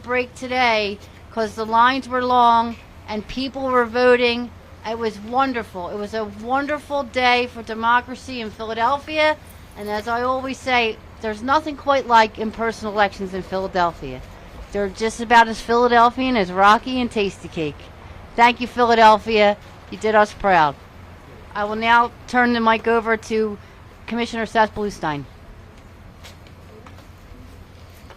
break today because the lines were long and people were voting. It was wonderful. It was a wonderful day for democracy in Philadelphia. And as I always say, there's nothing quite like in-person elections in Philadelphia. They're just about as Philadelphian as Rocky and Tasty Cake. Thank you, Philadelphia. You did us proud. I will now turn the mic over to Commissioner Seth Bluestein.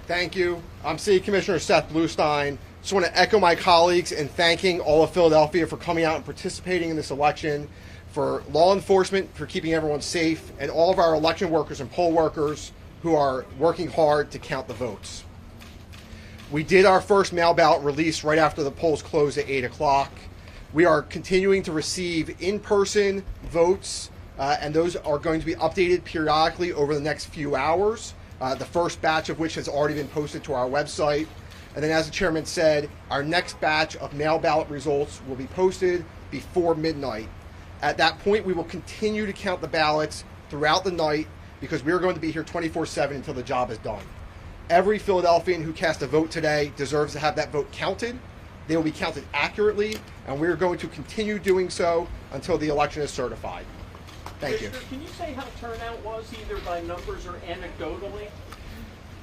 Thank you. I'm City Commissioner Seth Bluestein. Just want to echo my colleagues in thanking all of Philadelphia for coming out and participating in this election, for law enforcement for keeping everyone safe, and all of our election workers and poll workers who are working hard to count the votes. We did our first mail ballot release right after the polls closed at 8 o'clock. We are continuing to receive in-person votes, and those are going to be updated periodically over the next few hours, the first batch of which has already been posted to our website. And then, as the chairman said, our next batch of mail ballot results will be posted before midnight. At that point, we will continue to count the ballots throughout the night because we are going to be here 24/7 until the job is done. Every Philadelphian who cast a vote today deserves to have that vote counted. They will be counted accurately, and we're going to continue doing so until the election is certified. Thank you. Can you say how turnout was, either by numbers or anecdotally?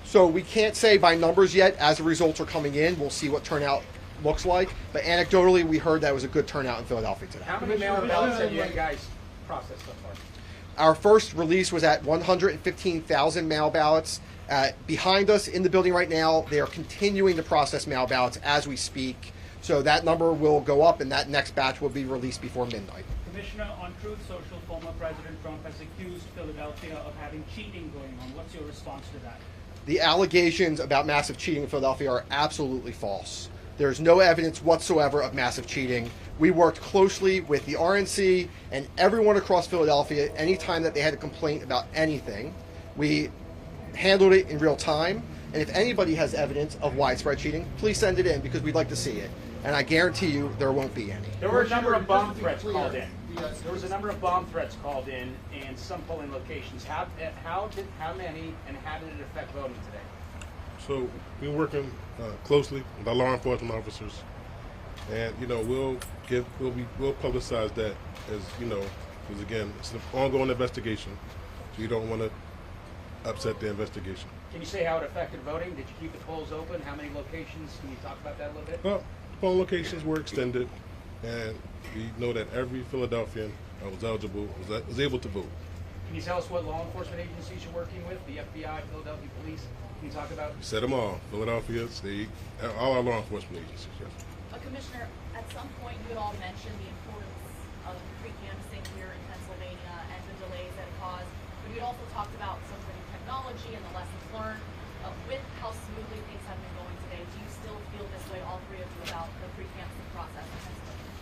So we can't say by numbers yet. As the results are coming in, we'll see what turnout looks like. But anecdotally, we heard that it was a good turnout in Philadelphia today. How many mail ballots have you guys processed so far? Our first release was at 115,000 mail ballots. Behind us in the building right now, they are continuing to process mail ballots as we speak. So that number will go up, and that next batch will be released before midnight. Commissioner, on Truth Social, former President Trump has accused Philadelphia of having cheating going on. What's your response to that? The allegations about massive cheating in Philadelphia are absolutely false. There's no evidence whatsoever of massive cheating. We worked closely with the RNC and everyone across Philadelphia anytime that they had a complaint about anything. We handled it in real time. And if anybody has evidence of widespread cheating, please send it in because we'd like to see it. And I guarantee you there won't be any. There were a number of bomb threats called in. There was a number of bomb threats called in some polling locations. How many, and how did it affect voting today? So we're working closely with our law enforcement officers, and we'll publicize that, as because again it's an ongoing investigation, so you don't want to upset the investigation. Can you say how it affected voting? Did you keep the polls open? How many locations? Can you talk about that a little bit? Well, the polling locations were extended, and we know that every Philadelphian was eligible, was able to vote. Can you tell us what law enforcement agencies you're working with? The FBI, Philadelphia Police? Can you talk about? We said them all. Philadelphia, state, all our law enforcement agencies, yes. Commissioner, at some point you had all mentioned the importance of pre-canvassing here in Pennsylvania and the delays that it caused, but you had also talked about some of the new technology and the lessons learned. With how smoothly things have been going today, do you still feel this way, all three of you, about the pre-canvassing process in Pennsylvania?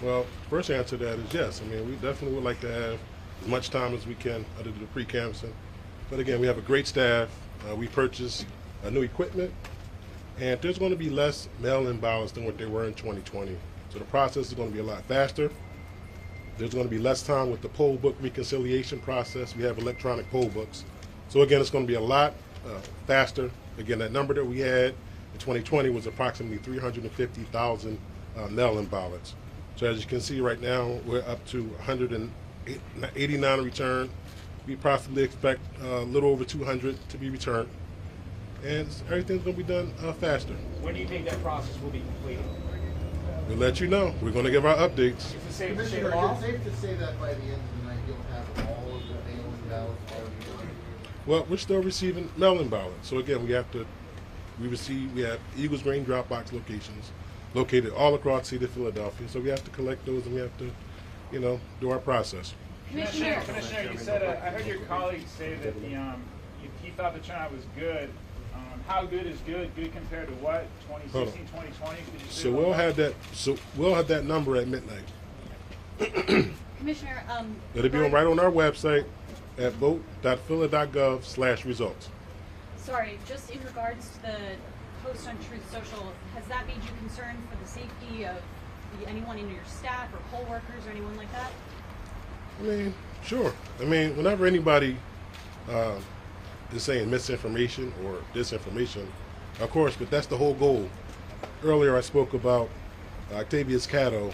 Well, first answer to that is yes. I mean, we definitely would like to have as much time as we can to do the pre-canvassing. But again, we have a great staff. We purchased new equipment, and there's going to be less mail-in ballots than what they were in 2020. So the process is going to be a lot faster. There's going to be less time with the poll book reconciliation process. We have electronic poll books. So again, it's going to be a lot faster. Again, that number that we had in 2020 was approximately 350,000 mail-in ballots. So as you can see right now, we're up to 189 returned. We possibly expect a little over 200 to be returned. And everything's going to be done faster. When do you think that process will be completed? We'll let you know. We're going to give our updates. Is it safe to say Commissioner, tomorrow? is it safe to say that by the end of the night you'll have all of the mail-in ballots already done? Well, we're still receiving mail-in ballots. So again, we have Eagles Green drop box locations located all across the city of Philadelphia. So we have to collect those, and we have to, do our process. Commissioner, you said, I heard your colleague say that he thought the turnout was good. How good is good? Good compared to what? 2016, 2020? So we'll have that number at midnight. Commissioner, It'll be right on our website at vote.phila.gov/results. sorry, just in regards to the post on Truth Social, has that made you concerned for the safety of anyone in your staff or poll workers or anyone like that? I mean, sure. I mean, whenever anybody is saying misinformation or disinformation, Of course, but that's the whole goal. Earlier I spoke about Octavius Catto.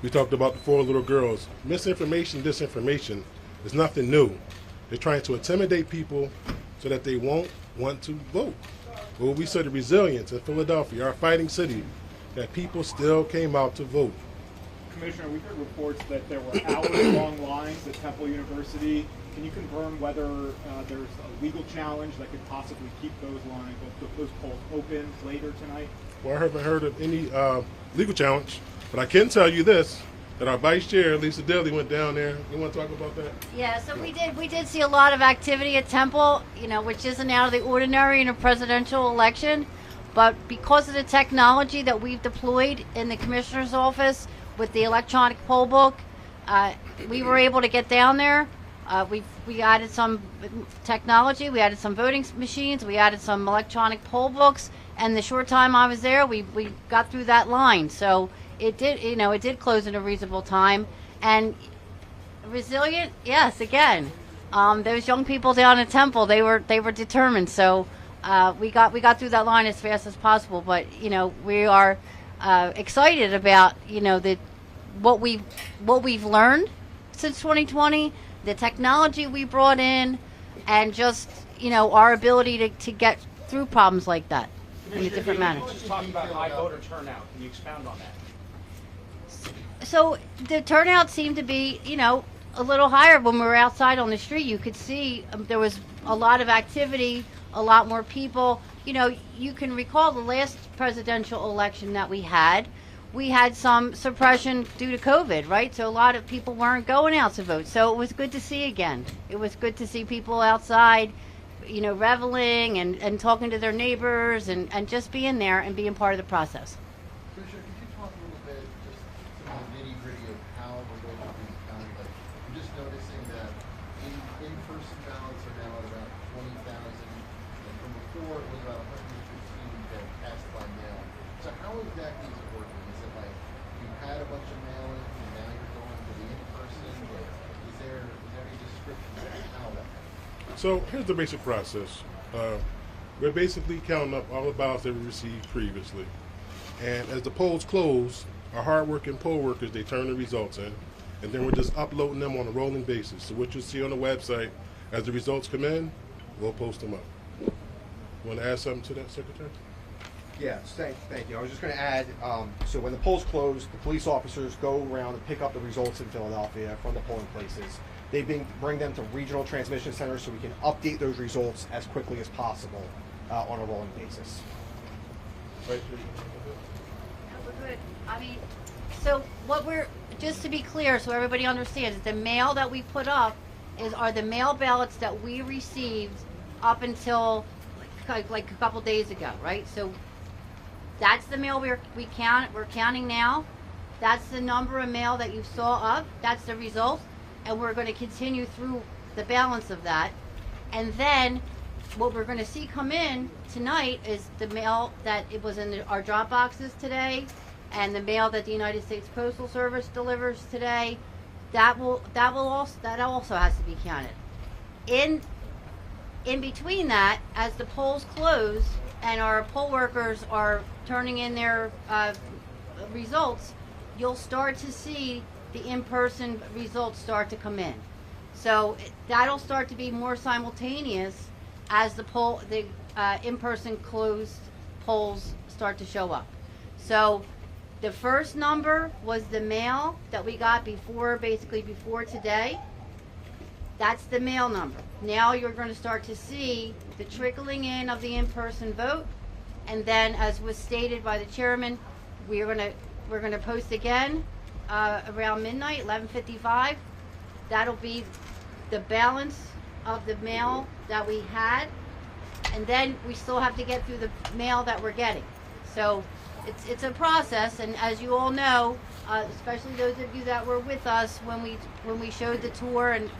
We talked about the 4 little girls. Misinformation, disinformation is nothing new. They're trying to intimidate people so that they won't want to vote. But we saw the resilience in Philadelphia, our fighting city, that people still came out to vote. Commissioner, we heard reports that there were hours-long lines at Temple University. Can you confirm whether there's a legal challenge that could possibly keep those lines, those polls open later tonight? Well, I haven't heard of any legal challenge, but I can tell you this, that our Vice Chair, Lisa Daly, went down there. You want to talk about that? Yeah, so we did see a lot of activity at Temple, which isn't out of the ordinary in a presidential election. But because of the technology that we've deployed in the commissioner's office with the electronic poll book, we were able to get down there. We added some technology, we added some voting machines, we added some electronic poll books, and the short time I was there, we got through that line. So it did close in a reasonable time. And resilient, yes, again, those young people down at Temple, they were determined. So we got through that line as fast as possible. But we are excited about what we've learned since 2020, the technology we brought in, and just our ability to get through problems like that in a different manner. You just talked about high voter turnout. Can you expound on that? So the turnout seemed to be, a little higher when we were outside on the street. You could see there was a lot of activity, a lot more people. You can recall the last presidential election that we had some suppression due to COVID, right? So a lot of people weren't going out to vote. So it was good to see again. It was good to see people outside, reveling and talking to their neighbors and just being there and being part of the process. Commissioner, could you talk a little bit, just some of the nitty-gritty of how we're going to be counting? Like, I'm just noticing that in-person ballots are now at about 20,000, and from before it was about 115 that cast by mail. So how exactly is it working? Is it like you had a bunch of mail-ins and now you're going to the in-person? Is there any description of how that happens? So here's the basic process. We're basically counting up all the ballots that we received previously. And as the polls close, our hardworking poll workers, they turn the results in. And then we're just uploading them on a rolling basis. So what you'll see on the website, as the results come in, we'll post them up. You want to add something to that, Secretary? Yes, thank you. I was just going to add, so when the polls close, the police officers go around and pick up the results in Philadelphia from the polling places. They bring them to regional transmission centers so we can update those results as quickly as possible on a rolling basis. Right. We're good. I mean, so just to be clear so everybody understands, the mail that we put up are the mail ballots that we received up until like a couple days ago, right? So that's the mail we're counting now. That's the number of mail that you saw up. That's the result. And we're going to continue through the balance of that. And then what we're going to see come in tonight is the mail that it was in our drop boxes today, and the mail that the United States Postal Service delivers today. That also has to be counted. In between that, as the polls close and our poll workers are turning in their results, you'll start to see the in-person results start to come in. So that'll start to be more simultaneous as the in-person closed polls start to show up. So the first number was the mail that we got before today. That's the mail number. Now you're going to start to see the trickling in of the in-person vote, and then, as was stated by the chairman, we're going to post again around midnight, 11:55. That'll be the balance of the mail that we had, and then we still have to get through the mail that we're getting. So it's a process, and as you all know, especially those of you that were with us when we showed the tour, and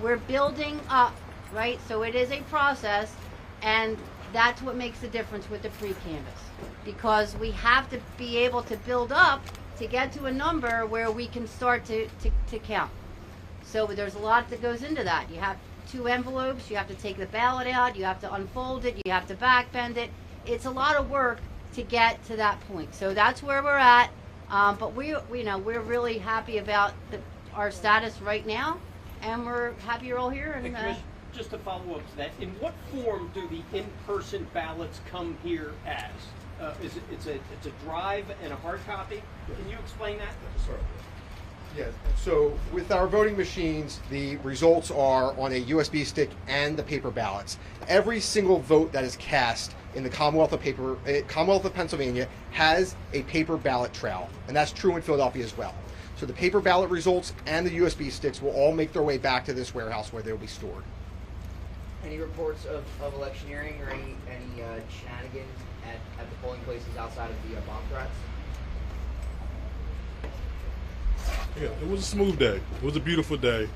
we're building up, right? So it is a process, and that's what makes the difference with the pre-canvass, because we have to be able to build up to get to a number where we can start to count. So there's a lot that goes into that. You have 2 envelopes, you have to take the ballot out, you have to unfold it, you have to back bend it, it's a lot of work to get to that point. So that's where we're at. But we're really happy about our status right now, and we're happy you're all here. And Commissioner, just to follow up to that, in what form do the in-person ballots come here as? It's a drive and a hard copy? Can you explain that? Yes. So with our voting machines, the results are on a USB stick and the paper ballots. Every single vote that is cast in the Commonwealth of Pennsylvania has a paper ballot trail, and that's true in Philadelphia as well. So the paper ballot results and the USB sticks will all make their way back to this warehouse where they will be stored. Any reports of electioneering or any shenanigans at the polling places outside of the bomb threats? Yeah, it was a smooth day. It was a beautiful day.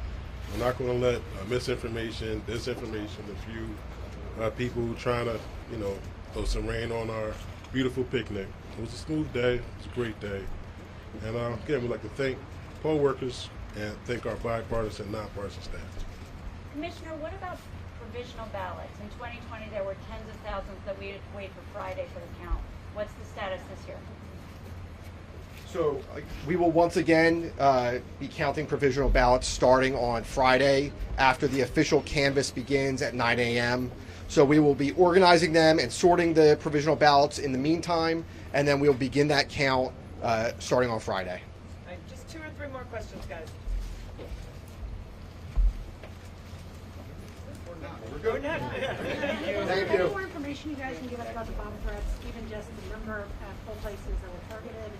I'm not going to let misinformation, disinformation, a few people trying to, throw some rain on our beautiful picnic. It was a smooth day. It was a great day. And again, we'd like to thank poll workers and thank our bipartisan, nonpartisan staff. Commissioner, what about provisional ballots? In 2020, there were tens of thousands that we had to wait for Friday for the count. What's the status this year? So we will once again be counting provisional ballots starting on Friday after the official canvass begins at 9 a.m. So we will be organizing them and sorting the provisional ballots in the meantime, and then we'll begin that count starting on Friday. All right, just 2 or 3 more questions, guys. We're good. Thank you. Any more information you guys can give us about the bomb threats, even just the number of poll places that were targeted?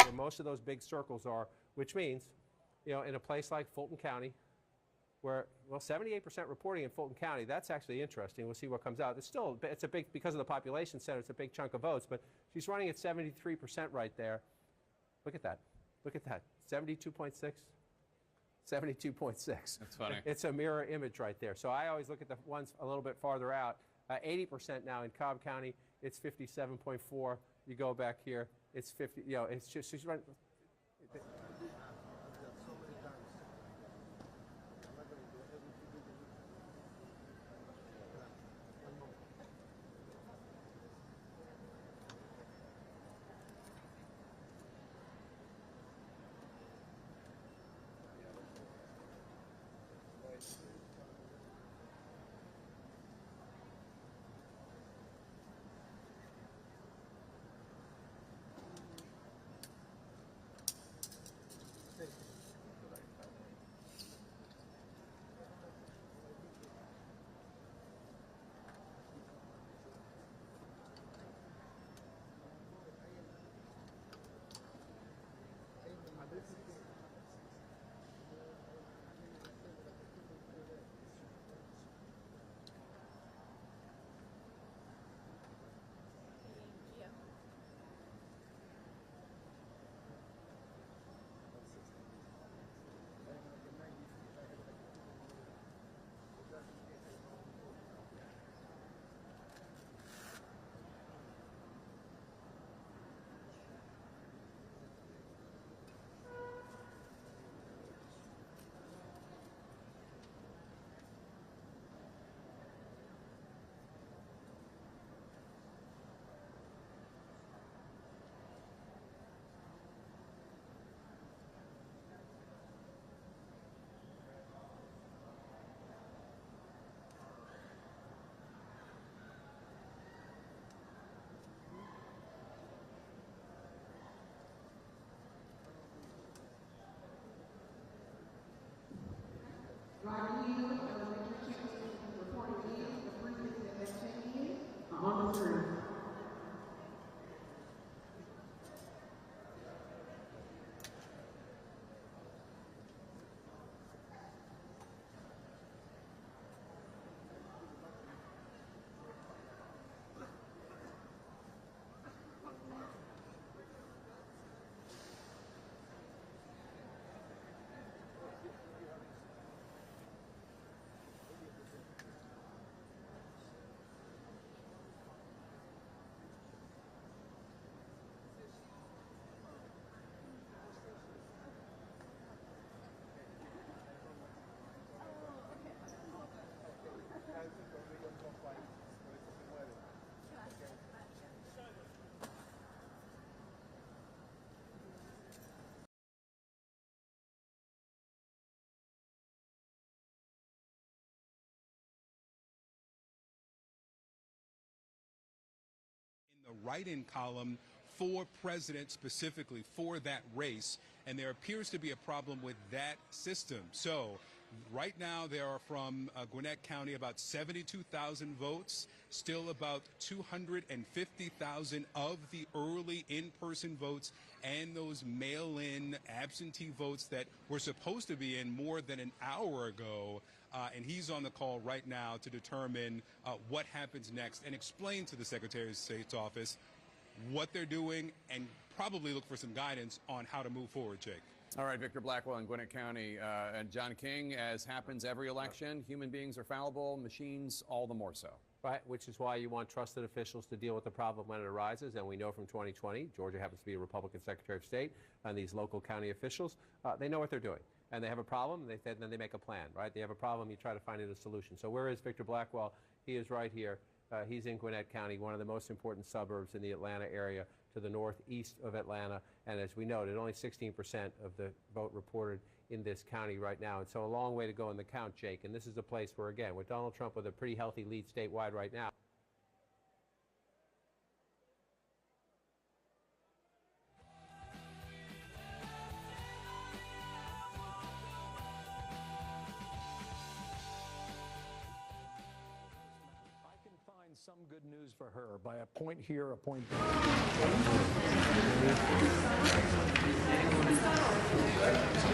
Where most of those big circles are, which means, in a place like Fulton County, where, 78% reporting in Fulton County, that's actually interesting. We'll see what comes out. It's a big, because of the population center, it's a big chunk of votes, but she's running at 73% right there. Look at that. Look at that. 72.6. 72.6. That's funny. It's a mirror image right there. So I always look at the ones a little bit farther out. 80% now in Cobb County, it's 57.4. You go back here, it's 50. It's just, she's running. write-in column for president, specifically for that race, and there appears to be a problem with that system. So right now there are from Gwinnett County about 72,000 votes, still about 250,000 of the early in-person votes and those mail-in absentee votes that were supposed to be in more than an hour ago. And he's on the call right now to determine what happens next and explain to the Secretary of State's office what they're doing and probably look for some guidance on how to move forward, Jake. All right, Victor Blackwell in Gwinnett County. And John King, as happens every election, human beings are fallible, machines all the more so. Right, which is why you want trusted officials to deal with the problem when it arises. And we know from 2020, Georgia happens to be a Republican Secretary of State, and these local county officials, they know what they're doing. And they have a problem, then they make a plan, right? They have a problem, you try to find it a solution. So where is Victor Blackwell? He is right here. He's in Gwinnett County, one of the most important suburbs in the Atlanta area, to the northeast of Atlanta. And as we noted, only 16% of the vote reported in this county right now. And so a long way to go in the count, Jake. And this is a place where, again, with Donald Trump with a pretty healthy lead statewide right now, some good news for her by a point here, a point there.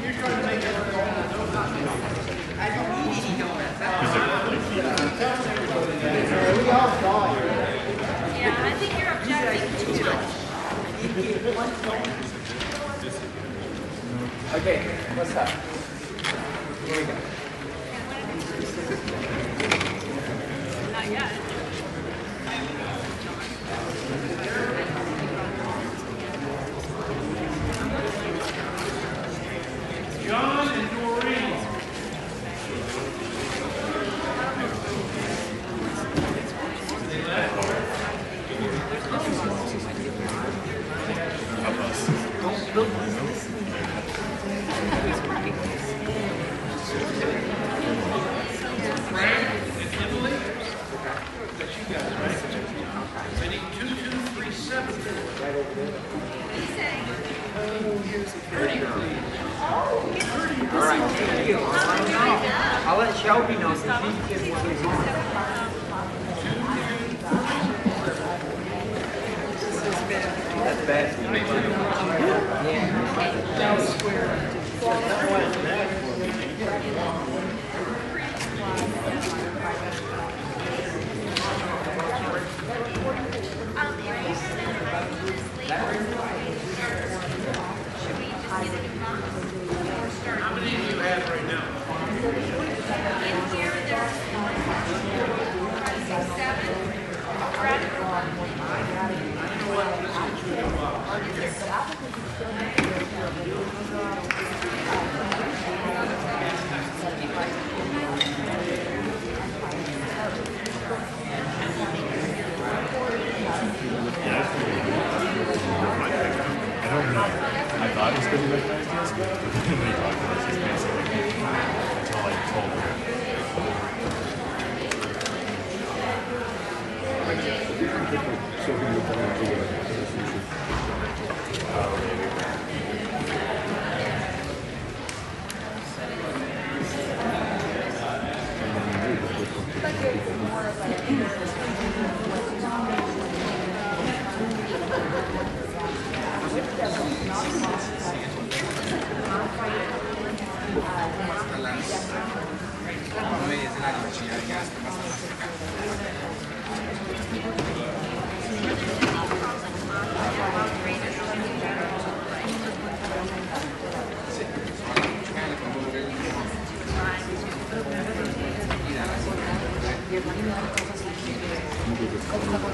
You're trying to make it I don't need any donuts. We all saw it. Yeah, I think you're objecting too much. Okay, what's up? Here we go. Not yet. John and Doreen. Frank and Emily. That's you guys, right? I need 2237. Right over there. Oh, here's a 30, please. All right, thank you. I'll let Shelby know since she's given one of these. That's bad. Yeah. That was square. How many do you have right now? In here, there's 7. I don't know. I thought it was going to be recognized, but when we talked about it, it's basically until I told her. A little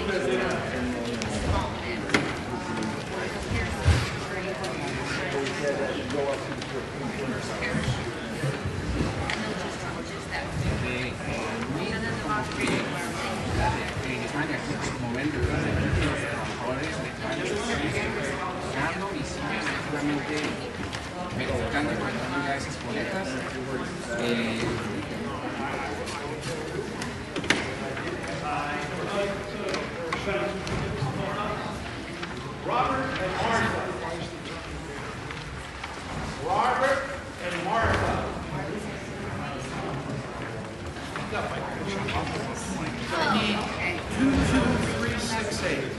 bit. momentos de los trabajadores buscando y siguen efectivamente verificando y contando ya esas boletas. Robert and Martha. Robert and Martha. 22368.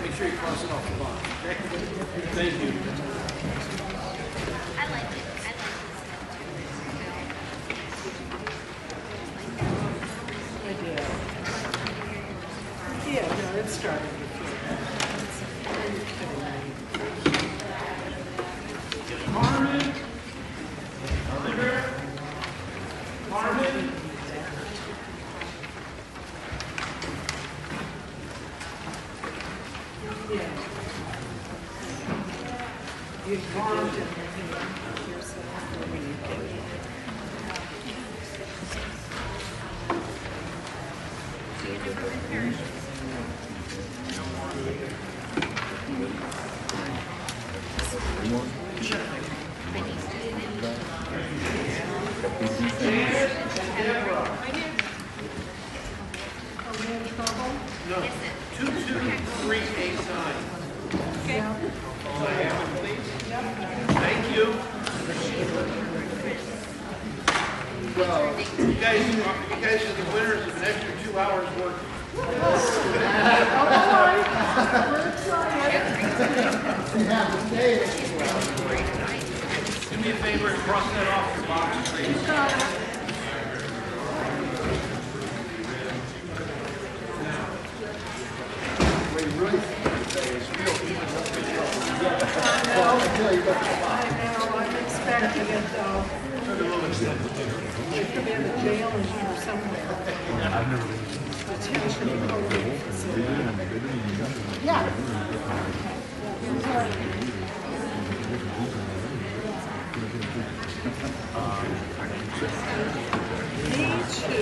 Make sure you cross it off the bottom. Okay? Thank you. I like it. Yeah, no, it's starting to feel Carmen. Carmen. You want it. No. 22389. Okay. Thank you. You guys are the winners of an extra 2 hours work. Do me a favor and cross that off the box, please. I'm expecting it though. She could be in the jail in here somewhere. Detention facility. Yeah. Me too.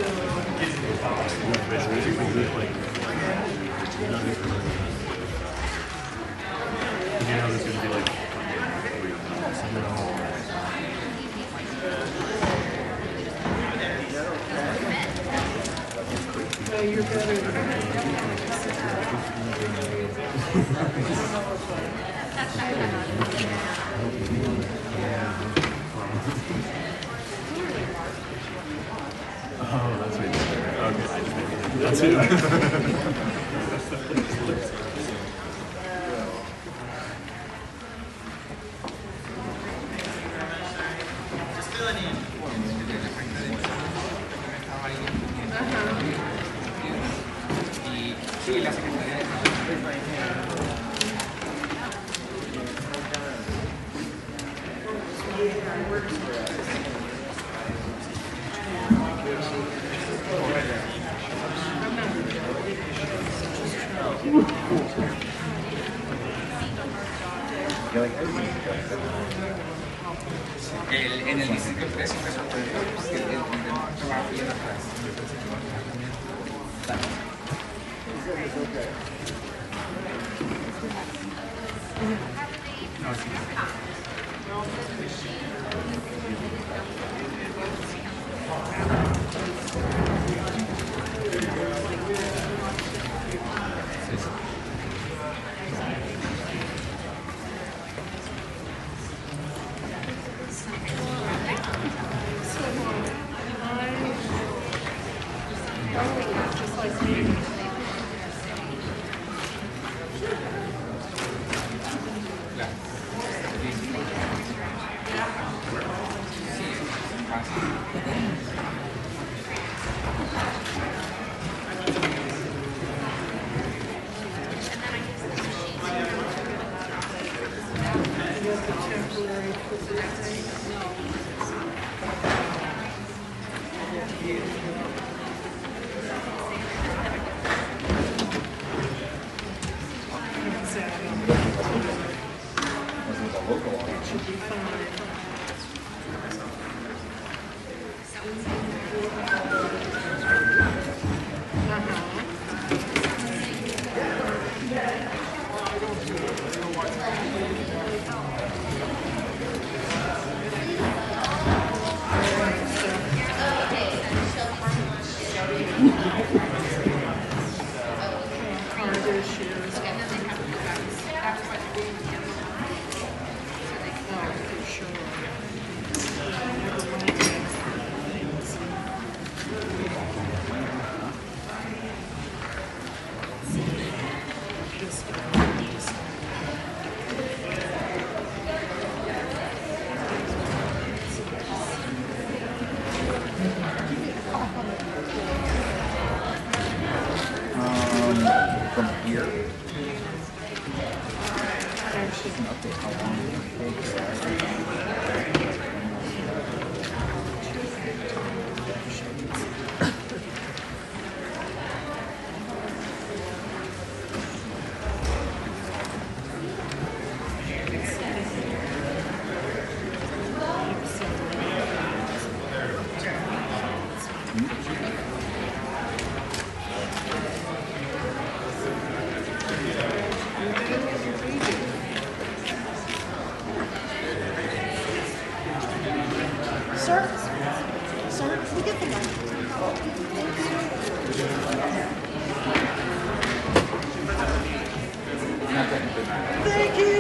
You know there's going to be like Well, you're better than oh, that's way better. Okay, I just maybe did that too. Sí, la Secretaría de Salud. En el distrito 3 siempre sorprendió porque el trabajo bien atrás. just like me. Temporary position. From here. There's just an update how long it Sir? Sir, can we get the mic? Thank you.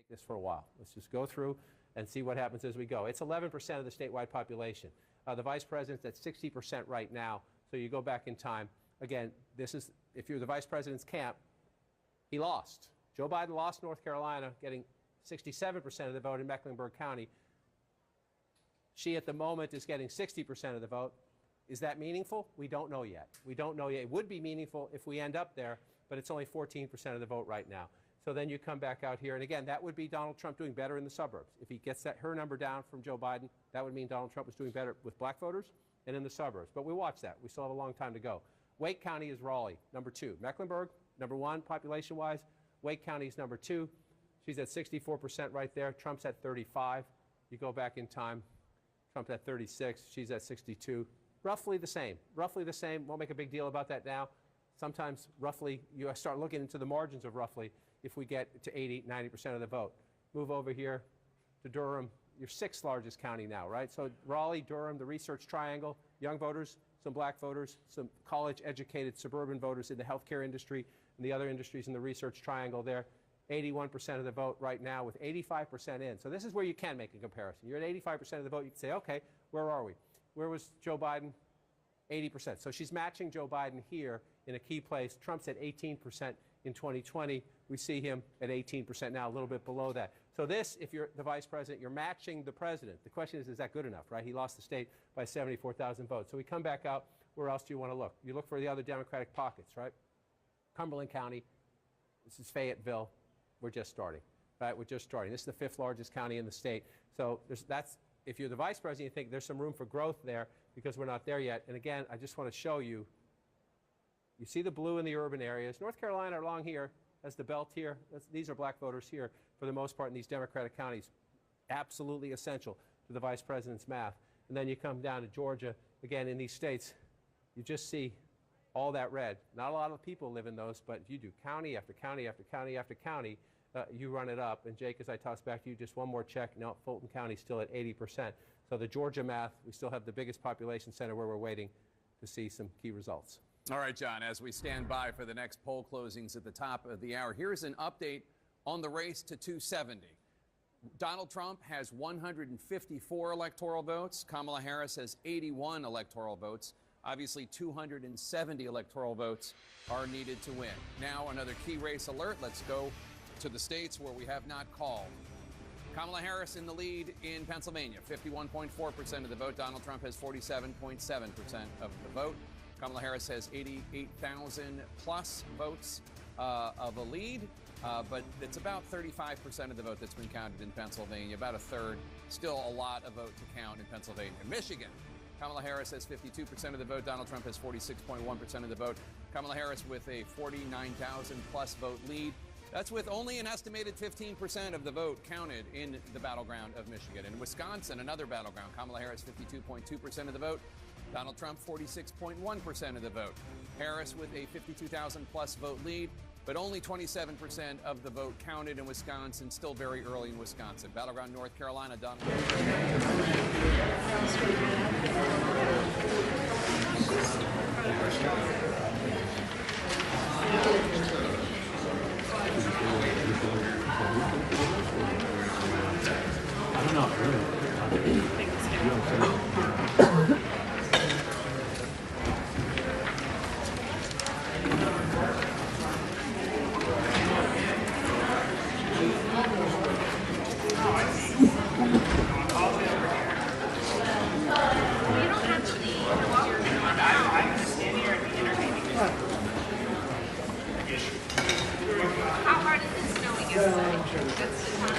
This for a while. Let's just go through and see what happens as we go. It's 11% of the statewide population. The vice president's at 60% right now. So you go back in time. Again, this is, if you're the vice president's camp, he lost. Joe Biden lost North Carolina, getting 67% of the vote in Mecklenburg County. She, at the moment, is getting 60% of the vote. Is that meaningful? We don't know yet. We don't know yet. It would be meaningful if we end up there, but it's only 14% of the vote right now. So then you come back out here, and again, that would be Donald Trump doing better in the suburbs. If he gets her number down from Joe Biden, that would mean Donald Trump was doing better with black voters and in the suburbs. But we watch that. We still have a long time to go. Wake County is Raleigh, number 2. Mecklenburg, number 1 population-wise. Wake County is number 2. She's at 64% right there. Trump's at 35. You go back in time, Trump's at 36. She's at 62. Roughly the same. Roughly the same. Won't make a big deal about that now. Sometimes roughly, you start looking into the margins of roughly if we get to 80, 90% of the vote. Move over here to Durham, your 6th largest county now, right? So Raleigh, Durham, the Research Triangle, young voters, some black voters, some college-educated suburban voters in the healthcare industry and the other industries in the research triangle there. 81% of the vote right now with 85% in. So this is where you can make a comparison. You're at 85% of the vote. You can say, okay, where are we? Where was Joe Biden? 80%. So she's matching Joe Biden here in a key place. Trump's at 18% in 2020. We see him at 18% now, a little bit below that. So this, if you're the vice president, you're matching the president. The question is that good enough, right? He lost the state by 74,000 votes. So we come back out. Where else do you want to look? You look for the other Democratic pockets, right? Cumberland County. This is Fayetteville. We're just starting, right? We're just starting. This is the 5th largest county in the state. So that's, if you're the vice president, you think there's some room for growth there because we're not there yet. And again, I just want to show you, you see the blue in the urban areas. North Carolina along here has the belt here. These are black voters here for the most part in these Democratic counties. Absolutely essential to the vice president's math. And then you come down to Georgia. Again, in these states, you just see all that red. Not a lot of people live in those, but if you do county after county after county after county, you run it up. And Jake, as I toss back to you, just one more check. No, Fulton County's still at 80%. So the Georgia math, we still have the biggest population center where we're waiting to see some key results. All right, John, as we stand by for the next poll closings at the top of the hour, here's an update on the race to 270. Donald Trump has 154 electoral votes. Kamala Harris has 81 electoral votes. Obviously, 270 electoral votes are needed to win. Now, another key race alert. Let's go to the states where we have not called. Kamala Harris in the lead in Pennsylvania, 51.4% of the vote. Donald Trump has 47.7% of the vote. Kamala Harris has 88,000 plus votes of a lead, but it's about 35% of the vote that's been counted in Pennsylvania, about a third. Still a lot of vote to count in Pennsylvania. Michigan. Kamala Harris has 52% of the vote. Donald Trump has 46.1% of the vote. Kamala Harris with a 49,000 plus vote lead. That's with only an estimated 15% of the vote counted in the battleground of Michigan. In Wisconsin, another battleground, Kamala Harris 52.2% of the vote. Donald Trump 46.1% of the vote. Harris with a 52,000 plus vote lead, but only 27% of the vote counted in Wisconsin, still very early in Wisconsin. Battleground North Carolina, Donald How hard is it snowing yesterday? That's the time,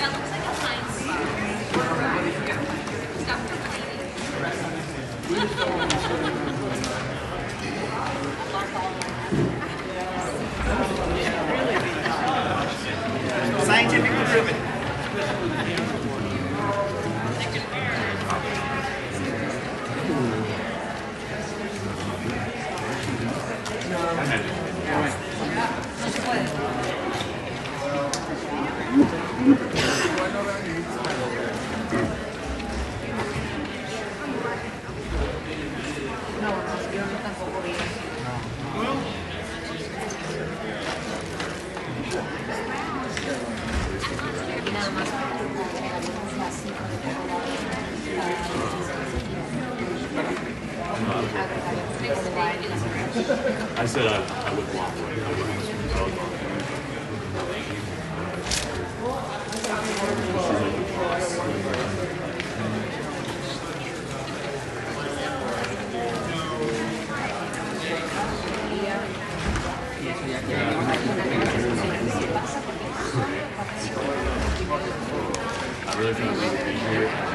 That looks like a fine spot. Stop complaining. Scientific I said I wouldn't walk away. I was gone. I really trying to be here.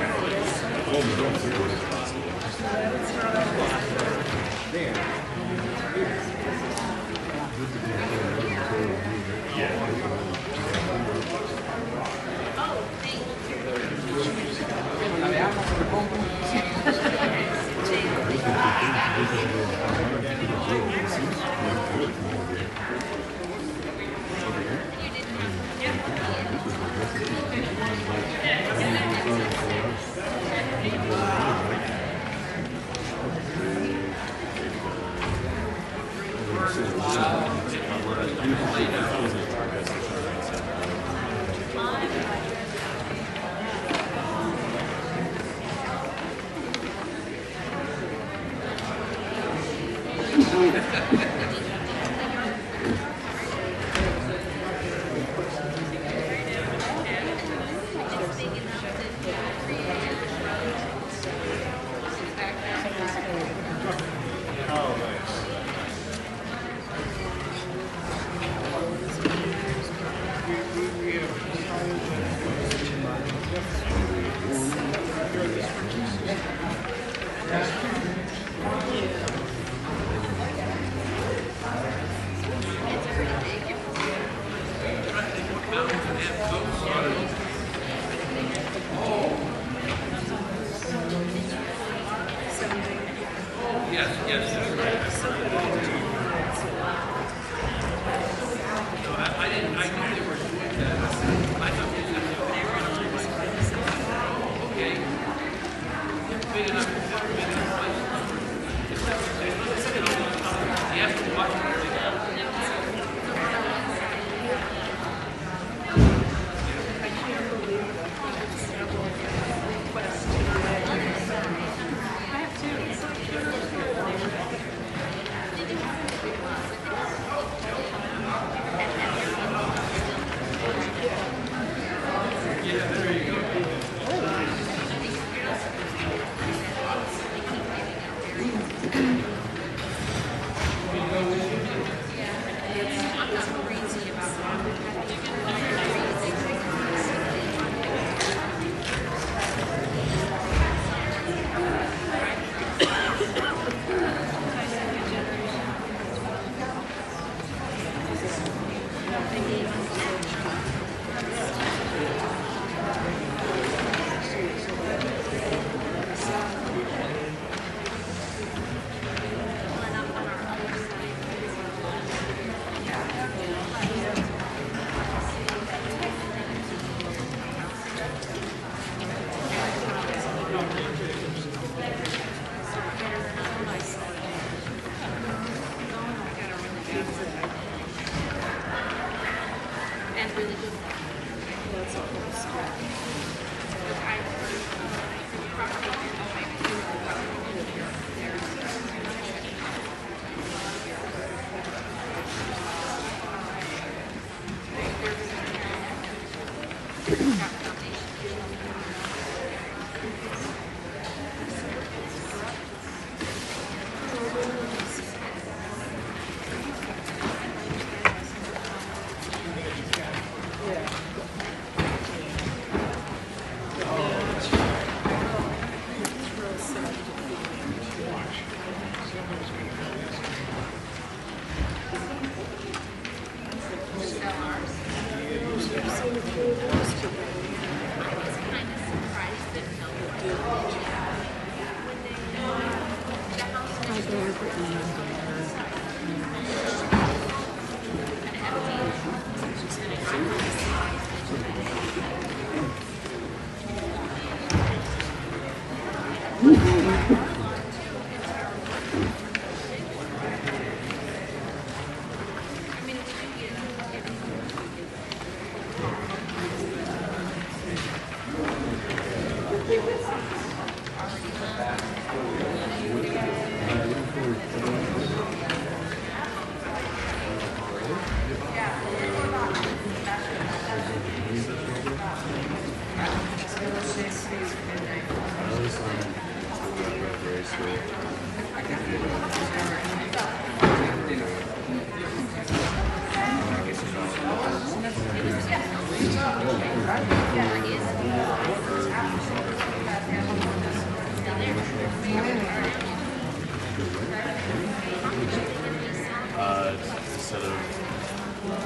Instead of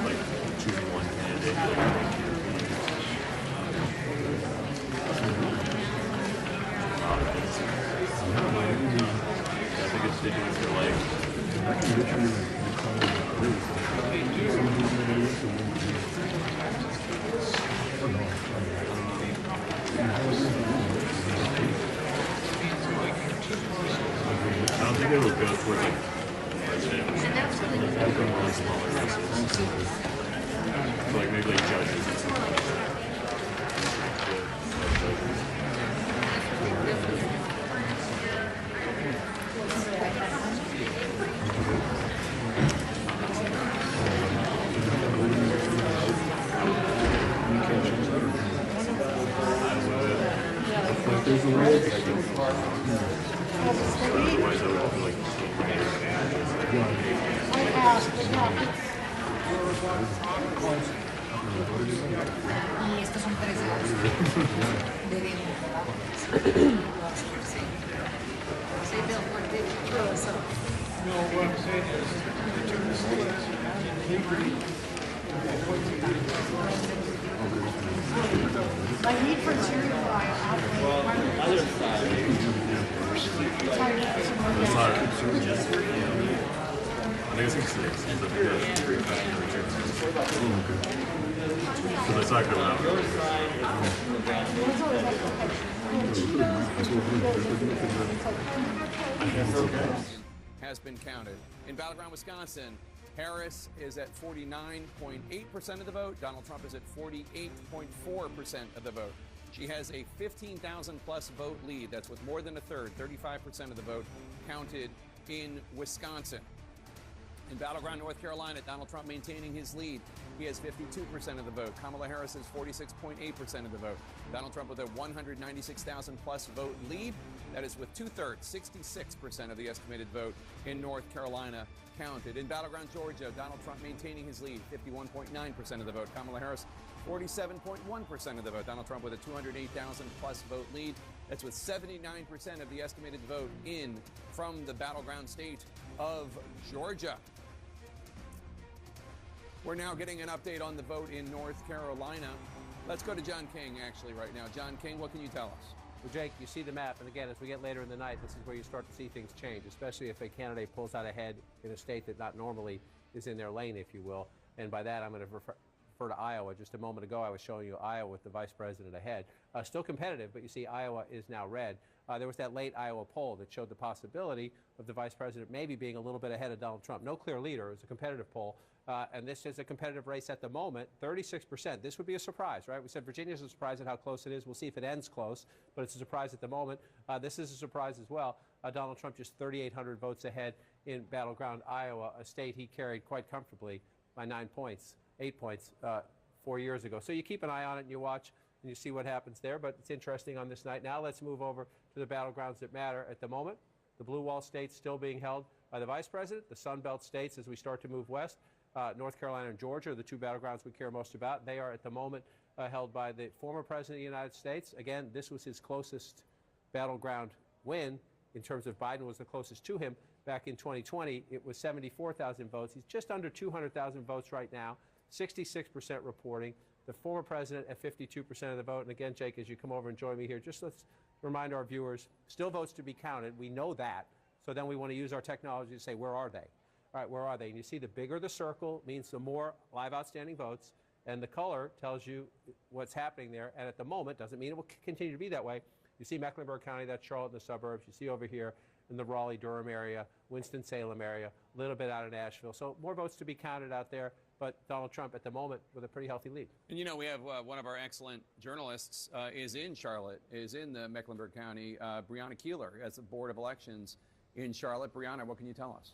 like choosing one candidate, I think it's ridiculous for like. I don't think it will go towards like president. I've been really smaller races. So like maybe like judges and stuff like that. There's a way. Otherwise, I would feel like Y estos son 3 de No, what I'm saying is, the two states, My need for cereal other side. I think it's 6. So that's not going out. Has been counted. In Battleground, Wisconsin, Harris is at 49.8% of the vote. Donald Trump is at 48.4% of the vote. She has a 15,000-plus vote lead. That's with more than a third, 35% of the vote counted in Wisconsin. In Battleground, North Carolina, Donald Trump maintaining his lead. He has 52% of the vote. Kamala Harris has 46.8% of the vote. Donald Trump with a 196,000-plus vote lead. That is with two-thirds, 66% of the estimated vote in North Carolina counted. In Battleground, Georgia, Donald Trump maintaining his lead, 51.9% of the vote. Kamala Harris, 47.1% of the vote. Donald Trump with a 208,000-plus vote lead. That's with 79% of the estimated vote in from the battleground state of Georgia. We're now getting an update on the vote in North Carolina. Let's go to John King, actually, right now. John King, what can you tell us? Well, Jake, you see the map, and again, as we get later in the night, this is where you start to see things change, especially if a candidate pulls out ahead in a state that not normally is in their lane, if you will. And by that, I'm going to refer to Iowa. Just a moment ago, I was showing you Iowa with the vice president ahead. Still competitive, but you see Iowa is now red. There was that late Iowa poll that showed the possibility of the vice president maybe being a little bit ahead of Donald Trump. No clear leader. It was a competitive poll. And this is a competitive race at the moment, 36%. This would be a surprise, right? We said Virginia's a surprise at how close it is. We'll see if it ends close, but it's a surprise at the moment. This is a surprise as well. Donald Trump just 3,800 votes ahead in battleground Iowa, a state he carried quite comfortably by 8 points 4 years ago. So you keep an eye on it and you watch and you see what happens there, but it's interesting on this night. Now let's move over to the battlegrounds that matter at the moment. The blue wall states still being held by the vice president, the Sun Belt states as we start to move west. North Carolina and Georgia are the two battlegrounds we care most about. They are at the moment held by the former president of the United States. Again, this was his closest battleground win in terms of Biden was the closest to him back in 2020. It was 74,000 votes. He's just under 200,000 votes right now, 66% reporting. The former president at 52% of the vote. And again, Jake, as you come over and join me here, just let's remind our viewers, still votes to be counted. We know that. So then we want to use our technology to say, where are they? All right, where are they? And you see the bigger the circle means the more live outstanding votes, and the color tells you what's happening there. And at the moment, doesn't mean it will continue to be that way. You see Mecklenburg County, that's Charlotte and the suburbs. You see over here in the Raleigh-Durham area, Winston-Salem area, a little bit out of Nashville. So more votes to be counted out there, but Donald Trump at the moment with a pretty healthy lead. And you know, we have one of our excellent journalists is in Charlotte, is in the Mecklenburg County, Brianna Keeler, as the Board of Elections in Charlotte. Brianna, what can you tell us?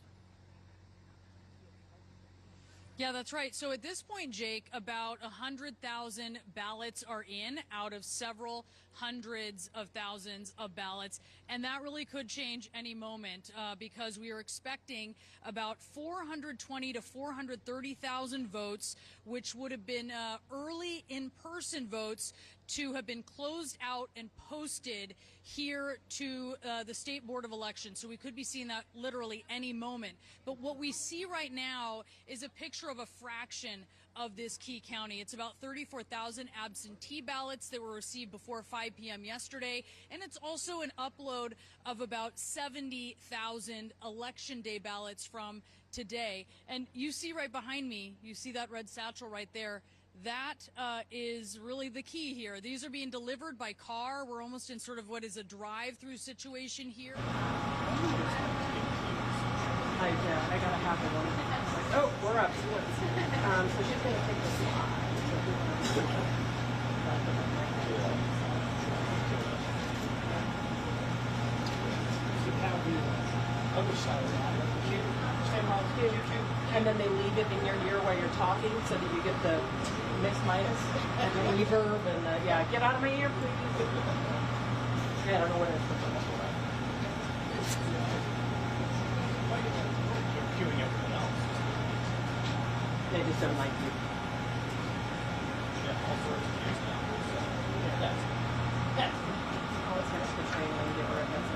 Yeah, that's right. So at this point, Jake, about 100,000 ballots are in out of several hundreds of thousands of ballots. And that really could change any moment because we are expecting about 420 to 430,000 votes, which would have been early in-person votes to have been closed out and posted here to the State Board of Elections. So we could be seeing that literally any moment. But what we see right now is a picture of a fraction of this key county. It's about 34,000 absentee ballots that were received before 5 p.m. yesterday. And it's also an upload of about 70,000 election day ballots from today. And you see right behind me, you see that red satchel right there. That is really the key here. These are being delivered by car. We're almost in sort of what is a drive-through situation here. I gotta have the one. Oh, we're up. So she's gonna take this other side of that. And then they leave it in your ear while you're talking so that you get the mixed minus and the reverb and the, yeah, get out of my ear, please. Yeah, I don't know what it's for. Queuing everyone else. They just don't like you. Yeah, all sorts of years now. Yeah. Always has to train and get rid of that.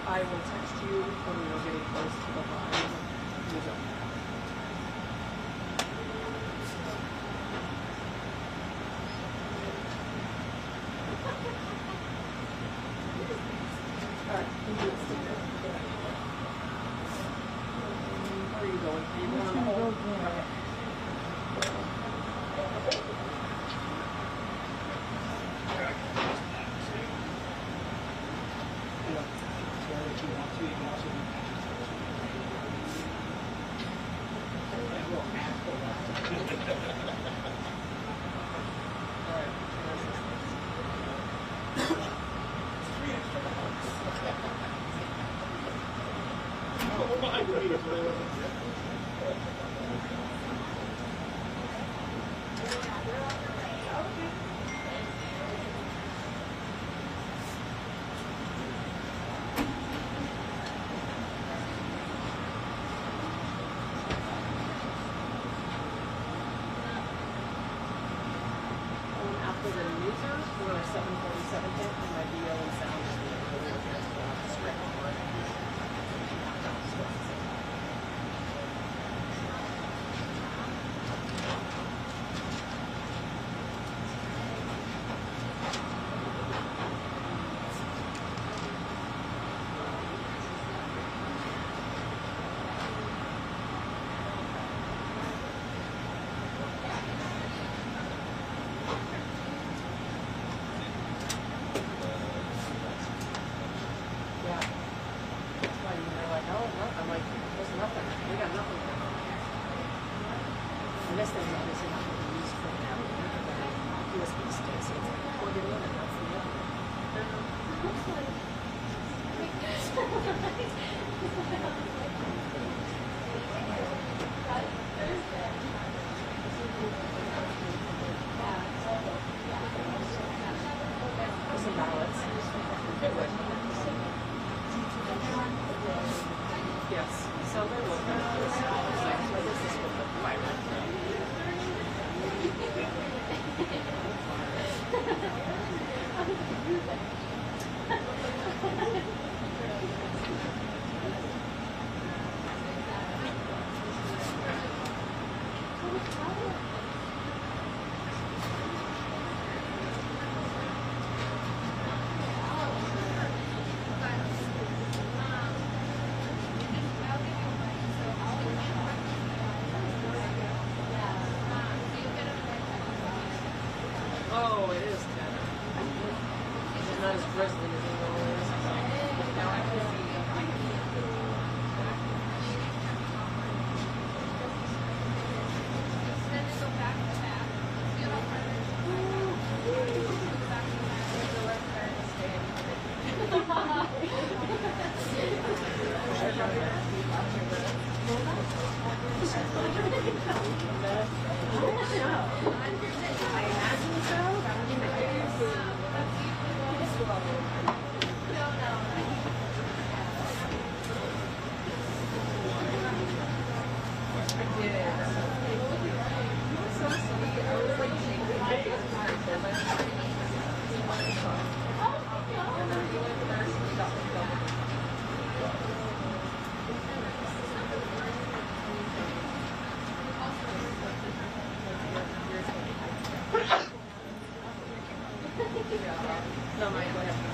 I will text you when we're getting close to the line. All right, you do it. Where are you going? Are you going on the whole? After the newsers, we're 747 hit, and my video and sound is I'm like, there's nothing. We got nothing. And this thing obviously not going to be used for now. USB stick, so it's like plug it in and that's the end. Some ballots. Yes, so they're looking at this. So this is what the pirate. Oh, it is kind of. It's not as grizzly as it normally is. Now I can see. Then they go back to back. You don't go back to back. The left turn is staying. No, Mike, go ahead.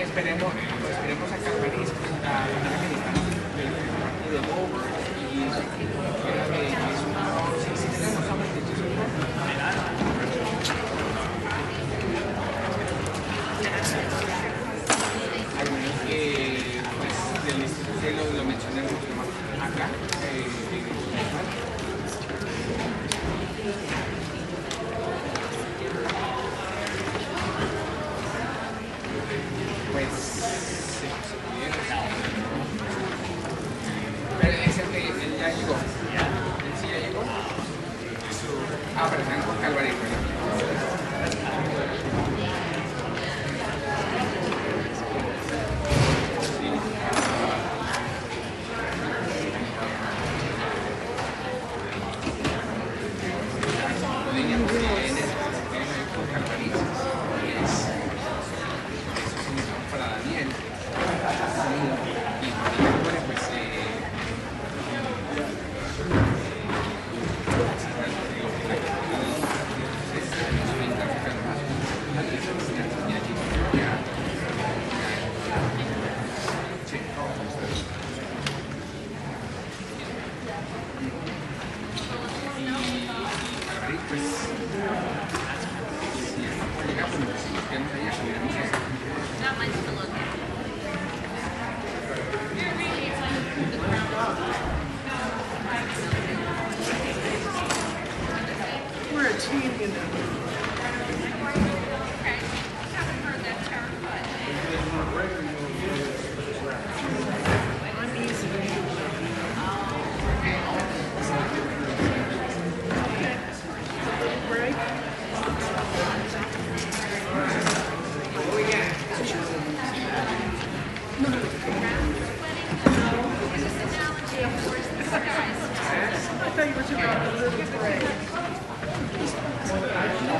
Esperemos a Carmelis, a la americana y de Bob y es una... Si tenemos solamente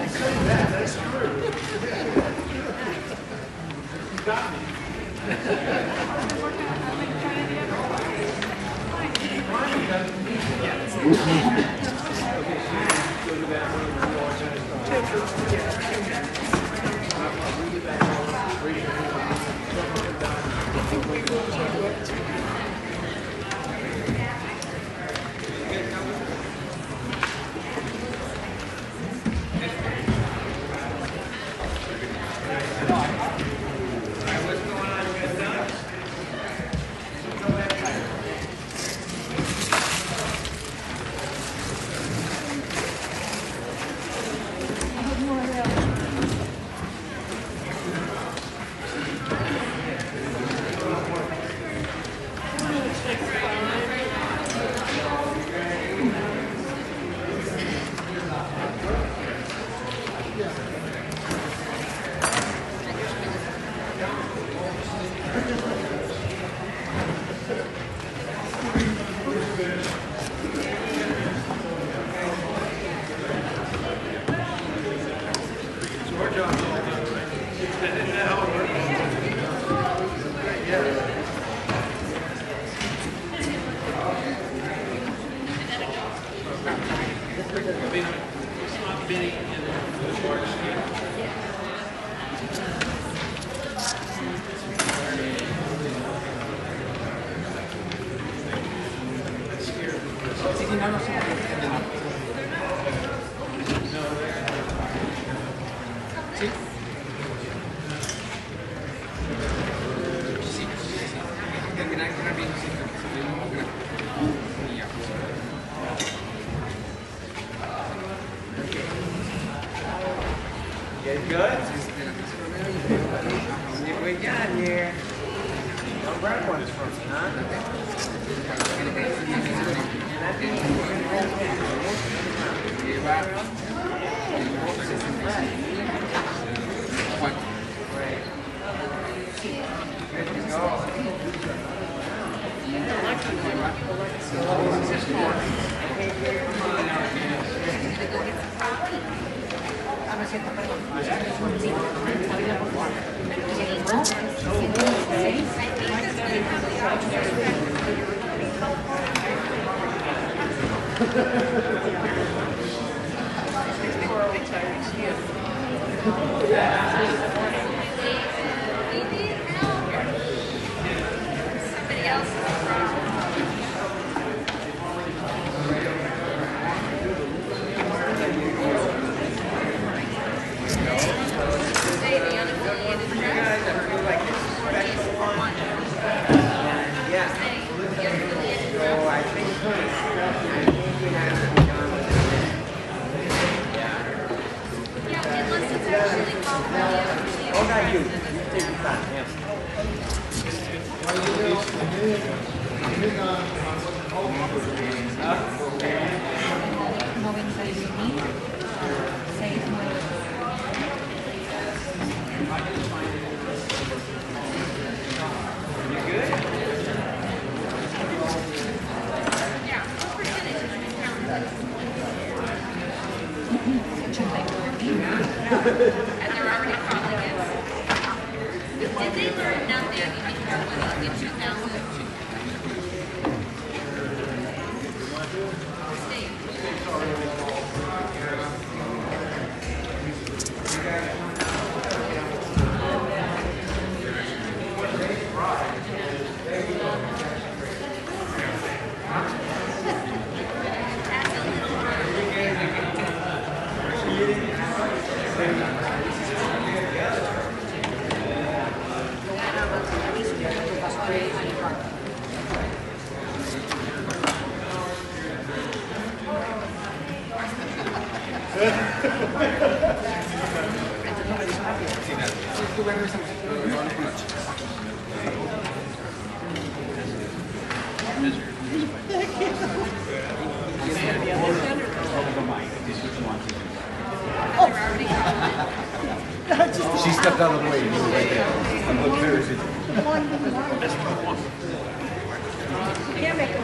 That's true. You got me. Get good? See what we got here. No red ones for me, huh? Somebody else's problem. Say the unaffiliated press. Yeah. So I think Yeah, unless it's actually following oh, not you. You take your time, yes. And they're already calling it. Did they learn nothing in 2002? She stepped out of the way. You were right there. I'm so serious. Can't make it.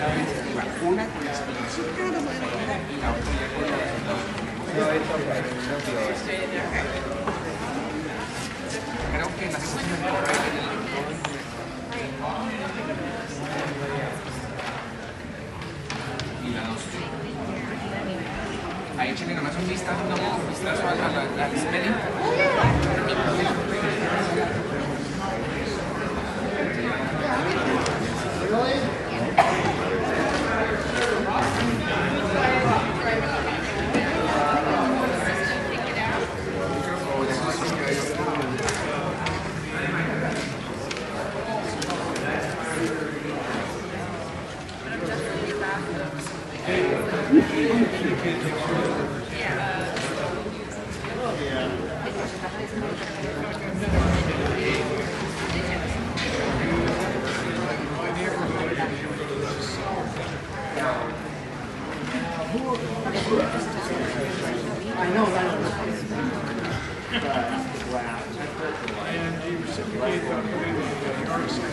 Una con la especifica y la otra ya con creo que la y la 2. Ahí échenle nomás un vistazo, al spelling. I know that. And you reciprocate the artist.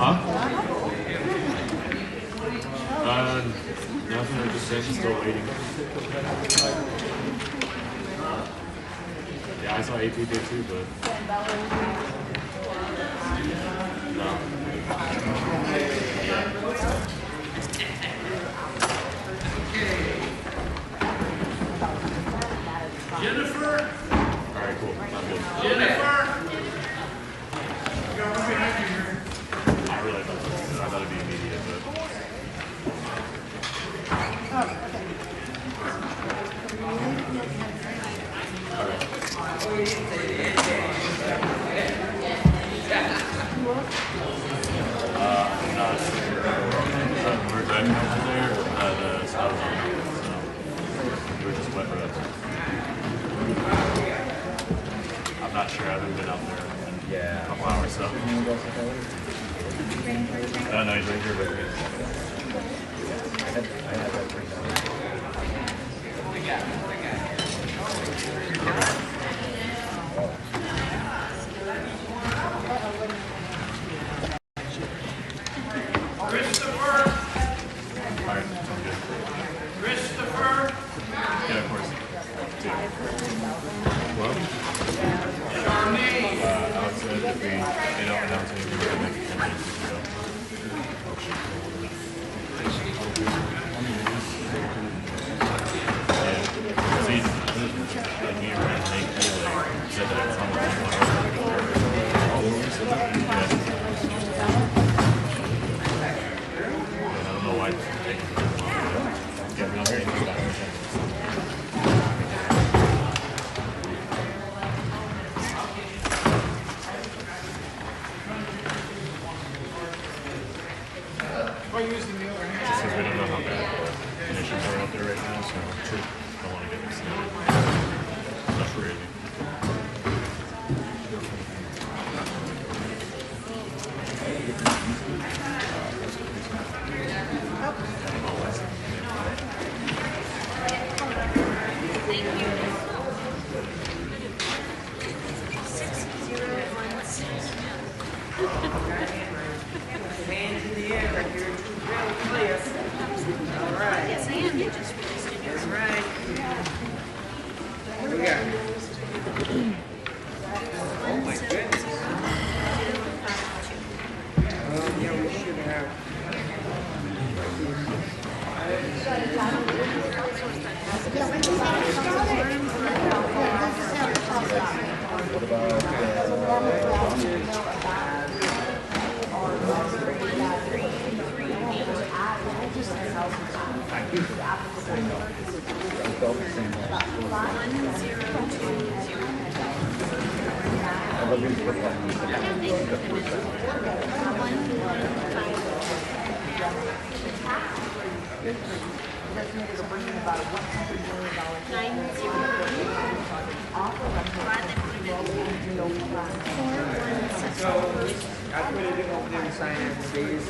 Huh? Nothing. I just said she's still waiting. Yeah, I saw AP did too, but no. Jennifer? All right, cool. I'm good. Jennifer? I really thought it'd be immediate, but. I'm not sure. We're driving over there. The snow's on it, so we're just wet roads. I'm not sure. I haven't been out there in a couple hours, so. No, he's right here with me. I had that pretty down. Christopher? All right, sounds good. Christopher? Yeah, of course. Well, Alex said if they don't announce anything, we're going to make it 10 minutes to go. Yeah. See, like me and Nate said that it's almost like I don't know why it's taking so long. Yeah, we don't hear anything about it. Just because we don't know how bad the conditions are out there right now, so I don't want to get extended. That's crazy. Hands in the air right here. Really clear. All right. Yes, I am. That's right. What do we got? Oh my goodness. Yeah, we should have. What So, I put it over there and sign it. Days.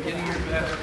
Getting your better.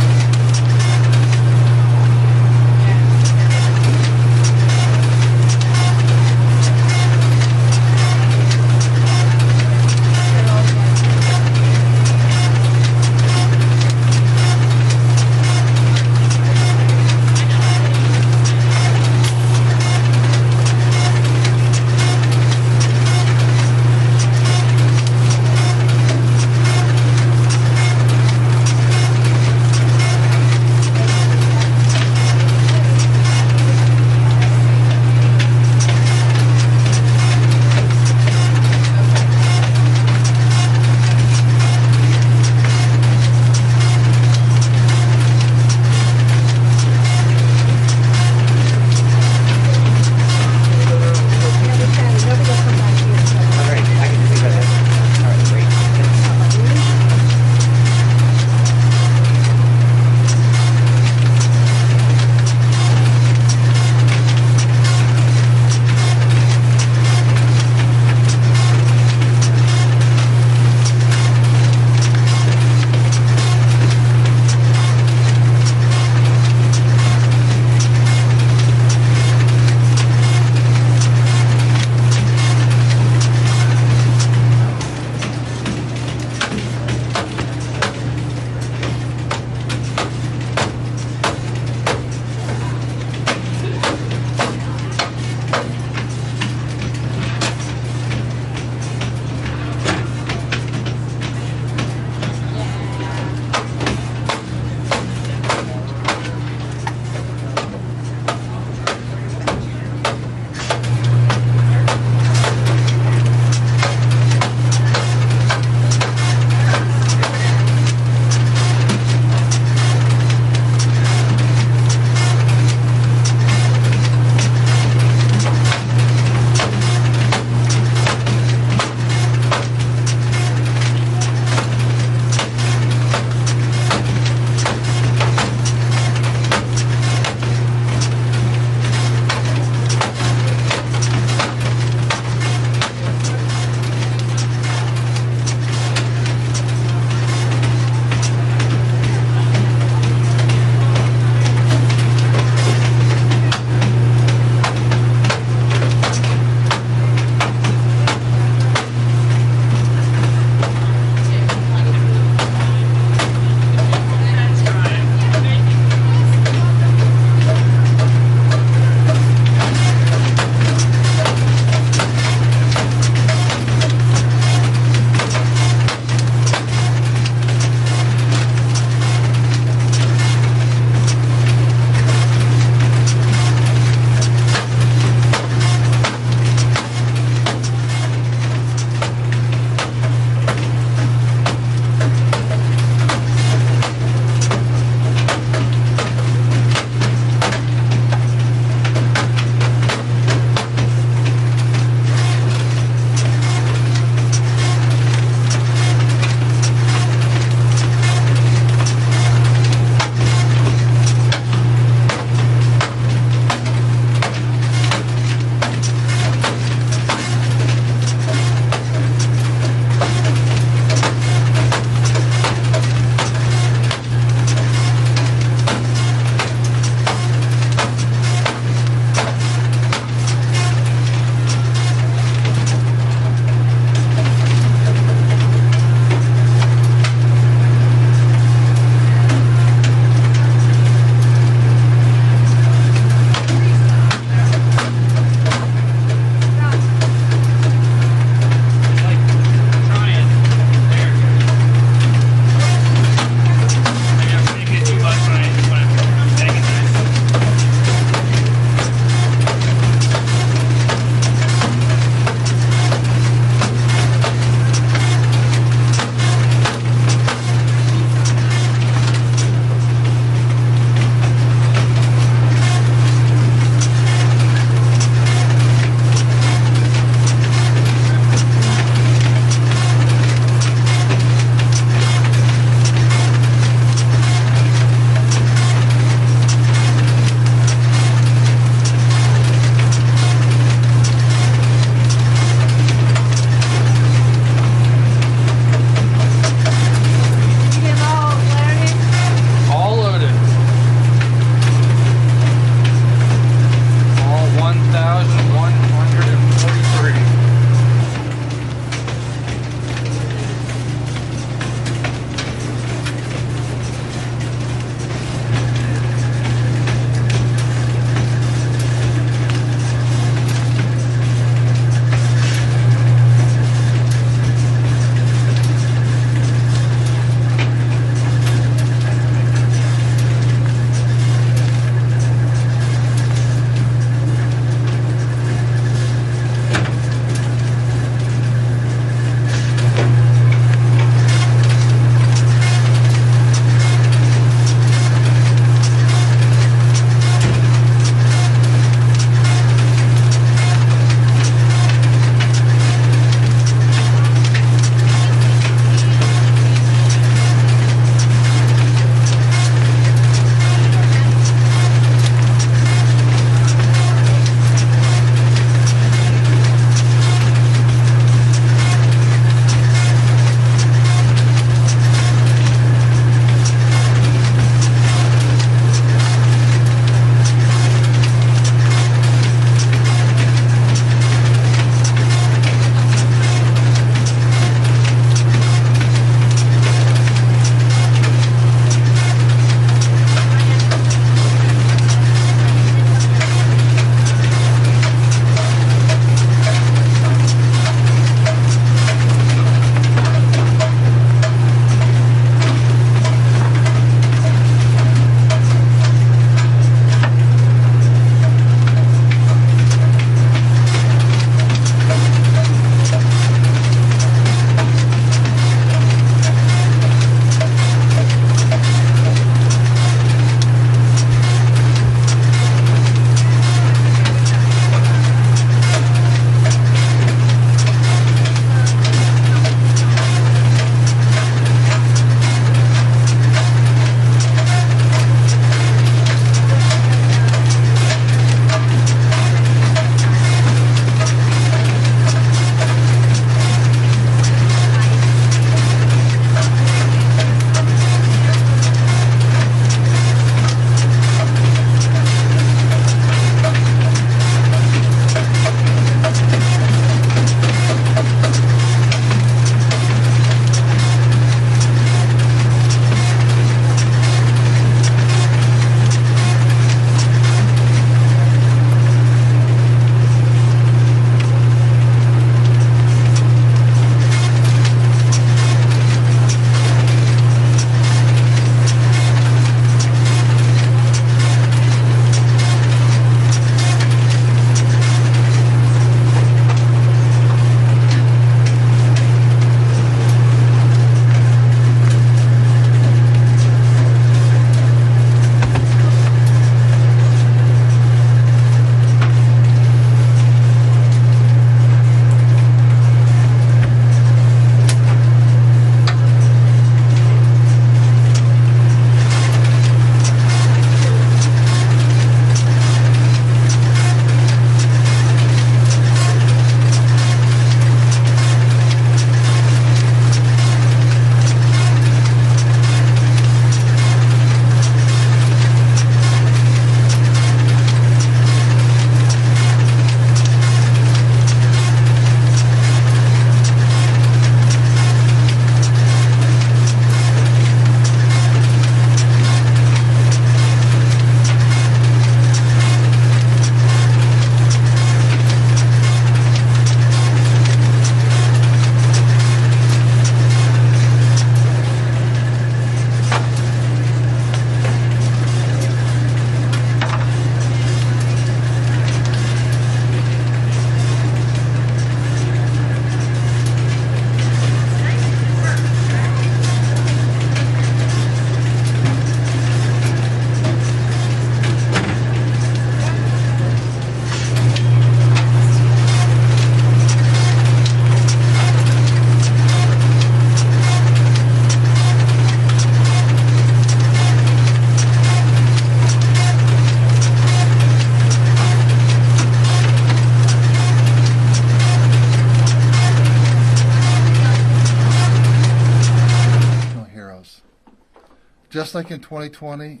Just like in 2020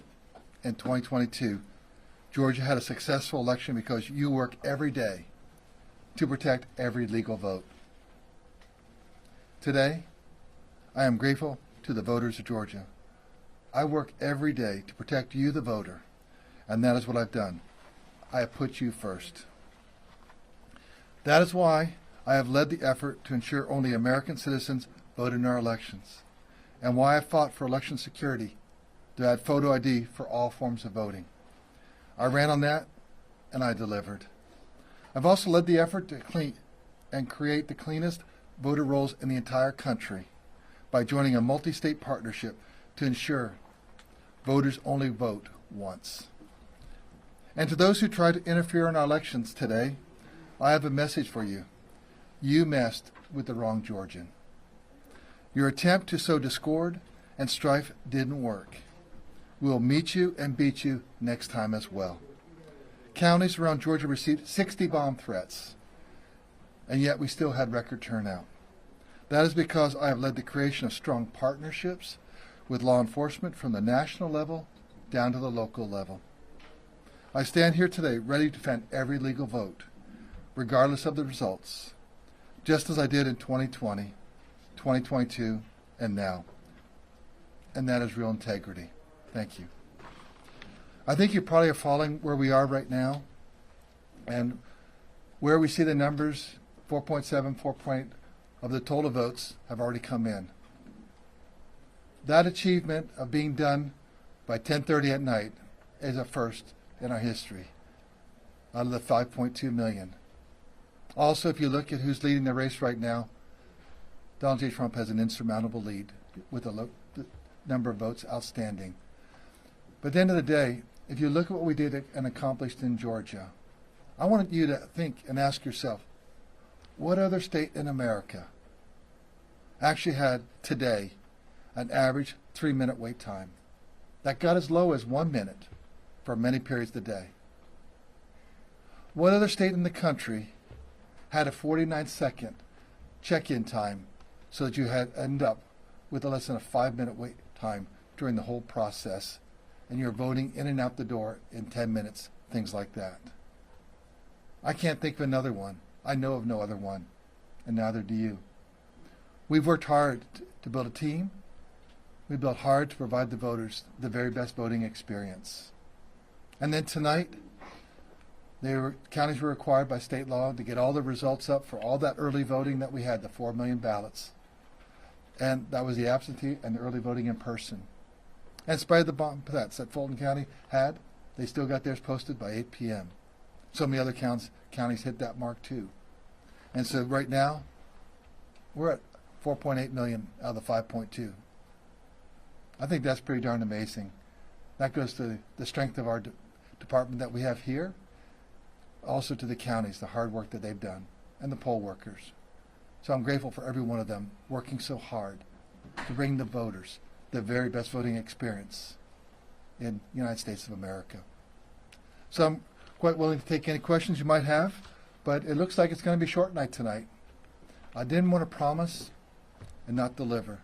and 2022, Georgia had a successful election because you work every day to protect every legal vote. Today, I am grateful to the voters of Georgia. I work every day to protect you, the voter, and that is what I've done. I have put you first. That is why I have led the effort to ensure only American citizens vote in our elections, and why I fought for election security to add photo ID for all forms of voting. I ran on that, and I delivered. I've also led the effort to clean and create the cleanest voter rolls in the entire country by joining a multi-state partnership to ensure voters only vote once. And to those who try to interfere in our elections today, I have a message for you. You messed with the wrong Georgian. Your attempt to sow discord and strife didn't work. We'll meet you and beat you next time as well. Counties around Georgia received 60 bomb threats, and yet we still had record turnout. That is because I have led the creation of strong partnerships with law enforcement from the national level down to the local level. I stand here today ready to defend every legal vote, regardless of the results, just as I did in 2020, 2022, and now. And that is real integrity. Thank you. I think you probably are following where we are right now, and where we see the numbers, 4.7 of the total votes have already come in. That achievement of being done by 10:30 at night is a first in our history out of the 5.2 million. Also, if you look at who's leading the race right now, Donald J. Trump has an insurmountable lead with the number of votes outstanding. But at the end of the day, if you look at what we did and accomplished in Georgia, I want you to think and ask yourself, what other state in America actually had today an average 3-minute wait time that got as low as 1 minute for many periods of the day? What other state in the country had a 49-second check-in time so that you had end up with less than a 5-minute wait time during the whole process, and you're voting in and out the door in 10 minutes, things like that? I can't think of another one. I know of no other one, and neither do you. We've worked hard to build a team. We built hard to provide the voters the very best voting experience. And then tonight, counties were required by state law to get all the results up for all that early voting that we had, the 4 million ballots. And that was the absentee and the early voting in person. And in spite of the bomb threats that Fulton County had, they still got theirs posted by 8 p.m. So many other counties hit that mark too. And so right now, we're at 4.8 million out of the 5.2. I think that's pretty darn amazing. That goes to the strength of our department that we have here, also to the counties, the hard work that they've done, and the poll workers. So I'm grateful for every one of them working so hard to bring the voters the very best voting experience in the United States of America. So I'm quite willing to take any questions you might have, but it looks like it's going to be a short night tonight. I didn't want to promise and not deliver.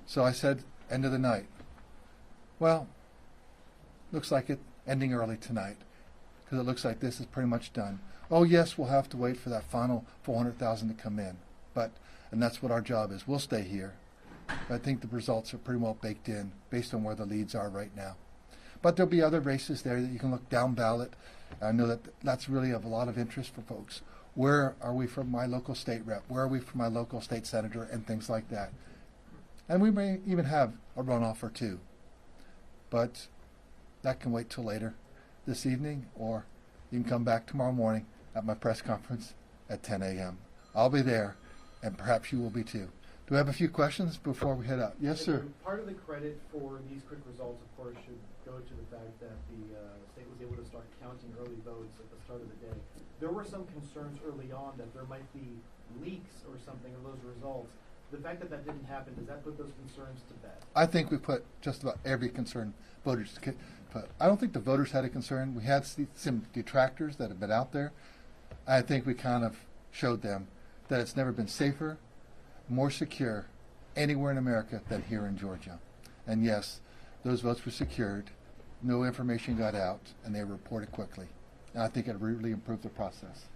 So I said, end of the night. Well, looks like it ending early tonight, because it looks like this is pretty much done. Oh yes, we'll have to wait for that final 400,000 to come in, and that's what our job is. We'll stay here. But I think the results are pretty well baked in based on where the leads are right now. But there'll be other races there that you can look down ballot. I know that that's really of a lot of interest for folks. Where are we from my local state rep? Where are we from my local state senator? And things like that. And we may even have a runoff or two. But that can wait till later this evening, or you can come back tomorrow morning at my press conference at 10 a.m. I'll be there, and perhaps you will be too. Do we have a few questions before we head out? Yes, sir. Part of the credit for these quick results, of course, should go to the fact that the state was able to start counting early votes at the start of the day. There were some concerns early on that there might be leaks or something of those results. The fact that that didn't happen, does that put those concerns to bed? I think we put just about every concern voters put. I don't think the voters had a concern. We had some detractors that have been out there. I think we kind of showed them that it's never been safer, more secure anywhere in America than here in Georgia. And yes, those votes were secured, no information got out, and they were reported quickly. And I think it really improved the process.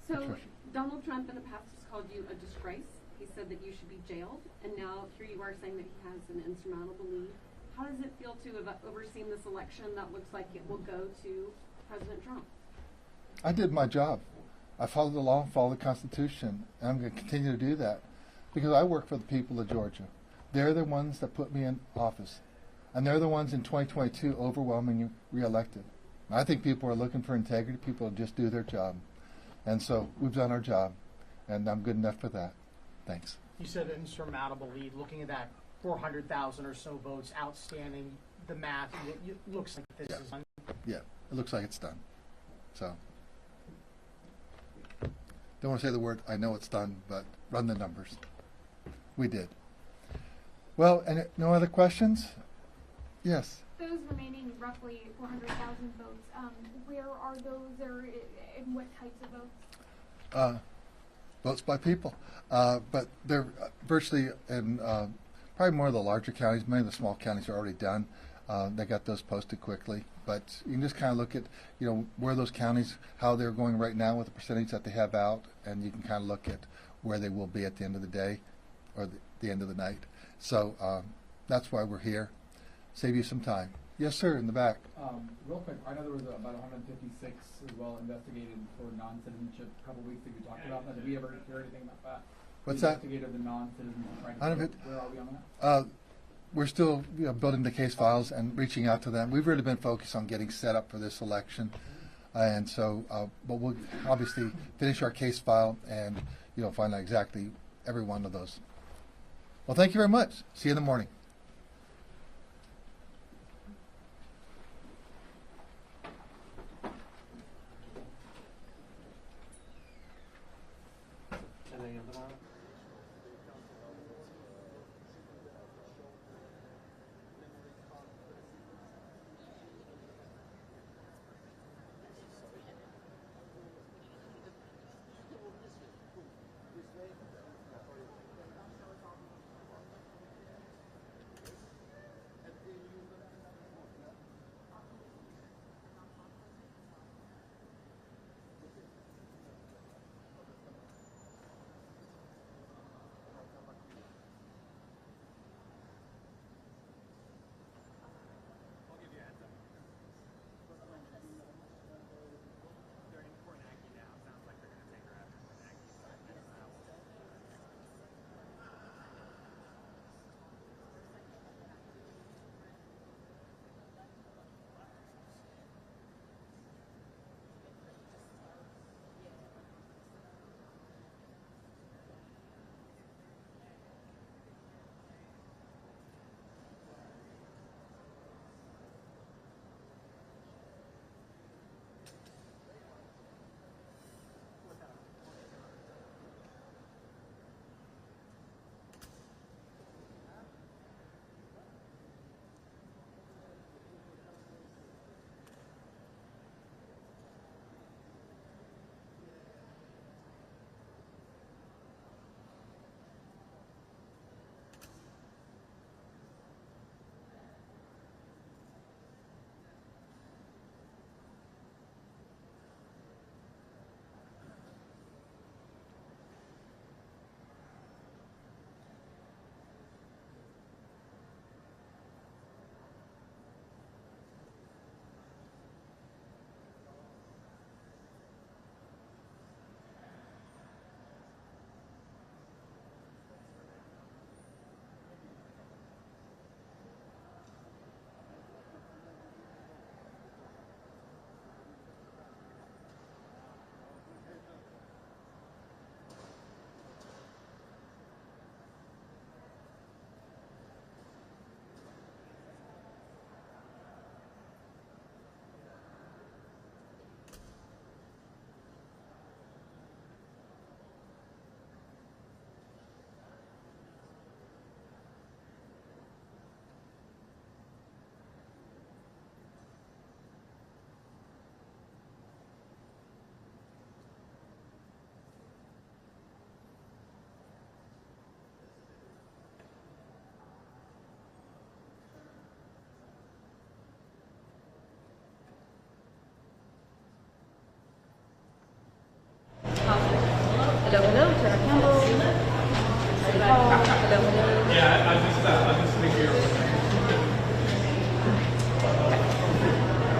So Patricia. Donald Trump in the past has called you a disgrace. He said that you should be jailed, and now here you are saying that he has an insurmountable lead. How does it feel to have overseen this election that looks like it will go to President Trump? I did my job. I followed the law, followed the Constitution, and I'm going to continue to do that because I work for the people of Georgia. They're the ones that put me in office, and they're the ones in 2022 overwhelmingly reelected. I think people are looking for integrity. People just do their job, and so we've done our job, and I'm good enough for that. Thanks. You said insurmountable lead. Looking at that 400,000 or so votes outstanding, the math, it looks like this is done. Yeah, it looks like it's done. So, don't want to say the word, I know it's done, but run the numbers. We did. Well, and no other questions? Yes. Those remaining roughly 400,000 votes, where are those, or in what types of votes? Votes by people. But they're virtually in probably more of the larger counties. Many of the small counties are already done. They got those posted quickly. But you can just kind of look at, where those counties, how they're going right now with the percentage that they have out, and you can kind of look at where they will be at the end of the day or the end of the night. So that's why we're here. Save you some time. Yes, sir, in the back. Real quick, I know there was about 156 as well investigated for non-citizenship a couple weeks that you talked about that. Did we ever hear anything about that? What's that? Investigated the non-citizenship. Where are we on that? We're still building the case files and reaching out to them. We've really been focused on getting set up for this election. And so, but we'll obviously finish our case file and, find out exactly every one of those. Well, thank you very much. See you in the morning.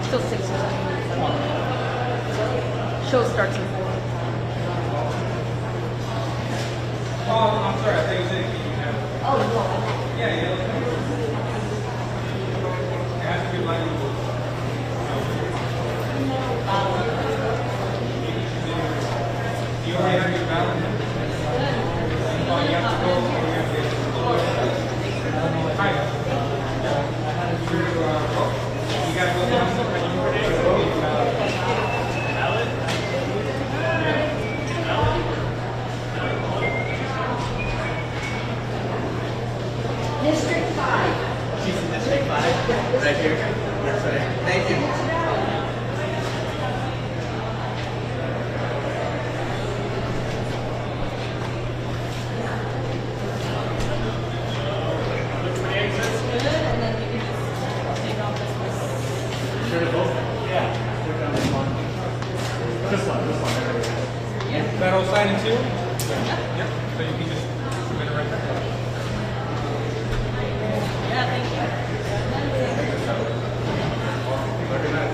Still 6 or 7 minutes. Show starts at 4. Oh, I'm sorry. I thought you said you have. Oh, no. Yeah, yeah. It has to be like. You already have your ballot? Oh, you have to go. Hi. You gotta go down to ballot. District 5. She's in District 5? Right here? That's right. Thank you. That all signed in too? Yep. So you can just submit it right there. Yeah, thank you. Look at that.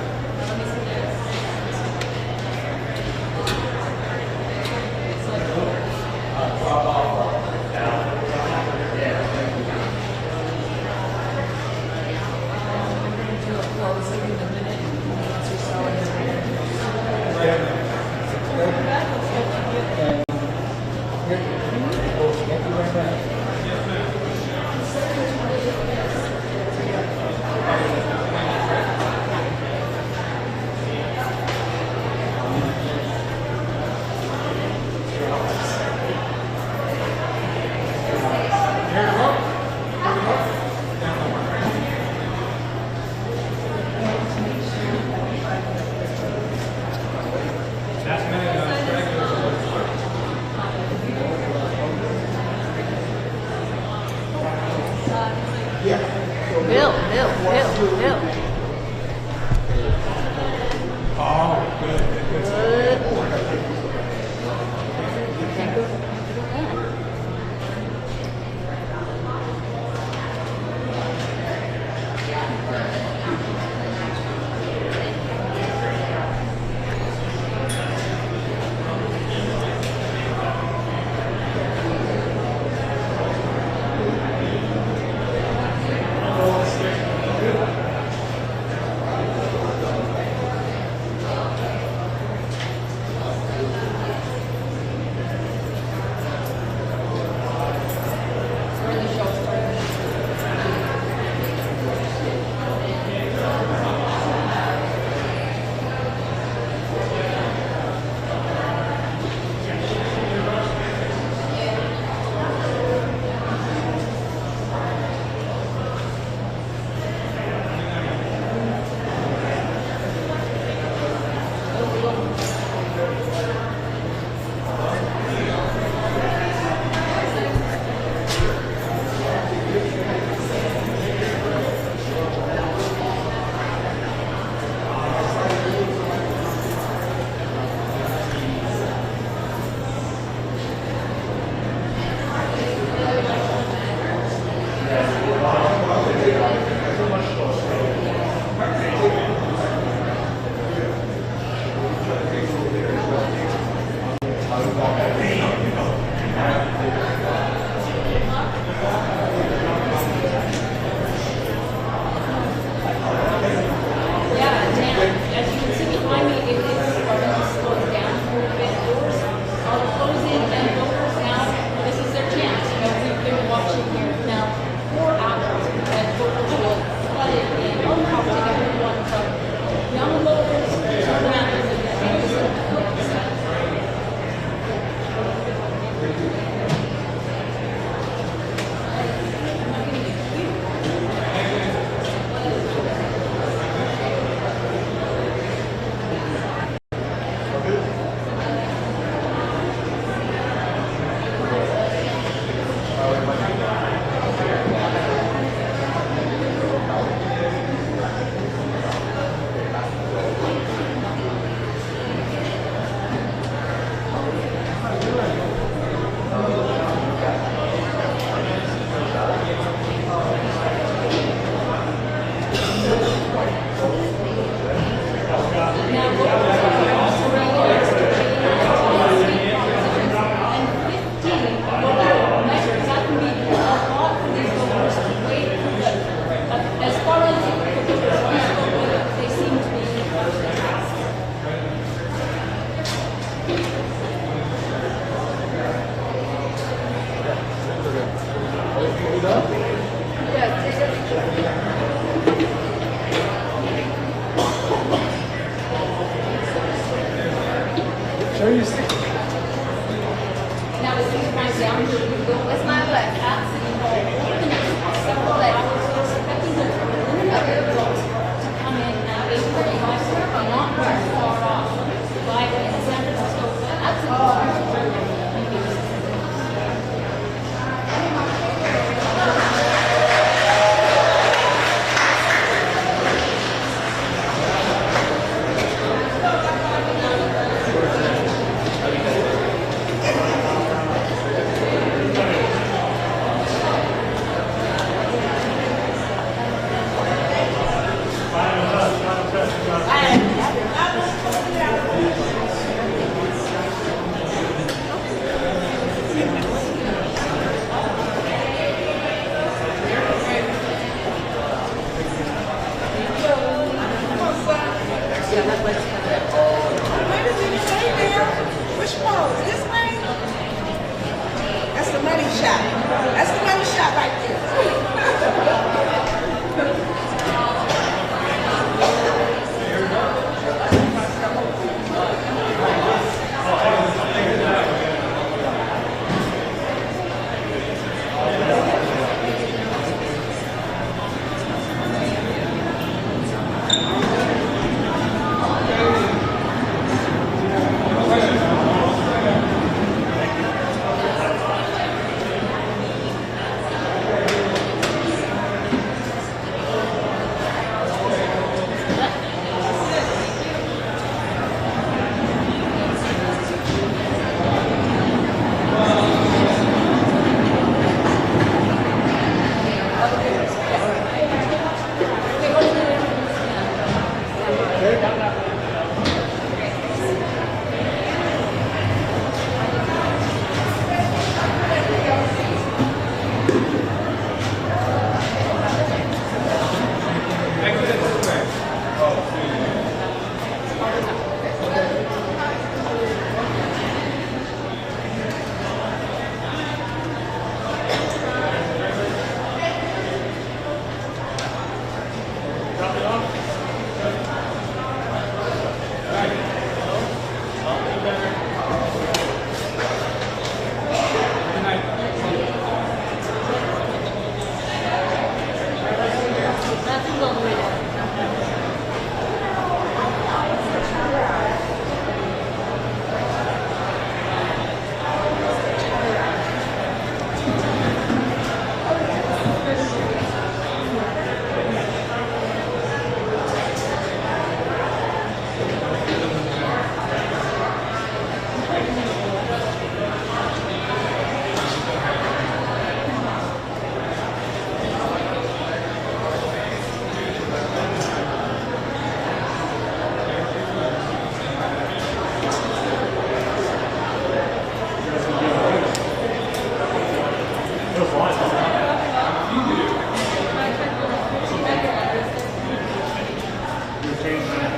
change that.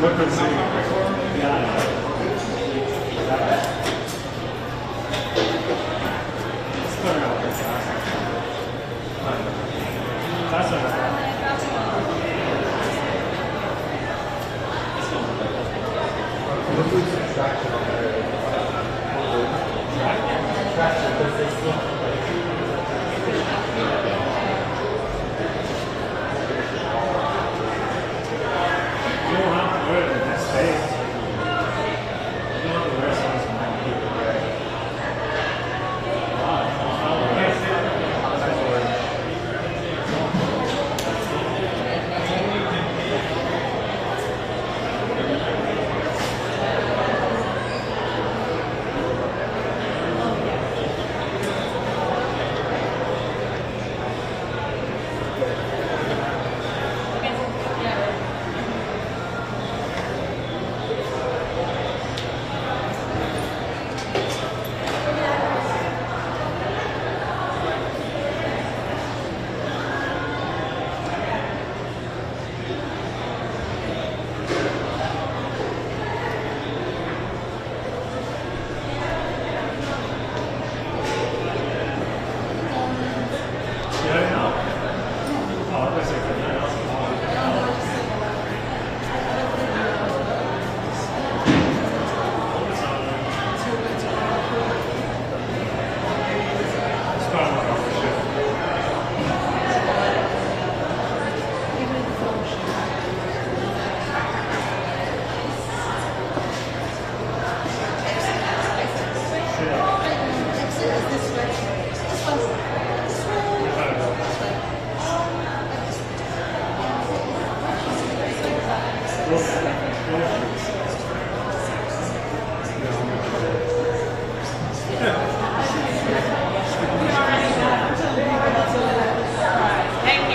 Look and see. Yeah. Let's put it out there. That's not bad. You don't have to wear it in this space. You don't have to wear something to keep it right.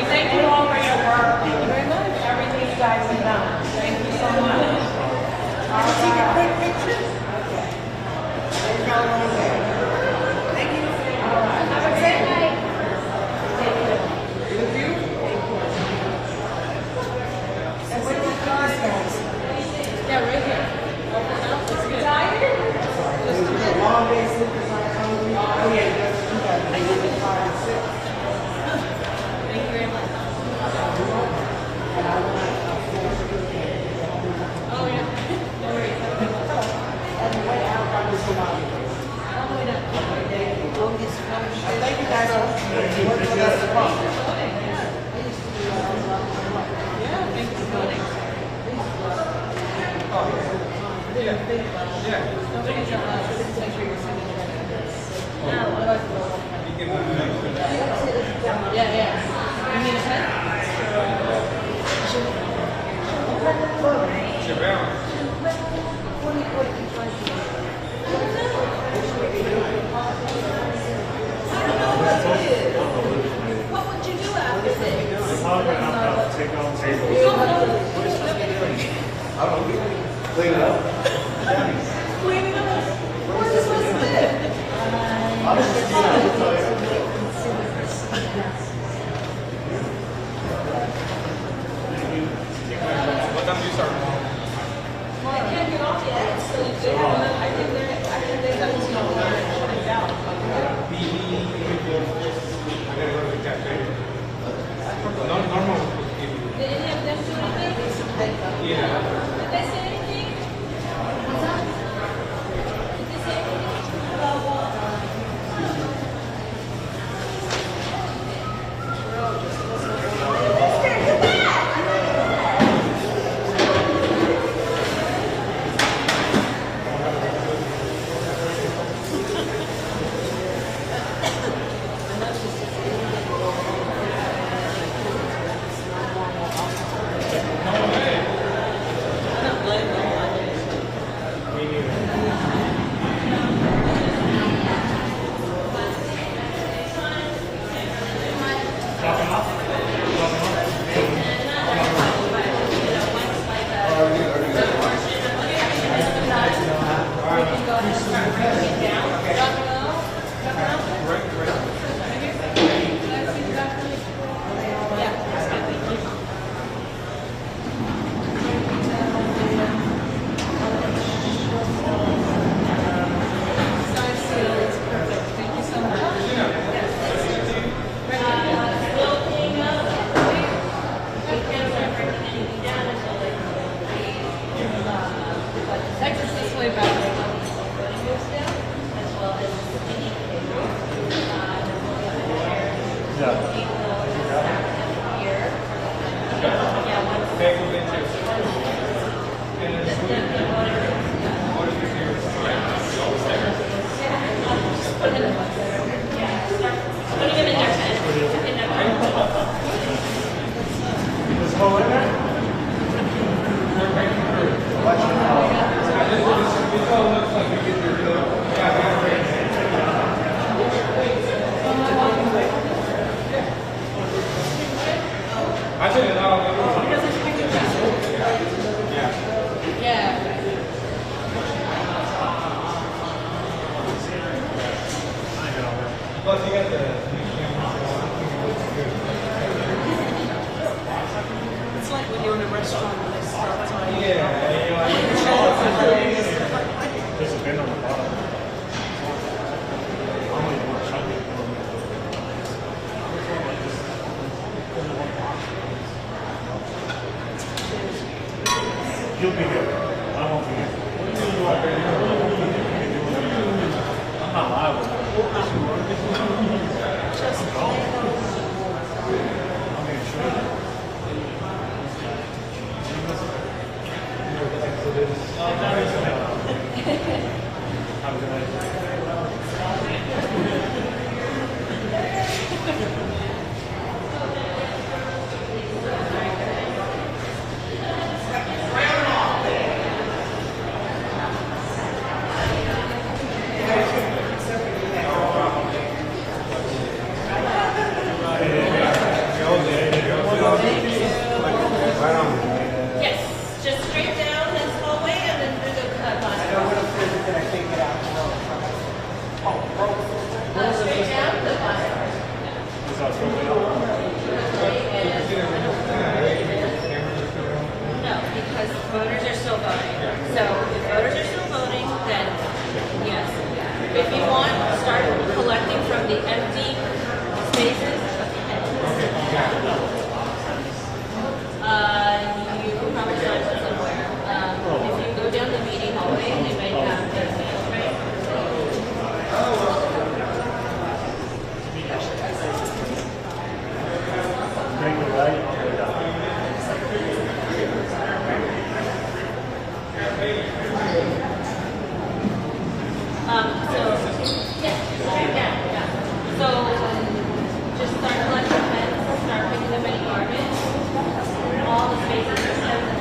Thank you all for your work. Everything you guys have done. Thank you so much. Can we take a quick picture? Okay. There's no one there. Thank you. All right. Have a great night. Thank you. With you? And where are the cars, guys? Yeah, right here. Let's get tired. This is a long day sleeping like hungry. Oh, yeah. I get the car at 6. Thank you very much. Oh, yeah. No worries. On the way out, I'm just about all the way down. Thank you, guys. Work with us to come. Yeah, thank you for coming. Yeah. You need a pen? What would you do after this? Probably gonna have to take out tables. I don't know. Clean it up. Clean it up? Where's this supposed to live? What time do you start? Well, I can't get off yet, so they have I think they got this going on and shutting down. I gotta go to the cafe. Normal. Did any of them do anything? Yeah. Did they say anything? What's up? Did they say anything about what? It's like when you're in a restaurant and they start telling you. There's a bin on the bottom. I'm only going to chuck it. You'll be here. I won't be here. I'm not liable. I'm gone. I'm being sure. Yes, just straight down this hallway and then through the bus. Straight down the bus. No, because voters are still voting. So if voters are still voting, then yes. If you want, start collecting from the empty spaces. You can probably find one somewhere. If you go down the meeting hallway, they might have the just start collecting pens, start picking up any garbage. All the spaces are set and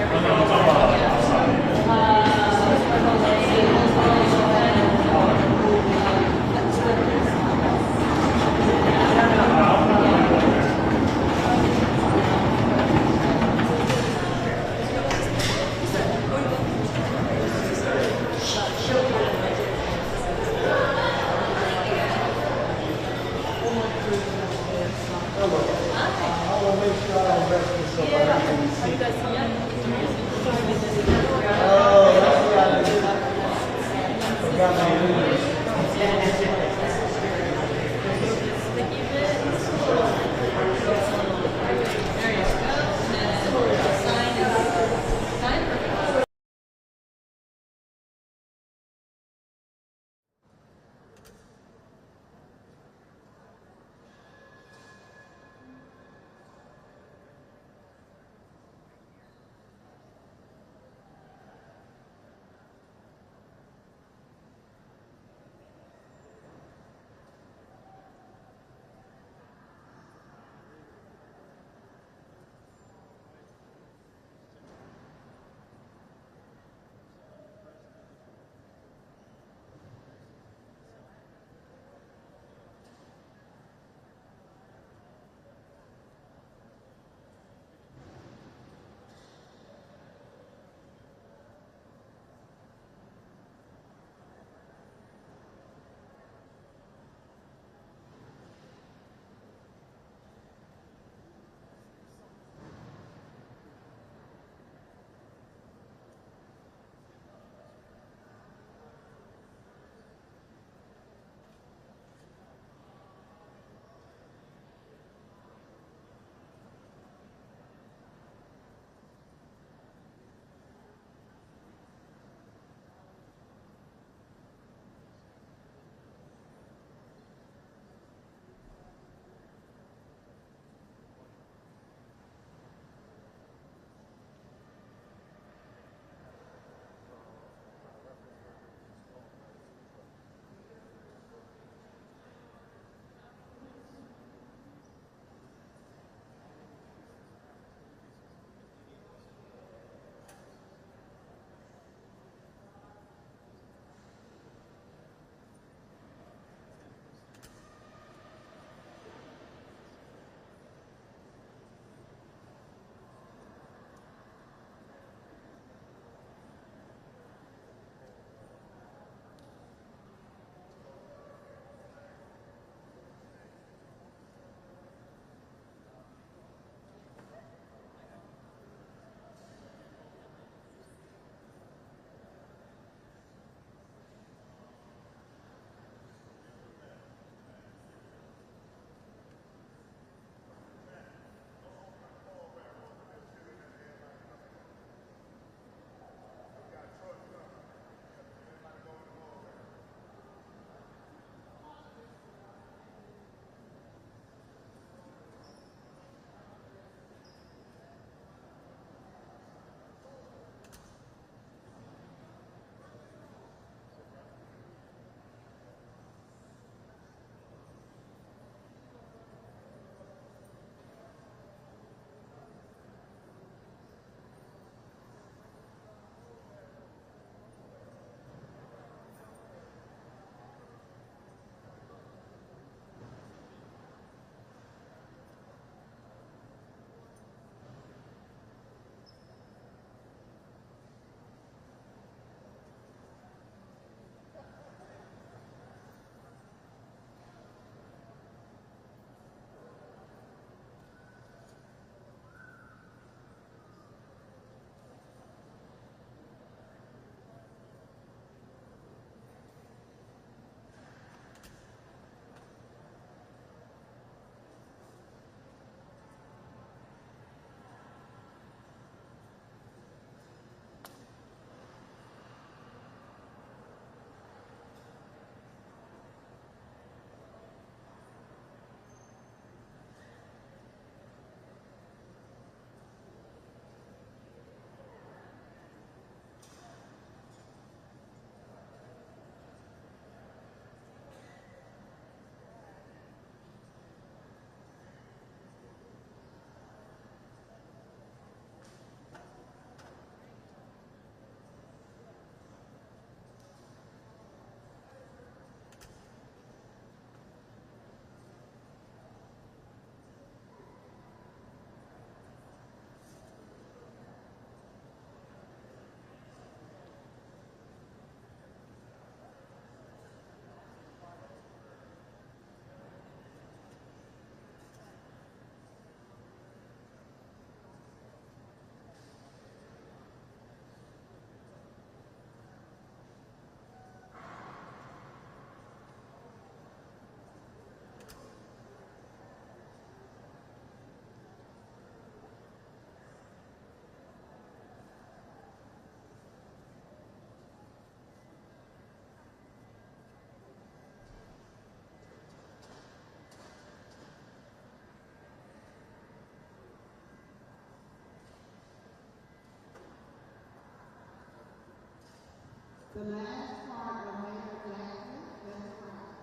The last part remains exactly, that's right.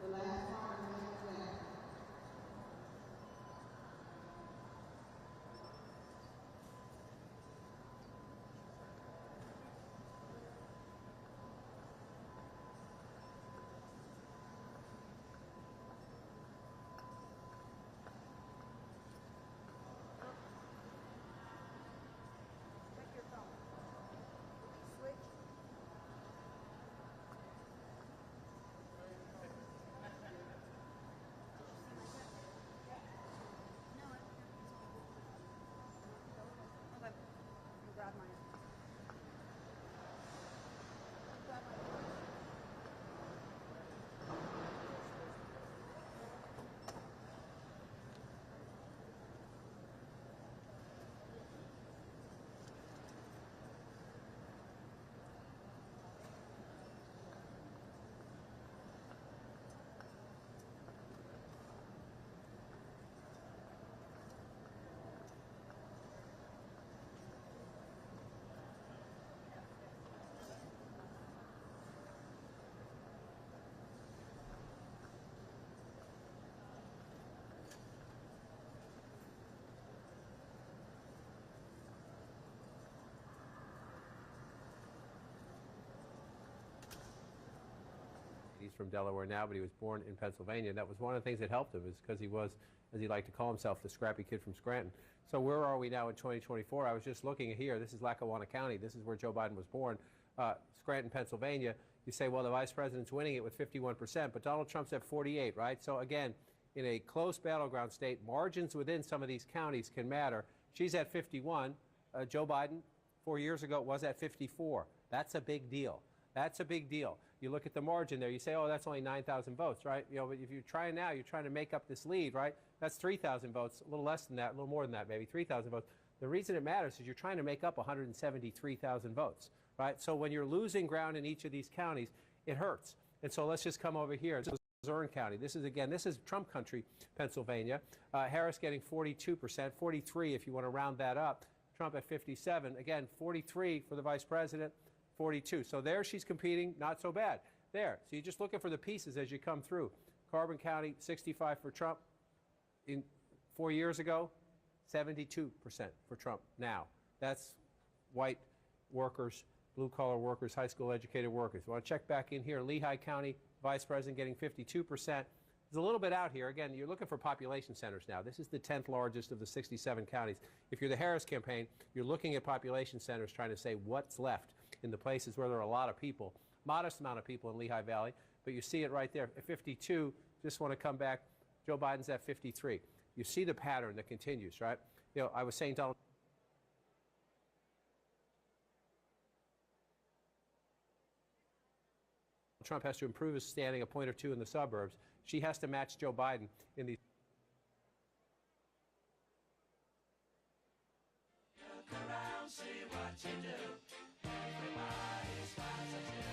The last part remains exactly. He's from Delaware now, but he was born in Pennsylvania. That was one of the things that helped him, is because he was, as he liked to call himself, the scrappy kid from Scranton. So where are we now in 2024? I was just looking at here. This is Lackawanna County. This is where Joe Biden was born, Scranton, Pennsylvania. You say, well, the vice president's winning it with 51%, but Donald Trump's at 48, right? So again, in a close battleground state, margins within some of these counties can matter. She's at 51. Joe Biden, 4 years ago, was at 54. That's a big deal. That's a big deal. You look at the margin there, you say, oh, that's only 9,000 votes, right? You know, but if you're trying now, you're trying to make up this lead, right? That's 3,000 votes, a little less than that, a little more than that, maybe 3,000 votes. The reason it matters is you're trying to make up 173,000 votes, right? So when you're losing ground in each of these counties, it hurts. And so let's just come over here. This is Luzerne County. This is Trump country, Pennsylvania. Harris getting 42%, 43 if you want to round that up. Trump at 57. Again, 43 for the vice president. 42. So there she's competing, not so bad. There. So you're just looking for the pieces as you come through. Carbon County, 65 for Trump. 4 years ago, 72% for Trump now. That's white workers, blue-collar workers, high school educated workers. We want to check back in here. Lehigh County, vice president getting 52%. There's a little bit out here. Again, you're looking for population centers now. This is the 10th largest of the 67 counties. If you're the Harris campaign, you're looking at population centers trying to say what's left in the places where there are a lot of people, modest amount of people in Lehigh Valley, but you see it right there at 52. Just want to come back. Joe Biden's at 53. You see the pattern that continues, right? You know, I was saying Donald Trump has to improve his standing a point or two in the suburbs. She has to match Joe Biden in these. Look around, see what you do. Everybody smiles at you.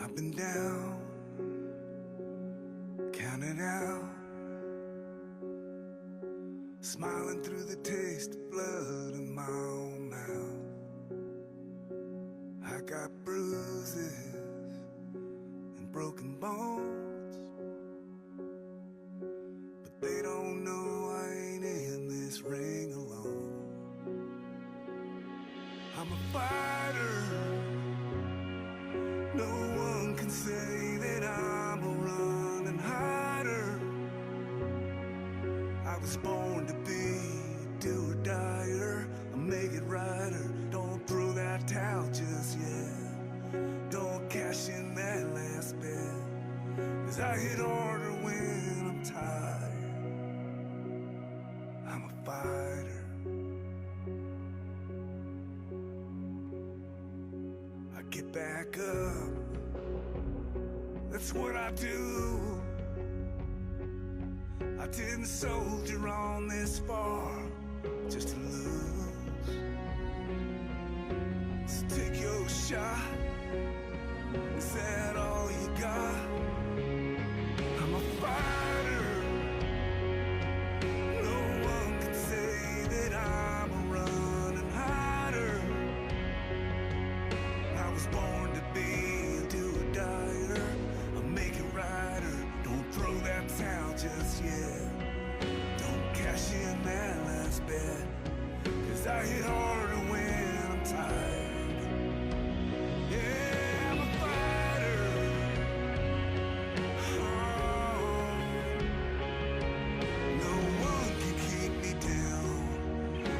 Up and down, counted out, smiling through the taste of blood in my own mouth. I got bruises and broken bones, but they don't know I ain't in this ring alone. I'm a fighter. No one can say that I'm a running hider. I was born to be a do or dyer, a make it rider. Don't throw that towel just yet. Don't cash in that last bet, 'cause I hit harder when I'm tired. I'm a fighter. I get back up, that's what I do. I didn't soldier on this far just to lose. So take your shot. Is that all you got? I'm a fighter. No one can say that I'm a running hider. I was born to be a do-or-dyer, a make-it-rider. Don't throw that towel just yet. Don't cash in that last bet, 'cause I hit harder when I'm tired. Yeah, I'm a fighter. Oh, no one can keep me down.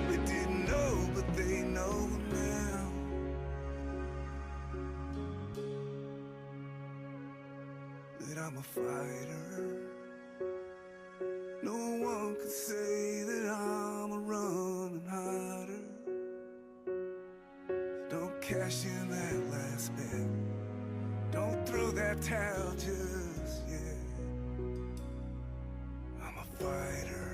They didn't know, but they know now. That I'm a fighter. No one can say that I'm a running hider. Don't cash in that last bet. Don't throw that towel just yet. I'm a fighter.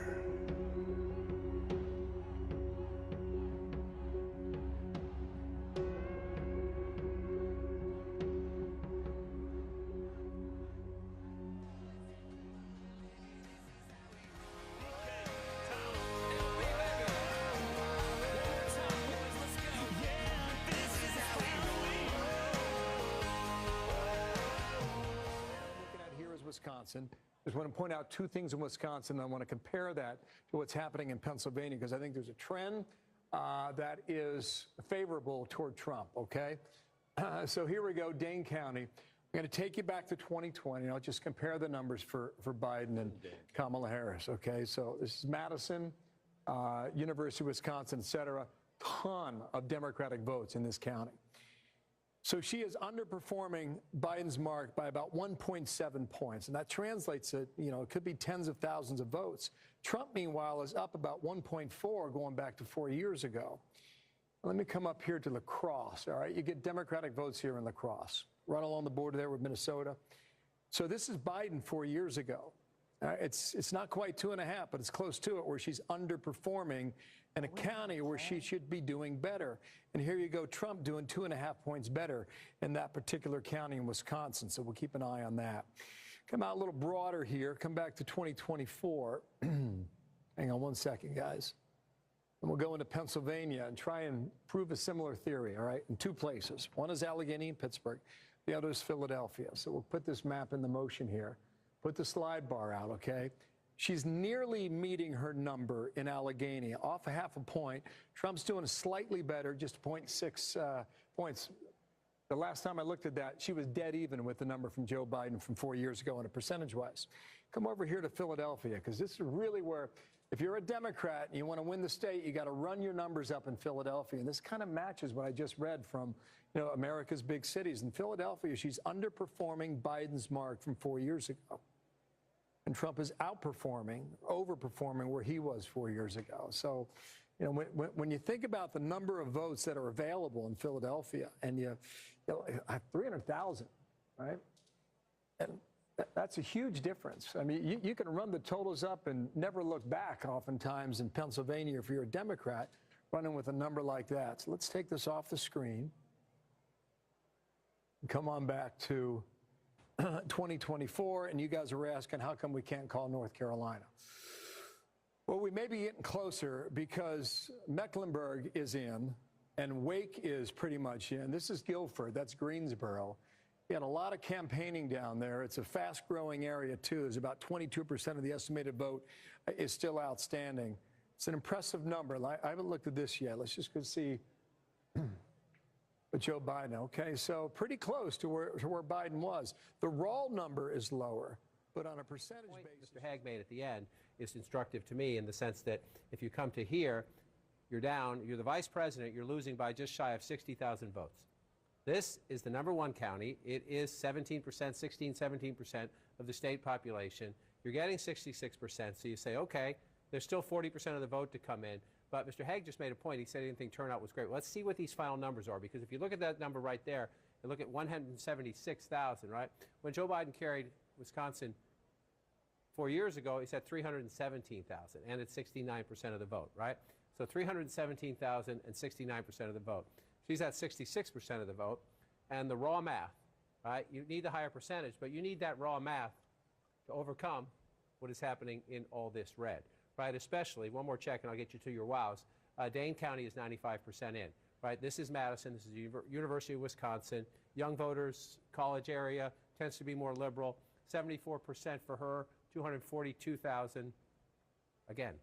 Looking at here is Wisconsin. Just want to point out two things in Wisconsin. I want to compare that to what's happening in Pennsylvania, because I think there's a trend that is favorable toward Trump, okay? So here we go, Dane County. I'm going to take you back to 2020. I'll just compare the numbers for Biden and Kamala Harris, okay? So this is Madison, University of Wisconsin, et cetera. Ton of Democratic votes in this county. So she is underperforming Biden's mark by about 1.7 points. And that translates to, it could be tens of thousands of votes. Trump, meanwhile, is up about 1.4 going back to 4 years ago. Let me come up here to La Crosse, all right? You get Democratic votes here in La Crosse, right along the border there with Minnesota. So this is Biden 4 years ago. It's not quite 2.5, but it's close to it, where she's underperforming in a county where she should be doing better. And here you go, Trump doing 2.5 points better in that particular county in Wisconsin. So we'll keep an eye on that. Come out a little broader here. Come back to 2024. Hang on one second, guys. And we'll go into Pennsylvania and try and prove a similar theory, all right, in two places. One is Allegheny and Pittsburgh. The other is Philadelphia. So we'll put this map into motion here. Put the slide bar out, okay? She's nearly meeting her number in Allegheny, off a half a point. Trump's doing slightly better, just 0.6 points. The last time I looked at that, she was dead even with the number from Joe Biden from 4 years ago in a percentage-wise. Come over here to Philadelphia, because this is really where, if you're a Democrat and you want to win the state, you got to run your numbers up in Philadelphia. And this kind of matches what I just read from, America's big cities. In Philadelphia, she's underperforming Biden's mark from 4 years ago. And Trump is outperforming, overperforming where he was 4 years ago. So, when you think about the number of votes that are available in Philadelphia, and you have 300,000, right? And that's a huge difference. I mean, you can run the totals up and never look back oftentimes in Pennsylvania if you're a Democrat running with a number like that. So let's take this off the screen. come on back to 2024, and you guys are asking, how come we can't call North Carolina? Well, we may be getting closer because Mecklenburg is in, and Wake is pretty much in. This is Guilford. That's Greensboro. You had a lot of campaigning down there. It's a fast-growing area, too. There's about 22% of the estimated vote is still outstanding. It's an impressive number. I haven't looked at this yet. Let's just go see Joe Biden. Okay, so pretty close to where Biden was. The raw number is lower, but on a percentage basis. Mr. Hague made at the end is instructive to me in the sense that if you come to here, you're down, you're the vice president, you're losing by just shy of 60,000 votes. This is the #1 county. It is 17%, 16, 17% of the state population. You're getting 66%, so you say, okay, there's still 40% of the vote to come in. But Mr. Hague just made a point. He said he didn't think turnout was great. Well, let's see what these final numbers are, because if you look at that number right there, and look at 176,000, right? When Joe Biden carried Wisconsin 4 years ago, he said 317,000, and it's 69% of the vote, right? So 317,000 and 69% of the vote. She's at 66% of the vote, and the raw math, right? You need the higher percentage, but you need that raw math to overcome what is happening in all this red, right? Especially, one more check and I'll get you to your wows. Dane County is 95% in, right? This is Madison, this is the University of Wisconsin. Young voters, college area, tends to be more liberal. 74% for her, 242,000. Again,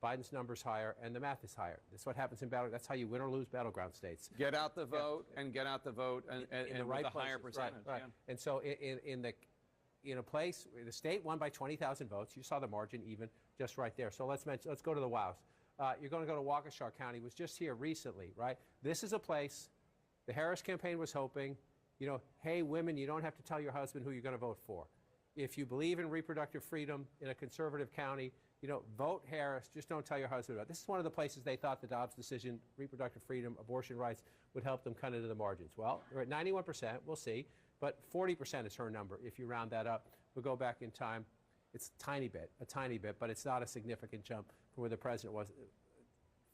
Biden's number's higher, and the math is higher. That's what happens in battleground. That's how you win or lose battleground states. Get out the vote and get out the vote and in the right with a higher places. percentage. Right. Yeah. And so in a place, the state won by 20,000 votes. You saw the margin even just right there. So let's go to the wows. You're going to go to Waukesha County. Was just here recently, right? This is a place the Harris campaign was hoping, hey, women, you don't have to tell your husband who you're going to vote for. If you believe in reproductive freedom in a conservative county, vote Harris, just don't tell your husband about it. This is one of the places they thought the Dobbs decision, reproductive freedom, abortion rights, would help them cut into the margins. Well, we're at 91%, we'll see, but 40% is her number. If you round that up, we'll go back in time. It's a tiny bit, but it's not a significant jump from where the president was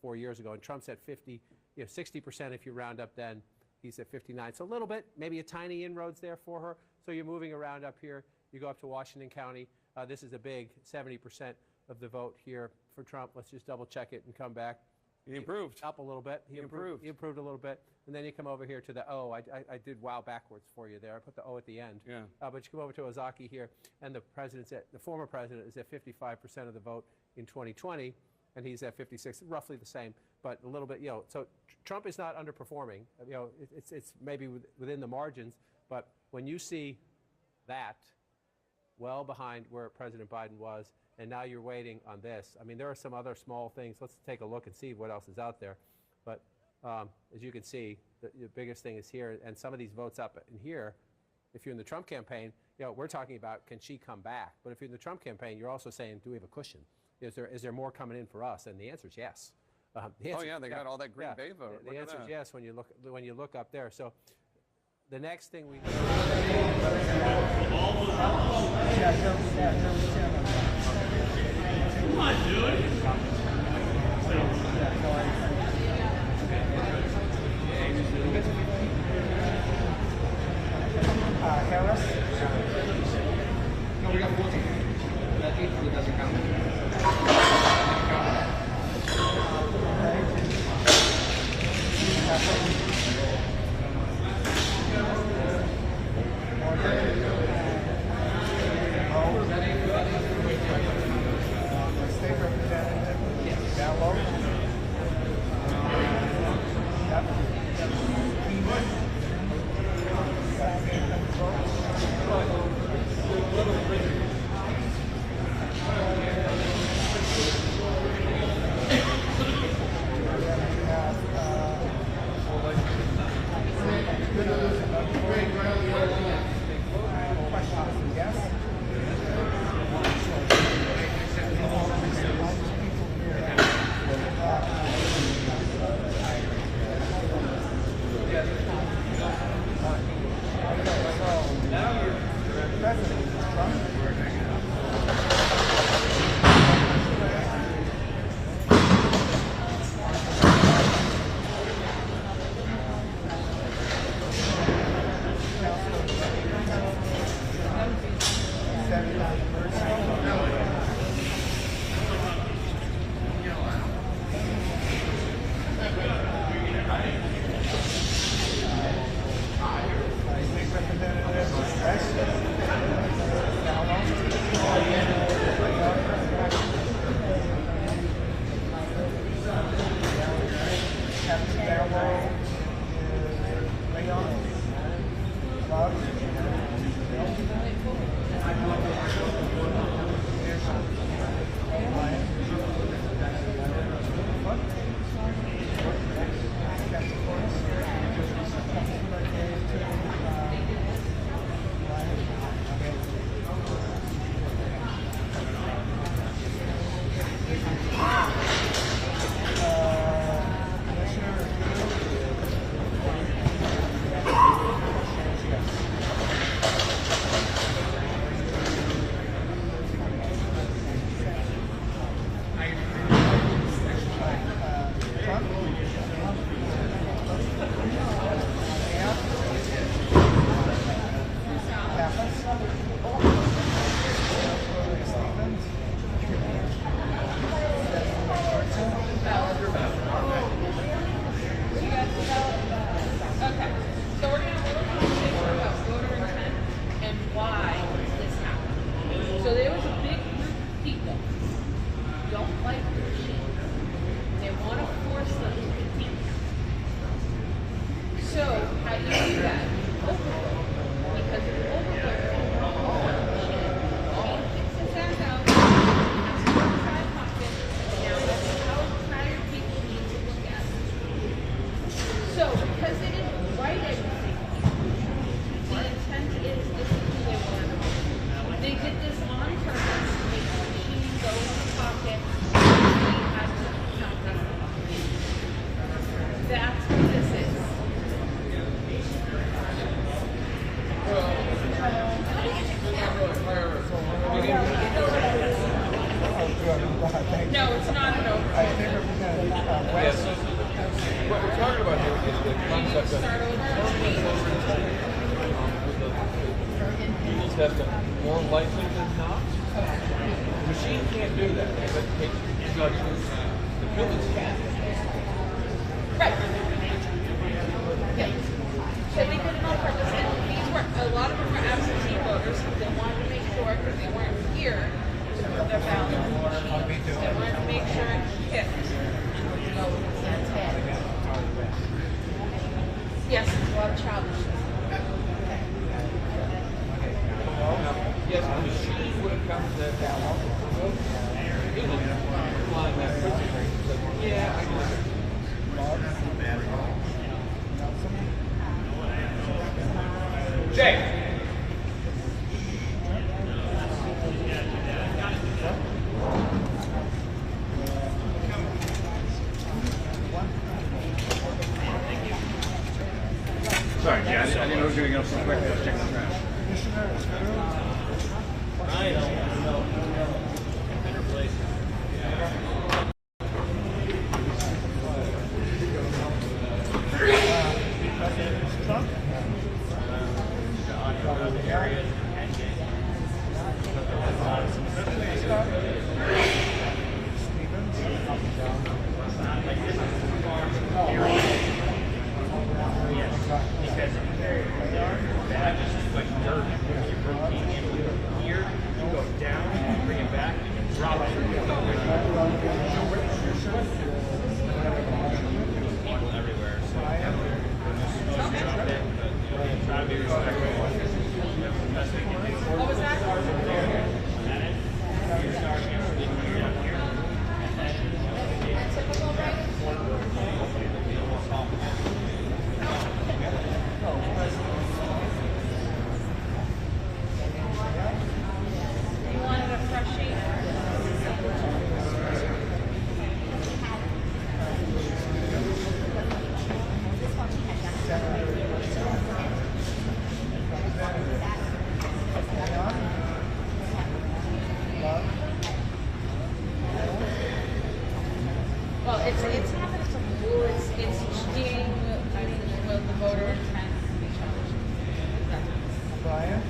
4 years ago. And Trump's at 60% if you round up then. He's at 59. So a little bit, maybe a tiny inroads there for her. So you're moving around up here. You go up to Washington County. This is a big 70% of the vote here for Trump. Let's just double check it and come back. He improved. Up a little bit. He improved a little bit. And then you come over here to the O. I did wow backwards for you there. I put the O at the end. Yeah. But you come over to Ozaki here, and the former president is at 55% of the vote in 2020, and he's at 56, roughly the same, but a little bit, So Trump is not underperforming. It's maybe within the margins, but when you see that well behind where President Biden was, and now you're waiting on this. I mean, there are some other small things. Let's take a look and see what else is out there. But as you can see, the biggest thing is here, and some of these votes up in here, if you're in the Trump campaign, we're talking about, can she come back? But if you're in the Trump campaign, you're also saying, do we have a cushion? Is there more coming in for us? And the answer is yes. They got all that Green Bay vote. The answer is yes when you look up there. So the next thing we Come on, dude. Harris? No, we got 14. That 8 doesn't count. State representative, Gallo. how do you do that? Overvote. Because if you overvote all the machine kicks his ass out, has to go inside pocket, and now that's how tired people need to look at it. So, because they didn't write everything, the intent is this is who they want to know. They did this on purpose to make the machine go in the pocket, and he has to count them. That's what this is. No, it's not an overvote. What we're talking about here is the concept of people testing more likely than not. The machine can't do that. But the humans can. Right. Yeah. So they did it on purpose. And these were, a lot of them were absentee voters. They wanted to make sure, because they weren't here to put their ballot in the machine. They wanted to make sure it hit. Yes, a lot of childishness. Yes, the machine would have counted that ballot. Flying that quickly. Yeah, I agree. Jay. Sorry, yeah, I didn't know it was going to go so quick. I was checking the trash. I know. Better place. What was that? Typical, You wanted a fresh sheet? Well, it's happened to it's dealing with the voter intent to be challenged. Brian?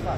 I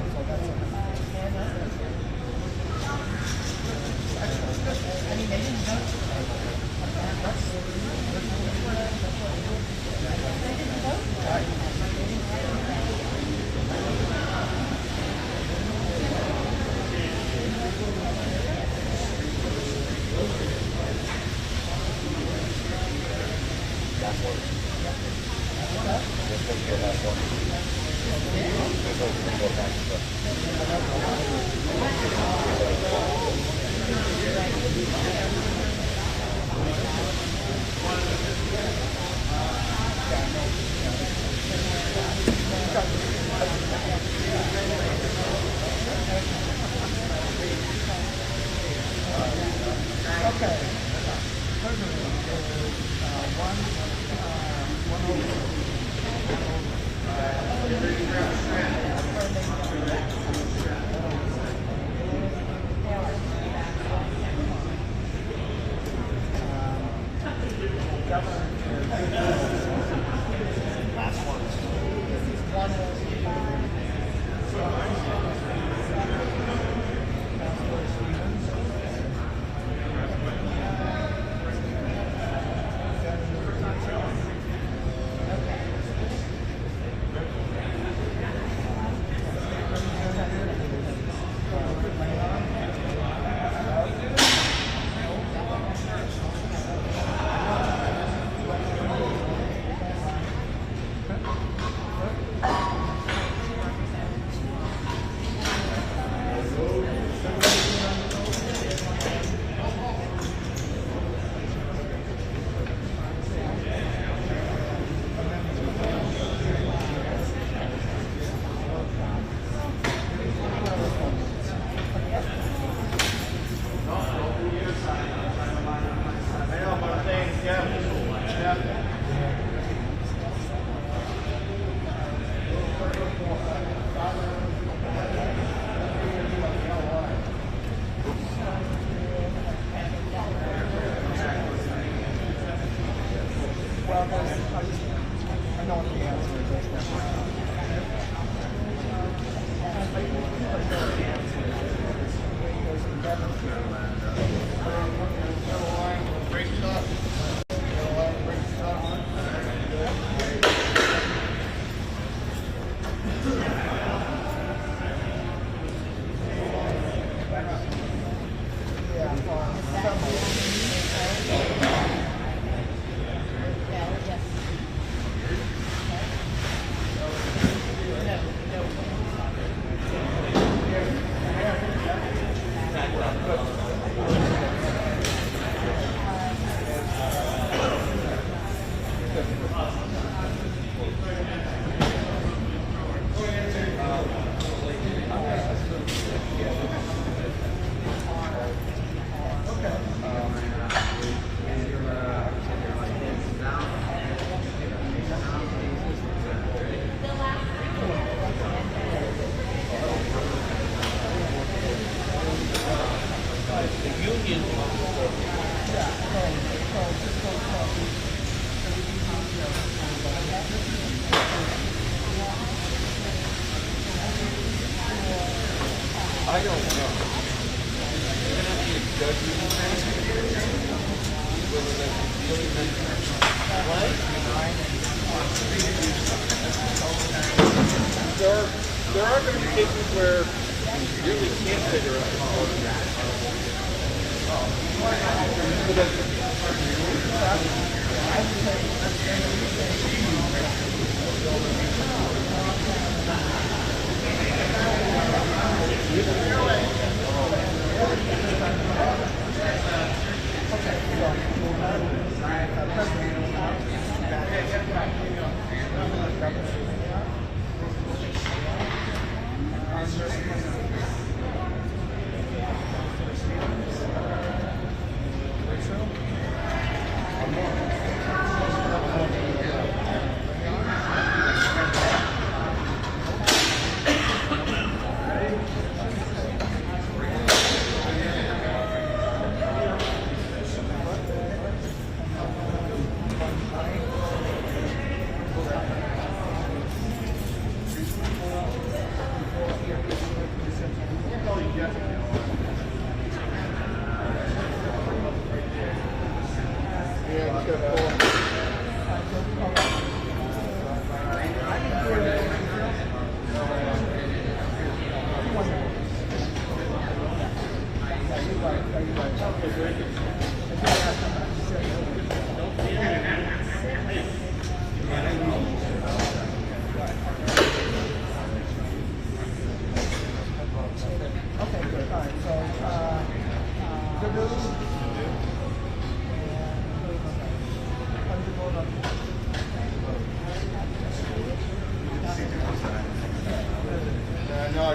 don't know. You're gonna have to judge me whether that's really there are going to be cases where you really can't figure out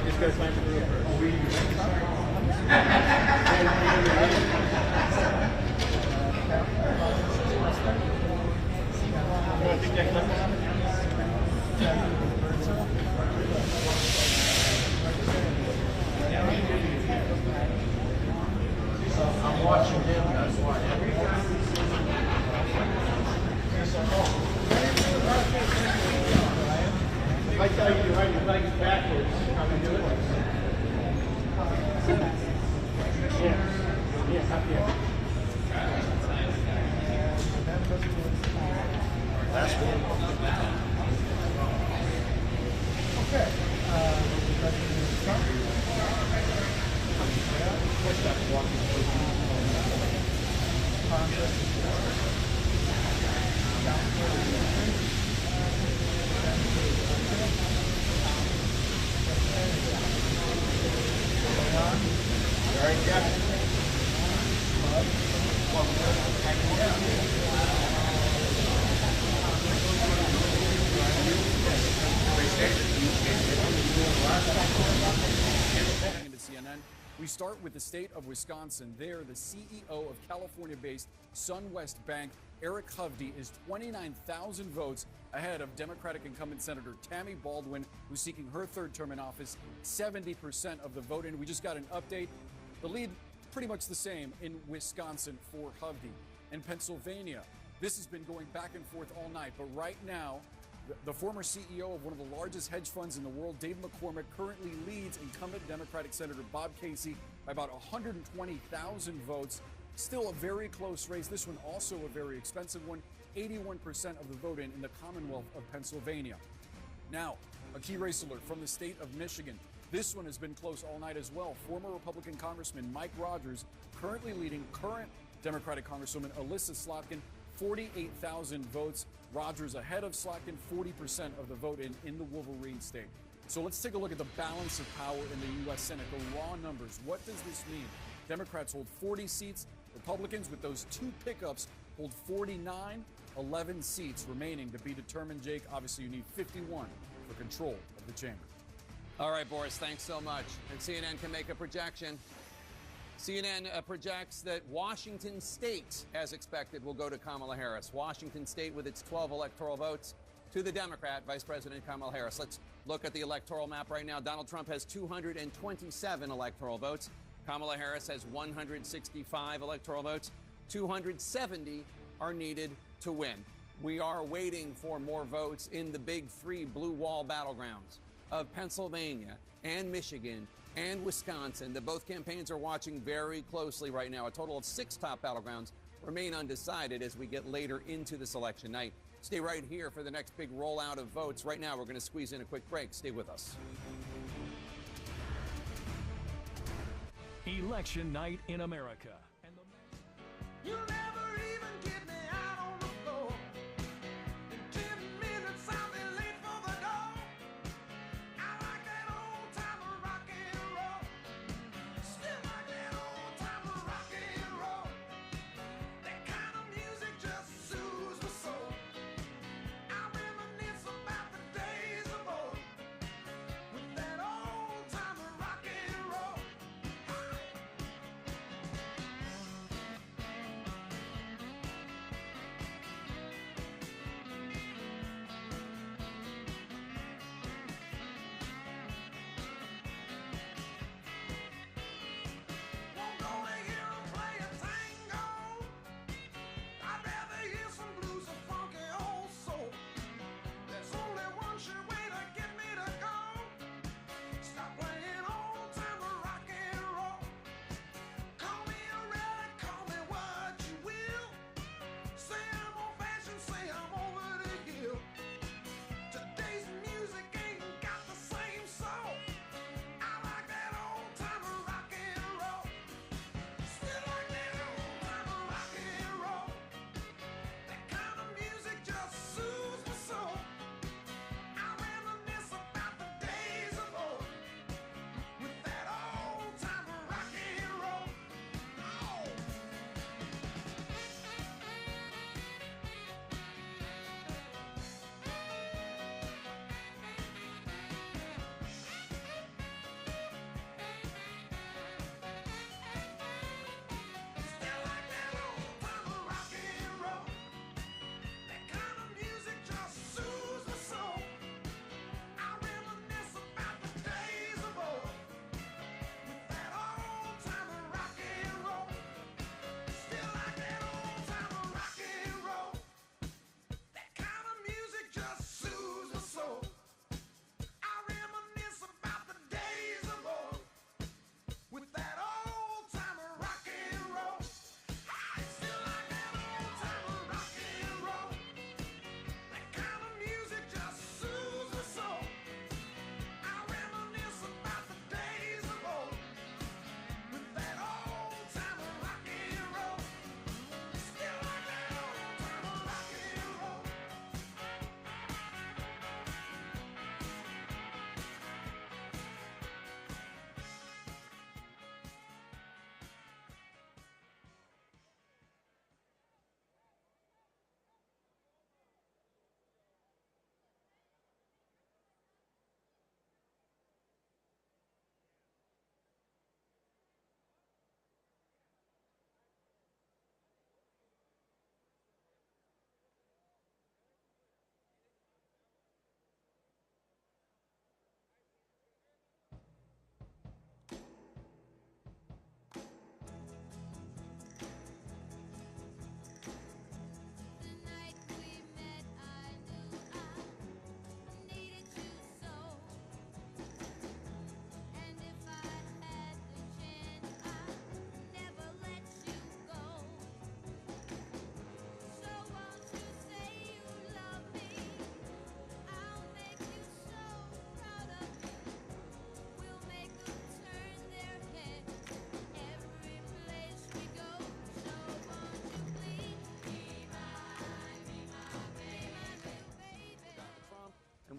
I just got time to do it I'm watching him, that's why. If I tell you to ride your bike backwards, how do you do it? Yes, up here. That's good. Okay. All right, Jeff. Into CNN. We start with the state of Wisconsin. There, the CEO of California-based SunWest Bank, Eric Hovde, is 29,000 votes ahead of Democratic incumbent Senator Tammy Baldwin, who's seeking her third term in office. 70% of the vote in. We just got an update. The lead pretty much the same in Wisconsin for Hovde. In Pennsylvania, this has been going back and forth all night, but right now, the former CEO of one of the largest hedge funds in the world, Dave McCormick, currently leads incumbent Democratic Senator Bob Casey by about 120,000 votes. Still a very close race. This one also a very expensive one. 81% of the vote in the Commonwealth of Pennsylvania. Now, a key race alert from the state of Michigan. This one has been close all night as well. Former Republican Congressman Mike Rogers currently leading current Democratic Congresswoman Alyssa Slotkin, 48,000 votes. Rogers ahead of Slotkin, 40% of the vote in the Wolverine state. So let's take a look at the balance of power in the U.S. Senate, the raw numbers. What does this mean? Democrats hold 40 seats. Republicans, with those two pickups, hold 49, 11 seats remaining to be determined. Jake, obviously you need 51 for control of the chamber. All right, Boris, thanks so much. And CNN can make a projection. CNN projects that Washington State, as expected, will go to Kamala Harris. Washington State, with its 12 electoral votes, to the Democrat, Vice President Kamala Harris. Let's look at the electoral map right now. Donald Trump has 227 electoral votes. Kamala Harris has 165 electoral votes. 270 are needed to win. We are waiting for more votes in the big three blue wall battlegrounds of Pennsylvania and Michigan and Wisconsin that both campaigns are watching very closely right now. A total of 6 top battlegrounds remain undecided as we get later into this election night. Stay right here for the next big rollout of votes. Right now, we're going to squeeze in a quick break. Stay with us. Election night in America. You never even get me out on the floor. In 10 minutes I'll be late for the door. I like that old time of rock and roll. Still like that old time of rock and roll. That kind of music just soothes my soul. I reminisce about the days of old with that old time of rock and roll.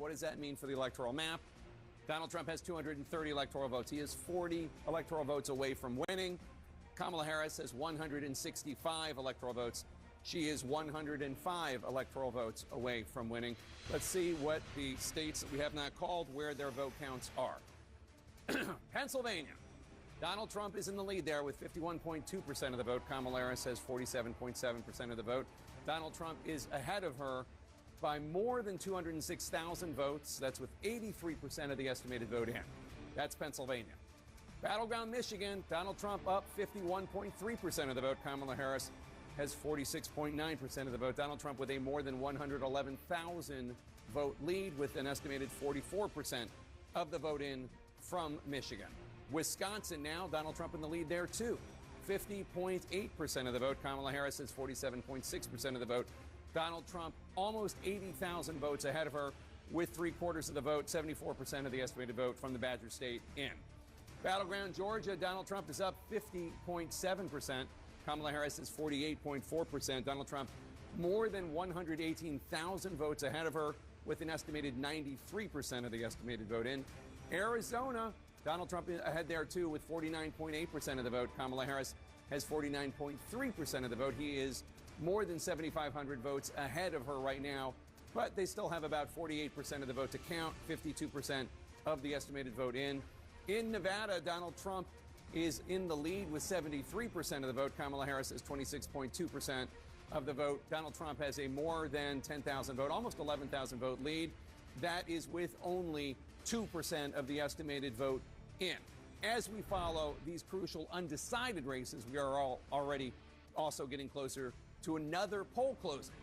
What does that mean for the electoral map? Donald Trump has 230 electoral votes. He is 40 electoral votes away from winning. Kamala Harris has 165 electoral votes. She is 105 electoral votes away from winning. Let's see what the states that we have not called, where their vote counts are. Pennsylvania. Donald Trump is in the lead there with 51.2% of the vote. Kamala Harris has 47.7% of the vote. Donald Trump is ahead of her by more than 206,000 votes. That's with 83% of the estimated vote in. That's Pennsylvania. Battleground Michigan, Donald Trump up 51.3% of the vote. Kamala Harris has 46.9% of the vote. Donald Trump with a more than 111,000 vote lead with an estimated 44% of the vote in from Michigan. Wisconsin now, Donald Trump in the lead there too. 50.8% of the vote. Kamala Harris has 47.6% of the vote. Donald Trump almost 80,000 votes ahead of her with 3/4 of the vote, 74% of the estimated vote from the Badger State in. Battleground Georgia, Donald Trump is up 50.7%. Kamala Harris is 48.4%. Donald Trump more than 118,000 votes ahead of her with an estimated 93% of the estimated vote in. Arizona, Donald Trump ahead there too with 49.8% of the vote. Kamala Harris has 49.3% of the vote. He is more than 7,500 votes ahead of her right now, but they still have about 48% of the vote to count, 52% of the estimated vote in. In Nevada, Donald Trump is in the lead with 73% of the vote. Kamala Harris has 26.2% of the vote. Donald Trump has a more than 10,000 vote, almost 11,000 vote lead. That is with only 2% of the estimated vote in. As we follow these crucial undecided races, we are already also getting closer to another poll closing.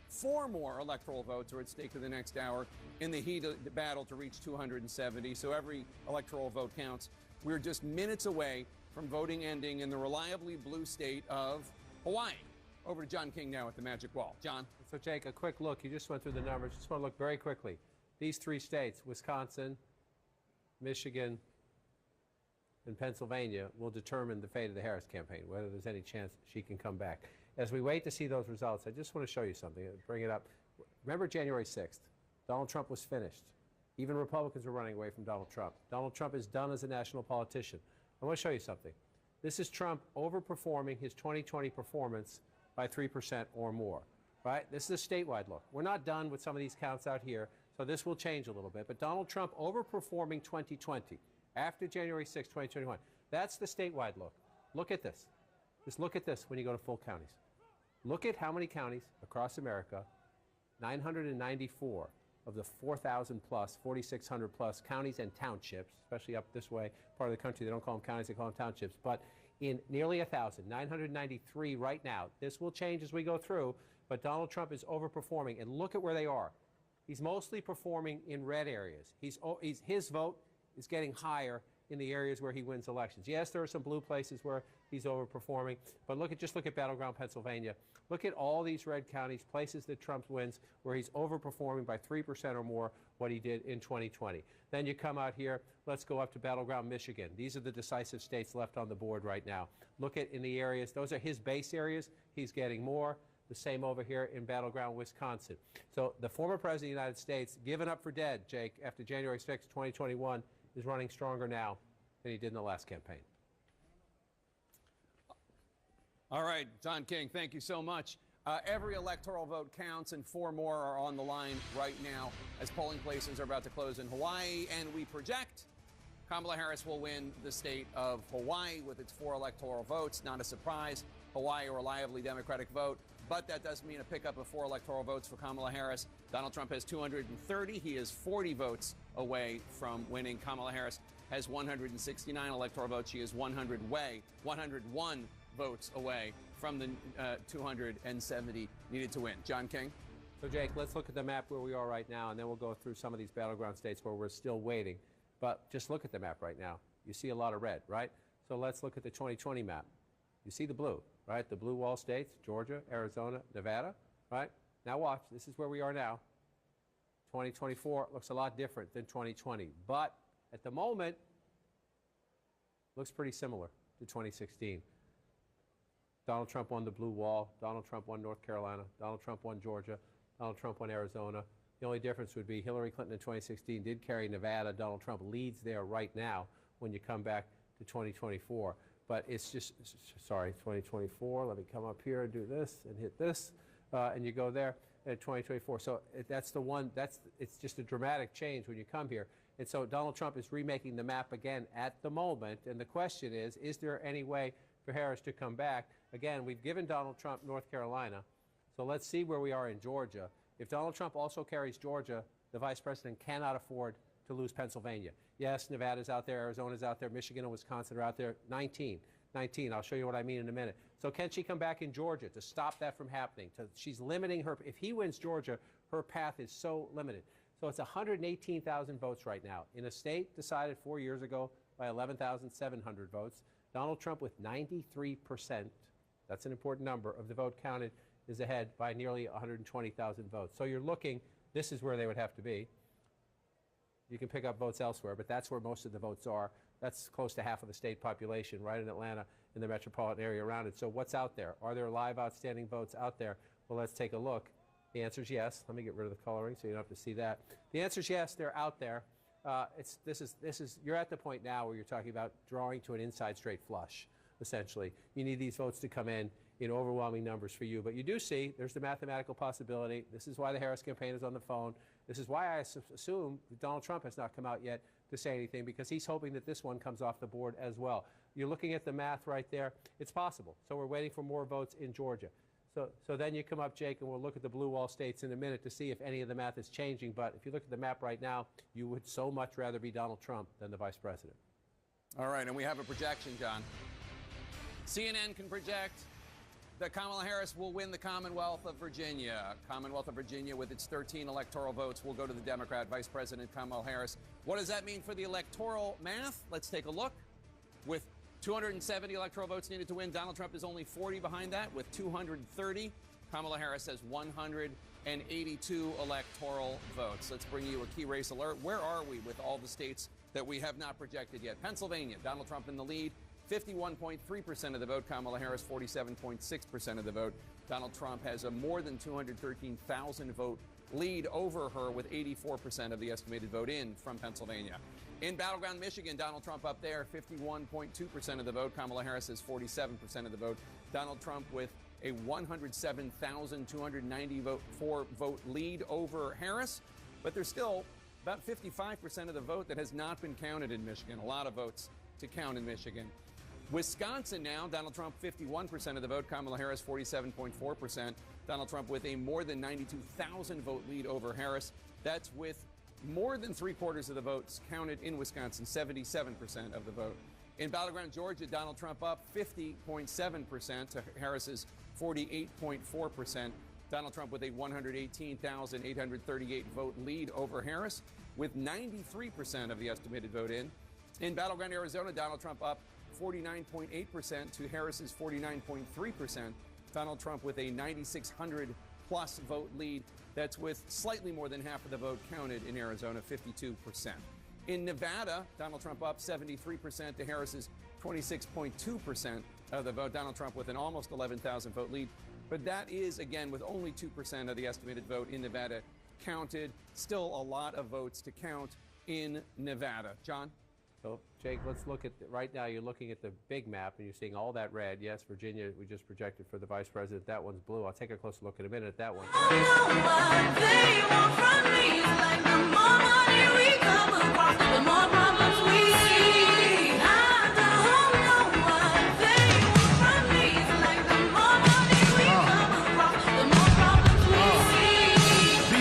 4 more electoral votes are at stake for the next hour in the heat of the battle to reach 270. So every electoral vote counts. We're just minutes away from voting ending in the reliably blue state of Hawaii. Over to John King now at the Magic Wall. John. So, Jake, a quick look. You just went through the numbers. Just want to look very quickly. These 3 states, Wisconsin, Michigan, and Pennsylvania, will determine the fate of the Harris campaign, whether there's any chance she can come back. As we wait to see those results, I just want to show you something. Bring it up. Remember January 6th? Donald Trump was finished. Even Republicans were running away from Donald Trump. Donald Trump is done as a national politician. I want to show you something. This is Trump overperforming his 2020 performance by 3% or more, right? This is a statewide look. We're not done with some of these counts out here, so this will change a little bit. But Donald Trump overperforming 2020 after January 6, 2021. That's the statewide look. Look at this. Just look at this when you go to full counties. Look at how many counties across America, 994 of the 4,000 plus, 4,600 plus counties and townships, especially up this way, part of the country, they don't call them counties, they call them townships, but in nearly 1,000, 993 right now. This will change as we go through, but Donald Trump is overperforming, and look at where they are. He's mostly performing in red areas. His vote is getting higher in the areas where he wins elections. Yes, there are some blue places where he's overperforming, but just look at Battleground Pennsylvania. Look at all these red counties, places that Trump wins, where he's overperforming by 3% or more what he did in 2020. Then you come out here, let's go up to Battleground Michigan. These are the decisive states left on the board right now. Look at in the areas, those are his base areas, he's getting more. The same over here in Battleground Wisconsin. So the former President of the United States, given up for dead, Jake, after January 6, 2021, is running stronger now than he did in the last campaign. All right, John King, thank you so much. Every electoral vote counts, and 4 more are on the line right now as polling places are about to close in Hawaii, and we project Kamala Harris will win the state of Hawaii with its 4 electoral votes. Not a surprise. Hawaii, a reliably Democratic vote, but that does mean a pickup of 4 electoral votes for Kamala Harris. Donald Trump has 230. He is 40 votes away from winning. Kamala Harris has 169 electoral votes. She is 101 votes away from the 270 needed to win. John King? So, Jake, let's look at the map where we are right now, and then we'll go through some of these battleground states where we're still waiting. But just look at the map right now. You see a lot of red, right? So let's look at the 2020 map. You see the blue, right? The blue wall states, Georgia, Arizona, Nevada, right? Now watch. This is where we are now. 2024 looks a lot different than 2020. But at the moment, looks pretty similar to 2016. Donald Trump won the blue wall. Donald Trump won North Carolina. Donald Trump won Georgia. Donald Trump won Arizona. The only difference would be Hillary Clinton in 2016 did carry Nevada. Donald Trump leads there right now when you come back to 2024. But it's just, sorry, 2024. Let me come up here and do this and hit this, and you go there at 2024. So that's the one, it's just a dramatic change when you come here. And so Donald Trump is remaking the map again at the moment. And the question is there any way for Harris to come back? Again, we've given Donald Trump North Carolina. So let's see where we are in Georgia. If Donald Trump also carries Georgia, the vice president cannot afford to lose Pennsylvania. Yes, Nevada's out there, Arizona's out there, Michigan and Wisconsin are out there. 19. I'll show you what I mean in a minute. So can she come back in Georgia to stop that from happening? She's limiting her. If he wins Georgia, her path is so limited. So it's 118,000 votes right now. In a state decided 4 years ago by 11,700 votes, Donald Trump with 93%, that's an important number, of the vote counted is ahead by nearly 120,000 votes. So you're looking, this is where they would have to be. You can pick up votes elsewhere, but that's where most of the votes are. That's close to half of the state population, right in Atlanta, in the metropolitan area around it. So what's out there? Are there live outstanding votes out there? Well, let's take a look. The answer is yes. Let me get rid of the coloring so you don't have to see that. The answer is yes, they're out there. You're at the point now where you're talking about drawing to an inside straight flush, essentially. You need these votes to come in overwhelming numbers for you. But you do see there's the mathematical possibility. This is why the Harris campaign is on the phone. This is why I assume that Donald Trump has not come out yet to say anything, because he's hoping that this one comes off the board as well. You're looking at the math right there. It's possible. So we're waiting for more votes in Georgia. So then you come up, Jake, and we'll look at the blue wall states in a minute to see if any of the math is changing. But if you look at the map right now, you would so much rather be Donald Trump than the vice president. All right, and we have a projection, John. CNN can project that Kamala Harris will win the Commonwealth of Virginia. Commonwealth of Virginia, with its 13 electoral votes, will go to the Democrat Vice President Kamala Harris. What does that mean for the electoral math? Let's take a look. With 270 electoral votes needed to win, Donald Trump is only 40 behind that with 230. Kamala Harris has 182 electoral votes. Let's bring you a key race alert. Where are we with all the states that we have not projected yet? Pennsylvania, Donald Trump in the lead. 51.3% of the vote. Kamala Harris, 47.6% of the vote. Donald Trump has a more than 213,000 vote lead over her with 84% of the estimated vote in from Pennsylvania. In battleground Michigan, Donald Trump up there, 51.2% of the vote. Kamala Harris has 47% of the vote. Donald Trump with a 107,294 vote lead over Harris. But there's still about 55% of the vote that has not been counted in Michigan. A lot of votes to count in Michigan. Wisconsin now, Donald Trump 51% of the vote, Kamala Harris 47.4%. Donald Trump with a more than 92,000 vote lead over Harris. That's with more than 3/4 of the votes counted in Wisconsin, 77% of the vote. In battleground Georgia, Donald Trump up 50.7% to Harris's 48.4%. Donald Trump with a 118,838 vote lead over Harris with 93% of the estimated vote in. In battleground Arizona, Donald Trump up 49.8% to Harris's 49.3%. Donald Trump with a 9,600+ vote lead. That's with slightly more than half of the vote counted in Arizona, 52%. In Nevada, Donald Trump up 73% to Harris's 26.2% of the vote. Donald Trump with an almost 11,000 vote lead. But that is, again, with only 2% of the estimated vote in Nevada counted. Still a lot of votes to count in Nevada. John? So, Jake, let's look at, right now you're looking at the big map and you're seeing all that red. Yes, Virginia, we just projected for the vice president. That one's blue. I'll take a closer look in a minute at that one.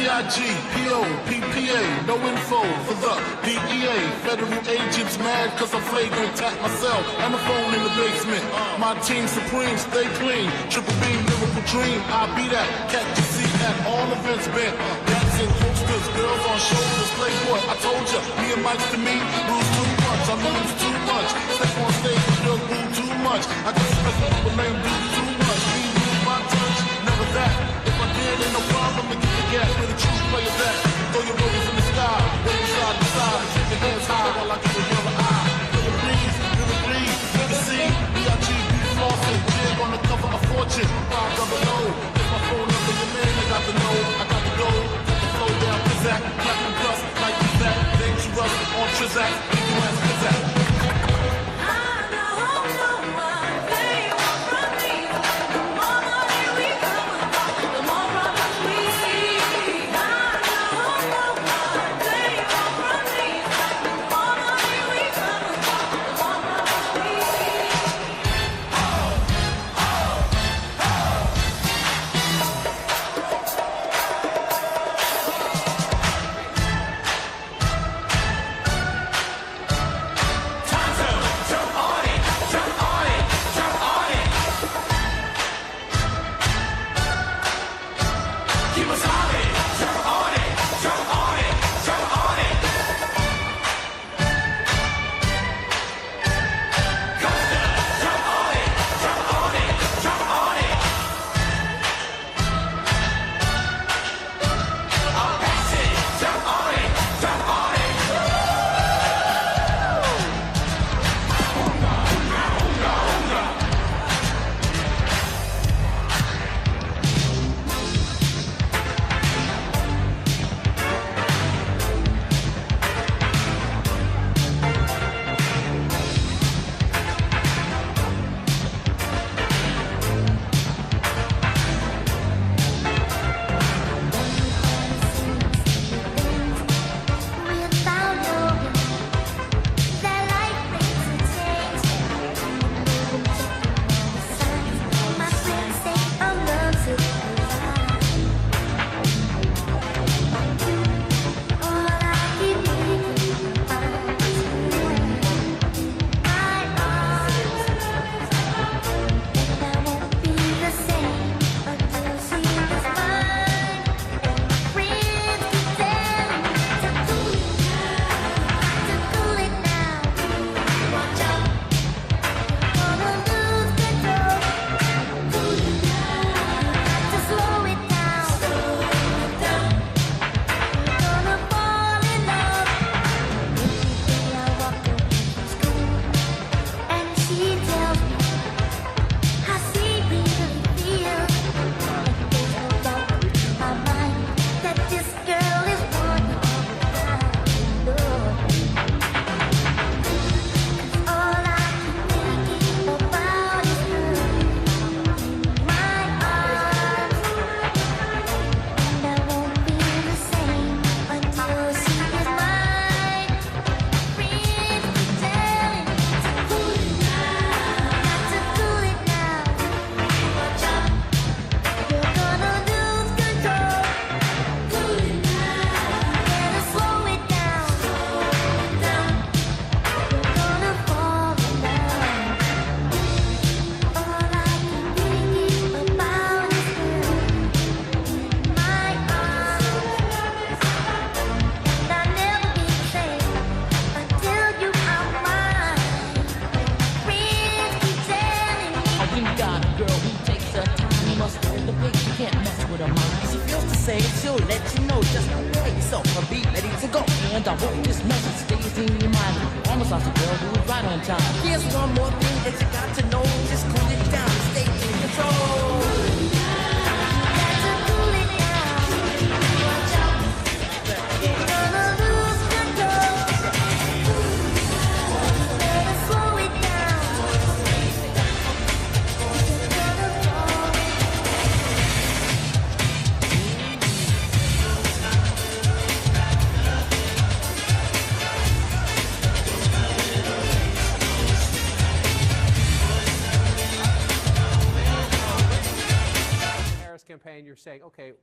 B-I-G-P-O-P-P-A, no info for the DEA. Federal agents mad cause I flagrant tap myself and the phone in the basement. My team supreme, stay clean. Triple B, lyrical dream. I be that cat you see at all events bent. Dancing posters, girls on shoulders, playboy. I told ya, me and Mike's to me, lose too much. I lose too much. Step on stage, girls boo too much. I guess that's what people name do too much. Me lose my touch, never that. If I did, ain't no problem to get the gap where the true players at. Throw your roses in the sky, wave side to side, shake your hands high while I give you the eye. Feel the breeze, you can see, B-I-G-B flossing, jig on the cover of Fortune, 500. Get my phone number, your man, I got to know, I got to go, get the flow down. exact, exact. she'll let you know just wait. So I'll be ready to go. And I hope this message stays in your mind. Almost lost a girl who was right on time. Here's one more thing that you got to know. Just cool it down and stay in control. Campaign, you're saying, okay,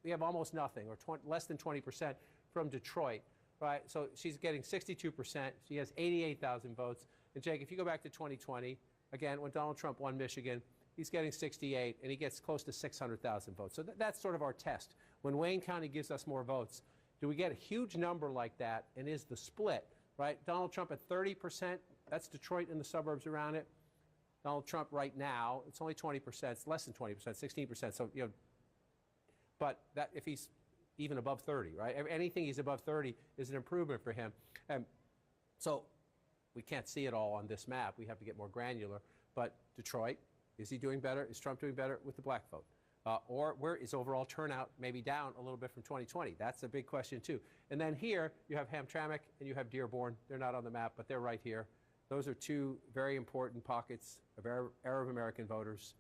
we have almost nothing, or less than 20% from Detroit, right? So she's getting 62%. She has 88,000 votes. And Jake, if you go back to 2020, again, when Donald Trump won Michigan, he's getting 68, and he gets close to 600,000 votes. So that's sort of our test. When Wayne County gives us more votes, do we get a huge number like that, and is the split, right? Donald Trump at 30%, that's Detroit and the suburbs around it. Donald Trump right now, it's only 20%, it's less than 20%, 16%. So, you know, but that if he's even above 30, right? Anything he's above 30 is an improvement for him. And so we can't see it all on this map. We have to get more granular. But Detroit, is he doing better? Is Trump doing better with the black vote? Or where is overall turnout maybe down a little bit from 2020? That's a big question too. And then here you have Hamtramck and you have Dearborn. They're not on the map, but they're right here. Those are two very important pockets of Arab American voters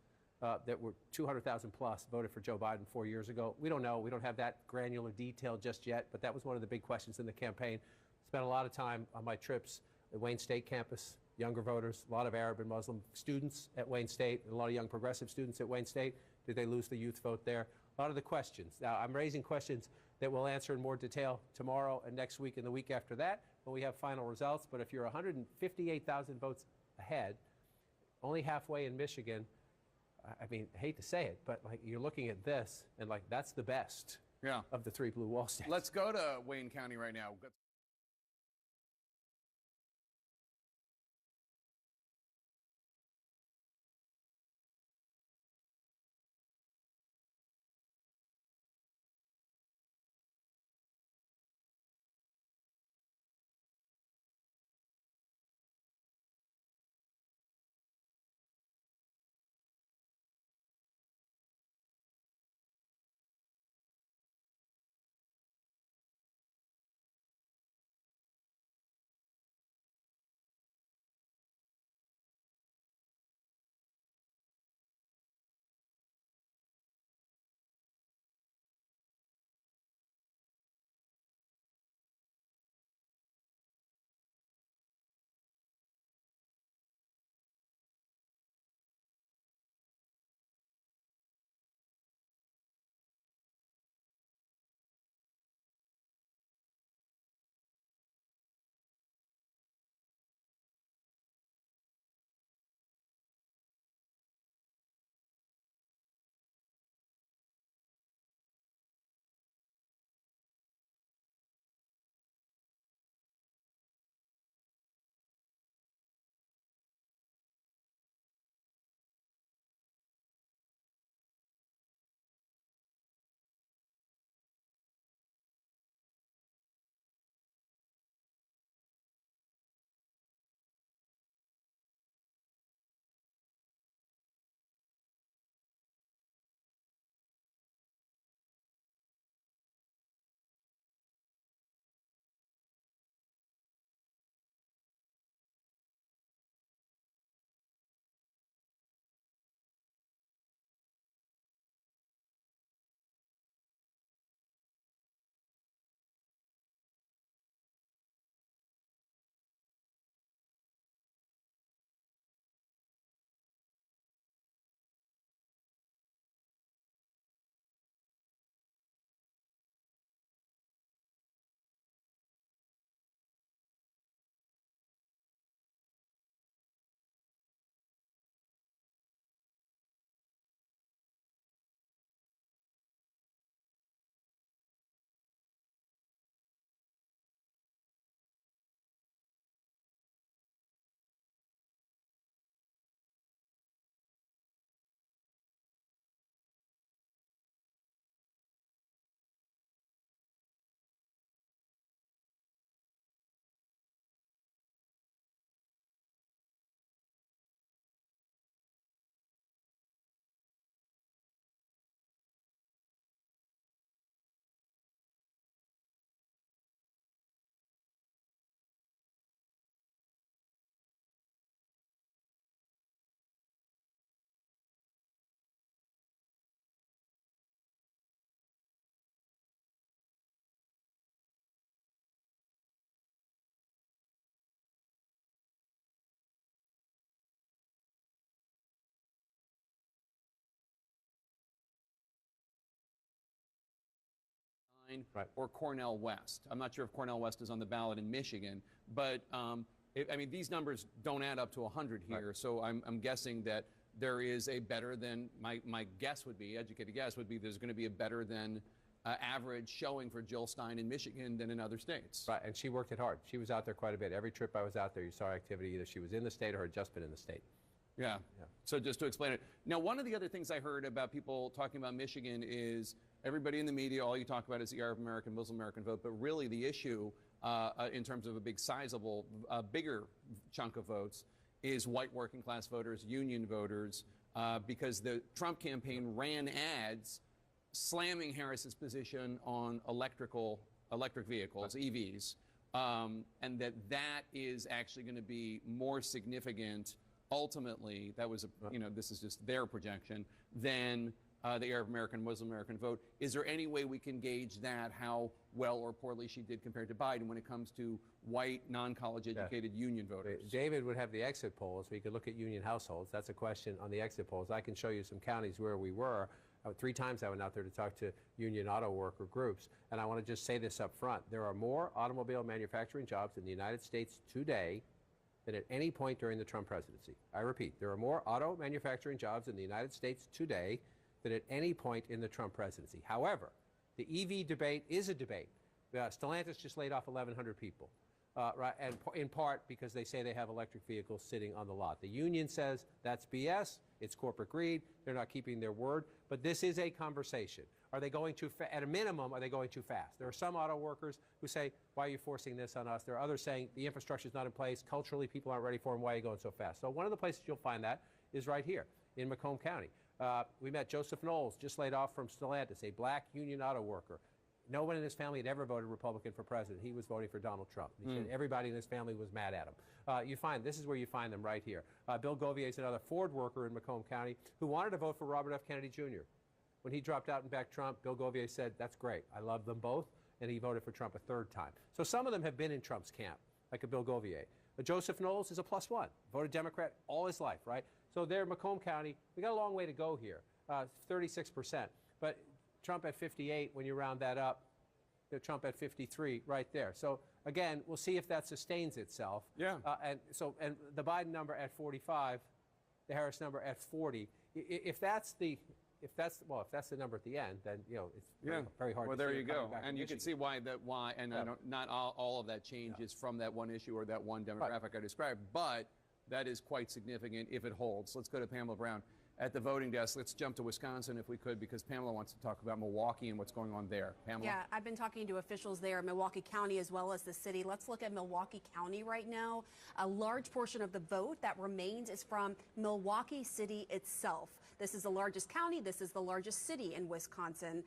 that were 200,000 plus voted for Joe Biden 4 years ago. We don't know. We don't have that granular detail just yet, but that was one of the big questions in the campaign. Spent a lot of time on my trips at Wayne State campus, younger voters, a lot of Arab and Muslim students at Wayne State, and a lot of young progressive students at Wayne State. Did they lose the youth vote there? A lot of the questions. Now, I'm raising questions that we'll answer in more detail tomorrow and next week and the week after that when we have final results. But if you're 158,000 votes ahead, only halfway in Michigan, I mean, I hate to say it, but like you're looking at this and like that's the best of the three blue wall states. Let's go to Wayne County right now. Or Cornell West. I'm not sure if Cornell West is on the ballot in Michigan, but I mean, these numbers don't add up to 100 here, so I'm guessing that there is a better than, my guess would be, educated guess would be there's going to be a better than average showing for Jill Stein in Michigan than in other states. Right, and she worked it hard. She was out there quite a bit. Every trip I was out there, you saw activity. Either she was in the state or had just been in the state. Yeah. So just to explain it. Now, one of the other things I heard about people talking about Michigan is everybody in the media, all you talk about is the Arab American, Muslim American vote, but really the issue in terms of a big sizable, bigger chunk of votes is white working class voters, union voters, because the Trump campaign ran ads slamming Harris's position on electric vehicles, EVs, and that is actually going to be more significant ultimately. That was, this is just their projection, than the Arab American, Muslim American vote. Is there any way we can gauge that, how well or poorly she did compared to Biden when it comes to white, non-college educated union voters? David would have the exit polls. We could look at union households. That's a question on the exit polls. I can show you some counties where we were. 3 times I went out there to talk to union auto worker groups. And I want to just say this up front. There are more automobile manufacturing jobs in the United States today than at any point during the Trump presidency. I repeat, there are more auto manufacturing jobs in the United States today than at any point in the Trump presidency. However, the EV debate is a debate. Stellantis just laid off 1,100 people, right, and in part because they say they have electric vehicles sitting on the lot. The union says that's BS, it's corporate greed, they're not keeping their word, but this is a conversation. Are they going too fast? At a minimum, are they going too fast? There are some auto workers who say, why are you forcing this on us? There are others saying the infrastructure is not in place, culturally people aren't ready for them, why are you going so fast? So one of the places you'll find that is right here in Macomb County. We met Joseph Knowles, just laid off from Stellantis, a black union auto worker. No one in his family had ever voted Republican for president. He was voting for Donald Trump. He said everybody in his family was mad at him. This is where you find them right here. Bill Govier is another Ford worker in Macomb County who wanted to vote for Robert F. Kennedy Jr. When he dropped out and backed Trump, Bill Govier said, that's great. I love them both. And he voted for Trump a 3rd time. So some of them have been in Trump's camp, like a Bill Govier. Joseph Knowles is a +1, voted Democrat all his life, right? So there, Macomb County, we got a long way to go here, 36%. But Trump at 58, when you round that up, Trump at 53 right there. So again, we'll see if that sustains itself. Yeah. And the Biden number at 45, the Harris number at 40. If that's the number at the end, then it's very hard. Well, to there see you go, and you can can see why not all of that change is from that one issue or that one demographic I described, but that is quite significant if it holds. Let's go to Pamela Brown at the voting desk. Let's jump to Wisconsin if we could, because Pamela wants to talk about Milwaukee and what's going on there. Pamela? Yeah, I've been talking to officials there, Milwaukee County as well as the city. Let's look at Milwaukee County right now. A large portion of the vote that remains is from Milwaukee City itself. This is the largest county. This is the largest city in Wisconsin.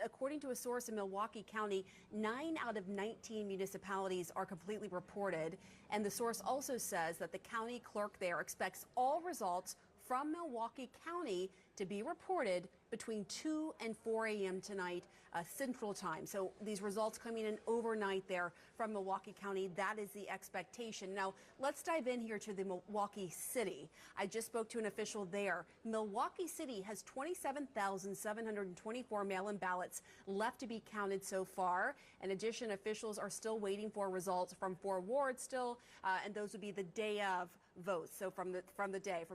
According to a source in Milwaukee County, 9 out of 19 municipalities are completely reported. And the source also says that the county clerk there expects all results from Milwaukee County to be reported between 2 and 4 a.m. tonight, Central Time. So these results coming in overnight there from Milwaukee County. That is the expectation. Now, let's dive in here to the Milwaukee City. I just spoke to an official there. Milwaukee City has 27,724 mail-in ballots left to be counted so far. In addition, officials are still waiting for results from 4 wards still, and those would be the day of votes. So from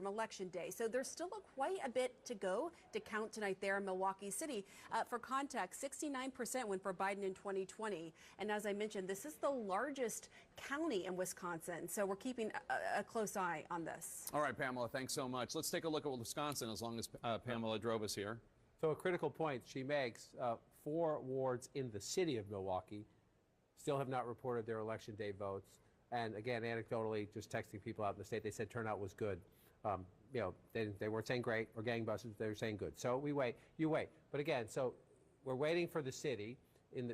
election day. So there's still quite a bit to go to count tonight there in Milwaukee City. For context, 69% went for Biden in 2020. And as I mentioned, this is the largest county in Wisconsin. So we're keeping a close eye on this. All right, Pamela, thanks so much. Let's take a look at Wisconsin as long as Pamela drove us here. So a critical point she makes, 4 wards in the city of Milwaukee still have not reported their election day votes. And again, anecdotally, just texting people out in the state, they said turnout was good. They weren't saying great or gangbusters, they were saying good. So we wait, you wait. But again, so we're waiting for the city.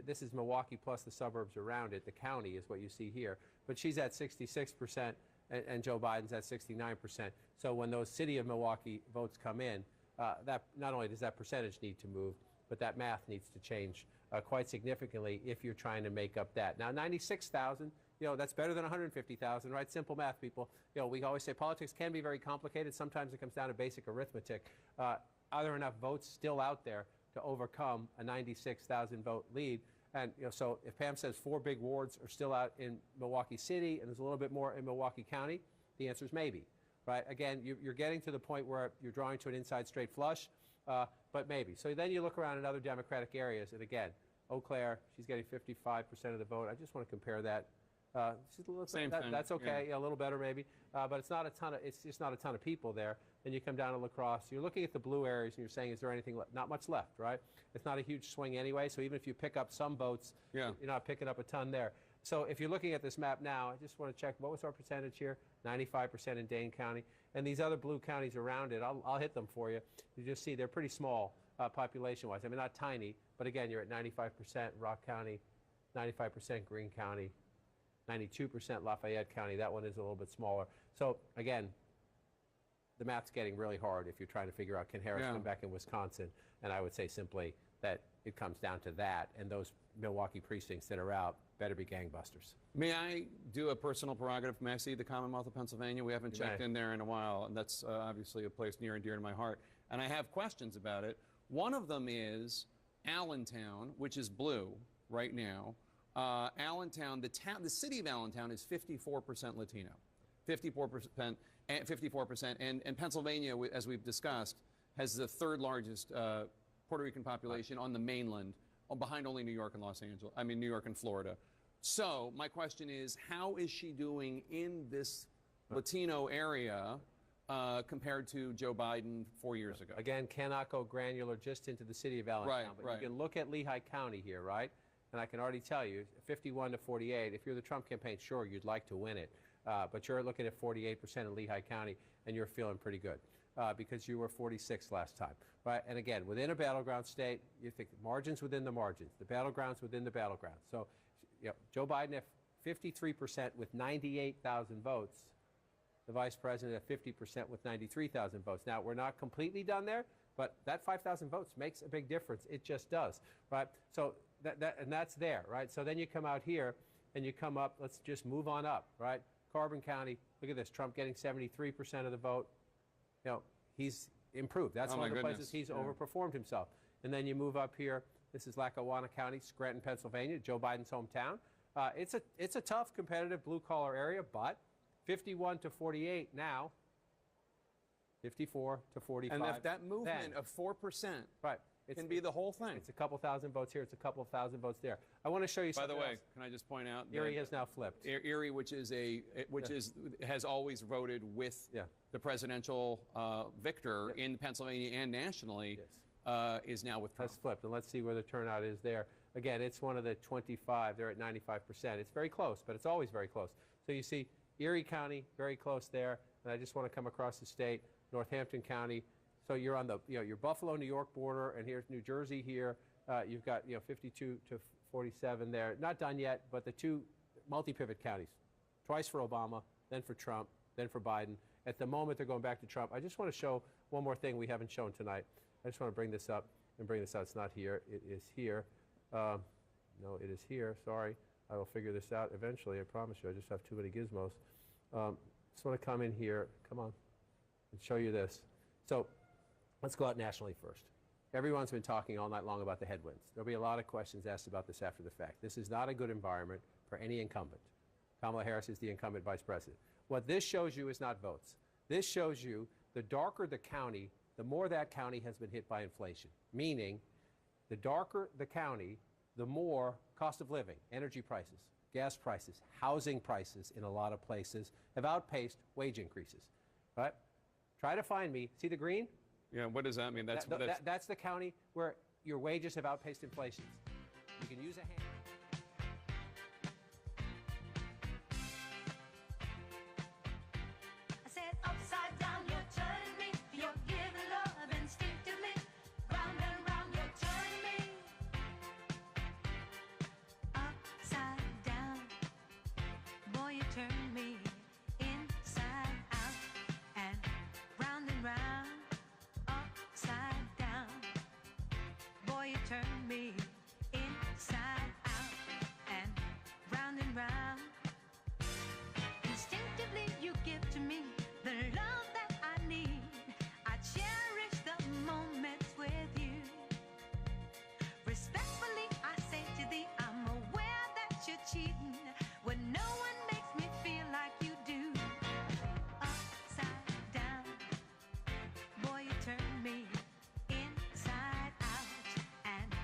This is Milwaukee plus the suburbs around it. The county is what you see here. But she's at 66% and Joe Biden's at 69%. So when those city of Milwaukee votes come in, that not only does that percentage need to move, but that math needs to change quite significantly if you're trying to make up that. Now, 96,000. That's better than 150,000, right? Simple math, people. We always say politics can be very complicated. Sometimes it comes down to basic arithmetic. Are there enough votes still out there to overcome a 96,000 vote lead? And so if Pam says 4 big wards are still out in Milwaukee City and there's a little bit more in Milwaukee County, the answer is maybe, right? Again, you're getting to the point where you're drawing to an inside straight flush, but maybe. So then you look around in other Democratic areas, and again, Eau Claire, she's getting 55% of the vote. I just want to compare that. Same thing. That's okay, yeah, a little better maybe, but it's not a ton of. It's just not a ton of people there. Then you come down to La Crosse. You're looking at the blue areas, and you're saying, is there anything left? Not much left, right? It's not a huge swing anyway. So even if you pick up some votes, you're not picking up a ton there. So if you're looking at this map now, I just want to check, what was our percentage here? 95% in Dane County. And these other blue counties around it, I'll hit them for you. You just see they're pretty small population-wise. I mean, not tiny, but again, you're at 95% Rock County, 95% Greene County, 92% Lafayette County. That one is a little bit smaller. So again, the math's getting really hard if you're trying to figure out, can Harris come back in Wisconsin? And I would say simply that it comes down to that, and those Milwaukee precincts that are out better be gangbusters. May I do a personal prerogative? May I see the Commonwealth of Pennsylvania? We haven't checked in there in a while, and that's obviously a place near and dear to my heart. And I have questions about it. One of them is Allentown, which is blue right now. Allentown, the city of Allentown is 54% Latino, 54%, and Pennsylvania, as we've discussed, has the third largest Puerto Rican population on the mainland, behind only New York and New York and Florida. So my question is, how is she doing in this Latino area compared to Joe Biden 4 years ago? Again, cannot go granular just into the city of Allentown, but you can look at Lehigh County here, right? And I can already tell you, 51 to 48, if you're the Trump campaign, sure, you'd like to win it. But you're looking at 48% in Lehigh County, and you're feeling pretty good because you were 46 last time, right? And again, within a battleground state, you think margins within the margins, the battlegrounds within the battlegrounds. So Joe Biden at 53% with 98,000 votes, the vice president at 50% with 93,000 votes. Now, we're not completely done there, but that 5,000 votes makes a big difference. It just does, right? So and that's there, right? So then you come out here and you come up, let's just move on up, right? Carbon County, look at this, Trump getting 73% of the vote. He's improved. That's one of the places he's overperformed himself. And then you move up here, this is Lackawanna County, Scranton, Pennsylvania, Joe Biden's hometown. It's a tough, competitive blue-collar area, but 51 to 48 now, 54 to 45. And if that movement of 4% can be the whole thing. It's a couple thousand votes here. It's a couple of thousand votes there. I want to show you something else. By the way, else. can I just point out Erie has now flipped. Erie, which has always voted with the presidential victor in Pennsylvania and nationally, is now with Trump. Has flipped, and let's see where the turnout is there. Again, it's one of the 25. They're at 95%. It's very close, but it's always very close. So you see Erie County, very close there. And I just want to come across the state, Northampton County. So you're on the your Buffalo, New York border, and here's New Jersey here. You've got 52 to 47 there. Not done yet, but the two multi-pivot counties, twice for Obama, then for Trump, then for Biden. At the moment, they're going back to Trump. I just want to show one more thing we haven't shown tonight. I just want to bring this up and bring this out. It's not here. It is here. No, it is here. Sorry. I will figure this out eventually. I promise you. I just have too many gizmos. Just want to come in here. Come on. And show you this. So let's go out nationally first. Everyone's been talking all night long about the headwinds. There'll be a lot of questions asked about this after the fact. This is not a good environment for any incumbent. Kamala Harris is the incumbent vice president. What this shows you is not votes. This shows you the darker the county, the more that county has been hit by inflation. Meaning, the darker the county, the more cost of living, energy prices, gas prices, housing prices in a lot of places have outpaced wage increases. Right? Try to find me. See the green? Yeah, what does that mean? That's the county where your wages have outpaced inflation. You can use a hand. I said upside down, you're turning me. You're giving love instinctively. Round and round, you're turning me. Upside down, boy, you turn me inside out and round and round. Upside down, boy, you turn me inside out and round. Instinctively, you give to me the love that I need. I cherish the moments with you. Respectfully, I say to thee, I'm aware that you're cheating when no one makes me feel like you do. Upside down, boy, you turn me inside out and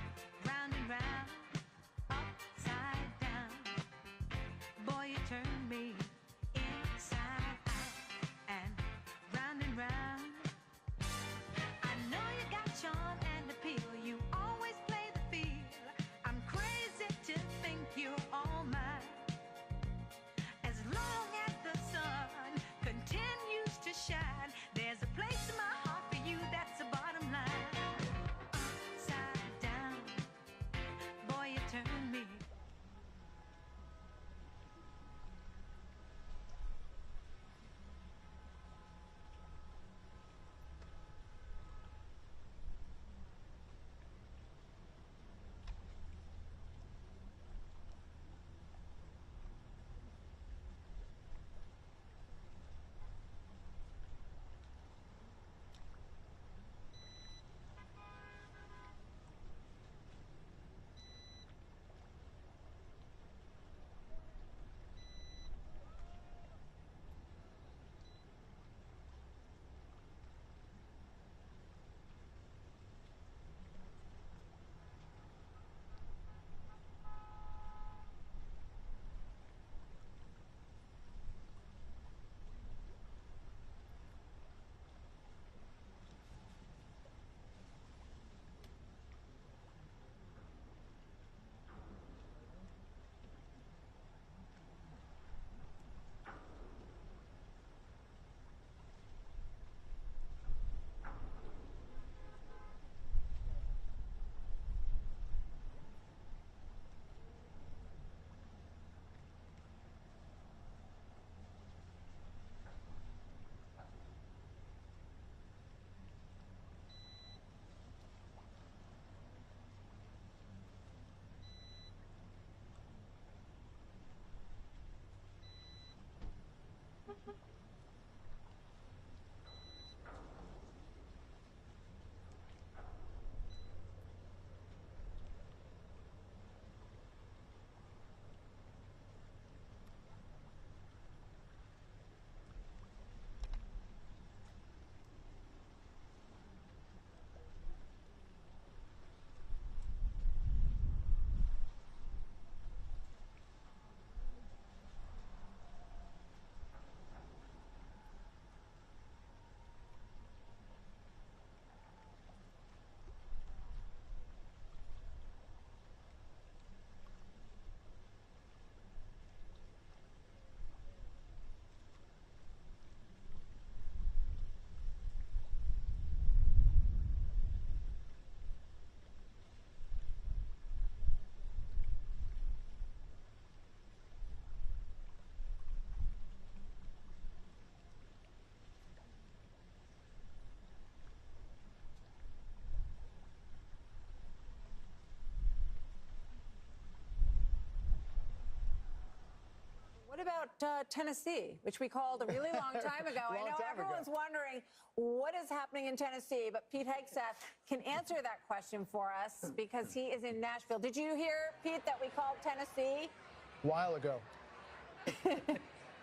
What about Tennessee, which we called a really long time ago? I know everyone's wondering what is happening in Tennessee, but Pete Hegseth can answer that question for us because he is in Nashville. Did you hear, Pete, that we called Tennessee? A while ago.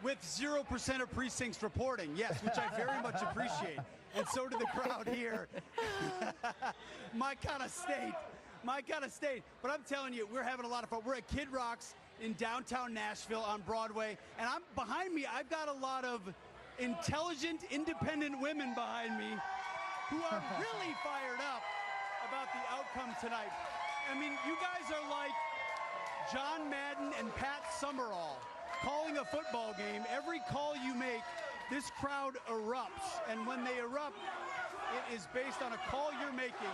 With 0% of precincts reporting, yes, which I very much appreciate. And so did the crowd here. My kind of state. My kind of state. But I'm telling you, we're having a lot of fun. We're at Kid Rock's in downtown Nashville on Broadway. And behind me, I've got a lot of intelligent, independent women behind me who are really fired up about the outcome tonight. I mean, you guys are like John Madden and Pat Summerall calling a football game. Every call you make, this crowd erupts. And when they erupt, it is based on a call you're making.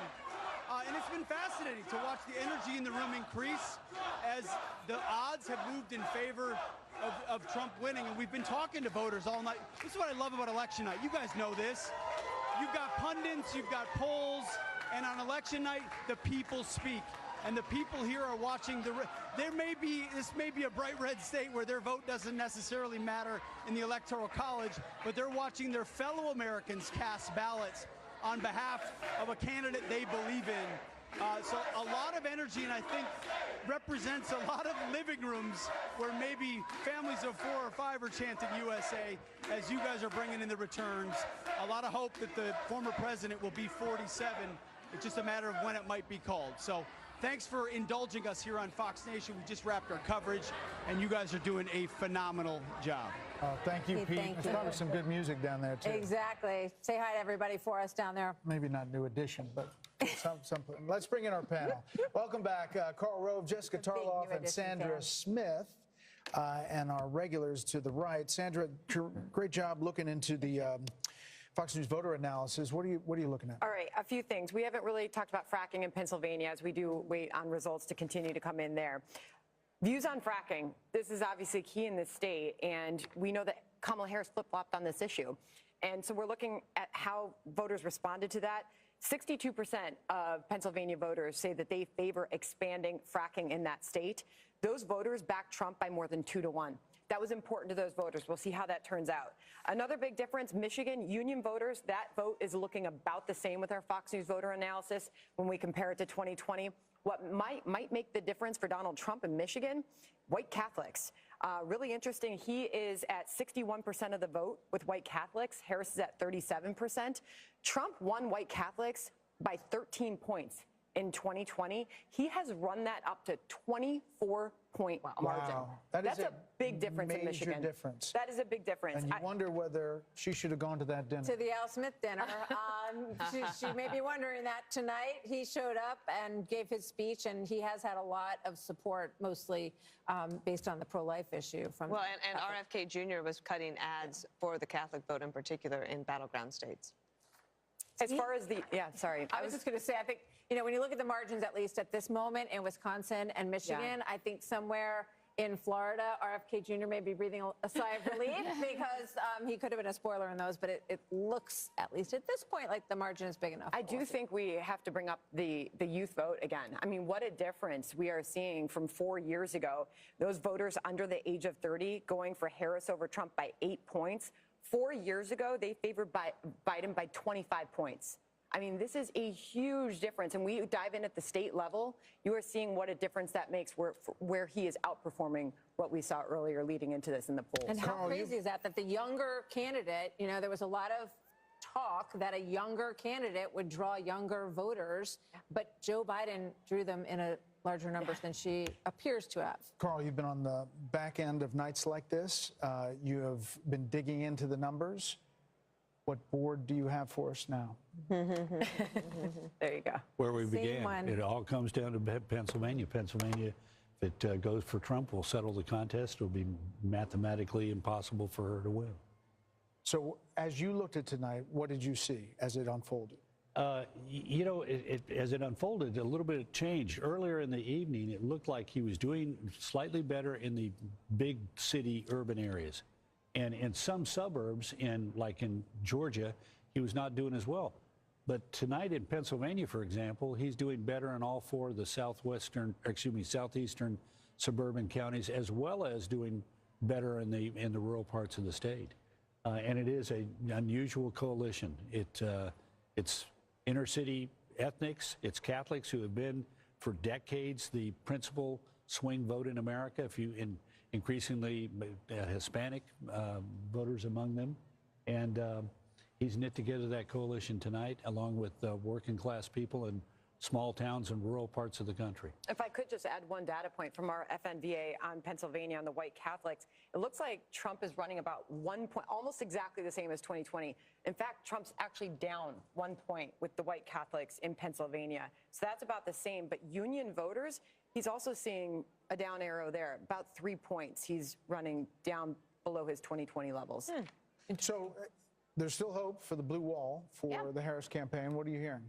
And it's been fascinating to watch the energy in the room increase as the odds have moved in favor of Trump winning. And we've been talking to voters all night. This is what I love about election night. You guys know this. You've got pundits, you've got polls, and on election night, the people speak. And the people here are watching this may be a bright red state where their vote doesn't necessarily matter in the Electoral College, but they're watching their fellow Americans cast ballots on behalf of a candidate they believe in. So a lot of energy, and I think represents a lot of living rooms where maybe families of 4 or 5 are chanting USA as you guys are bringing in the returns. A lot of hope that the former president will be 47. It's just a matter of when it might be called. So thanks for indulging us here on Fox Nation. We just wrapped our coverage, and you guys are doing a phenomenal job. Thank you, Pete. Thank There's you. probably some good music down there, too. Exactly. Say hi to everybody for us down there. Maybe not New Edition, but some. Let's bring in our panel. Welcome back, Karl Rove, Jessica Tarloff, and Sandra Smith, and our regulars to the right. Sandra, great job looking into the Fox News voter analysis. What are you looking at? All right, a few things. We haven't really talked about fracking in Pennsylvania as we do wait on results to continue to come in there. Views on fracking. This is obviously key in this state, and we know that Kamala Harris flip-flopped on this issue. And so we're looking at how voters responded to that. 62% of Pennsylvania voters say that they favor expanding fracking in that state. Those voters backed Trump by more than 2 to 1. That was important to those voters. We'll see how that turns out. Another big difference, Michigan union voters, that vote is looking about the same with our Fox News voter analysis when we compare it to 2020. What might make the difference for Donald Trump in Michigan, white Catholics. Really interesting, he is at 61% of the vote with white Catholics. Harris is at 37%. Trump won white Catholics by 13 points in 2020. He has run that up to 24-point margin. Wow. That's a big difference in Michigan. Major difference. That is a big difference. And you wonder whether she should have gone to that dinner. To the Al Smith dinner. She may be wondering that tonight. He showed up and gave his speech, and he has had a lot of support, mostly based on the pro-life issue. From and RFK Jr. was cutting ads for the Catholic vote in particular in battleground states. As far as I was just going to say, I think, when you look at the margins, at least at this moment in Wisconsin and Michigan, I think somewhere in Florida, RFK Jr. may be breathing a sigh of relief because he could have been a spoiler in those, but it looks, at least at this point, like the margin is big enough. I do think we have to bring up the youth vote again. I mean, what a difference we are seeing from 4 years ago. Those voters under the age of 30 going for Harris over Trump by 8 points. 4 years ago, they favored Biden by 25 points. I mean, this is a huge difference. And we dive in at the state level, you are seeing what a difference that makes where he is outperforming what we saw earlier leading into this in the polls. And how crazy is that the younger candidate, there was a lot of talk that a younger candidate would draw younger voters, but Joe Biden drew them in a larger numbers than she appears to have. Karl, you've been on the back end of nights like this. You have been digging into the numbers. What board do you have for us now? There you go. Where we Same began. one. It all comes down to Pennsylvania. Pennsylvania, if it goes for Trump, will settle the contest. It will be mathematically impossible for her to win. So as you looked at tonight, what did you see as it unfolded? As it unfolded, a little bit of change. Earlier in the evening, it looked like he was doing slightly better in the big city urban areas. And in some suburbs, like in Georgia, he was not doing as well. But tonight in Pennsylvania, for example, he's doing better in all 4 of the southeastern suburban counties, as well as doing better in the rural parts of the state. And it is an unusual coalition. It's inner city ethnics, it's Catholics who have been for decades the principal swing vote in America. Increasingly Hispanic voters among them, and he's knit together that coalition tonight, along with working class people in small towns and rural parts of the country. If I could just add one data point from our FNVA on Pennsylvania on the white Catholics, it looks like Trump is running about 1 point, almost exactly the same as 2020. In fact, Trump's actually down 1 point with the white Catholics in Pennsylvania. So that's about the same. But Union voters, he's also seeing a down arrow there, about 3 points. He's running down below his 2020 levels. So there's still hope for the blue wall for the Harris campaign. What are you hearing?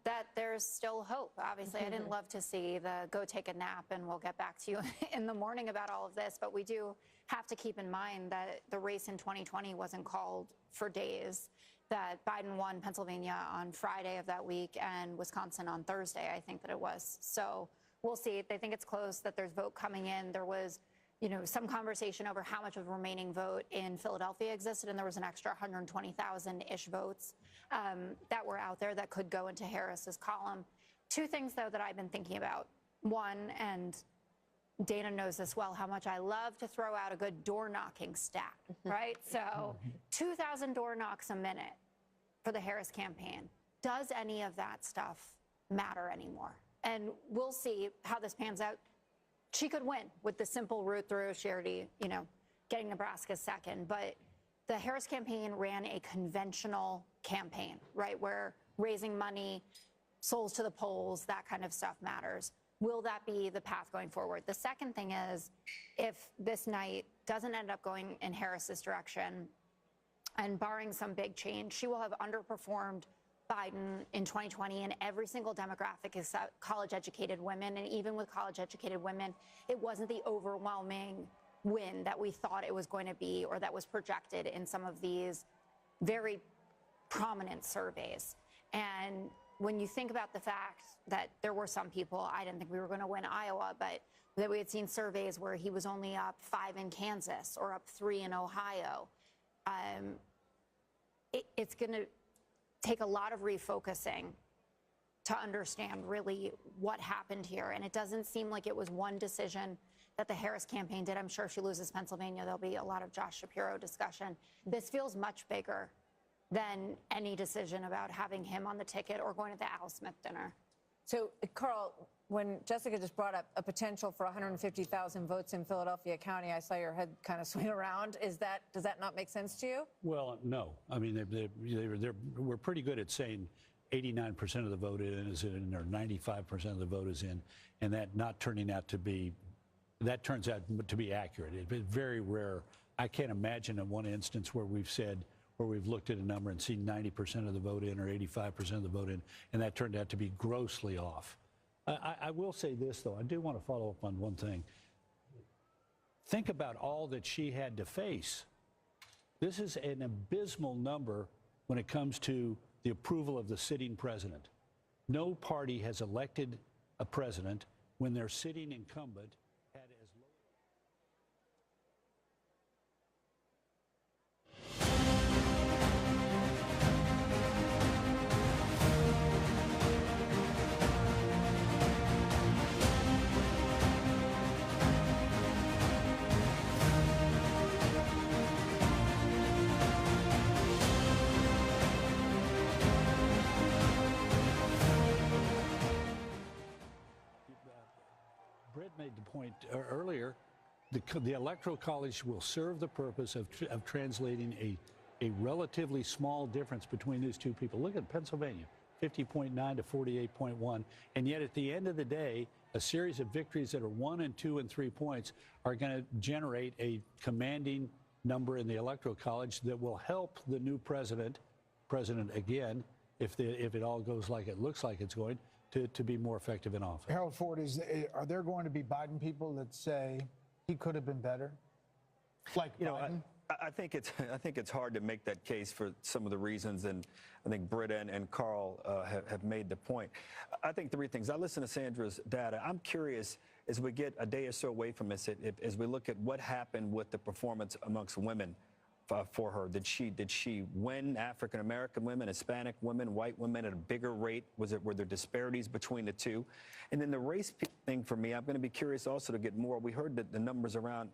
That there's still hope. Obviously, I didn't love to see the go take a nap and we'll get back to you in the morning about all of this, but we do have to keep in mind that the race in 2020 wasn't called for days, that Biden won Pennsylvania on Friday of that week and Wisconsin on Thursday, I think that it was. So we'll see. They think it's close, that there's vote coming in. There was, some conversation over how much of the remaining vote in Philadelphia existed, and there was an extra 120,000-ish votes that were out there that could go into Harris's column. Two things, though, that I've been thinking about. One, and Dana knows this well, how much I love to throw out a good door-knocking stat, right? So 2,000 door knocks a minute for the Harris campaign. Does any of that stuff matter anymore? And we'll see how this pans out. She could win with the simple route through. She already, getting Nebraska second. But the Harris campaign ran a conventional campaign, right, where raising money, souls to the polls, that kind of stuff matters. Will that be the path going forward? The second thing is, if this night doesn't end up going in Harris's direction, and barring some big change, she will have underperformed Biden in 2020 in every single demographic except college-educated women. And even with college-educated women, it wasn't the overwhelming win that we thought it was going to be, or that was projected in some of these very prominent surveys. And when you think about the fact that there were some people, I didn't think we were going to win Iowa, but that we had seen surveys where he was only up 5 in Kansas or up 3 in Ohio, it's going to take a lot of refocusing to understand really what happened here. And it doesn't seem like it was one decision that the Harris campaign did. I'm sure if she loses Pennsylvania, there'll be a lot of Josh Shapiro discussion. This feels much bigger than any decision about having him on the ticket or going to the Al Smith dinner. So, Carl, when Jessica just brought up a potential for 150,000 votes in Philadelphia County, I saw your head kind of swing around. Does that not make sense to you? Well, no. I mean, we're pretty good at saying 89% of the vote is in, or 95% of the vote is in, and that not turning out to be, that turns out to be accurate. It's very rare. I can't imagine in one instance where we've looked at a number and seen 90% of the vote in or 85% of the vote in, and that turned out to be grossly off. I will say this, though. I do want to follow up on one thing. Think about all that she had to face. This is an abysmal number when it comes to the approval of the sitting president. No party has elected a president when their sitting incumbent had as low. Britt made the point earlier, the Electoral College will serve the purpose of translating a relatively small difference between these two people. Look at Pennsylvania, 50.9 to 48.1. And yet at the end of the day, a series of victories that are 1 and 2 and 3 points are going to generate a commanding number in the Electoral College that will help the new president again, if it all goes like it looks like it's going, to be more effective in office. Harold Ford, are there going to be Biden people that say he could have been better? Like Biden? I think it's hard to make that case for some of the reasons, and I think Britt and Carl have made the point. I think 3 things. I listen to Sandra's data. I'm curious, as we get a day or so away from this, as we look at what happened with the performance amongst women for her, did she win African American women, Hispanic women, white women at a bigger rate? Were there disparities between the two? And then the race thing for me, I'm going to be curious also to get more. We heard that the numbers around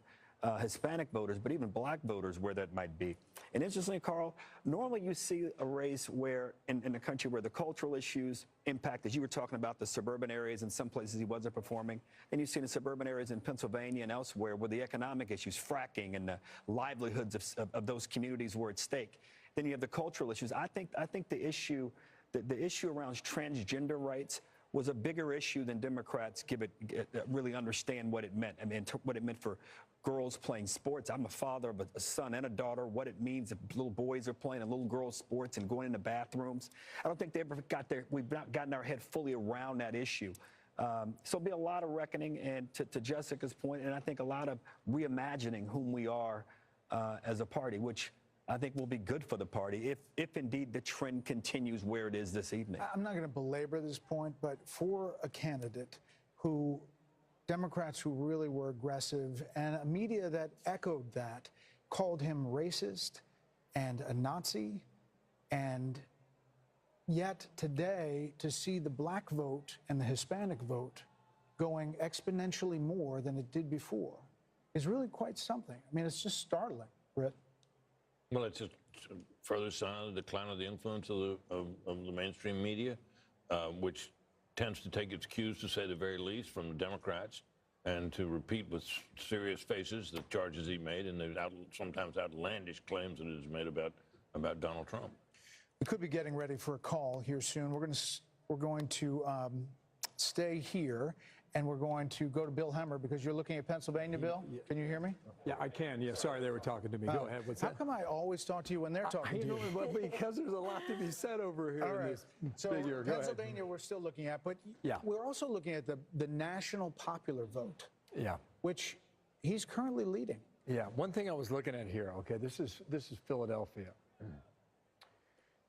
Hispanic voters, but even black voters, where that might be. And interestingly, Carl, normally you see a race where in the country where the cultural issues impact, as you were talking about, the suburban areas, in some places he wasn't performing, and you see the suburban areas in Pennsylvania and elsewhere where the economic issues, fracking, and the livelihoods of those communities were at stake. Then you have the cultural issues. I think the issue around transgender rights was a bigger issue than Democrats really understand what it meant. I mean, what it meant for girls playing sports. I'm a father of a son and a daughter, what it means if little boys are playing and little girls' sports and going into bathrooms. I don't think we've not gotten our head fully around that issue. So there'll be a lot of reckoning, and to Jessica's point, and I think a lot of reimagining whom we are as a party, which I think will be good for the party if indeed the trend continues where it is this evening. I'm not going to belabor this point, but for a candidate who Democrats who really were aggressive and a media that echoed that called him racist and a Nazi, and yet today to see the black vote and the Hispanic vote going exponentially more than it did before is really quite something. I mean, it's just startling, Britt. Well, it's a further sign of the decline of the influence of the mainstream media, which tends to take its cues, to say the very least, from the Democrats, and to repeat with serious faces the charges he made and the sometimes outlandish claims that it has made about Donald Trump. We could be getting ready for a call here soon. We're going to stay here, and we're going to go to Bill Hemmer because you're looking at Pennsylvania, Bill. Can you hear me? Yeah, I can. Yeah, sorry, they were talking to me. Go ahead. What's How that? come I always talk to you when they're talking to you? Because there's a lot to be said over here. All in right. this So figure. Go ahead. Pennsylvania, we're still looking at, but Yeah. we're also looking at the national popular vote, Yeah. which he's currently leading. Yeah. One thing I was looking at here. Okay, this is Philadelphia.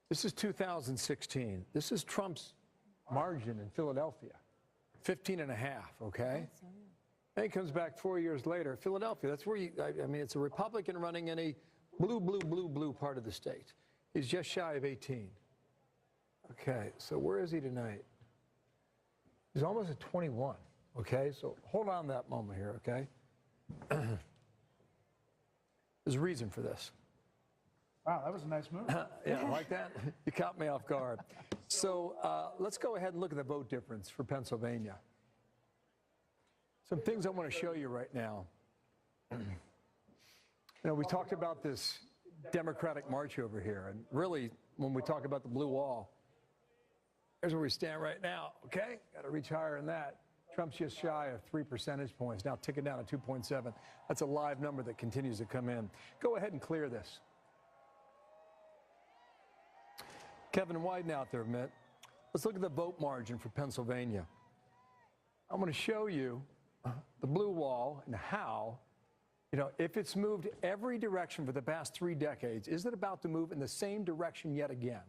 This is 2016. This is Trump's margin in Philadelphia, 15.5. Okay. Then he comes back 4 years later. Philadelphia, that's where I mean, it's a Republican running in a blue part of the state. He's just shy of 18. Okay, so where is he tonight? He's almost at 21. Okay, so hold on that moment here, okay? There's a reason for this. Wow, that was a nice move. Yeah, like that? You caught me off guard. So let's go ahead and look at the vote difference for Pennsylvania. Some things I want to show you right now. You know, we talked about this Democratic march over here, and really, when we talk about the blue wall, here's where we stand right now, okay? Got to reach higher than that. Trump's just shy of 3 percentage points, now ticking down to 2.7. That's a live number that continues to come in. Go ahead and clear this. Kevin Wyden out there, Mitt. Let's look at the vote margin for Pennsylvania. I'm going to show you the blue wall and how, you know, if it's moved every direction for the past 3 decades, is it about to move in the same direction yet again?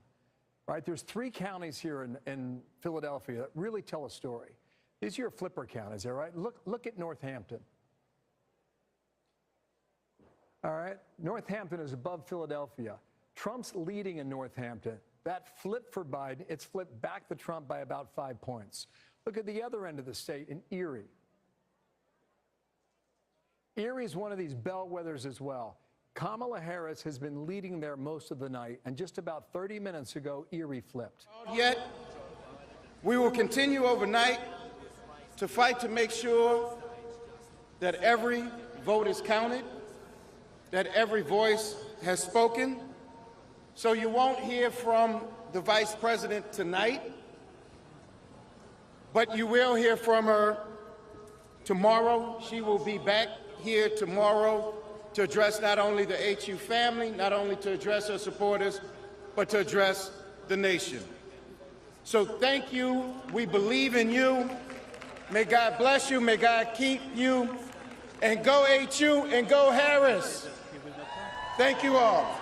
Right? There's 3 counties here in Philadelphia that really tell a story. These are your flipper counties, all right? Look at Northampton. All right? Northampton is above Philadelphia. Trump's leading in Northampton. That flip for Biden, it's flipped back to Trump by about 5 points. Look at the other end of the state in Erie. Erie is one of these bellwethers as well. Kamala Harris has been leading there most of the night, and just about 30 minutes ago, Erie flipped. Yet, we will continue overnight to fight to make sure that every vote is counted, that every voice has spoken. So you won't hear from the Vice President tonight, but you will hear from her tomorrow. She will be back here tomorrow to address not only the HU family, not only to address her supporters, but to address the nation. So thank you. We believe in you. May God bless you. May God keep you. And go HU and go Harris. Thank you all.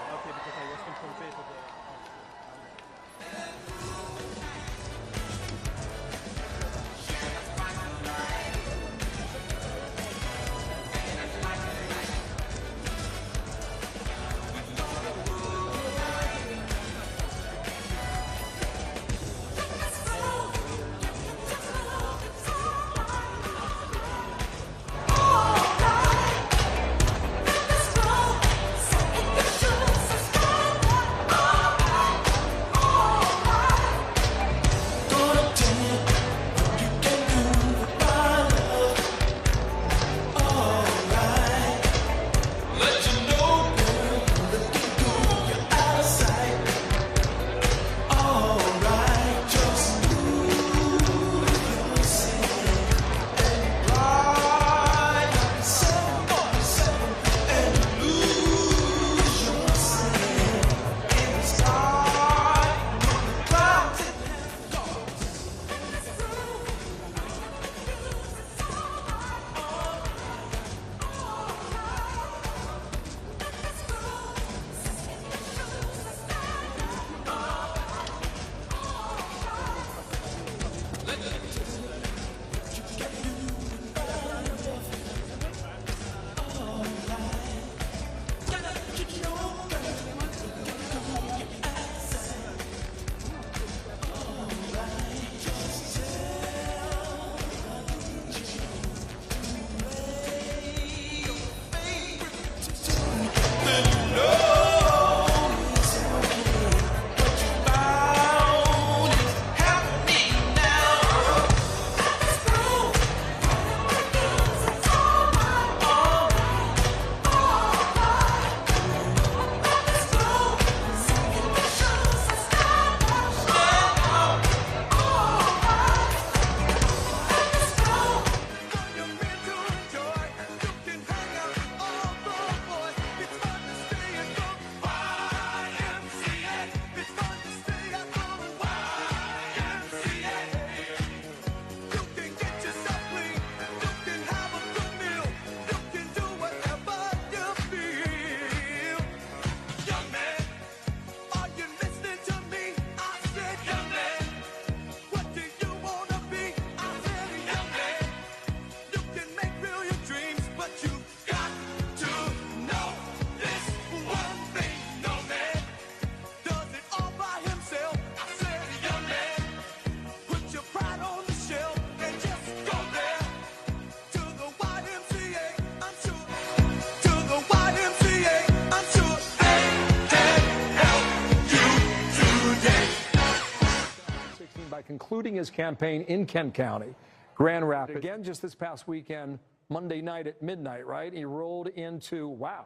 concluding his campaign in Kent County, Grand Rapids. Again, just this past weekend, Monday night at midnight, right? He rolled into, wow.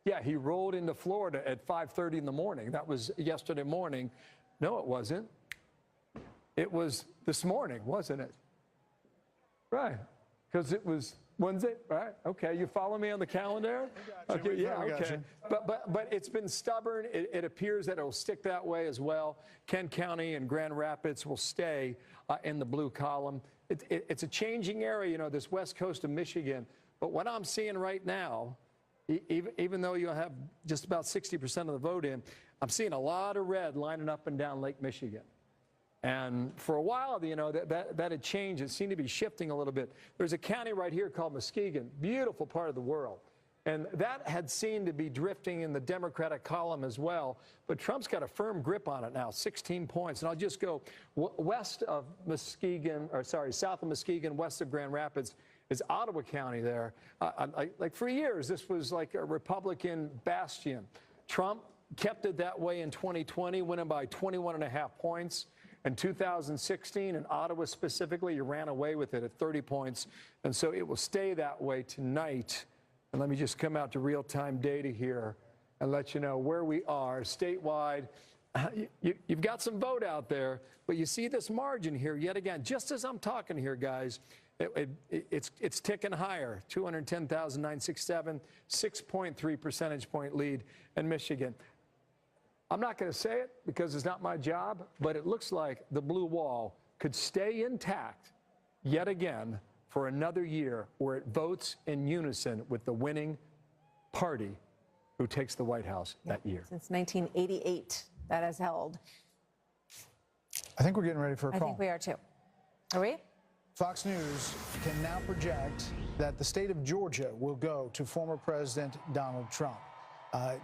Yeah, he rolled into Florida at 5:30 in the morning. That was yesterday morning. No, it wasn't. It was this morning, wasn't it? Right, because it was Wednesday, right? Okay, you follow me on the calendar? Okay, yeah, okay. But it's been stubborn. It appears that it will stick that way as well. Kent County and Grand Rapids will stay in the blue column. It's a changing area, you know, this west coast of Michigan. But what I'm seeing right now, even though you'll have just about 60% of the vote in, I'm seeing a lot of red lining up and down Lake Michigan. And for a while, you know, that had changed. It seemed to be shifting a little bit. There's a county right here called Muskegon, beautiful part of the world. And that had seemed to be drifting in the Democratic column as well. But Trump's got a firm grip on it now, 16 points. And I'll just go west of Muskegon, or sorry, south of Muskegon, west of Grand Rapids, is Ottawa County there. Like for years, this was like a Republican bastion. Trump kept it that way in 2020, winning by 21.5 points. In 2016, in Ottawa specifically, you ran away with it at 30 points. And so it will stay that way tonight. And let me just come out to real-time data here and let you know where we are statewide. You've got some vote out there, but you see this margin here yet again. Just as I'm talking here, guys, it's ticking higher. 210,967, 6.3 percentage point lead in Michigan. I'm not going to say it because it's not my job, but it looks like the blue wall could stay intact yet again for another year where it votes in unison with the winning party who takes the White House that year. Since 1988, that has held. I think we're getting ready for a call. I think we are too. Are we? Fox News can now project that the state of Georgia will go to former President Donald Trump.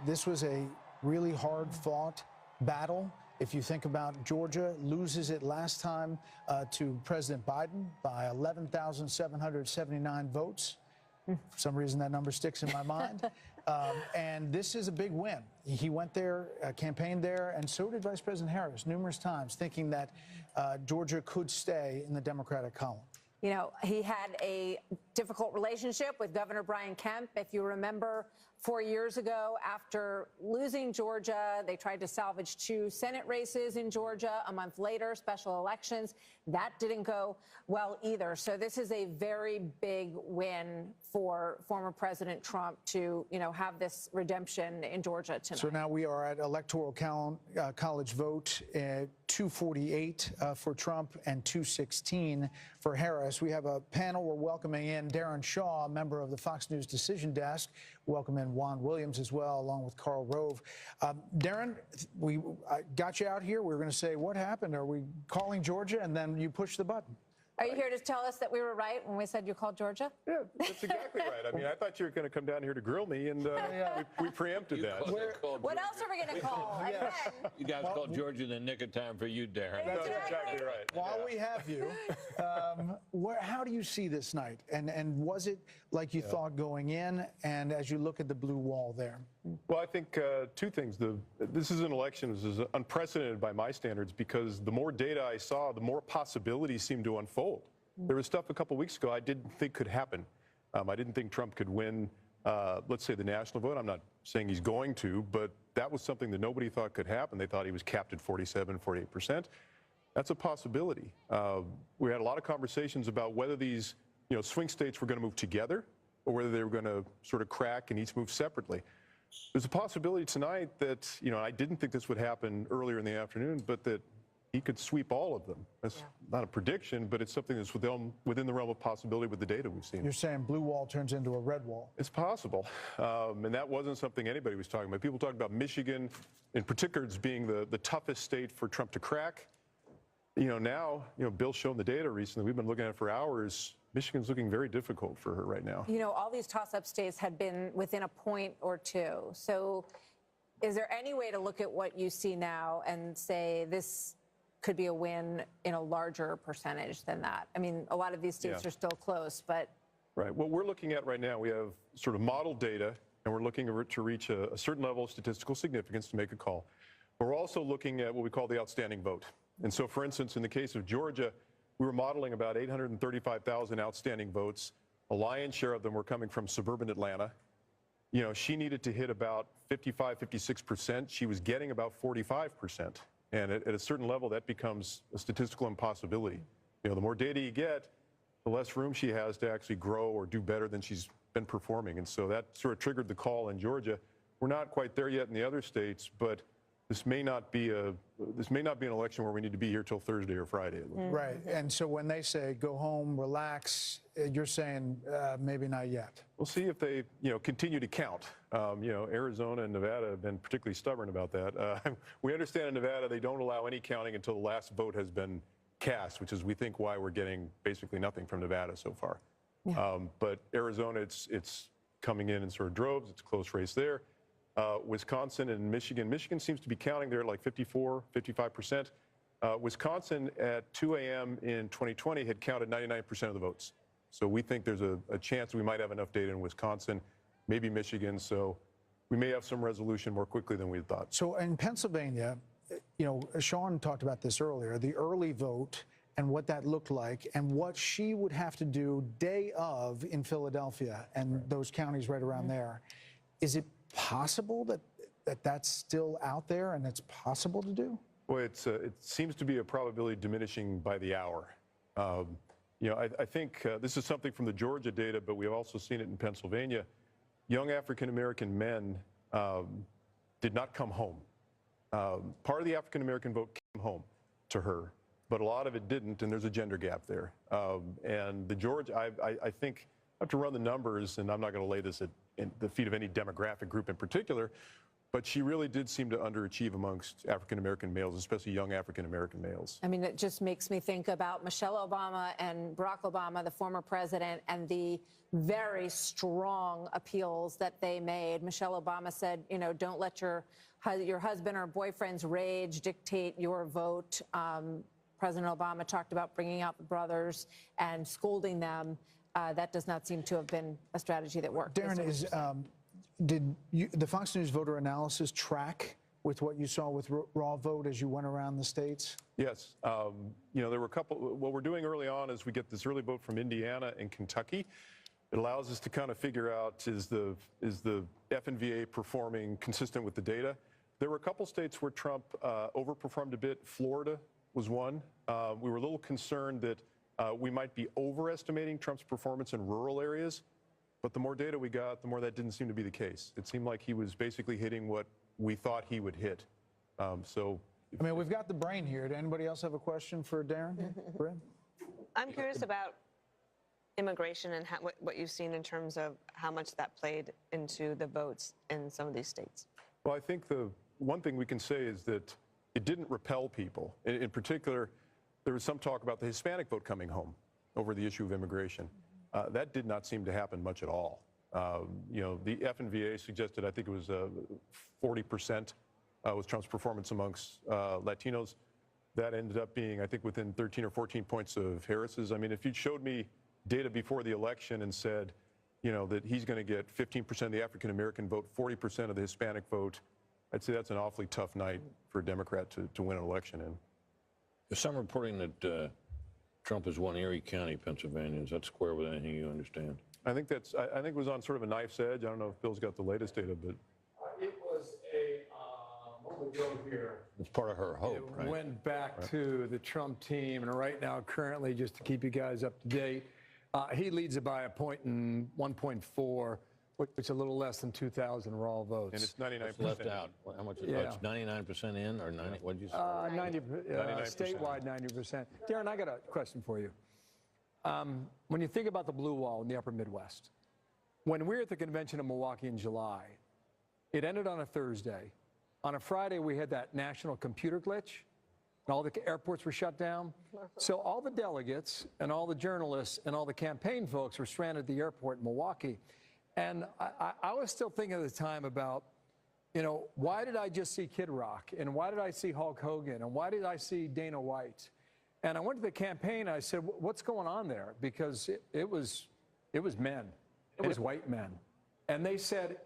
This was a really hard-fought battle. If you think about Georgia loses it last time to President Biden by 11,779 votes. For some reason, that number sticks in my mind. And this is a big win. He went there, campaigned there, and so did Vice President Harris numerous times, thinking that Georgia could stay in the Democratic column. You know, he had a difficult relationship with Governor Brian Kemp. If you remember, 4 years ago, after losing Georgia, they tried to salvage 2 Senate races in Georgia. A month later, special elections. That didn't go well either. So this is a very big win for former President Trump to, you know, have this redemption in Georgia tonight. So now we are at Electoral College vote, 248 for Trump and 216 for Harris. We have a panel. We're welcoming in Darren Shaw, a member of the Fox News Decision Desk. Welcome in Juan Williams as well, along with Karl Rove. Darren, we got you out here. We were going to say, what happened? Are we calling Georgia? And then you push the button. Are you here to tell us that we were right when we said you called Georgia? Yeah, that's exactly right. I mean, I thought you were going to come down here to grill me, and we preempted that. What else are we going to call? You guys called Georgia in the nick of time for you, Darren. That's exactly right. While we have you, how do you see this night? And was it like you thought going in? And as you look at the blue wall there? Well, I think 2 things. This is an election. This is unprecedented by my standards because the more data I saw, the more possibilities seemed to unfold. There was stuff a couple weeks ago I didn't think could happen. I didn't think Trump could win, let's say, the national vote. I'm not saying he's going to, but that was something that nobody thought could happen. They thought he was capped at 47, 48%. That's a possibility. We had a lot of conversations about whether these swing states were going to move together or whether they were going to sort of crack and each move separately. There's a possibility tonight that, I didn't think this would happen earlier in the afternoon, but that he could sweep all of them. That's not a prediction, but it's something that's within the realm of possibility with the data we've seen. You're saying blue wall turns into a red wall. It's possible. And that wasn't something anybody was talking about. People talked about Michigan, in particular, as being the toughest state for Trump to crack. Now, Bill's shown the data recently. We've been looking at it for hours. Michigan's looking very difficult for her right now. All these toss-up states had been within a point or 2. So is there any way to look at what you see now and say this could be a win in a larger percentage than that? I mean, a lot of these states are still close, but... Right. What we're looking at right now, we have sort of model data, and we're looking to reach a certain level of statistical significance to make a call. We're also looking at what we call the outstanding vote. And so, for instance, in the case of Georgia, we were modeling about 835,000 outstanding votes. A lion's share of them were coming from suburban Atlanta. You know, she needed to hit about 55, 56%. She was getting about 45%. And at a certain level, that becomes a statistical impossibility. You know, the more data you get, the less room she has to actually grow or do better than she's been performing. And so that sort of triggered the call in Georgia. We're not quite there yet in the other states, but this may not be an election where we need to be here till Thursday or Friday. Right. And so when they say go home, relax, you're saying maybe not yet. We'll see if they, continue to count. Arizona and Nevada have been particularly stubborn about that. We understand in Nevada they don't allow any counting until the last vote has been cast, which is, we think, why we're getting basically nothing from Nevada so far. Yeah. But Arizona, it's coming in sort of droves. It's a close race there. Wisconsin and Michigan. Michigan seems to be counting there at like 54, 55%. Wisconsin at 2 a.m. in 2020 had counted 99% of the votes. So we think there's a chance we might have enough data in Wisconsin, maybe Michigan. So we may have some resolution more quickly than we had thought. So in Pennsylvania, Sean talked about this earlier, the early vote and what that looked like and what she would have to do day of in Philadelphia and those counties right around there. Is it possible that that's still out there and it's possible to do? Well, it seems to be a probability diminishing by the hour. I think this is something from the Georgia data, but we've also seen it in Pennsylvania. Young African-American men did not come home. Part of the African-American vote came home to her, but a lot of it didn't, and there's a gender gap there. And the Georgia, I think, I have to run the numbers, and I'm not going to lay this at the feet of any demographic group in particular, but she really did seem to underachieve amongst African-American males, especially young African-American males. I mean, it just makes me think about Michelle Obama and Barack Obama, the former president, and the very strong appeals that they made. Michelle Obama said, don't let your husband or boyfriend's rage dictate your vote. President Obama talked about bringing out the brothers and scolding them. That does not seem to have been a strategy that worked. Darren, did the Fox News voter analysis track with what you saw with raw vote as you went around the states? Yes. There were a couple. What we're doing early on is we get this early vote from Indiana and Kentucky. It allows us to kind of figure out, is the FNVA performing consistent with the data? There were a couple states where Trump overperformed a bit. Florida was one. We were a little concerned that we might be overestimating Trump's performance in rural areas, but the more data we got, the more that didn't seem to be the case. It seemed like he was basically hitting what we thought he would hit. I mean, we've got the brain here. Did anybody else have a question for Darren? I'm curious about immigration and what you've seen in terms of how much that played into the votes in some of these states. Well, I think the one thing we can say is that it didn't repel people. In particular, there was some talk about the Hispanic vote coming home over the issue of immigration. That did not seem to happen much at all. The FNVA suggested, I think it was 40% was Trump's performance amongst Latinos. That ended up being, I think, within 13 or 14 points of Harris's. I mean, if you showed me data before the election and said, that he's going to get 15% of the African-American vote, 40% of the Hispanic vote, I'd say that's an awfully tough night for a Democrat to win an election in. There's some reporting that Trump has won Erie County, Pennsylvania. Is that square with anything you understand? I think it was on sort of a knife's edge. I don't know if Bill's got the latest data, but it was what we go here. It's part of her hope, right? It went back to the Trump team, and right now, currently, just to keep you guys up to date, he leads it by a point in 1.4, which is a little less than 2,000 raw votes. And it's 99% left out. How much? Yeah. It's 99% in, or 90? What did you say? 99%. Statewide, 90%. Darren, I got a question for you. When you think about the blue wall in the upper Midwest, when we were at the convention in Milwaukee in July, it ended on a Thursday. On a Friday, we had that national computer glitch, and all the airports were shut down. So all the delegates and all the journalists and all the campaign folks were stranded at the airport in Milwaukee. And I was still thinking at the time about, why did I just see Kid Rock? And why did I see Hulk Hogan? And why did I see Dana White? And I went to the campaign, and I said, what's going on there? Because it was men. It was white men. And they said,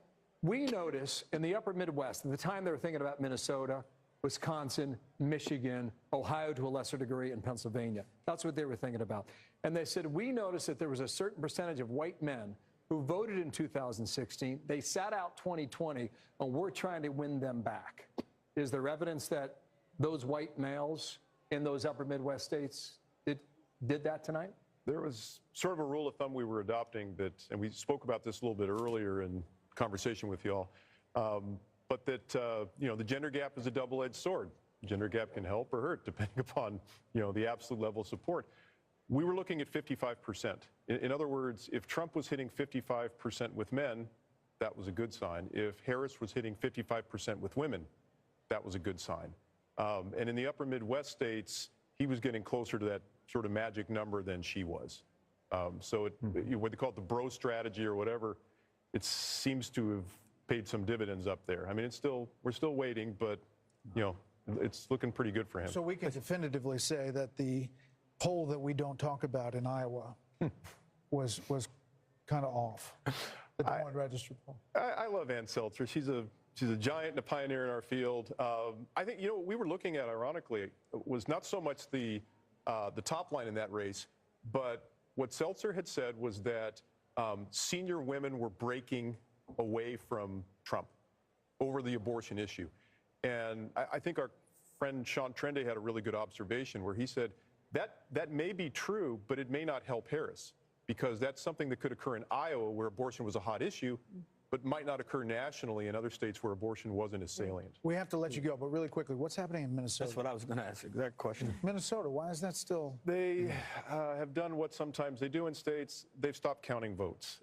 we notice in the upper Midwest, at the time they were thinking about Minnesota, Wisconsin, Michigan, Ohio to a lesser degree, and Pennsylvania. That's what they were thinking about. And they said, we noticed that there was a certain percentage of white men who voted in 2016. They sat out 2020, and we're trying to win them back. Is there evidence that those white males in those upper Midwest states did that tonight? There was sort of a rule of thumb we were adopting that, and we spoke about this a little bit earlier in conversation with y'all, but that, the gender gap is a double-edged sword. Gender gap can help or hurt depending upon, the absolute level of support. We were looking at 55%. In other words, if Trump was hitting 55% with men, that was a good sign. If Harris was hitting 55% with women, that was a good sign. And in the upper Midwest states, he was getting closer to that sort of magic number than she was. So what they call it the bro strategy or whatever, it seems to have paid some dividends up there. I mean, we're still waiting, but it's looking pretty good for him. So we can definitively say that the poll that we don't talk about in Iowa was kind of off. The Des Moines Register poll. I love Ann Seltzer. She's a giant and a pioneer in our field. I think what we were looking at, ironically, was not so much the top line in that race, but what Seltzer had said was that senior women were breaking away from Trump over the abortion issue. And I think our friend Sean Trende had a really good observation where he said that may be true, but it may not help Harris, because that's something that could occur in Iowa where abortion was a hot issue, but might not occur nationally in other states where abortion wasn't as salient. We have to let you go, but really quickly, what's happening in Minnesota? That's what I was going to ask, exact question. Minnesota, why is that still? They have done what sometimes they do in states. They've stopped counting votes.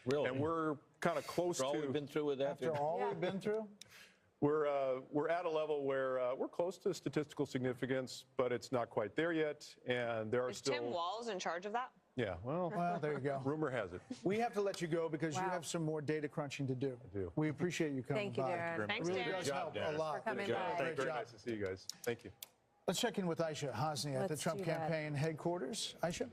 Really? And we're kind of close After all to. we've been through with that. After all we've been through? We're at a level where we're close to statistical significance, but it's not quite there yet. And there are Is Tim Walz in charge of that? Yeah, well, there you go. Rumor has it. We have to let you go because you have some more data crunching to do. I do. We appreciate you coming Thank you, by. Darren. Thanks, Really Darren. does Good help job, a Darren. lot. For coming Great by. Very job. nice to see you guys. Thank you. Let's check in with Aisha Hosni at the Let's Trump do that. campaign headquarters. Aisha?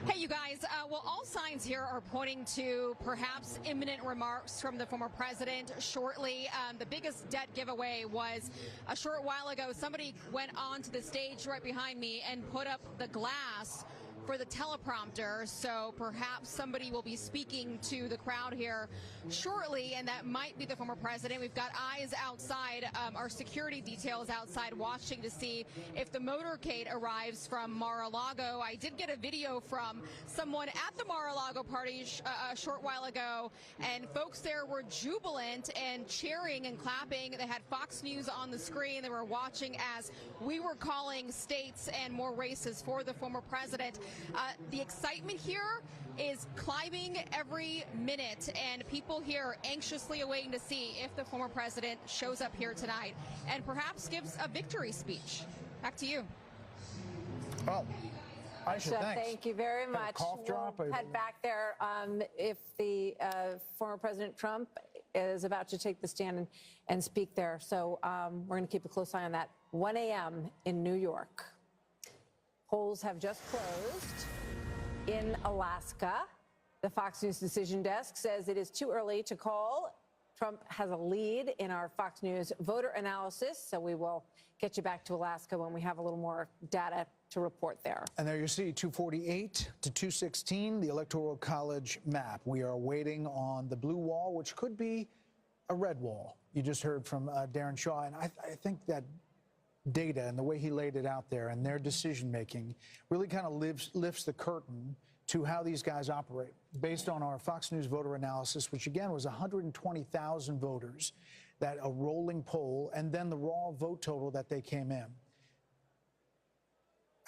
Hey, you guys. Well, all signs here are pointing to perhaps imminent remarks from the former president shortly. The biggest debt giveaway was a short while ago. Somebody went onto the stage right behind me and put up the glass for the teleprompter, so perhaps somebody will be speaking to the crowd here shortly, and that might be the former president. We've got eyes outside, our security details outside watching to see if the motorcade arrives from Mar-a-Lago. I did get a video from someone at the Mar-a-Lago party a short while ago, and folks there were jubilant and cheering and clapping. They had Fox News on the screen. They were watching as we were calling states and more races for the former president. The excitement here is climbing every minute, and people here are anxiously awaiting to see if the former president shows up here tonight and perhaps gives a victory speech. Back to you. Well, Aisha, thanks. Thank you very Got a much. cough drop? We'll head back there if the former President Trump is about to take the stand and speak there. So we're going to keep a close eye on that. 1 a.m. in New York. Polls have just closed in Alaska. The Fox News decision desk says it is too early to call. Trump has a lead in our Fox News voter analysis, so we will get you back to Alaska when we have a little more data to report there. And there you see 248 to 216, the Electoral College map. We are waiting on the blue wall, which could be a red wall. You just heard from Darren Shaw, and I think that data and the way he laid it out there and their decision making really kind of lifts the curtain to how these guys operate. Based on our Fox News voter analysis, which again was 120,000 voters, that a rolling poll, and then the raw vote total that they came in.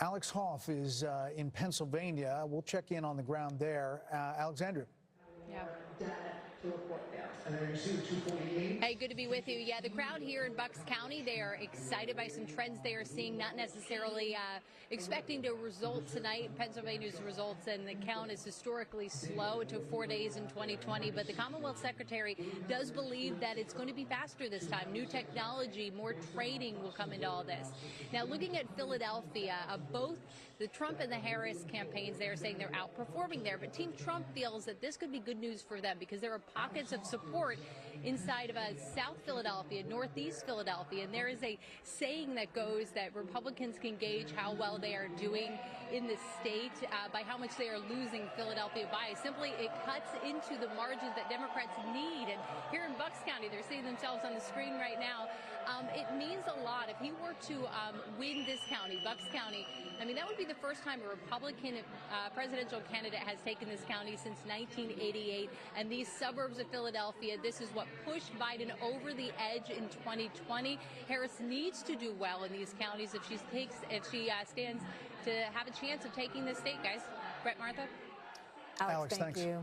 Alex Hoff is in Pennsylvania. We'll check in on the ground there. Alexandria. Yeah. And then you see 248. Hey, good to be with you. Yeah, the crowd here in Bucks County, they are excited by some trends they are seeing, not necessarily expecting the result tonight. Pennsylvania's results and the count is historically slow. It took 4 days in 2020, but the Commonwealth Secretary does believe that it's going to be faster this time. New technology, more training will come into all this. Now, looking at Philadelphia, both the Trump and the Harris campaigns, they're saying they're outperforming there, but Team Trump feels that this could be good news for them because there are pockets of support inside of South Philadelphia, Northeast Philadelphia, and there is a saying that goes that Republicans can gauge how well they are doing in the state by how much they are losing Philadelphia by. Simply, it cuts into the margins that Democrats need. And here in Bucks County, they're seeing themselves on the screen right now. It means a lot. If he were to win this county, Bucks County, I mean, that would be the first time a Republican presidential candidate has taken this county since 1988. And these suburbs of Philadelphia, this is what pushed Biden over the edge in 2020. Harris needs to do well in these counties if she stands to have a chance of taking this state, guys. Brett, Martha? Alex, thank you.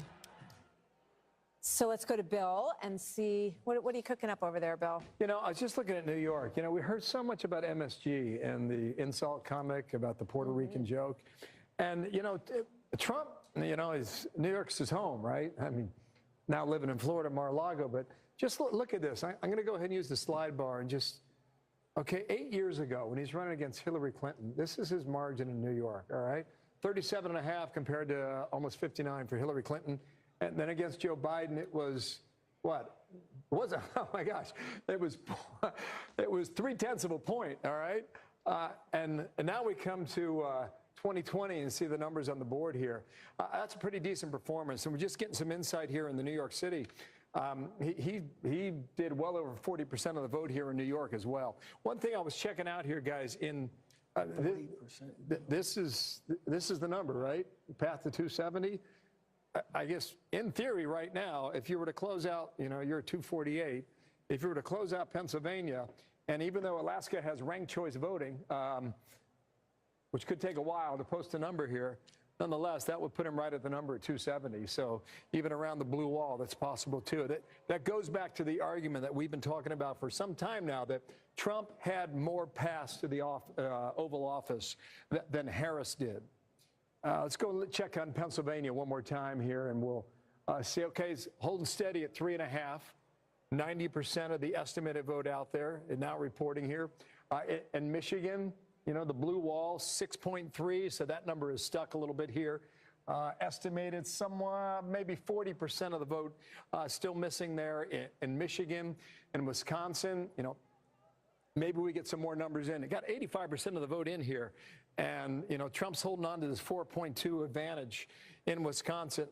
So let's go to Bill and see, what are you cooking up over there, Bill? You know, I was just looking at New York. You know, we heard so much about MSG and the insult comic about the Puerto Rican joke. And, you know, Trump, you know, New York's his home, right? I mean, now living in Florida, Mar-a-Lago. But just look at this. I'm going to go ahead and use the slide bar and just, okay, 8 years ago when he's running against Hillary Clinton, this is his margin in New York, all right? 37.5 compared to almost 59 for Hillary Clinton. And then against Joe Biden, it was what? Was it? Oh my gosh! It was 0.3 of a point. All right. And now we come to 2020 and see the numbers on the board here. That's a pretty decent performance. And we're just getting some insight here in the New York City. He did well over 40% of the vote here in New York as well. One thing I was checking out here, guys, in this is the number, right? Path to 270. I guess in theory right now, if you were to close out, you know, you're at 248. If you were to close out Pennsylvania, and even though Alaska has ranked choice voting, which could take a while to post a number here, nonetheless, that would put him right at the number at 270. So even around the blue wall, that's possible too. That goes back to the argument that we've been talking about for some time now, that Trump had more paths to the Oval Office than Harris did. Let's go check on Pennsylvania one more time here, and we'll see. Okay, it's holding steady at 3.5. 90% of the estimated vote out there is now reporting here. In Michigan, you know, the blue wall, 6.3, so that number is stuck a little bit here. Estimated somewhat, maybe 40% of the vote still missing there in Michigan. And Wisconsin, you know, maybe we get some more numbers in. It got 85% of the vote in here. And, you know, Trump's holding on to this 4.2 advantage in Wisconsin.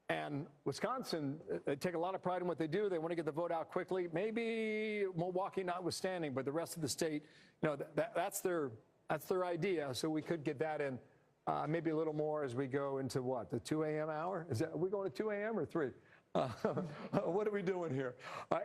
And Wisconsin, they take a lot of pride in what they do. They want to get the vote out quickly. Maybe Milwaukee notwithstanding, but the rest of the state, you know, that's their idea. So we could get that in maybe a little more as we go into what, the 2 a.m. hour? Are we going to 2 a.m. or 3? What are we doing here?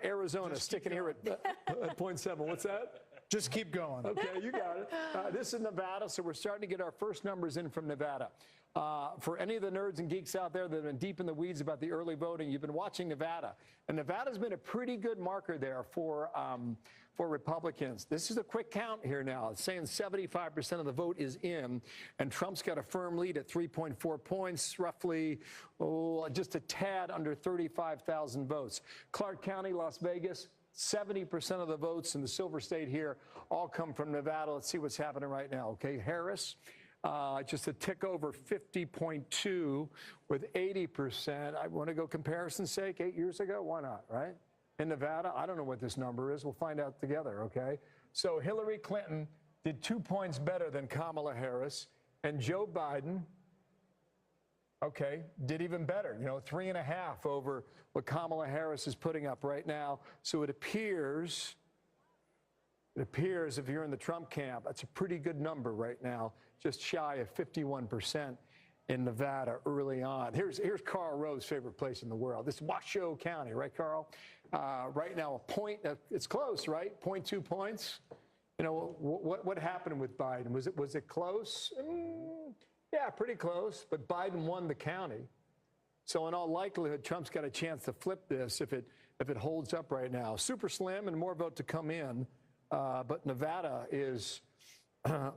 Arizona sticking here at 0.7. What's that? Just keep going. Okay, you got it. This is Nevada, so we're starting to get our first numbers in from Nevada. For any of the nerds and geeks out there that have been deep in the weeds about the early voting, you've been watching Nevada. And Nevada's been a pretty good marker there for Republicans. This is a quick count here now. It's saying 75% of the vote is in, and Trump's got a firm lead at 3.4 points, roughly just a tad under 35,000 votes. Clark County, Las Vegas, 70% of the votes in the Silver State here all come from Nevada. Let's see what's happening right now. Okay, Harris, just a tick over 50.2 with 80%. I want to go comparison's sake, 8 years ago, why not, right? In Nevada, I don't know what this number is. We'll find out together, okay? So Hillary Clinton did 2 points better than Kamala Harris, and Joe Biden, okay, did even better, you know, 3.5 over what Kamala Harris is putting up right now. So it appears if you're in the Trump camp, that's a pretty good number right now, just shy of 51% in Nevada early on. Here's Karl Rove's favorite place in the world. This is Washoe County, right, Karl? Right now, a point, it's close, right? 0.2 points. You know, what happened with Biden? Was it close? Yeah, pretty close, but Biden won the county. So in all likelihood, Trump's got a chance to flip this if it holds up right now. Super slim and more vote to come in, but Nevada is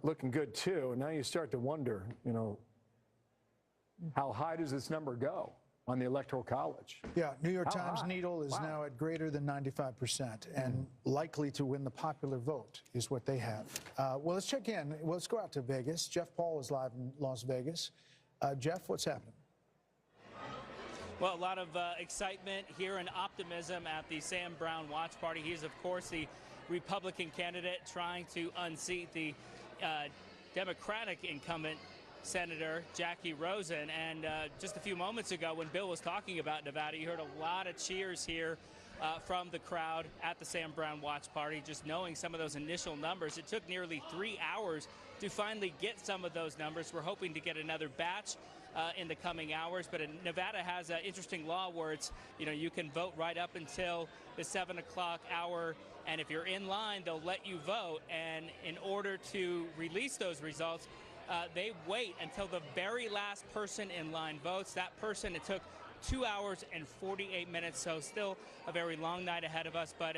looking good too. And now you start to wonder, you know, how high does this number go on the Electoral College? Yeah, New York Times Needle is now at greater than 95% and likely to win the popular vote is what they have. Well, let's check in. Well, let's go out to Vegas. Jeff Paul is live in Las Vegas. Jeff, what's happening? Well, a lot of excitement here and optimism at the Sam Brown watch party. He's, of course, the Republican candidate trying to unseat the Democratic incumbent Senator Jackie Rosen. And just a few moments ago, when Bill was talking about Nevada, you heard a lot of cheers here from the crowd at the Sam Brown watch party, just knowing some of those initial numbers. It took nearly 3 hours to finally get some of those numbers. We're hoping to get another batch in the coming hours, but Nevada has an interesting law where it's, you can vote right up until the 7 o'clock hour, and if you're in line, they'll let you vote. And in order to release those results, they wait until the very last person in line votes. That person, it took 2 hours and 48 minutes, so still a very long night ahead of us. But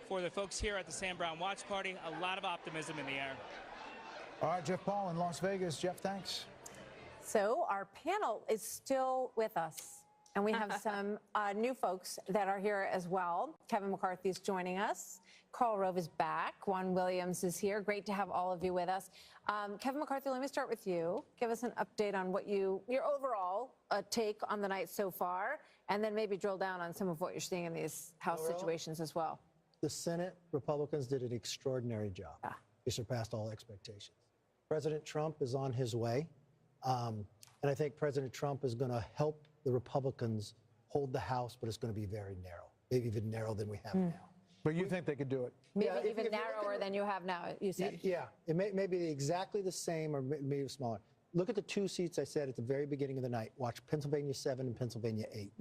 for the folks here at the Sam Brown watch party, a lot of optimism in the air. All right, Jeff Paul in Las Vegas. Jeff, thanks. So our panel is still with us, and we have some new folks that are here as well. Kevin McCarthy is joining us. Karl Rove is back. Juan Williams is here. Great to have all of you with us. Kevin McCarthy, let me start with you. Give us an update on what your overall take on the night so far, and then maybe drill down on some of what you're seeing in these House situations as well. The Senate Republicans did an extraordinary job. They surpassed all expectations. President Trump is on his way. And I think President Trump is going to help the Republicans hold the House, but it's going to be very narrow, maybe even narrower than we have now. But you think they could do it? Maybe even narrower than you have now, you said. Yeah, it may be exactly the same or maybe smaller. Look at the 2 seats I said at the very beginning of the night. Watch Pennsylvania 7 and Pennsylvania 8.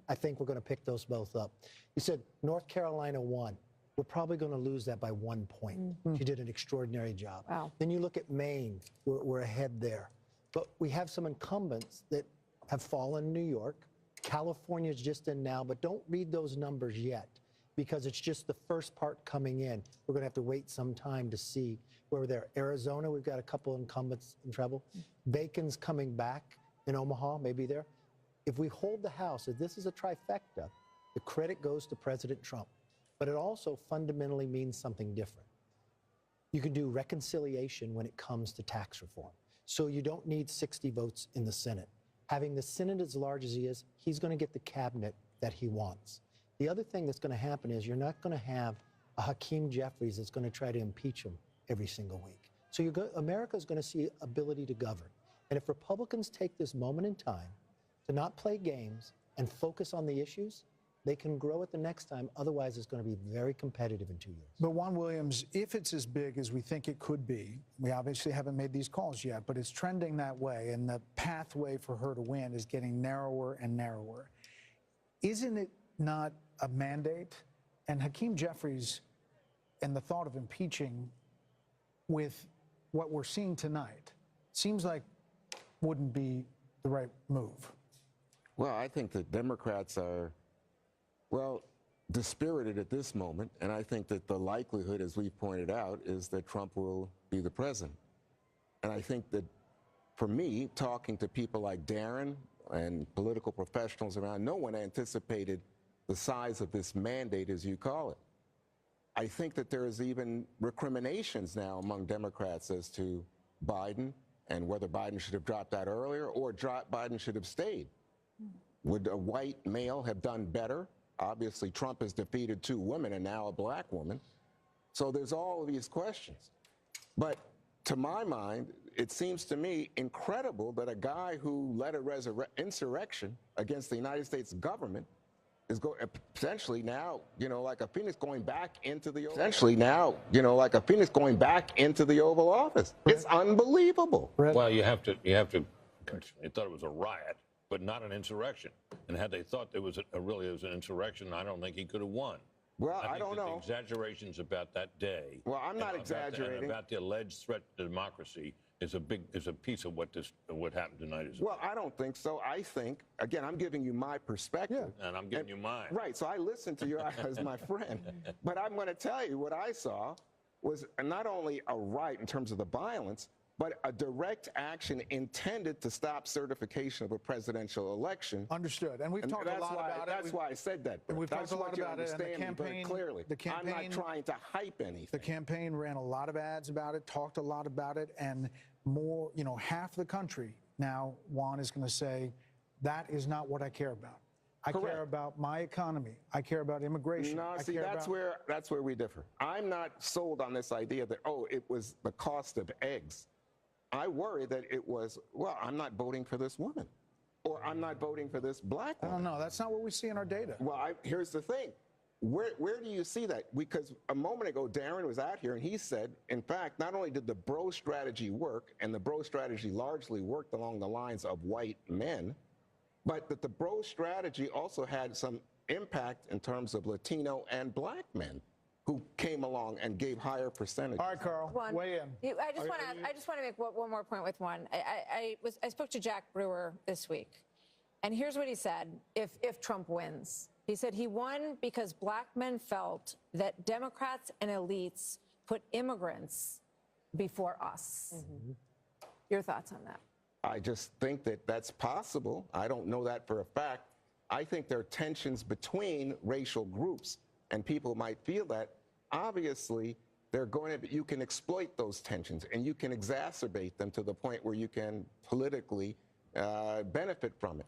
I think we're going to pick those both up. You said North Carolina 1. We're probably going to lose that by 1 point. She did an extraordinary job. Wow. Then you look at Maine. We're ahead there. But we have some incumbents that have fallen in New York. California's just in now, but don't read those numbers yet because it's just the first part coming in. We're going to have to wait some time to see where we're there. Arizona, we've got a couple incumbents in trouble. Bacon's coming back in Omaha, maybe there. If we hold the House, if this is a trifecta, the credit goes to President Trump. But it also fundamentally means something different. You can do reconciliation when it comes to tax reform. So you don't need 60 votes in the Senate. Having the Senate as large as he is, he's going to get the cabinet that he wants. The other thing that's going to happen is you're not going to have a Hakeem Jeffries that's going to try to impeach him every single week. So America is going to see ability to govern. And if Republicans take this moment in time to not play games and focus on the issues, they can grow it the next time. Otherwise, it's going to be very competitive in 2 years. But Juan Williams, if it's as big as we think it could be, we obviously haven't made these calls yet, but it's trending that way, and the pathway for her to win is getting narrower and narrower. Isn't it not a mandate? And Hakeem Jeffries and the thought of impeaching with what we're seeing tonight seems like wouldn't be the right move. Well, I think the Democrats are, well, dispirited at this moment, and I think that the likelihood, as we pointed out, is that Trump will be the president. And I think that, for me, talking to people like Darren and political professionals around, no one anticipated the size of this mandate, as you call it. I think that there is even recriminations now among Democrats as to Biden and whether Biden should have dropped out earlier or Biden should have stayed. Would a white male have done better? Obviously, Trump has defeated 2 women and now a black woman. So there's all of these questions. But to my mind, it seems to me incredible that a guy who led an insurrection against the United States government is potentially now, like a phoenix going back into the Oval Office. It's unbelievable. Well, you have to. They thought it was a riot, but not an insurrection. And had they thought it was really an insurrection, I don't think he could have won. Well, I don't know. The exaggerations about that day. Well, I'm not exaggerating. About the alleged threat to democracy is a piece of what happened tonight is. Well, I don't think so. I think, again, I'm giving you my perspective. Yeah. And I'm giving you mine. Right, so I listened to you as my friend. But I'm going to tell you what I saw was not only a riot in terms of the violence, but a direct action intended to stop certification of a presidential election. Understood. And we've talked a lot about it. That's why I said that. And we've that's talked a lot about it. And the campaign, very clearly. I'm not trying to hype anything. The campaign ran a lot of ads about it, talked a lot about it, and more, half the country now, Juan is going to say, that is not what I care about. I care about my economy. I care about immigration. No, I see, care that's about... where we differ. I'm not sold on this idea that, oh, it was the cost of eggs. I worry that it was, well, I'm not voting for this woman, or I'm not voting for this black woman. I don't know. That's not what we see in our data. Well, here's the thing. Where do you see that? Because a moment ago, Darren was out here and he said, in fact, not only did the bro strategy work, and the bro strategy largely worked along the lines of white men, but that the bro strategy also had some impact in terms of Latino and black men who came along and gave higher percentages. All right, Carl, weigh in. I just want to make one more point with one. I spoke to Jack Brewer this week, and here's what he said if Trump wins. He said he won because black men felt that Democrats and elites put immigrants before us. Your thoughts on that? I just think that that's possible. I don't know that for a fact. I think there are tensions between racial groups, and people might feel that. Obviously, you can exploit those tensions, and you can exacerbate them to the point where you can politically benefit from it.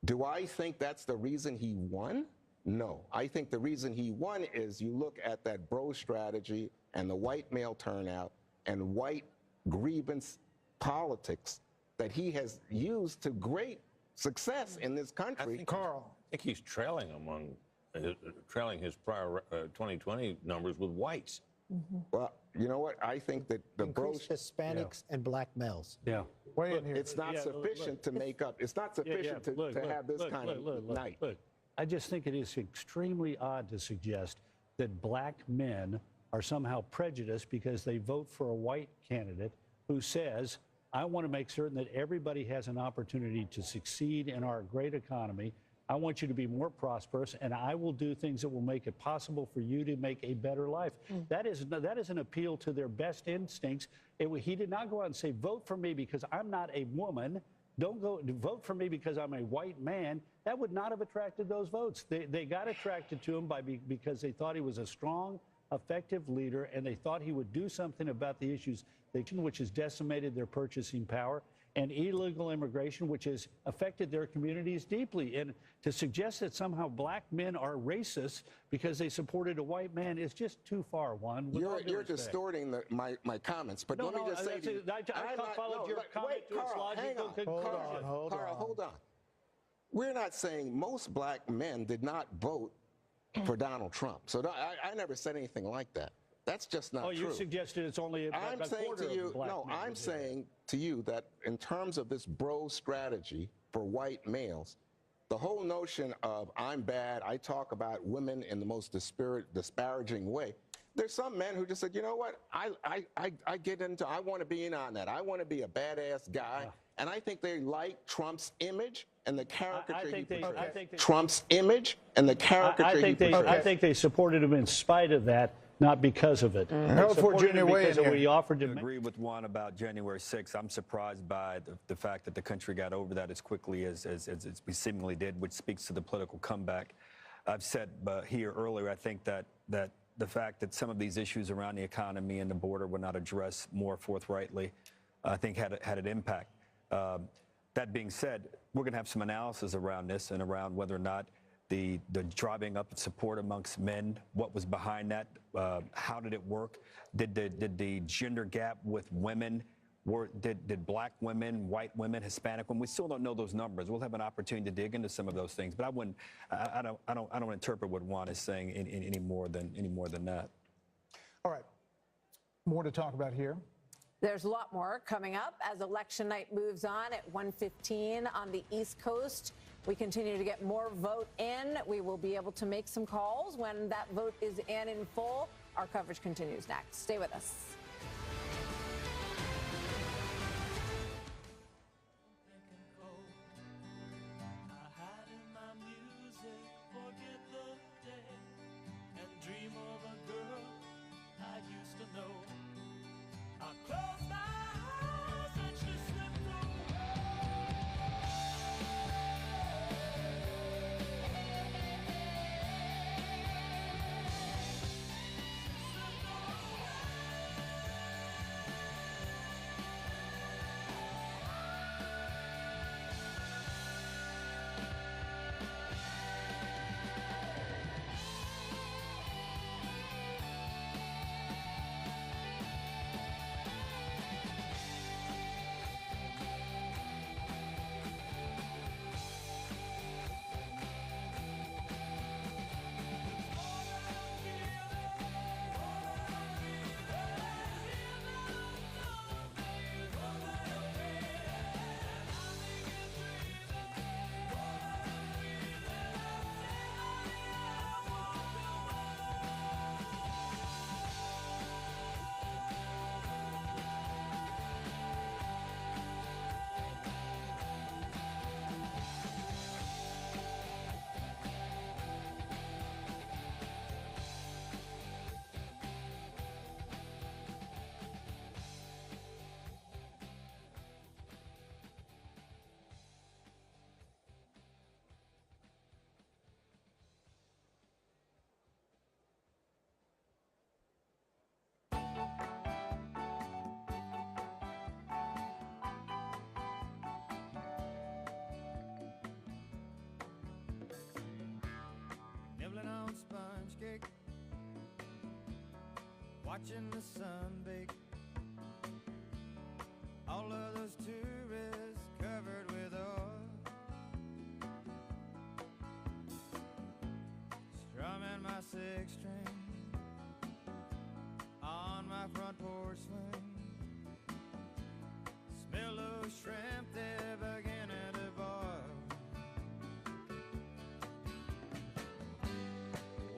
Do I think that's the reason he won? No. I think the reason he won is you look at that bro strategy and the white male turnout and white grievance politics that he has used to great success in this country. Carl. I think he's trailing trailing his prior 2020 numbers with whites. Well, you know what? I think that the Increased Hispanics and black males. Yeah. Weigh in here. It's not sufficient to make up. It's not sufficient to have this kind of night. Look, I just think it is extremely odd to suggest that black men are somehow prejudiced because they vote for a white candidate who says, I want to make certain that everybody has an opportunity to succeed in our great economy. I want you to be more prosperous, and I will do things that will make it possible for you to make a better life. That is an appeal to their best instincts. He did not go out and say, vote for me because I'm not a woman. Don't go vote for me because I'm a white man. That would not have attracted those votes. They got attracted to him because they thought he was a strong, effective leader, and they thought he would do something about the issues which has decimated their purchasing power, and illegal immigration, which has affected their communities deeply. And to suggest that somehow black men are racist because they supported a white man is just too far, Juan. You're distorting my comments, but let me just say to you, I followed your comment to its logical conclusion. Carl, hold on. We're not saying most black men did not vote for Donald Trump. So I never said anything like that. That's just not true. Oh, you suggested it's only about a quarter of black men. No, I'm saying to you that in terms of this bro strategy for white males, the whole notion of I'm bad, I talk about women in the most disparaging way. There's some men who just said, you know what, I want to be in on that. I want to be a badass guy. And I think they like Trump's image and the caricature he portrays. Trump's image and the caricature he portrays. I think they supported him in spite of that, not because of it. We offered to agree with Juan about January 6th. I'm surprised by the fact that the country got over that as quickly as we seemingly did, which speaks to the political comeback. I've said here earlier, I think that the fact that some of these issues around the economy and the border were not addressed more forthrightly, I think had an impact. That being said, we're going to have some analysis around this and around whether or not the driving up support amongst men, what was behind that, how did it work, did the gender gap with women, did black women, white women, Hispanic women, we still don't know those numbers. We'll have an opportunity to dig into some of those things, but I don't interpret what Juan is saying any more than that. All right, more to talk about here. There's a lot more coming up as election night moves on at 1:15 on the East Coast. We continue to get more vote in. We will be able to make some calls when that vote is in full. Our coverage continues next. Stay with us. sponge cake, watching the sun bake. All of those tourists covered with oil, strumming my six string on my front porch swing. Smell those shrimp, they're beginning to boil.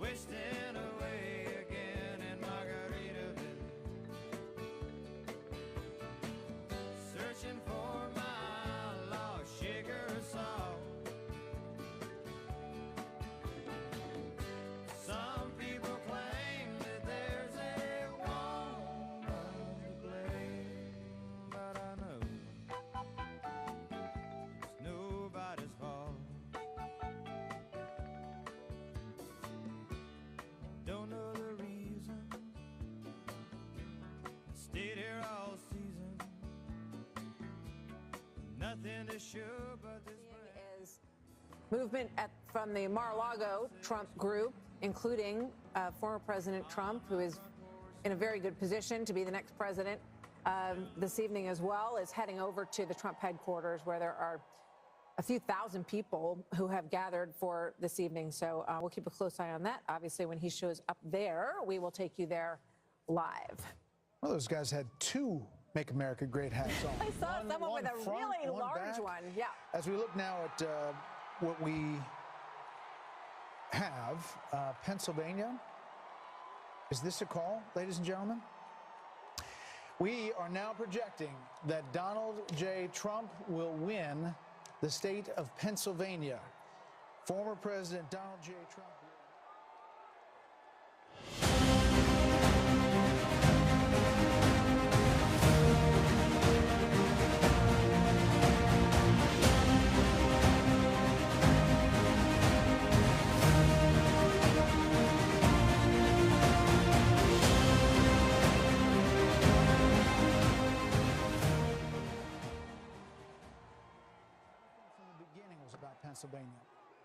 Wasting away again in Margaritaville, searching for my lost sugar salt. Some people claim that there's a woman to blame, but I know it's nobody's fault. Don't know the reason, stayed here all season. Nothing to show but this is movement from the Mar-a-Lago Trump group, including former President Trump, who is in a very good position to be the next president this evening as well, is heading over to the Trump headquarters, where there are a few thousand people who have gathered for this evening. So we'll keep a close eye on that. Obviously, when he shows up there, we will take you there live. Well, those guys had two Make America Great hats on. I saw someone with a front, really one large back. one. Yeah. As we look now at what we have, Pennsylvania. Is this a call, ladies and gentlemen? We are now projecting that Donald J. Trump will win the state of Pennsylvania. Former President Donald J. Trump. Pennsylvania.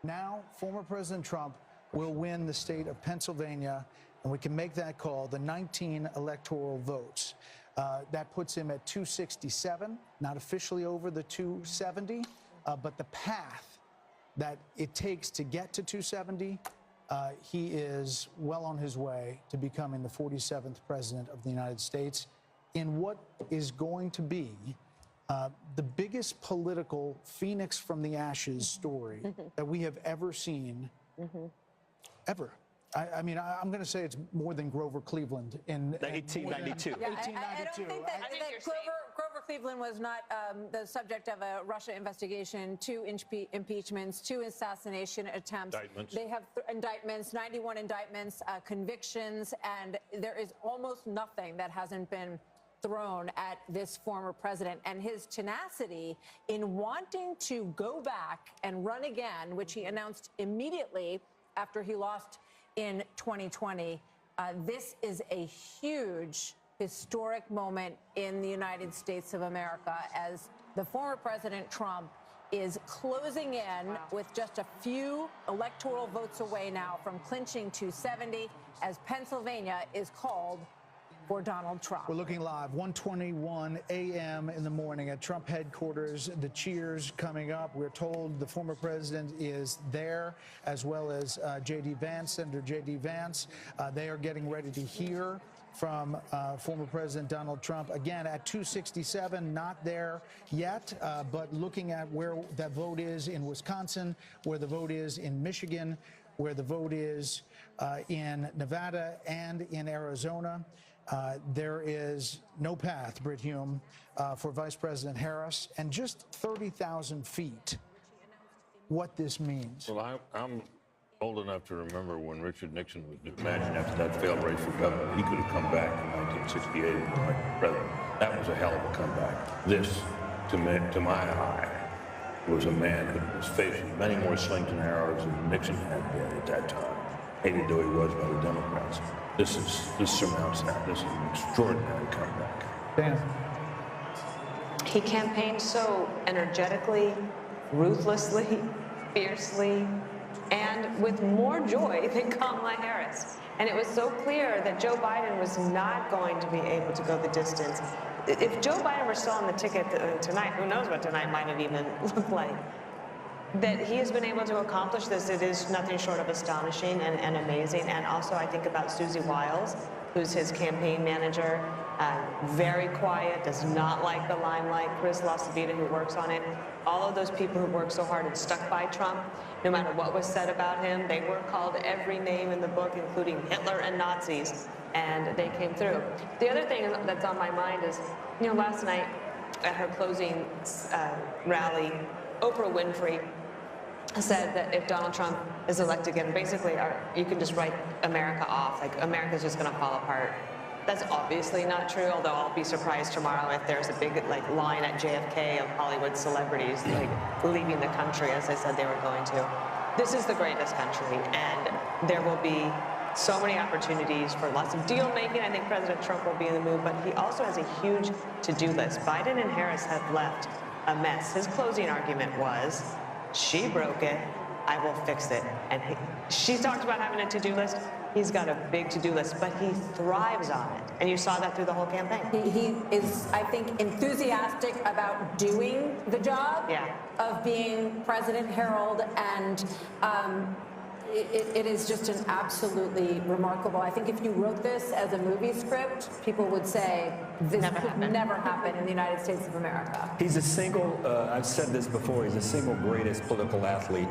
Now, former President Trump will win the state of Pennsylvania, and we can make that call, the 19 electoral votes. That puts him at 267, not officially over the 270, but the path that it takes to get to 270, he is well on his way to becoming the 47th president of the United States in what is going to be the biggest political phoenix from the ashes story that we have ever seen, ever. I mean, I'm going to say it's more than Grover Cleveland in 1892. Yeah, 1892. I don't think that Grover Cleveland was not the subject of a Russia investigation, 2 impeachments, 2 assassination attempts. Indictments. They have indictments, 91 indictments, convictions, and there is almost nothing that hasn't been thrown at this former president, and his tenacity in wanting to go back and run again, which he announced immediately after he lost in 2020. This is a huge, historic moment in the United States of America as the former President Trump is closing in with just a few electoral votes away now from clinching 270 as Pennsylvania is called for Donald Trump. We're looking live, 1:21 a.m. in the morning at Trump headquarters. The cheers coming up. We're told the former president is there, as well as J.D. Vance, Senator J.D. Vance. They are getting ready to hear from former President Donald Trump. Again, at 267, not there yet, but looking at where that vote is in Wisconsin, where the vote is in Michigan, where the vote is in Nevada and in Arizona. There is no path, Britt Hume, for Vice President Harris, and just 30,000 feet, what this means. Well, I'm old enough to remember when Richard Nixon was, imagine after that failed race for governor, he could have come back in 1968 and been president. That was a hell of a comeback. This, to my eye, was a man who was facing many more slings and arrows than Nixon had been at that time, hated though he was by the Democrats. This surmounts that. This is an extraordinary comeback. Dan. He campaigned so energetically, ruthlessly, fiercely, and with more joy than Kamala Harris. And it was so clear that Joe Biden was not going to be able to go the distance. If Joe Biden were still on the ticket tonight, who knows what tonight might have even looked like. That he has been able to accomplish this, it is nothing short of astonishing and amazing. And also I think about Susie Wiles, who's his campaign manager, very quiet, does not like the limelight. Chris LaCivita, who works on it. All of those people who worked so hard and stuck by Trump, no matter what was said about him, they were called every name in the book, including Hitler and Nazis, and they came through. The other thing that's on my mind is, you know, last night at her closing rally, Oprah Winfrey said that if Donald Trump is elected again, basically you can just write America off, like America's just going to fall apart. That's obviously not true, although I'll be surprised tomorrow if there's a big line at JFK of Hollywood celebrities leaving the country, as I said they were going to. This is the greatest country, and there will be so many opportunities for lots of deal making. I think President Trump will be in the mood, but he also has a huge to-do list. Biden and Harris have left a mess. His closing argument was, she broke it, I will fix it. And she talked about having a to-do list. He's got a big to-do list, but he thrives on it. And you saw that through the whole campaign. He is, I think, enthusiastic about doing the job of being President Harold, and it is just an absolutely remarkable. I think if you wrote this as a movie script, people would say this could never happen in the United States of America. He's a single, I've said this before, he's the single greatest political athlete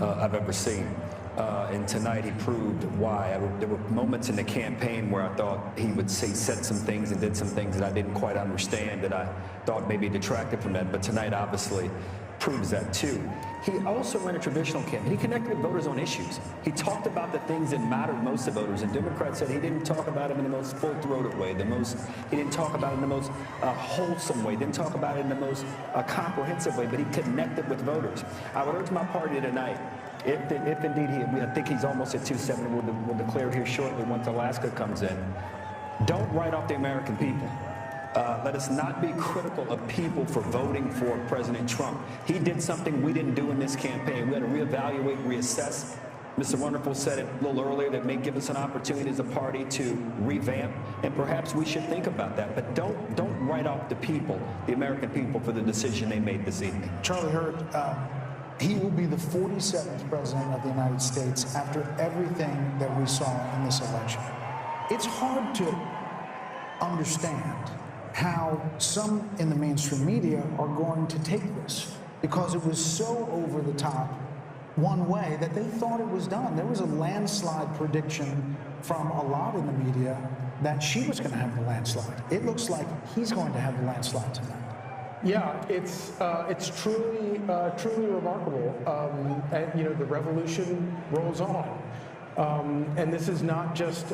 I've ever seen. And tonight he proved why. There were moments in the campaign where I thought he would said some things and did some things that I didn't quite understand, that I thought maybe detracted from that. But tonight obviously proves that too. He also ran a traditional campaign. He connected with voters on issues. He talked about the things that mattered most to voters, and Democrats said he didn't talk about it in the most full-throated way, he didn't talk about it in the most wholesome way, didn't talk about it in the most comprehensive way, but he connected with voters. I would urge my party tonight, if indeed I think he's almost at 270, we'll declare here shortly once Alaska comes in, don't write off the American people. Let us not be critical of people for voting for President Trump. He did something we didn't do in this campaign. We had to reevaluate, reassess. Mr. Wonderful said it a little earlier, that may give us an opportunity as a party to revamp, and perhaps we should think about that. But don't write off the people, the American people, for the decision they made this evening. Charlie Hurt, he will be the 47th president of the United States after everything that we saw in this election. It's hard to understand how some in the mainstream media are going to take this, because it was so over the top one way that they thought it was done. There was a landslide prediction from a lot in the media that she was going to have the landslide. It looks like he's going to have the landslide tonight. Yeah, it's truly remarkable. And, you know, the revolution rolls on. And this is not just,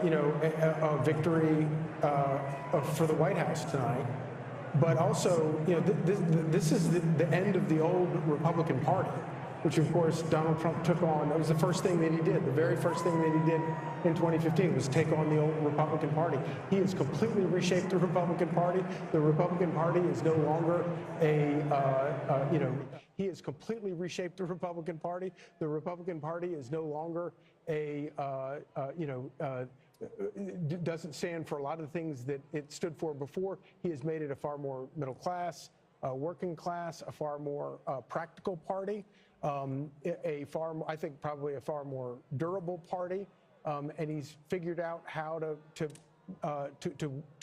you know, a victory for the White House tonight, but also, you know, this is the end of the old Republican Party, which, of course, Donald Trump took on. That was the first thing that he did. The very first thing that he did in 2015 was take on the old Republican Party. He has completely reshaped the Republican Party. The Republican Party is no longer you know, he has completely reshaped the Republican Party. The Republican Party is no longer you know, doesn't stand for a lot of the things that it stood for before. He has made it a far more middle class, working class, a far more practical party, I think probably a far more durable party, and he's figured out how to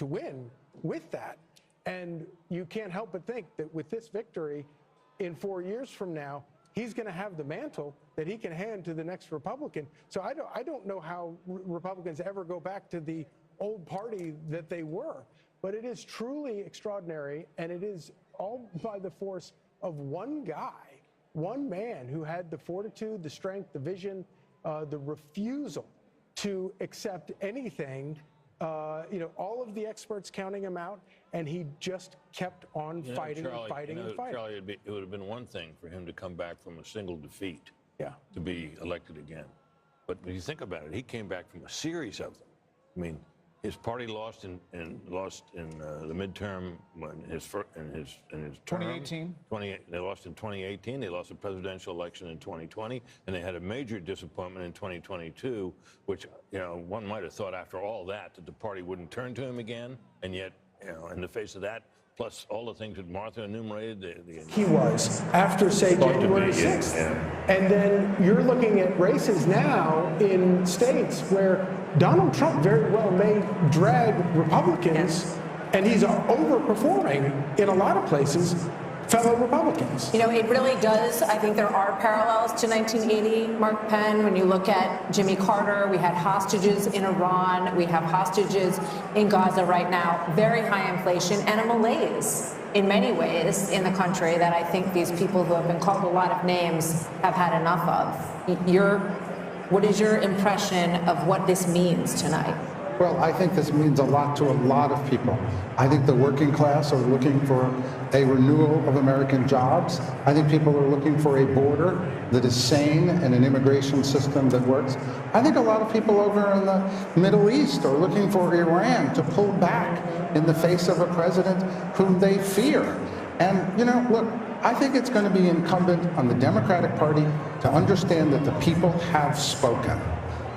win with that. And you can't help but think that with this victory, in 4 years from now, he's going to have the mantle that he can hand to the next Republican. So I don't know how Republicans ever go back to the old party that they were. But it is truly extraordinary, and it is all by the force of one guy, one man who had the fortitude, the strength, the vision, the refusal to accept anything. You know, all of the experts counting him out, and he just kept on fighting and fighting and fighting. Charlie, it would have been one thing for him to come back from a single defeat to be elected again. But when you think about it, he came back from a series of them. I mean, his party lost in the midterm in his term. 2018. They lost in 2018. They lost the presidential election in 2020, and they had a major disappointment in 2022, which one might have thought after all that the party wouldn't turn to him again, and yet in the face of that, plus all the things that Martha enumerated, He was after, say, January 6th. And then you're looking at races now in states where Donald Trump very well may drag Republicans, and he's overperforming in a lot of places fellow Republicans. It really does. I think there are parallels to 1980, Mark Penn. When you look at Jimmy Carter, we had hostages in Iran. We have hostages in Gaza right now. Very high inflation and a malaise in many ways in the country that I think these people who have been called a lot of names have had enough of. What is your impression of what this means tonight? Well, I think this means a lot to a lot of people. I think the working class are looking for a renewal of American jobs. I think people are looking for a border that is sane and an immigration system that works. I think a lot of people over in the Middle East are looking for Iran to pull back in the face of a president whom they fear. And, look, I think it's going to be incumbent on the Democratic Party to understand that the people have spoken,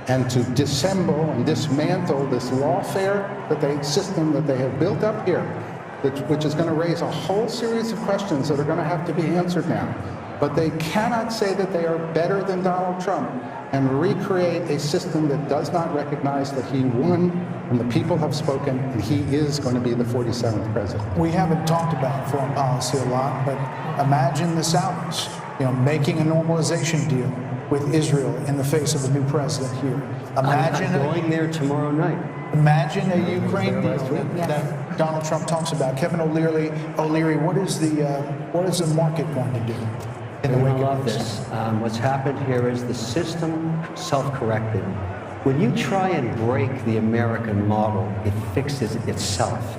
and to dissemble and dismantle this lawfare system that they have built up here, which is going to raise a whole series of questions that are going to have to be answered now. But they cannot say that they are better than Donald Trump and recreate a system that does not recognize that he won and the people have spoken, and he is going to be the 47th president. We haven't talked about foreign policy a lot, but imagine the Saudis, making a normalization deal with Israel in the face of a new president here. Imagine I'm going there tomorrow night. Imagine a Ukraine deal that Donald Trump talks about. Kevin O'Leary, what is the market going to do? You're going to love this. What's happened here is the system self-corrected. When you try and break the American model, it fixes itself.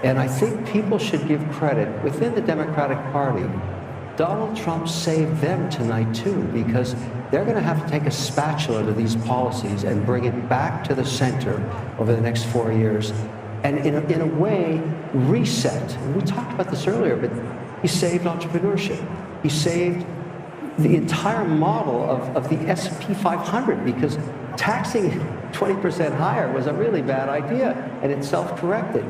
And I think people should give credit within the Democratic Party. Donald Trump saved them tonight, too, because they're going to have to take a spatula to these policies and bring it back to the center over the next 4 years. And in a way, reset. We talked about this earlier, but he saved entrepreneurship. He saved the entire model of the S&P 500, because taxing 20% higher was a really bad idea, and it self-corrected.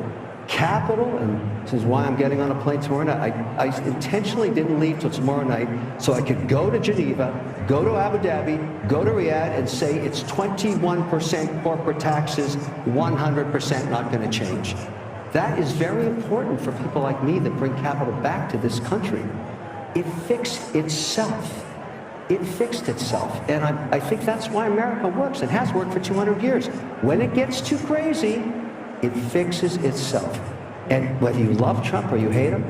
Capital, and this is why I'm getting on a plane tomorrow night. I intentionally didn't leave till tomorrow night so I could go to Geneva, go to Abu Dhabi, go to Riyadh, and say it's 21% corporate taxes, 100% not going to change. That is very important for people like me that bring capital back to this country. It fixed itself. It fixed itself. And I think that's why America works. It has worked for 200 years. When it gets too crazy, it fixes itself. And whether you love Trump or you hate him,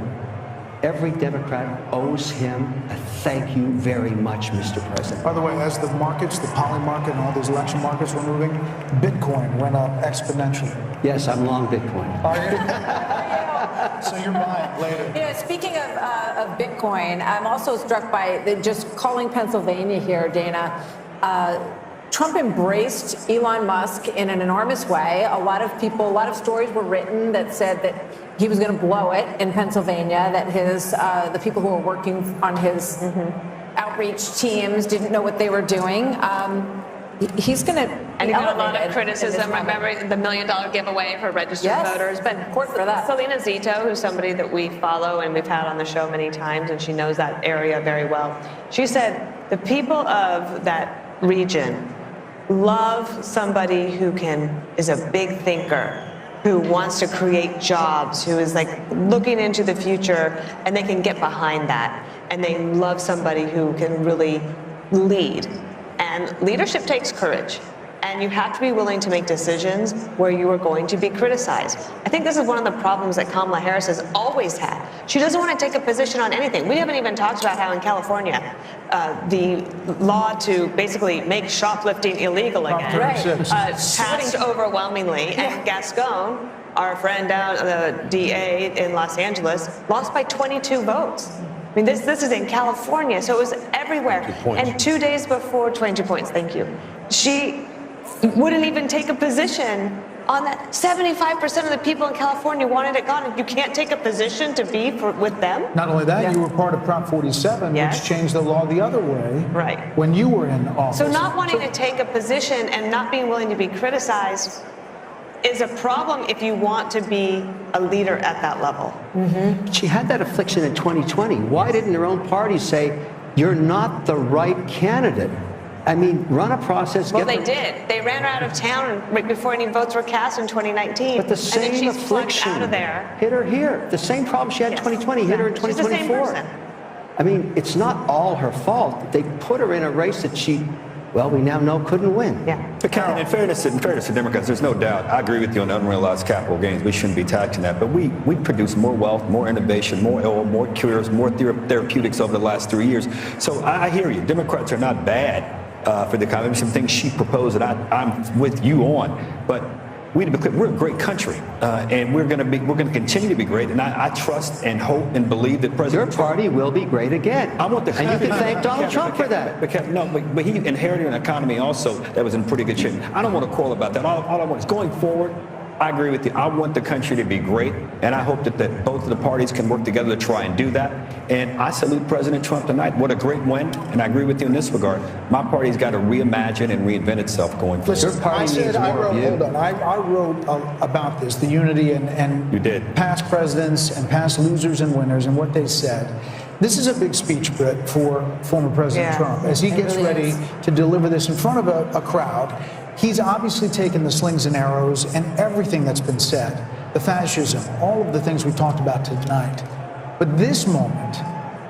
every Democrat owes him a thank you very much, Mr. President. By the way, as the markets, the poly market and all these election markets were moving, Bitcoin went up exponentially. Yes, I'm long Bitcoin. Are you? So you're buying later. Speaking of Bitcoin, I'm also struck by just calling Pennsylvania here, Dana. Trump embraced Elon Musk in an enormous way. A lot of stories were written that said that he was going to blow it in Pennsylvania, that the people who were working on his outreach teams didn't know what they were doing. He's going to. And he got a lot of criticism. Remember the $1 million giveaway for registered voters. But for that. Selena Zito, who's somebody that we follow and we've had on the show many times, and she knows that area very well. She said the people of that region love somebody who is a big thinker, who wants to create jobs, who is like looking into the future, and they can get behind that. And they love somebody who can really lead. And leadership takes courage. And you have to be willing to make decisions where you are going to be criticized. I think this is one of the problems that Kamala Harris has always had. She doesn't want to take a position on anything. We haven't even talked about how in California, the law to basically make shoplifting illegal again passed overwhelmingly. And Gascon, our friend down, the DA in Los Angeles, lost by 22 votes. I mean, this is in California, so it was everywhere. And 2 days before, 22 points, thank you. She wouldn't even take a position on that. 75% of the people in California wanted it gone, and you can't take a position to be with them? Not only that, you were part of Prop 47, which changed the law the other way when you were in office. So not wanting to take a position and not being willing to be criticized is a problem if you want to be a leader at that level. She had that affliction in 2020. Why didn't her own party say, you're not the right candidate? I mean, run a process. Well, they did. They ran her out of town right before any votes were cast in 2019. But the same and then she's affliction out of there. hit her here. The same problem she had in 2020 hit her in 2024. She's the same person. I mean, it's not all her fault. They put her in a race that she, well, we now know couldn't win. But Karen, in fairness to Democrats, there's no doubt. I agree with you on unrealized capital gains. We shouldn't be taxing that. But we produce more wealth, more innovation, more oil, more cures, more therapeutics over the last 3 years. So I hear you. Democrats are not bad for the economy. Some things she proposed that I'm with you on. But we're a great country, and we're going to continue to be great. And I trust and hope and believe that President Your party will be great again. I want the and you can thank Donald Trump for that. But he inherited an economy also that was in pretty good shape. I don't want to quarrel about that. All I want is going forward. I agree with you. I want the country to be great, and I hope that both of the parties can work together to try and do that. And I salute President Trump tonight. What a great win, and I agree with you in this regard. My party's got to reimagine and reinvent itself going forward. Listen, I wrote about this, the unity and you did. Past presidents and past losers and winners and what they said. This is a big speech, Britt, for former President Trump. As he gets ready to deliver this in front of a crowd, he's obviously taken the slings and arrows and everything that's been said, the fascism, all of the things we talked about tonight. But this moment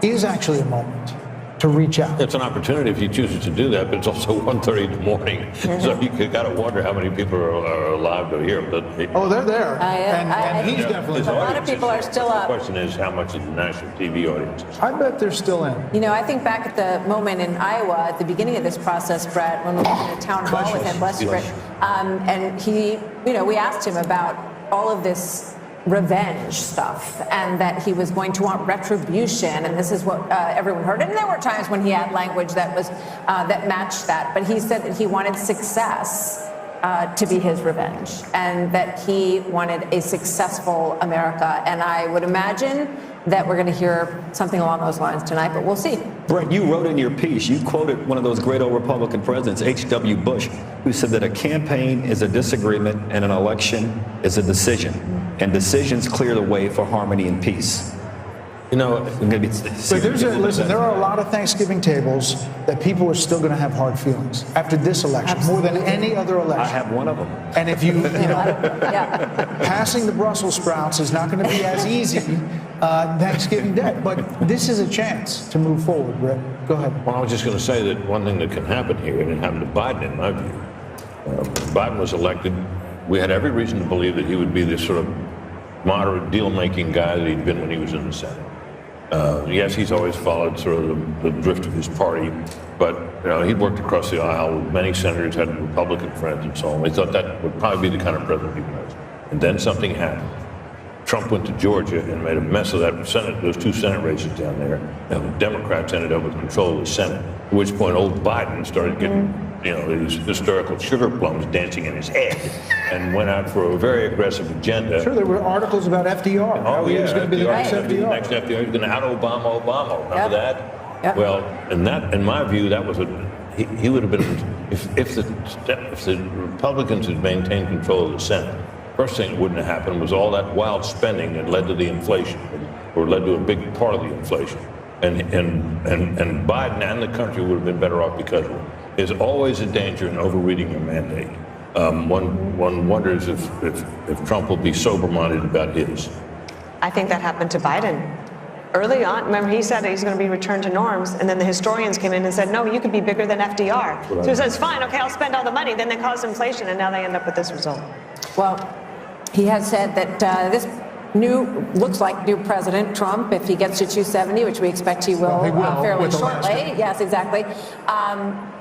is actually a moment to reach out. It's an opportunity if he chooses to do that, but it's also 1:30 in the morning. So you got to wonder how many people are alive to hear him. But they're there. And he's definitely A lot of people are still up. The question is, how much is the national TV audience? I bet they're still in. You know, I think back at the moment in Iowa, at the beginning of this process, Brett, when we were in a town hall with him, bless you, Brett, and he, we asked him about all of this revenge stuff and that he was going to want retribution, and this is what everyone heard. And there were times when he had language that was that matched that, but he said that he wanted success to be his revenge, and that he wanted a successful America. And I would imagine that we're going to hear something along those lines tonight, but we'll see. Brett, you wrote in your piece, you quoted one of those great old Republican presidents, H.W. Bush, who said that a campaign is a disagreement and an election is a decision. And decisions clear the way for harmony and peace. But listen, there are a lot of Thanksgiving tables that people are still going to have hard feelings after this election, more than any other election. I have one of them. And if passing the Brussels sprouts is not going to be as easy Thanksgiving Day, but this is a chance to move forward, Brett. Go ahead. Well, I was just going to say that one thing that can happen here, and it happened to Biden, in my view. Biden was elected. We had every reason to believe that he would be this sort of moderate deal-making guy that he'd been when he was in the Senate. Yes, he's always followed sort of the drift of his party, but he'd worked across the aisle with many senators, had Republican friends and so on. We thought that would probably be the kind of president he was. And then something happened. Trump went to Georgia and made a mess of that Senate, those two Senate races down there, and the Democrats ended up with control of the Senate, at which point old Biden started getting these historical sugar plums dancing in his head and went out for a very aggressive agenda. Sure, there were articles about FDR. Oh, yeah. He was going to be the next FDR. The next FDR. He was going to out-Obama Obama. Remember that? Yep. Well, and that, in my view, that was he would have been, if the Republicans had maintained control of the Senate, first thing that wouldn't have happened was all that wild spending that led to the inflation, or led to a big part of the inflation. And Biden and the country would have been better off because of it. There's always a danger in overreading your mandate. One wonders if Trump will be sober-minded about his. I think that happened to Biden. Early on, remember, he said he's going to be returned to norms, and then the historians came in and said, no, you could be bigger than FDR. So he says, fine, okay, I'll spend all the money. Then they caused inflation, and now they end up with this result. Well, he has said that this looks like new President Trump, if he gets to 270, which we expect he will, fairly shortly, yes, exactly,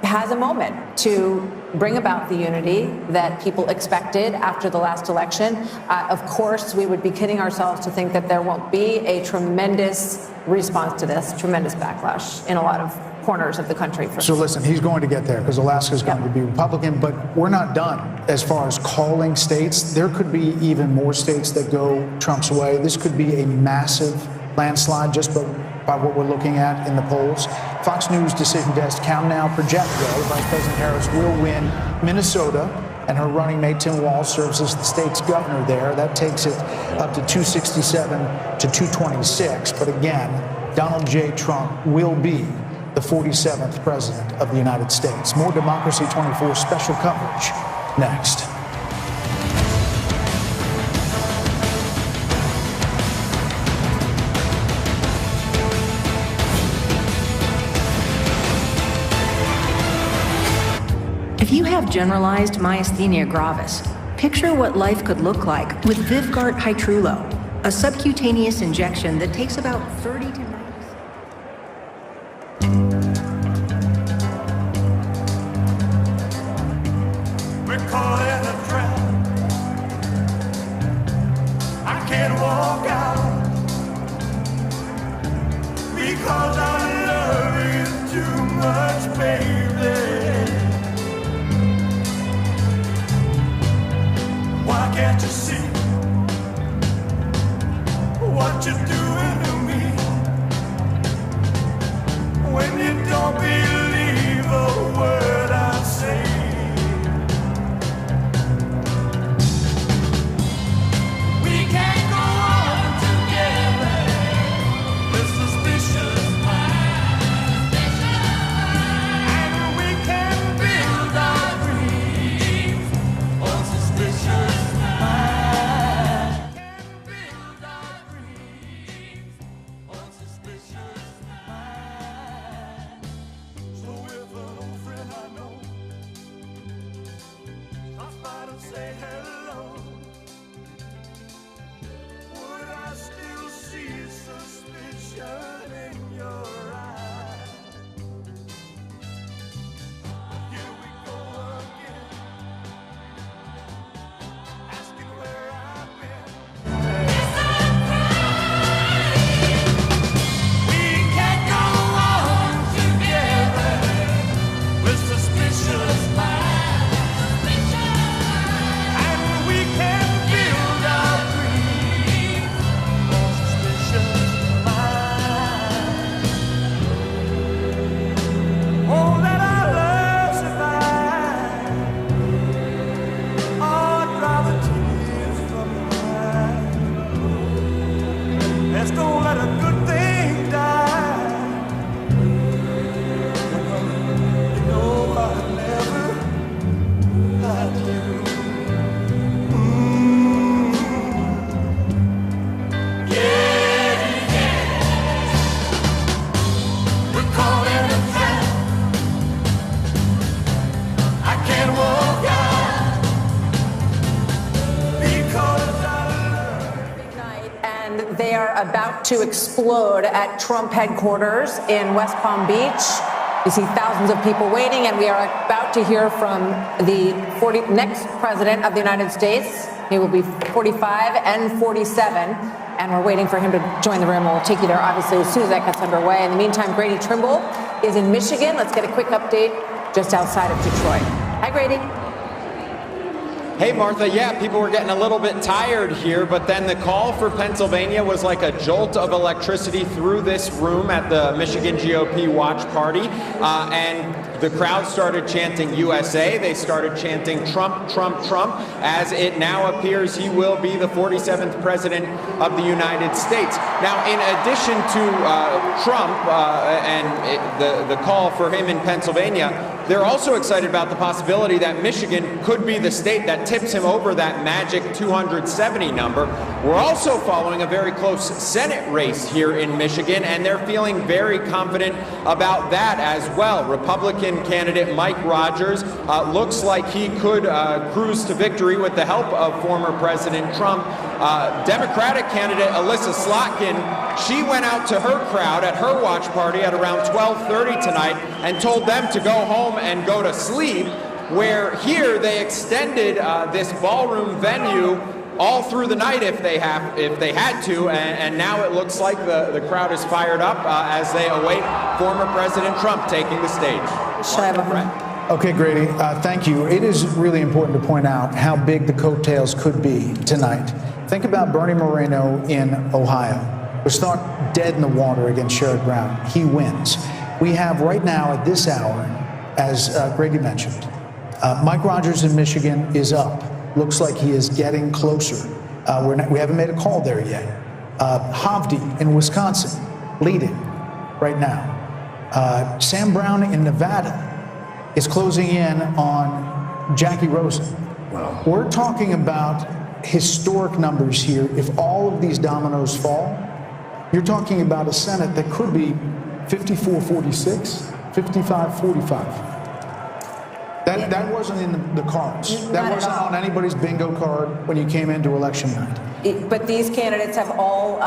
has a moment to bring about the unity that people expected after the last election. Of course, we would be kidding ourselves to think that there won't be a tremendous response to this, tremendous backlash in a lot of corners of the country. So listen, he's going to get there because Alaska's going to be Republican, but we're not done as far as calling states. There could be even more states that go Trump's way. This could be a massive landslide just by what we're looking at in the polls. Fox News Decision Desk count now project, though, Vice President Harris will win Minnesota, and her running mate Tim Walz serves as the state's governor there. That takes it up to 267 to 226. But again, Donald J. Trump will be the 47th president of the United States. More Democracy 24 special coverage next. If you have generalized myasthenia gravis, picture what life could look like with Vyvgart Hytrulo, a subcutaneous injection that takes about 30 to 90 We're caught in a trap. I can't walk out because our love is too much, baby. Why can't you see what you're doing to me when you don't believe a word I say? We can't go on together with suspicious minds, and we can build our dreams on suspicious minds. Build our dreams on suspicious minds. So if an old friend I know stops by to say hello, would I still see suspicion in your eyes? Here we go again, asking where I've been. We can't go on together with suspicious minds, and we can build our dreams on suspicious minds. Oh, let our love survive. Oh, dry the tears from your eyes. Let's don't let a good thing die. You know I'd never lie to you. We're caught in a trap. I can't walk out because and they are about to explode at Trump headquarters in West Palm Beach. You see thousands of people waiting, and we are about to hear from the next president of the United States. He will be 45 and 47, and we're waiting for him to join the room. We'll take you there, obviously, as soon as that gets underway. In the meantime, Grady Trimble is in Michigan. Let's get a quick update just outside of Detroit. Hi, Grady. Hey, Martha. Yeah, people were getting a little bit tired here, but then the call for Pennsylvania was like a jolt of electricity through this room at the Michigan GOP watch party, and the crowd started chanting USA. They started chanting Trump, Trump, Trump, as it now appears he will be the 47th president of the United States. Now, in addition to Trump and the call for him in Pennsylvania, they're also excited about the possibility that Michigan could be the state that tips him over that magic 270 number. We're also following a very close Senate race here in Michigan, and they're feeling very confident about that as well. Republican candidate Mike Rogers looks like he could cruise to victory with the help of former President Trump. Democratic candidate Alyssa Slotkin, she went out to her crowd at her watch party at around 12:30 tonight and told them to go home and go to sleep, where here they extended this ballroom venue all through the night if they had to, and now it looks like the crowd is fired up as they await former President Trump taking the stage. Okay, Grady, thank you. It is really important to point out how big the coattails could be tonight. Think about Bernie Moreno in Ohio. Was thought dead in the water against Sherrod Brown. He wins. We have right now at this hour, as Grady mentioned, Mike Rogers in Michigan is up. Looks like he is getting closer. We haven't made a call there yet. Hovde in Wisconsin, leading right now. Sam Brown in Nevada is closing in on Jackie Rosen. Wow. We're talking about historic numbers here. If all of these dominoes fall, you're talking about a Senate that could be 54-46, 55-45. That wasn't in the cards. That wasn't on anybody's bingo card when you came into election night. But these candidates have all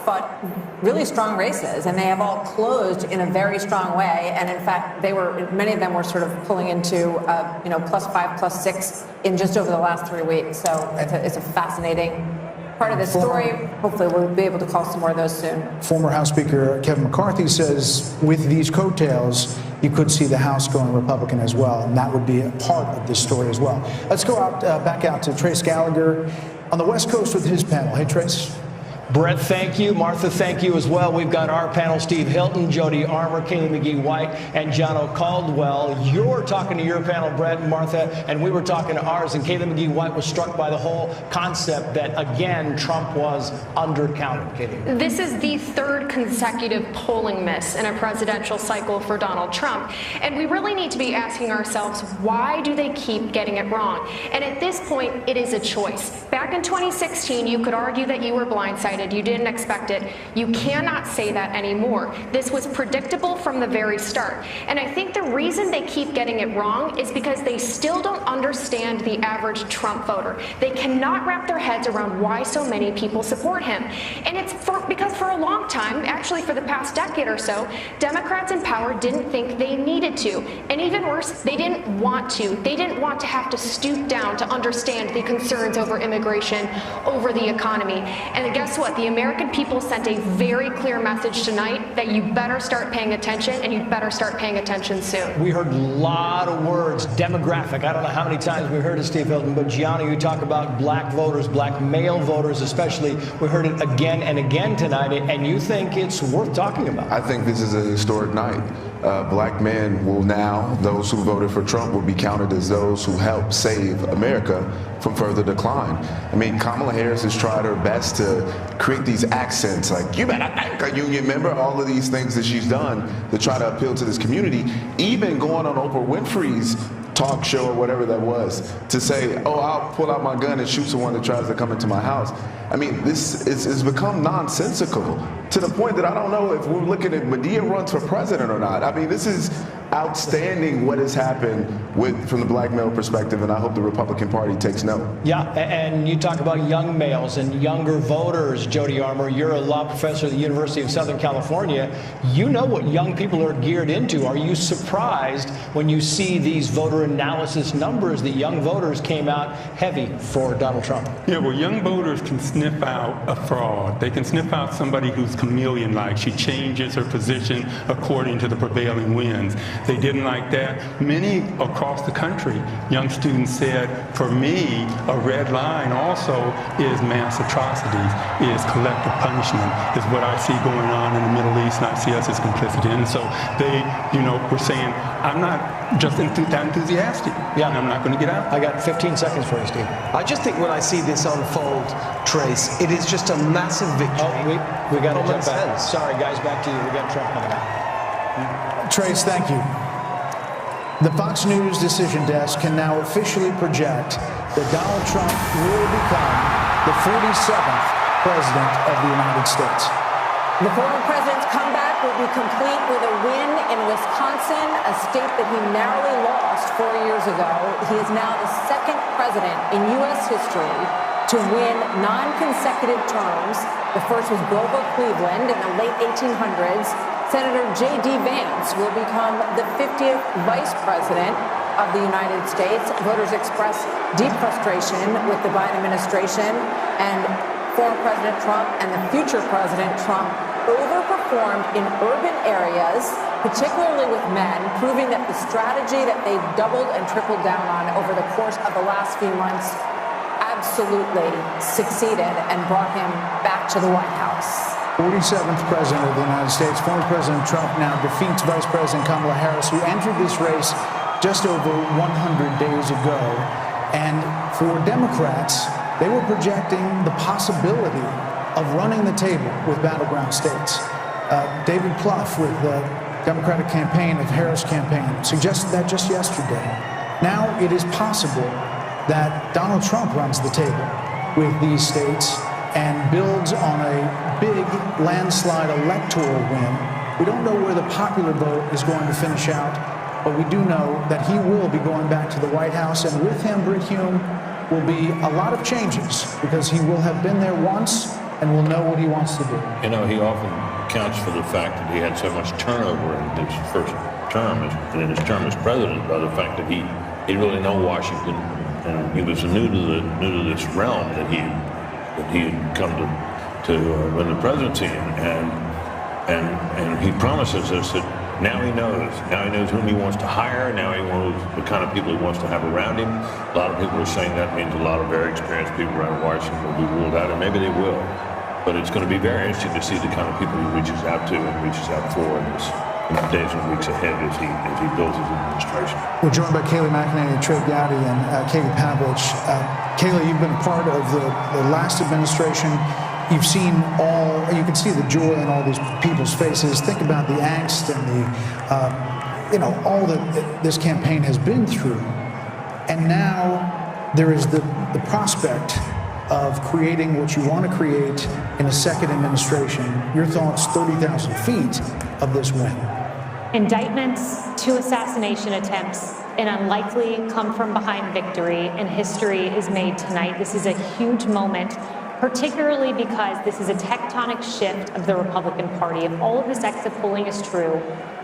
fought really strong races, and they have all closed in a very strong way. And in fact, many of them were sort of pulling into +5, +6 in just over the last 3 weeks. So it's a fascinating part of the story. Hopefully we'll be able to call some more of those soon. Former House Speaker Kevin McCarthy says with these coattails, you could see the House going Republican as well, and that would be a part of this story as well. Let's go back out to Trace Gallagher on the West Coast with his panel. Hey, Trace. Brett, thank you. Martha, thank you as well. We've got our panel, Steve Hilton, Jody Armour, Kaylee McGee-White, and Jono Caldwell. You're talking to your panel, Brett and Martha, and we were talking to ours, and Kaylee McGee-White was struck by the whole concept that, again, Trump was undercounted. Kaylee. This is the third consecutive polling miss in a presidential cycle for Donald Trump, and we really need to be asking ourselves, why do they keep getting it wrong? And at this point, it is a choice. Back in 2016, you could argue that you were blindsided. You didn't expect it. You cannot say that anymore. This was predictable from the very start. And I think the reason they keep getting it wrong is because they still don't understand the average Trump voter. They cannot wrap their heads around why so many people support him. And it's because for a long time, actually for the past decade or so, Democrats in power didn't think they needed to. And even worse, they didn't want to. They didn't want to have to stoop down to understand the concerns over immigration, over the economy. And guess what? The American people sent a very clear message tonight that you better start paying attention, and you better start paying attention soon. We heard a lot of words, demographic. I don't know how many times we heard it, Steve Hilton, but Gianna, you talk about black voters, black male voters especially. We heard it again and again tonight, and you think it's worth talking about. I think this is a historic night. Black men will now, those who voted for Trump will be counted as those who helped save America from further decline. I mean, Kamala Harris has tried her best to create these accents like, you better thank a union member, all of these things that she's done to try to appeal to this community, even going on Oprah Winfrey's talk show or whatever that was to say, oh, I'll pull out my gun and shoot someone that tries to come into my house. I mean, this has become nonsensical to the point that I don't know if we're looking at Medea runs for president or not. I mean, this is outstanding what has happened from the black male perspective, and I hope the Republican Party takes note. Yeah, and you talk about young males and younger voters, Jody Armour. You're a law professor at the University of Southern California. You know what young people are geared into. Are you surprised when you see these voter analysis numbers that young voters came out heavy for Donald Trump? Yeah, well, young voters can sniff out a fraud. They can sniff out somebody who's chameleon-like. She changes her position according to the prevailing winds. They didn't like that. Many across the country, young students said, for me, a red line also is mass atrocities, is collective punishment, is what I see going on in the Middle East, and I see us as complicit in. So they, were saying, I'm not just that enthusiastic. Yeah. And I'm not going to get out. I got 15 seconds for you, Steve. I just think when I see this unfold, Trace, it is just a massive victory. Oh, we got to jump back. Sorry, guys, back to you. We got Trump coming out. Trace, thank you. The Fox News decision desk can now officially project that Donald Trump will become the 47th president of the United States. The former president's comeback will be complete with a win in Wisconsin, a state that he narrowly lost 4 years ago. He is now the second president in U.S. history to win non-consecutive terms. The first was Grover Cleveland in the late 1800s. Senator J.D. Vance will become the 50th vice president. of the United States. Voters expressed deep frustration with the Biden administration, and former President Trump and the future President Trump overperformed in urban areas, particularly with men, proving that the strategy that they've doubled and tripled down on over the course of the last few months absolutely succeeded and brought him back to the White House. 47th President of the United States, former President Trump now defeats Vice President Kamala Harris, who entered this race just over 100 days ago. And for Democrats, they were projecting the possibility of running the table with battleground states. David Plouffe with the Democratic campaign of Harris campaign suggested that just yesterday. Now it is possible that Donald Trump runs the table with these states and builds on a big landslide electoral win. We don't know where the popular vote is going to finish out, but we do know that he will be going back to the White House, and with him, Brit Hume, will be a lot of changes because he will have been there once and will know what he wants to do. You know, he often accounts for the fact that he had so much turnover in his first term, and in his term as president, by the fact that he didn't really know Washington, and he was new to this realm that he had come to win the presidency, and he promises us that now he knows whom he wants to hire, now he knows the kind of people he wants to have around him. A lot of people are saying that means a lot of very experienced people around Washington will be ruled out, and maybe they will. But it's going to be very interesting to see the kind of people he reaches out to and reaches out for in the days and weeks ahead as he builds his administration. We're joined by Kayleigh McEnany, Trey Gowdy, and Katie Pavlich. Kayleigh, you've been part of the last administration. You've seen you can see the joy in all these people's faces. Think about the angst and all that this campaign has been through. And now there is the prospect of creating what you want to create in a second administration. Your thoughts, 30,000 feet of this win. Indictments, 2 assassination attempts, an unlikely come-from-behind victory, and history is made tonight. This is a huge moment, particularly because this is a tectonic shift of the Republican Party. If all of this exit polling is true,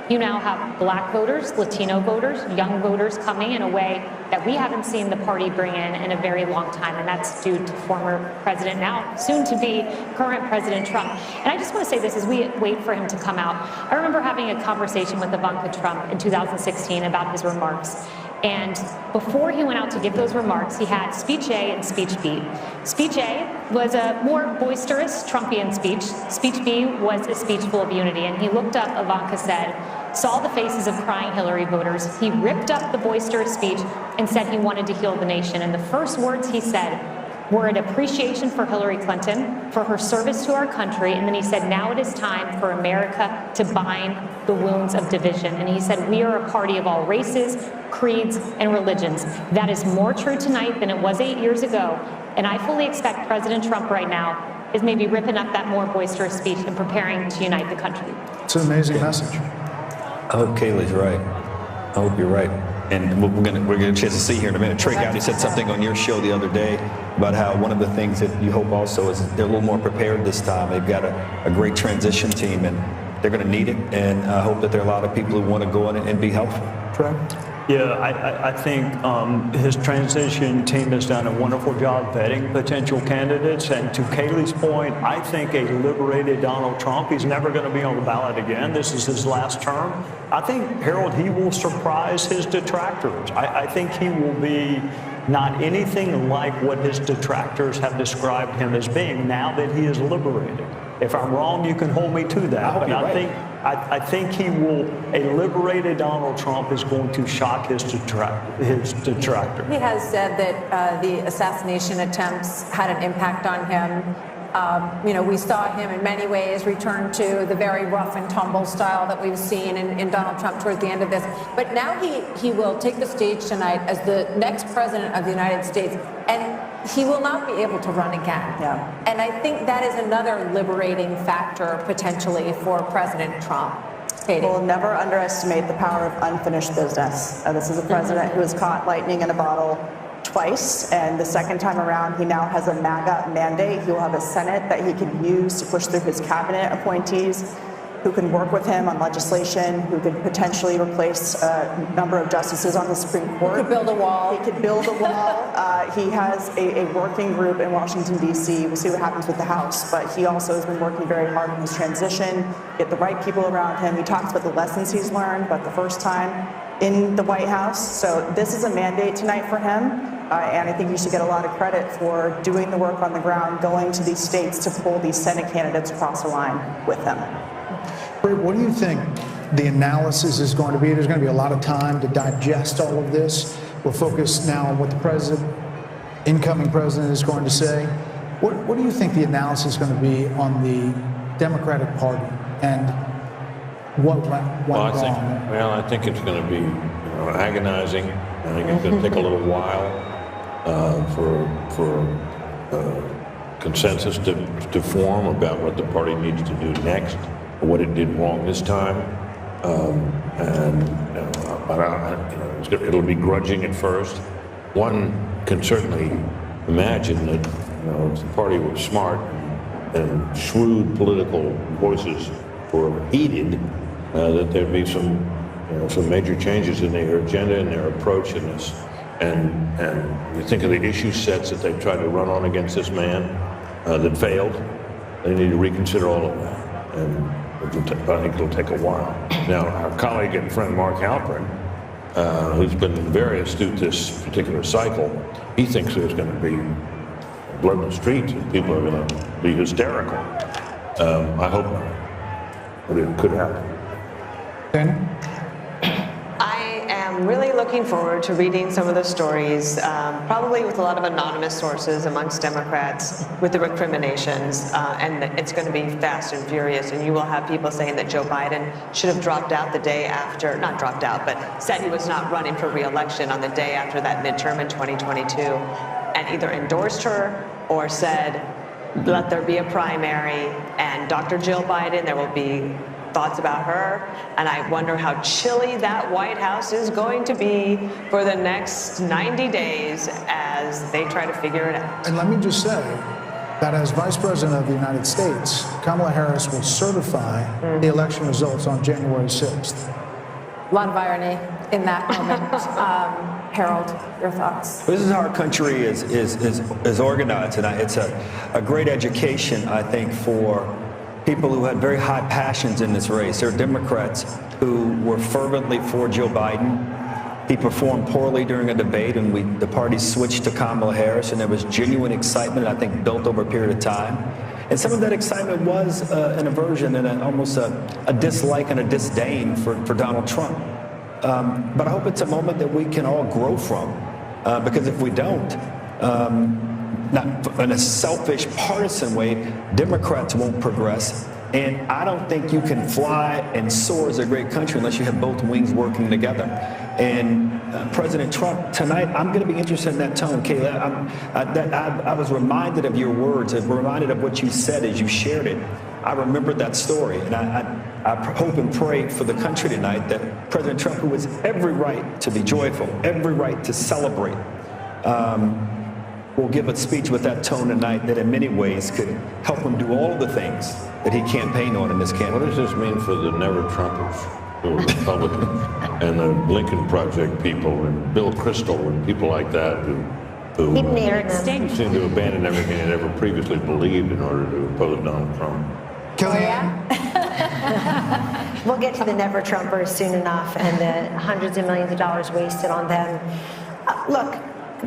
you now have Black voters, Latino voters, young voters coming in a way that we haven't seen the party bring in a very long time, and that's due to former President, now soon-to-be current President Trump. And I just want to say this as we wait for him to come out. I remember having a conversation with Ivanka Trump in 2016 about his remarks. And before he went out to give those remarks, he had speech A and speech B. Speech A was a more boisterous Trumpian speech. Speech B was a speech full of unity. And he looked up, Ivanka said, saw the faces of crying Hillary voters. He ripped up the boisterous speech and said he wanted to heal the nation. And the first words he said were an appreciation for Hillary Clinton, for her service to our country. And then he said, now it is time for America to bind the wounds of division. And he said, we are a party of all races, creeds, and religions. That is more true tonight than it was 8 years ago. And I fully expect President Trump right now is maybe ripping up that more boisterous speech and preparing to unite the country. It's an amazing message. I hope Kayleigh's right. I hope you're right. And we're gonna get a chance to see here in a minute. Trey Gowdy said something on your show the other day about how one of the things that you hope also is they're a little more prepared this time. They've got a great transition team, and they're going to need it. And I hope that there are a lot of people who want to go in and be helpful. Trey? Yeah, I think his transition team has done a wonderful job vetting potential candidates. And to Kayleigh's point, I think a liberated Donald Trump, he's never going to be on the ballot again. This is his last term. I think, Harold, he will surprise his detractors. I think he will be not anything like what his detractors have described him as being now that he is liberated. If I'm wrong, you can hold me to that. But I think he will, a liberated Donald Trump is going to shock his detractors. He has said that the assassination attempts had an impact on him. We saw him in many ways return to the very rough and tumble style that we've seen in Donald Trump towards the end of this. But now he will take the stage tonight as the next president of the United States, and he will not be able to run again. Yeah. And I think that is another liberating factor potentially for President Trump. Katie. We'll never underestimate the power of unfinished business. This is a president who was caught lightning in a bottle twice, and the second time around he now has a MAGA mandate. He will have a Senate that he can use to push through his cabinet appointees. who can work with him on legislation, who could potentially replace a number of justices on the Supreme Court. He could build a wall. He could build a wall. He has a working group in Washington, D.C. We'll see what happens with the House, but he also has been working very hard on his transition, get the right people around him. He talks about the lessons he's learned, about the first time in the White House. So this is a mandate tonight for him, and I think he should get a lot of credit for doing the work on the ground, going to these states to pull these Senate candidates across the line with him. What do you think the analysis is going to be? There's going to be a lot of time to digest all of this. We'll focus now on what the incoming president is going to say. What do you think the analysis is going to be on the Democratic Party and what went wrong? I think it's going to be agonizing. I think it's going to take a little while for consensus to form about what the party needs to do next, or what it did wrong this time. It'll be grudging at first. One can certainly imagine that if the party was smart and shrewd political voices were heeded, that there'd be some major changes in their agenda and their approach in this. And you think of the issue sets that they've tried to run on against this man that failed. They need to reconsider all of that. And I think it'll take a while. Now, our colleague and friend Mark Halperin, who's been very astute this particular cycle, he thinks there's going to be blood in the streets and people are going to be hysterical. I hope not, but it could happen. Dana? I am really looking forward to reading some of the stories, probably with a lot of anonymous sources amongst Democrats with the recriminations, and it's going to be fast and furious, and you will have people saying that Joe Biden should have dropped out the day after, not dropped out, but said he was not running for re-election on the day after that midterm in 2022, and either endorsed her or said, let there be a primary, and Dr. Jill Biden, there will be thoughts about her, and I wonder how chilly that White House is going to be for the next 90 days as they try to figure it out. And let me just say that as Vice President of the United States, Kamala Harris will certify the election results on January 6th. A lot of irony in that moment. Harold, your thoughts? This is how our country is organized, and it's a great education, I think, for people who had very high passions in this race. There are Democrats who were fervently for Joe Biden. He performed poorly during a debate, and the party switched to Kamala Harris, and there was genuine excitement, I think, built over a period of time. And some of that excitement was an aversion and almost a dislike and a disdain for Donald Trump. But I hope it's a moment that we can all grow from, because if we don't, not in a selfish, partisan way, Democrats won't progress. And I don't think you can fly and soar as a great country unless you have both wings working together. And President Trump, tonight, I'm going to be interested in that tone, Kayla. I was reminded of your words, and reminded of what you said as you shared it. I remembered that story, and I hope and pray for the country tonight that President Trump, who has every right to be joyful, every right to celebrate, will give a speech with that tone tonight that in many ways could help him do all of the things that he campaigned on in this campaign. What does this mean for the Never-Trumpers, who are Republicans, and the Lincoln Project people, and Bill Kristol, and people like that, who seem to abandon everything they ever previously believed in order to oppose Donald Trump? We'll get to the Never-Trumpers soon enough and the hundreds of millions of dollars wasted on them. Look,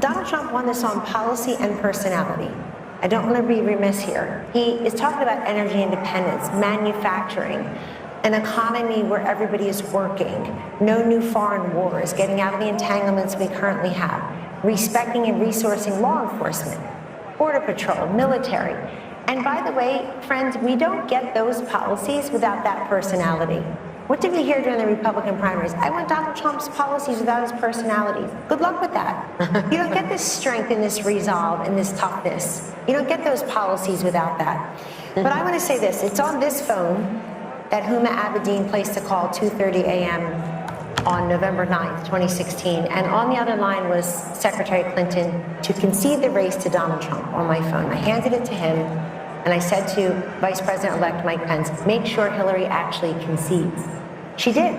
Donald Trump won this on policy and personality. I don't want to be remiss here. He is talking about energy independence, manufacturing, an economy where everybody is working, no new foreign wars, getting out of the entanglements we currently have, respecting and resourcing law enforcement, border patrol, military. And by the way, friends, we don't get those policies without that personality. What did we hear during the Republican primaries? I want Donald Trump's policies without his personality. Good luck with that. You don't get this strength and this resolve and this toughness. You don't get those policies without that. But I want to say this. It's on this phone that Huma Abedin placed a call 2:30 a.m. on November 9th, 2016. And on the other line was Secretary Clinton to concede the race to Donald Trump on my phone. I handed it to him, And I said to Vice President-elect Mike Pence, make sure Hillary actually concedes. She did.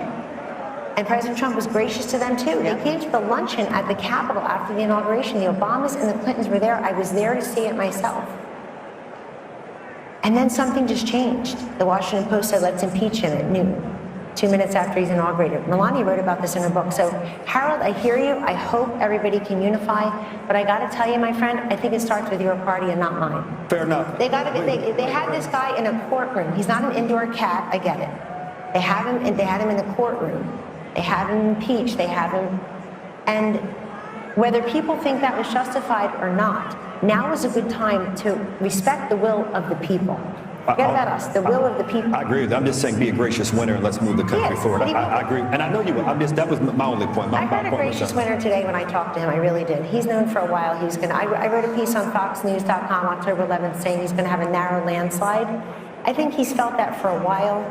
And President Trump was gracious to them too. They came to the luncheon at the Capitol after the inauguration. The Obamas and the Clintons were there. I was there to see it myself. And then something just changed. The Washington Post said, let's impeach him at noon, 2 minutes after he's inaugurated. Melania wrote about this in her book. So, Harold, I hear you. I hope everybody can unify. But I got to tell you, my friend, I think it starts with your party and not mine. Fair enough. They had this guy in a courtroom. He's not an indoor cat. I get it. They have him, and they had him in the courtroom. They have him impeached. They have him, and whether people think that was justified or not, now is a good time to respect the will of the people. Forget about us, the will of the people. I agree with that. I'm just saying be a gracious winner and let's move the country forward. I agree. And I know you will. That was my only point. I heard a gracious winner today when I talked to him. I really did. He's known for a while. He was going to, I wrote a piece on FoxNews.com October 11th saying he's going to have a narrow landslide. I think he's felt that for a while,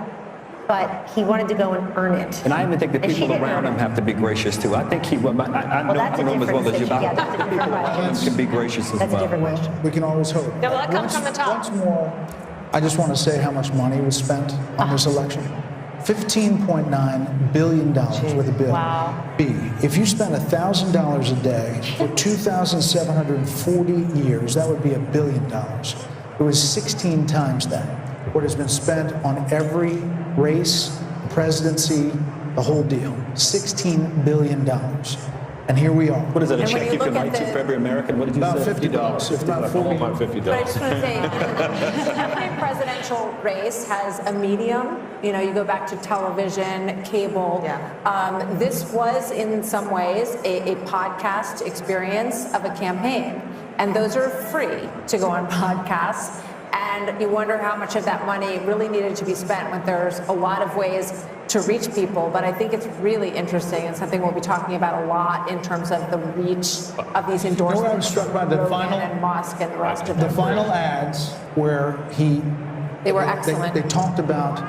but he wanted to go and earn it. And I even think the people around him have to be gracious too. I think he will. I don't know him as well as you, but I think the people around him can be gracious as well. That's a different question. We can always hope. No, well, that comes from the top. Once more, I just want to say how much money was spent on this election. $15.9 billion worth of bill. Wow. B, if you spent $1,000 a day for 2,740 years, that would be $1 billion. It was 16 times that. What has been spent on every race, presidency, the whole deal. $16 billion. And here we are. What is that, a check you can write to for every American? What did you say? About $50. If not $40. $50. But I just want to say, every presidential race has a medium. You know, you go back to television, cable. This was, in some ways, a podcast experience of a campaign. And those are free to go on podcasts. And you wonder how much of that money really needed to be spent when there's a lot of ways to reach people. But I think it's really interesting and something we'll be talking about a lot in terms of the reach of these endorsements. You know what I was struck by? The final and Musk and the rest of them. The final ads where they were excellent. They talked about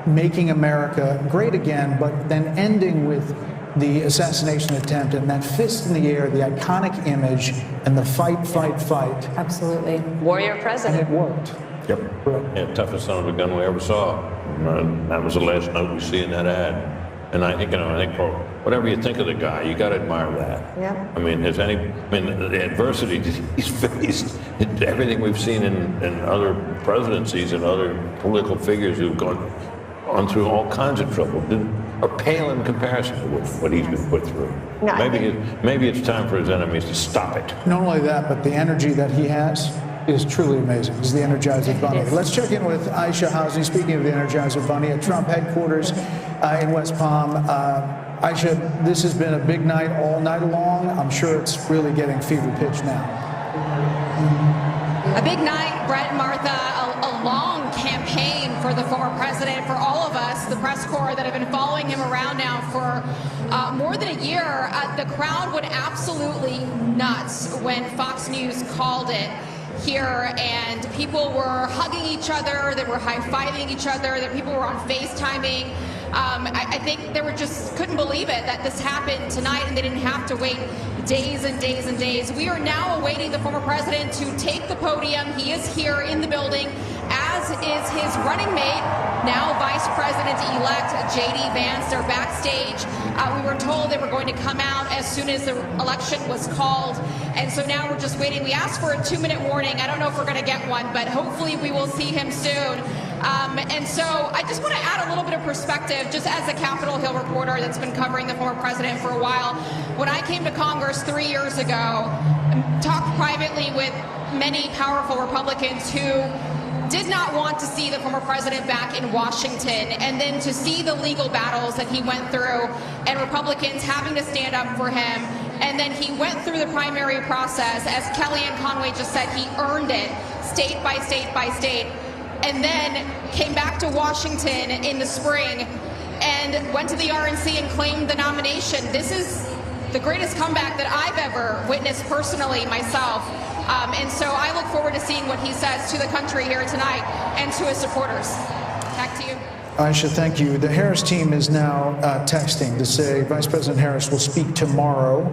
making America great again, but then ending with the assassination attempt and that fist in the air, the iconic image, and the fight. Absolutely. Warrior president. And it worked. Yep. Yeah, toughest son of a gun we ever saw. That was the last note we see in that ad. And I think, for whatever you think of the guy, you got to admire that. Yeah. I mean, the adversity he's faced, everything we've seen in other presidencies and other political figures who've gone through all kinds of trouble, are pale in comparison to what he's been put through. No, maybe it's time for his enemies to stop it. Not only that, but the energy that he has is truly amazing. He's the Energizer Bunny. Let's check in with Aisha Housing. Speaking of the Energizer Bunny, at Trump headquarters in West Palm. Aisha, this has been a big night all night long. I'm sure it's really getting fever pitch now. A big night, Brett and Martha, a long campaign for the former president, for all of us, the press corps that have been following him around now for more than a year. The crowd went absolutely nuts when Fox News called it here, and people were hugging each other, they were high-fiving each other, that people were on FaceTiming. I think they couldn't believe it that this happened tonight and they didn't have to wait days and days and days. We are now awaiting the former president to take the podium. He is here in the building, as is his running mate, now Vice President-elect J.D. Vance. They're backstage. We were told they were going to come out as soon as the election was called, and so now we're just waiting. We asked for a 2-minute warning. I don't know if we're going to get one, but hopefully we will see him soon. And so I just want to add a little bit of perspective, just as a Capitol Hill reporter that's been covering the former president for a while. When I came to Congress 3 years ago, talked privately with many powerful Republicans who did not want to see the former president back in Washington, and then to see the legal battles that he went through and Republicans having to stand up for him. And then he went through the primary process. As Kellyanne Conway just said, he earned it state by state by state, and then came back to Washington in the spring and went to the RNC and claimed the nomination. This is the greatest comeback that I've ever witnessed personally myself. And so I look forward to seeing what he says to the country here tonight and to his supporters. Back to you. Aisha, thank you. The Harris team is now texting to say Vice President Harris will speak tomorrow,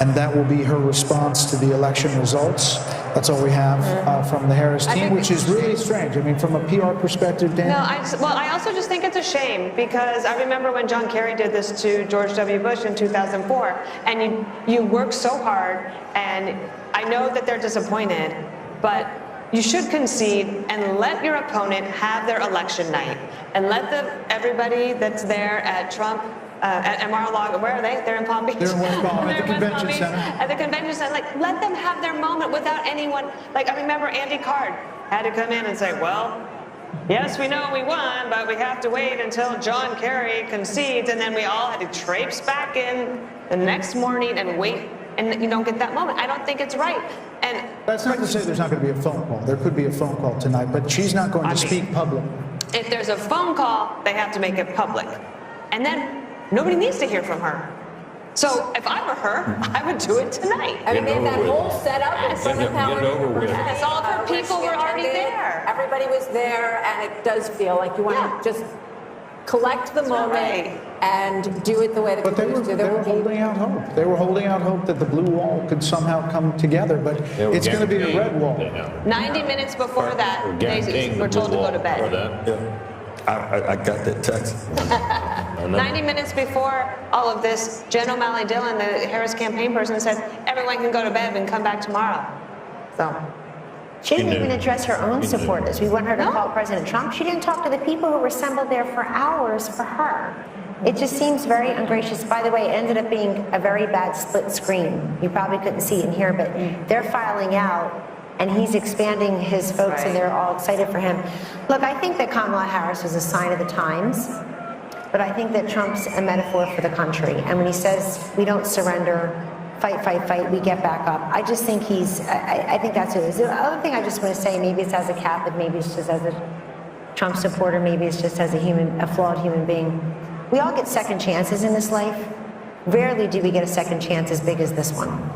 and that will be her response to the election results. That's all we have from the Harris team, which is really strange. I mean, from a PR perspective, Dan. No, I also just think it's a shame because I remember when John Kerry did this to George W. Bush in 2004, and you work so hard, and I know that they're disappointed, but you should concede and let your opponent have their election night, and let everybody that's there at Trump. At Mar-a-Lago, where are they? They're in Palm Beach. They're in West Palm, at the convention center. At the convention center, like, let them have their moment without anyone. Like, I remember Andy Card had to come in and say, well, yes, we know we won, but we have to wait until John Kerry concedes, and then we all had to traipse back in the next morning and wait, and you don't get that moment. I don't think it's right. And that's not to say there's not going to be a phone call. There could be a phone call tonight, but she's not going to speak public. If there's a phone call, they have to make it public. And then nobody needs to hear from her. So if I were her, I would do it tonight. I mean, they had that whole setup in front of Howard. It's all for people who are already there. Everybody was there, and it does feel like you want to just collect the moment and do it the way that But they were holding out hope. They were holding out hope that the blue wall could somehow come together, but it's going to be a red wall. 90 minutes before that, they were told to go to bed. I got that text. 90 minutes before all of this, Jen O'Malley Dillon, the Harris campaign person, said everyone can go to bed and come back tomorrow. So she didn't even address her own supporters. We want her to call President Trump. She didn't talk to the people who were assembled there for hours for her. It just seems very ungracious. By the way, it ended up being a very bad split screen. You probably couldn't see it in here, but they're filing out, and he's expanding his folks, and they're all excited for him. Look, I think that Kamala Harris is a sign of the times, but I think that Trump's a metaphor for the country. And when he says, we don't surrender, fight, fight, fight, we get back up, I just think I think that's what it is. The other thing I just want to say, maybe it's as a Catholic, maybe it's just as a Trump supporter, maybe it's just as a flawed human being. We all get second chances in this life. Rarely do we get a second chance as big as this one.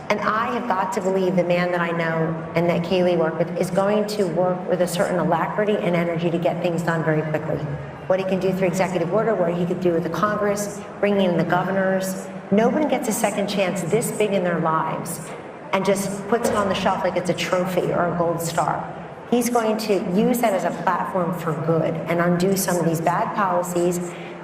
And I have got to believe the man that I know and that Kayleigh worked with is going to work with a certain alacrity and energy to get things done very quickly. What he can do through executive order, what he could do with the Congress, bringing in the governors. Nobody gets a second chance this big in their lives and just puts it on the shelf like it's a trophy or a gold star. He's going to use that as a platform for good and undo some of these bad policies,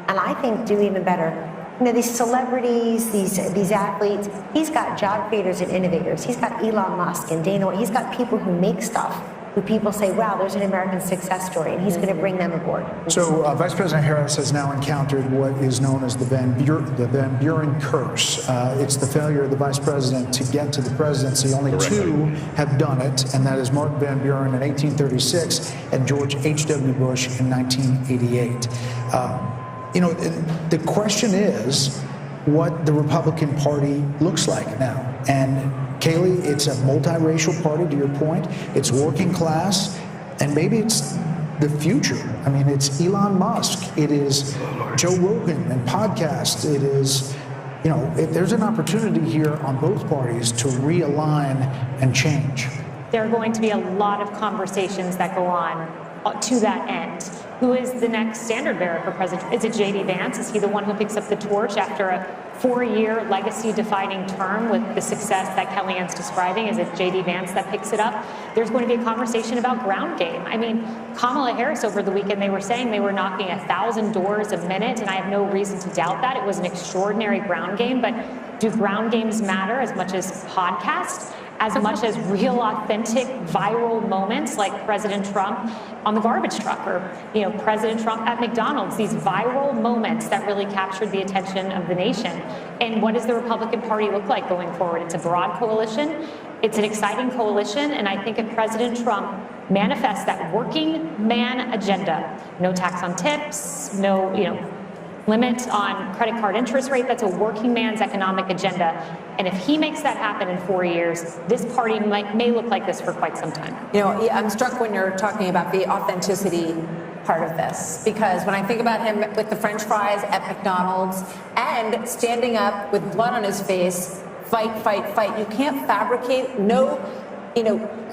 and I think do even better. You know, these celebrities, these athletes, he's got job creators and innovators. He's got Elon Musk and Dana White. He's got people who make stuff, who people say, wow, there's an American success story, and he's going to bring them aboard. So Vice President Harris has now encountered what is known as the Van Buren curse. It's the failure of the vice president to get to the presidency. Only two have done it, and that is Mark Van Buren in 1836 and George H.W. Bush in 1988. You know, the question is what the Republican Party looks like now. And Kayleigh, it's a multiracial party, to your point. It's working class, and maybe it's the future. I mean, it's Elon Musk. It is Joe Rogan and podcasts. It is, you know, there's an opportunity here on both parties to realign and change. There are going to be a lot of conversations that go on to that end. Who is the next standard bearer for president? Is it J.D. Vance? Is he the one who picks up the torch after a 4-year legacy-defining term with the success that Kellyanne's describing? Is it J.D. Vance that picks it up? There's going to be a conversation about ground game. I mean, Kamala Harris over the weekend, they were saying they were knocking 1,000 doors a minute, and I have no reason to doubt that. It was an extraordinary ground game, but do ground games matter as much as podcasts? As much as real, authentic, viral moments like President Trump on the garbage truck, or President Trump at McDonald's, these viral moments that really captured the attention of the nation. And what does the Republican Party look like going forward? It's a broad coalition. It's an exciting coalition, and I think if President Trump manifests that working man agenda, no tax on tips, no limit on credit card interest rate, that's a working man's economic agenda. And if he makes that happen in 4 years, this party may look like this for quite some time. I'm struck when you're talking about the authenticity part of this, because when I think about him with the French fries at McDonald's and standing up with blood on his face, fight, fight, fight. You can't fabricate. No,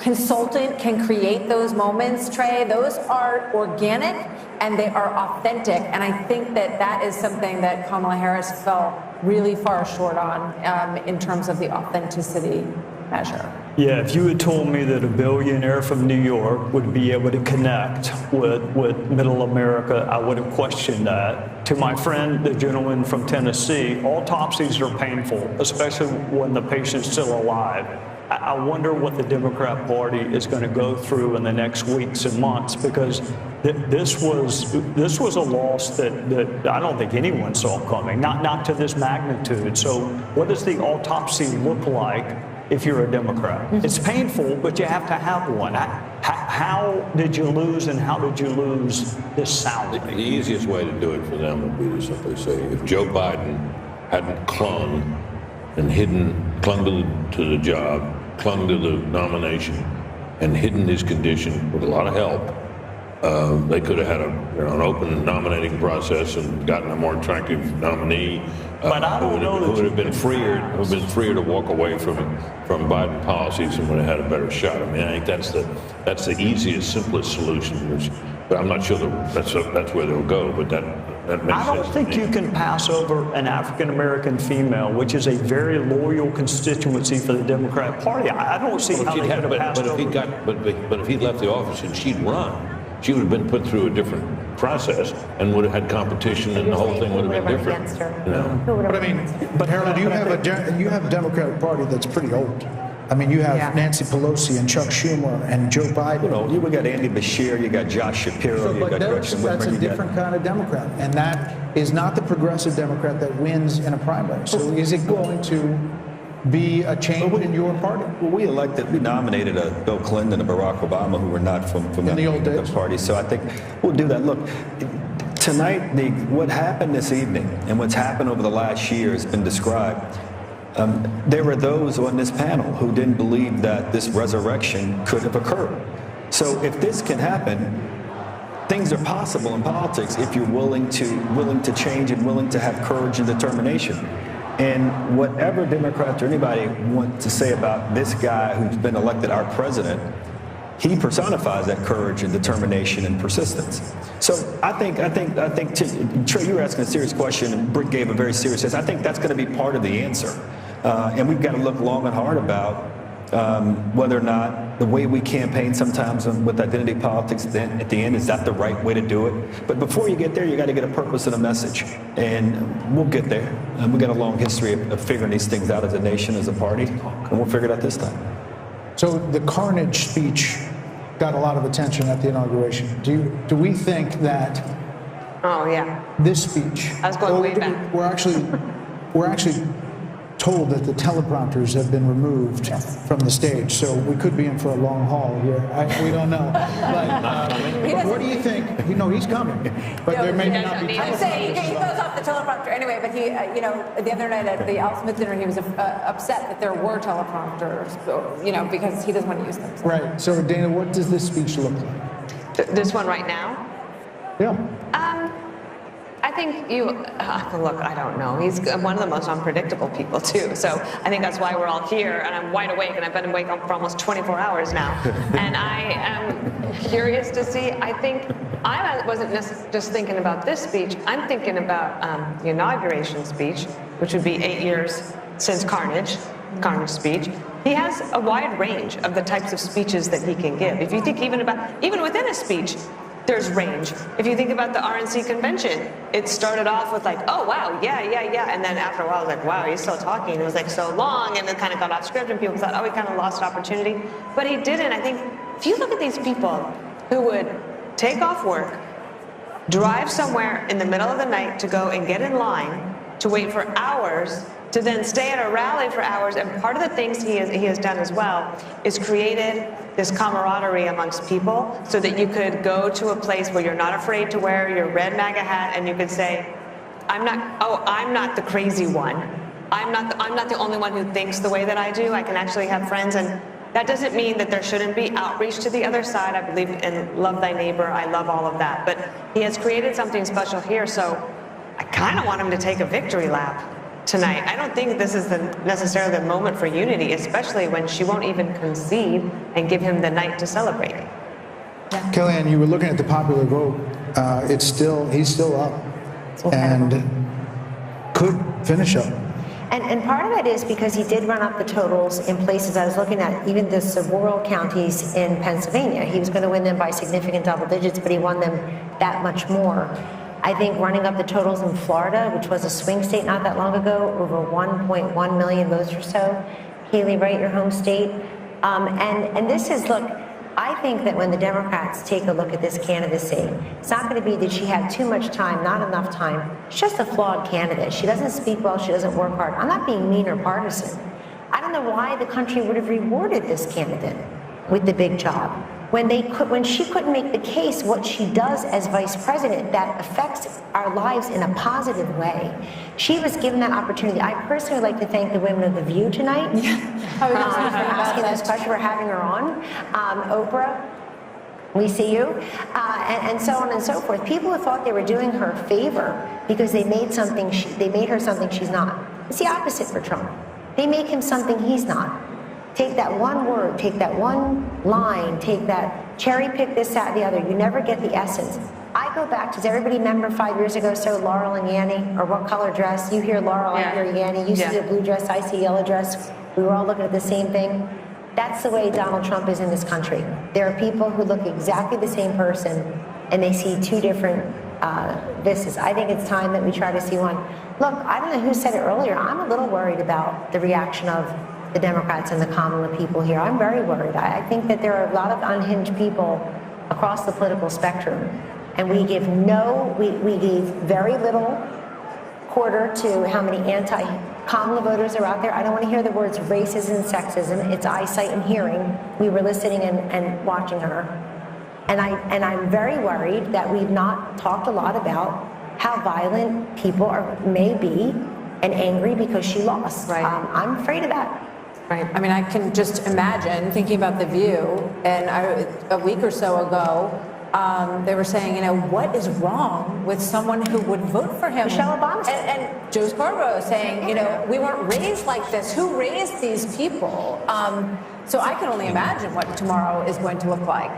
consultant can create those moments, Trey. Those are organic and they are authentic. And I think that is something that Kamala Harris fell really far short on in terms of the authenticity measure. Yeah, if you had told me that a billionaire from New York would be able to connect with middle America, I would have questioned that. To my friend, the gentleman from Tennessee, autopsies are painful, especially when the patient's still alive. I wonder what the Democrat Party is going to go through in the next weeks and months, because this was a loss that I don't think anyone saw coming, not to this magnitude. So what does the autopsy look like if you're a Democrat? It's painful, but you have to have one. How did you lose, and how did you lose this soundly? The easiest way to do it for them would be to simply say, if Joe Biden hadn't clung to the job, clung to the nomination, and hidden his condition with a lot of help, they could have had an open nominating process and gotten a more attractive nominee but I don't know who would have been freer to walk away from Biden policies and would have had a better shot. I mean, I think that's the easiest, simplest solution. But I'm not sure that's where they'll go. But that makes sense. I don't think you can pass over an African American female, which is a very loyal constituency for the Democrat Party. I don't see how they could have passed over. But if he left the office and she'd run, she would have been put through a different process and would have had competition, and the whole thing would have been different. You know? But I mean, Harold, you have a Democratic Party that's pretty old. I mean, you have Nancy Pelosi and Chuck Schumer and Joe Biden. You got Andy Beshear, you got Josh Shapiro, you got Gretchen Whitmer. That's a different kind of Democrat, and that is not the progressive Democrat that wins in a primary. So is it going to be a change in your party? Well, we nominated a Bill Clinton and a Barack Obama who were not from the old days. The party. So I think we'll do that. Look, tonight, what happened this evening and what's happened over the last year has been described. There were those on this panel who didn't believe that this resurrection could have occurred. So if this can happen, things are possible in politics if you're willing to change and willing to have courage and determination. And whatever Democrats or anybody want to say about this guy who's been elected our president, he personifies that courage and determination and persistence. So I think, Trey, you were asking a serious question, and Britt gave a very serious answer. I think that's going to be part of the answer. And we've got to look long and hard about whether or not the way we campaign sometimes with identity politics, then at the end, is that the right way to do it? But before you get there, you got to get a purpose and a message. And we'll get there. And we've got a long history of figuring these things out as a nation, as a party, and we'll figure it out this time. So the carnage speech got a lot of attention at the inauguration. Do we think that this speech, I was going way back. we're actually told that the teleprompters have been removed from the stage, so we could be in for a long haul here. We don't know. But what do you think? He's coming, but there may not be teleprompters. I'm saying he goes off the teleprompter anyway, but he, the other night at the Al Smith dinner, he was upset that there were teleprompters, because he doesn't want to use them. Right. So, Dana, what does this speech look like? This one right now? Yeah. I think look, I don't know. He's one of the most unpredictable people, too. So I think that's why we're all here, and I'm wide awake, and I've been awake for almost 24 hours now. And I am curious to see. I think I wasn't just thinking about this speech. I'm thinking about the inauguration speech, which would be 8 years since Carnage speech. He has a wide range of the types of speeches that he can give. If you think even within a speech, there's range. If you think about the RNC convention, it started off with like, oh, wow, yeah. And then after a while, it was like, wow, he's still talking. It was like so long, and it kind of got off script, and people thought, oh, he kind of lost opportunity. But he didn't. I think if you look at these people who would take off work, drive somewhere in the middle of the night to go and get in line to wait for hours, to then stay at a rally for hours, and part of the things he has done as well is created this camaraderie amongst people so that you could go to a place where you're not afraid to wear your red MAGA hat, and you could say, I'm not the crazy one. I'm not the only one who thinks the way that I do. I can actually have friends, and that doesn't mean that there shouldn't be outreach to the other side. I believe in love thy neighbor. I love all of that. But he has created something special here, so I kind of want him to take a victory lap tonight. I don't think this is necessarily the moment for unity, especially when she won't even concede and give him the night to celebrate. Kellyanne, you were looking at the popular vote. He's still up, and could finish up. And part of it is because he did run up the totals in places I was looking at, even the suburban counties in Pennsylvania. He was going to win them by significant double digits, but he won them that much more. I think running up the totals in Florida, which was a swing state not that long ago, over 1.1 million votes or so. Haley, right, your home state. And this is, look, I think that when the Democrats take a look at this candidacy, it's not going to be that she had too much time, not enough time. She's just a flawed candidate. She doesn't speak well. She doesn't work hard. I'm not being mean or partisan. I don't know why the country would have rewarded this candidate with the big job when she couldn't make the case what she does as vice president that affects our lives in a positive way. She was given that opportunity. I personally would like to thank the women of The View tonight for asking this question, for having her on. Oprah, we see you, and so on and so forth. People who thought they were doing her a favor because they made her something she's not. It's the opposite for Trump. They make him something he's not. Take that one word, take that one line, take that cherry pick this, that, the other. You never get the essence. I go back, does everybody remember 5 years ago, so Laurel and Yanny, or what color dress? You hear Laurel, I hear Yanny. You see the blue dress, I see yellow dress. We were all looking at the same thing. That's the way Donald Trump is in this country. There are people who look exactly the same person, and they see two different vistas. I think it's time that we try to see one. Look, I don't know who said it earlier. I'm a little worried about the reaction of the Democrats and the common people here. I'm very worried. I think that there are a lot of unhinged people across the political spectrum, and we gave very little quarter to how many anti-Kamala voters are out there. I don't want to hear the words racism and sexism. It's eyesight and hearing. We were listening and watching her. And I'm very worried that we've not talked a lot about how violent people may be and angry because she lost. Right. I'm afraid of that. Right. I mean, I can just imagine thinking about The View, and a week or so ago, they were saying, what is wrong with someone who would vote for him? Michelle Obama. And Joe Scarborough saying, we weren't raised like this. Who raised these people? So I can only imagine what tomorrow is going to look like.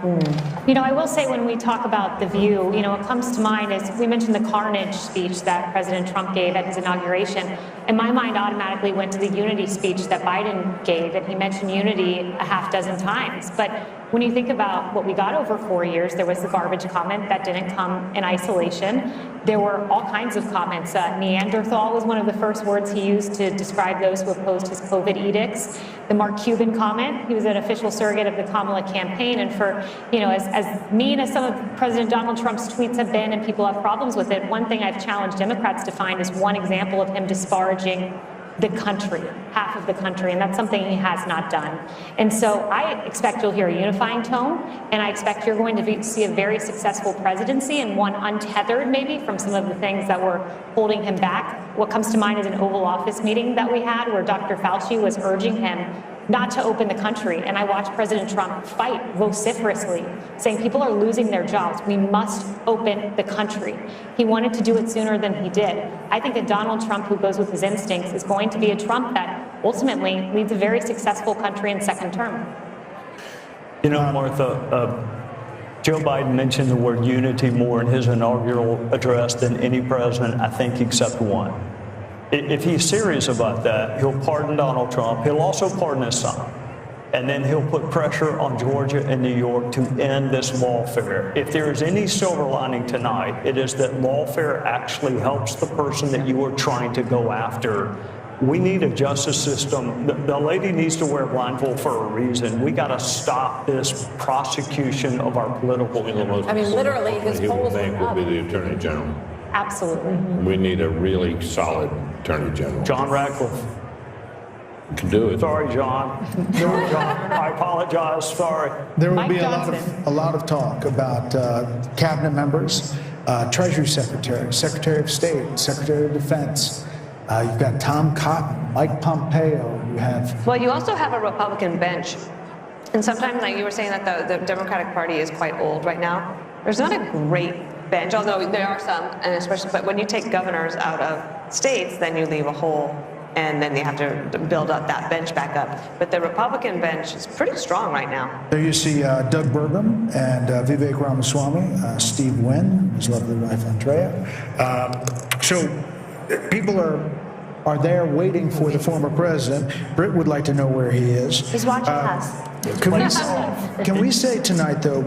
I will say when we talk about The View, what comes to mind is we mentioned the carnage speech that President Trump gave at his inauguration. And my mind automatically went to the unity speech that Biden gave, and he mentioned unity a half dozen times. But when you think about what we got over 4 years, there was the garbage comment that didn't come in isolation. There were all kinds of comments. Neanderthal was one of the first words he used to describe those who opposed his COVID edicts. The Mark Cuban comment, he was an official surrogate of the Kamala campaign. And for, as mean as some of President Donald Trump's tweets have been, and people have problems with it, one thing I've challenged Democrats to find is one example of him disparaging the country, half of the country, and that's something he has not done. And so I expect you'll hear a unifying tone, and I expect you're going to see a very successful presidency, and one untethered maybe from some of the things that were holding him back. What comes to mind is an Oval Office meeting that we had where Dr. Fauci was urging him not to open the country. And I watched President Trump fight vociferously, saying people are losing their jobs. We must open the country. He wanted to do it sooner than he did. I think that Donald Trump, who goes with his instincts, is going to be a Trump that ultimately leads a very successful country in second term. Martha, Joe Biden mentioned the word unity more in his inaugural address than any president, I think, except one. If he's serious about that, he'll pardon Donald Trump. He'll also pardon his son. And then he'll put pressure on Georgia and New York to end this lawfare. If there is any silver lining tonight, it is that lawfare actually helps the person that you are trying to go after. We need a justice system. The lady needs to wear a blindfold for a reason. We got to stop this prosecution of our political enemies. I mean, literally, his polls went up. Would be the Attorney General. Absolutely. We need a really solid Attorney General. John Ratcliffe. Can do it. Sorry, John. I apologize. Sorry. There will be a lot of talk about cabinet members, Treasury Secretary, Secretary of State, Secretary of Defense. You've got Tom Cotton, Mike Pompeo. You have. Well, you also have a Republican bench. And sometimes, like you were saying, that the Democratic Party is quite old right now. There's not a great bench, although there are some, and especially, but when you take governors out of states, then you leave a hole, and then you have to build up that bench back up. But the Republican bench is pretty strong right now. There you see Doug Burgum and Vivek Ramaswamy, Steve Wynn, his lovely wife Andrea. So people are are there waiting for the former president. Britt would like to know where he is. He's watching us. Can we say tonight, though,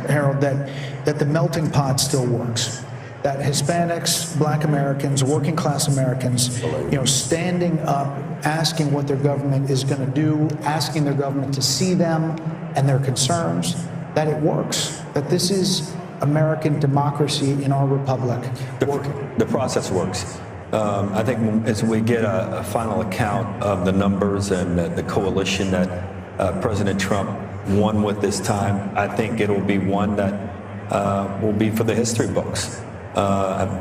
Harold, that the melting pot still works? That Hispanics, Black Americans, working class Americans, standing up, asking what their government is going to do, asking their government to see them and their concerns, that it works, that this is American democracy in our republic. The process works. I think as we get a final account of the numbers and the coalition that President Trump won with this time, I think it'll be one that will be for the history books.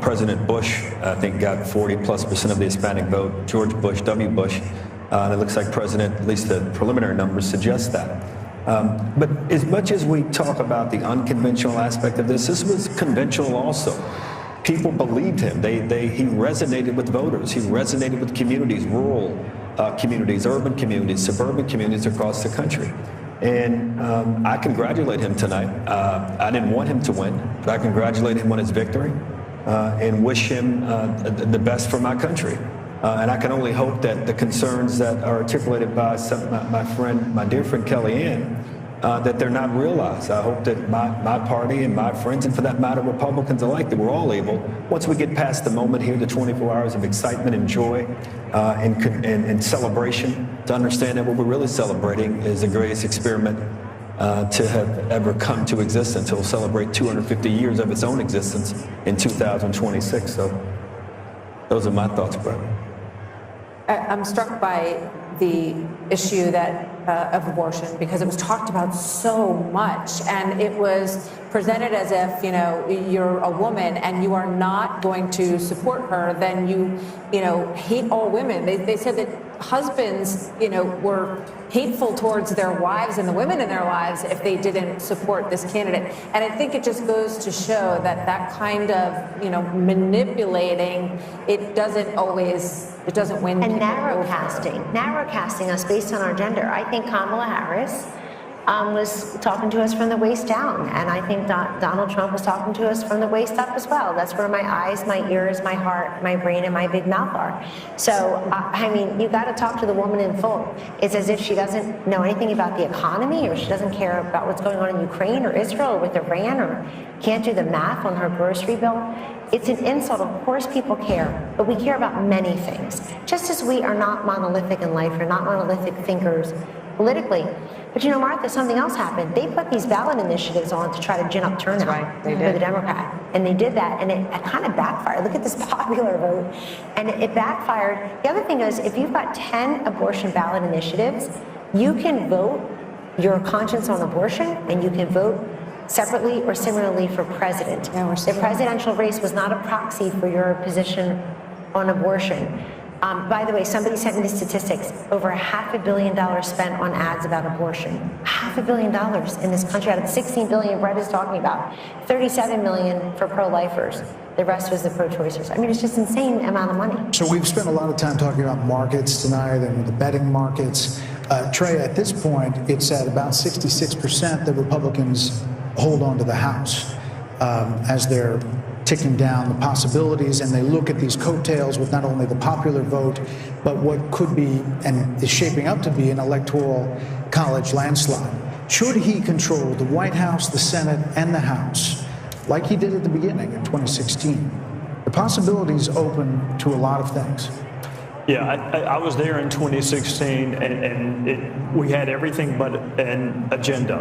President Bush, I think, got 40+% of the Hispanic vote. George Bush, W. Bush, and it looks like President, at least the preliminary numbers suggest that. But as much as we talk about the unconventional aspect of this was conventional also. People believed him. He resonated with voters. He resonated with communities, rural communities, urban communities, suburban communities across the country. And I congratulate him tonight. I didn't want him to win, but I congratulate him on his victory and wish him the best for my country. And I can only hope that the concerns that are articulated by my dear friend Kellyanne, that they're not realized. I hope that my party and my friends, and for that matter, Republicans alike, that we're all able, once we get past the moment here, the 24 hours of excitement and joy and celebration, to understand that what we're really celebrating is the greatest experiment to have ever come to existence. It will celebrate 250 years of its own existence in 2026. So those are my thoughts, Brett. I'm struck by the issue of abortion, because it was talked about so much, and it was presented as if, you're a woman and you are not going to support her, then you hate all women. They said that husbands, were hateful towards their wives and the women in their lives if they didn't support this candidate. And I think it just goes to show that kind of, manipulating, it doesn't win. And narrow casting us based on our gender. I think Kamala Harris was talking to us from the waist down, and I think Donald Trump was talking to us from the waist up as well. That's where my eyes, my ears, my heart, my brain, and my big mouth are. So, you got to talk to the woman in full. It's as if she doesn't know anything about the economy, or she doesn't care about what's going on in Ukraine or Israel or with Iran, or can't do the math on her grocery bill. It's an insult. Of course people care, but we care about many things. Just as we are not monolithic in life, we're not monolithic thinkers politically. But Martha, something else happened. They put these ballot initiatives on to try to gin up turnout for the Democrat. And they did that, and it kind of backfired. Look at this popular vote. And it backfired. The other thing is, if you've got 10 abortion ballot initiatives, you can vote your conscience on abortion, and you can vote separately or similarly for president. The presidential race was not a proxy for your position on abortion. By the way, somebody sent me the statistics. Over $500 million spent on ads about abortion. $500 million in this country out of the $16 billion Brett is talking about. $37 million for pro-lifers. The rest was the pro-choicers. It's just insane amount of money. So we've spent a lot of time talking about markets tonight and the betting markets. Trey, at this point, it's at about 66% that Republicans hold on to the House as they're ticking down the possibilities, and they look at these coattails with not only the popular vote, but what could be and is shaping up to be an electoral college landslide. Should he control the White House, the Senate, and the House, like he did at the beginning in 2016, the possibilities open to a lot of things. Yeah, I was there in 2016, and we had everything but an agenda.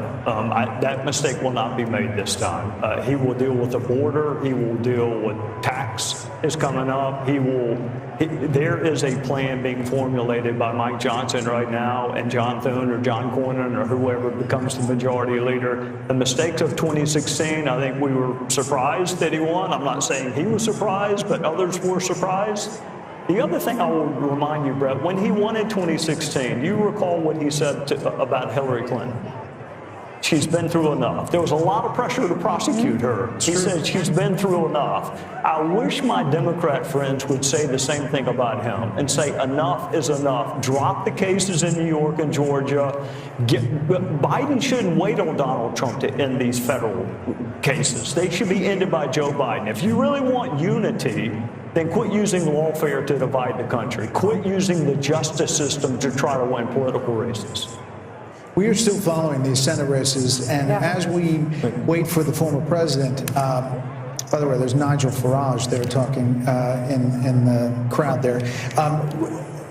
That mistake will not be made this time. He will deal with the border. He will deal with tax is coming up. There is a plan being formulated by Mike Johnson right now, and John Thune or John Cornyn or whoever becomes the majority leader. The mistakes of 2016, I think we were surprised that he won. I'm not saying he was surprised, but others were surprised. The other thing I will remind you, Brett, when he won in 2016, you recall what he said about Hillary Clinton. She's been through enough. There was a lot of pressure to prosecute her. He said she's been through enough. I wish my Democrat friends would say the same thing about him and say enough is enough. Drop the cases in New York and Georgia. Biden shouldn't wait on Donald Trump to end these federal cases. They should be ended by Joe Biden. If you really want unity, then quit using lawfare to divide the country. Quit using the justice system to try to win political races. We are still following these Senate races, and as we wait for the former president, by the way, there's Nigel Farage there talking in the crowd there.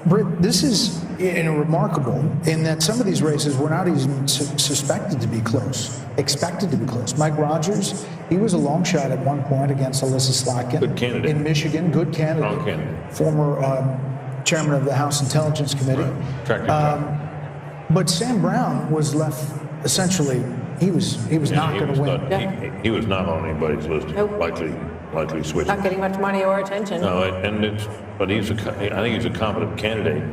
Britt, this is remarkable in that some of these races were not even suspected to be close, expected to be close. Mike Rogers, he was a long shot at one point against Alyssa Slotkin. Good candidate. In Michigan, good candidate. Strong candidate. Former chairman of the House Intelligence Committee. Right. But Sam Brown was left essentially, he was not going to win. He was not on anybody's list. Likely switching. Not getting much money or attention. No, but I think he's a competent candidate.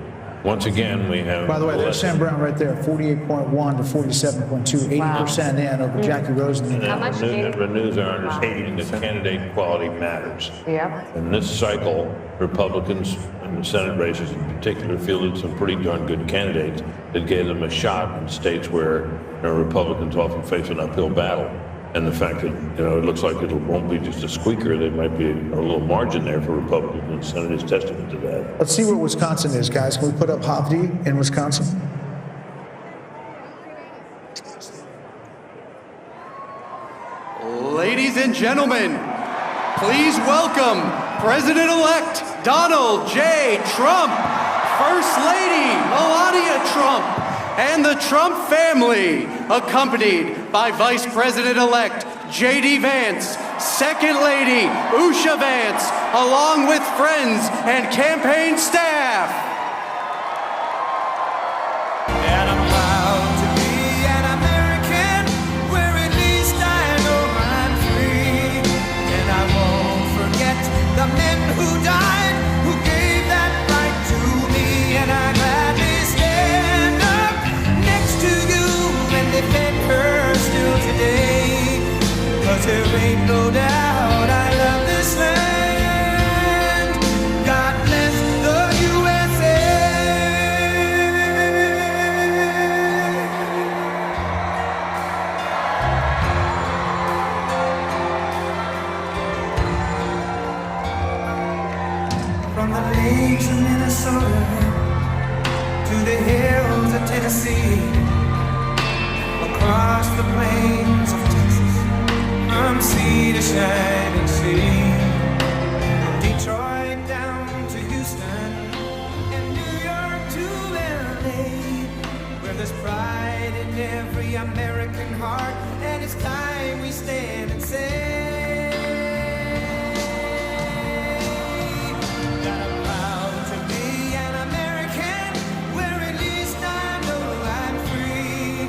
Once again, we have. By the way, there's Sam Brown right there, 48.1 to 47.2, 80% in over Jackie Rosen. How much renews our understanding that candidate quality matters. Yep. In this cycle, Republicans in the Senate races in particular fielded some pretty darn good candidates that gave them a shot in states where Republicans often face an uphill battle. And the fact that, it looks like it won't be just a squeaker, there might be a little margin there for Republicans in the Senate is testament to that. Let's see what Wisconsin is, guys. Can we put up Hovde in Wisconsin? Ladies and gentlemen, please welcome President-elect Donald J. Trump, First Lady Melania Trump, and the Trump family, accompanied by Vice President-elect J.D. Vance, Second Lady Usha Vance, along with friends and campaign staff. And I'm proud to be an American, where at least I know I'm free. And I won't forget the men who died, who gave that right to me. And I gladly stand up next to you and defend her still today. 'Cause there ain't no doubt I love this land. God bless the USA. From the lakes of Minnesota to the hills of Tennessee, across the plains of Texas, from sea to shining sea, from Detroit down to Houston, and New York to LA, where there's pride in every American heart, and it's time we stand and say that I'm proud to be an American, where at least I know I'm free,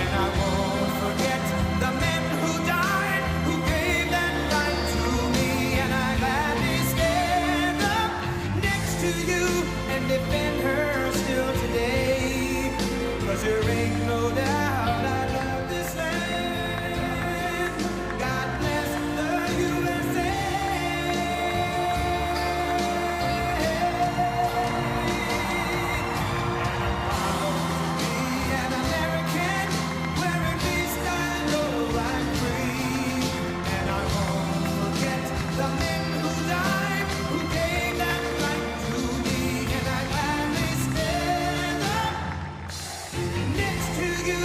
and I won't forget the men who died, who gave that right to me, and I gladly stand up next to you and defend her still today. 'Cause there ain't no doubt I love this land. God bless the USA. An American, where at least I know I'm free, and I won't forget the men who died, who gave that right to me, and I gladly stand up next to you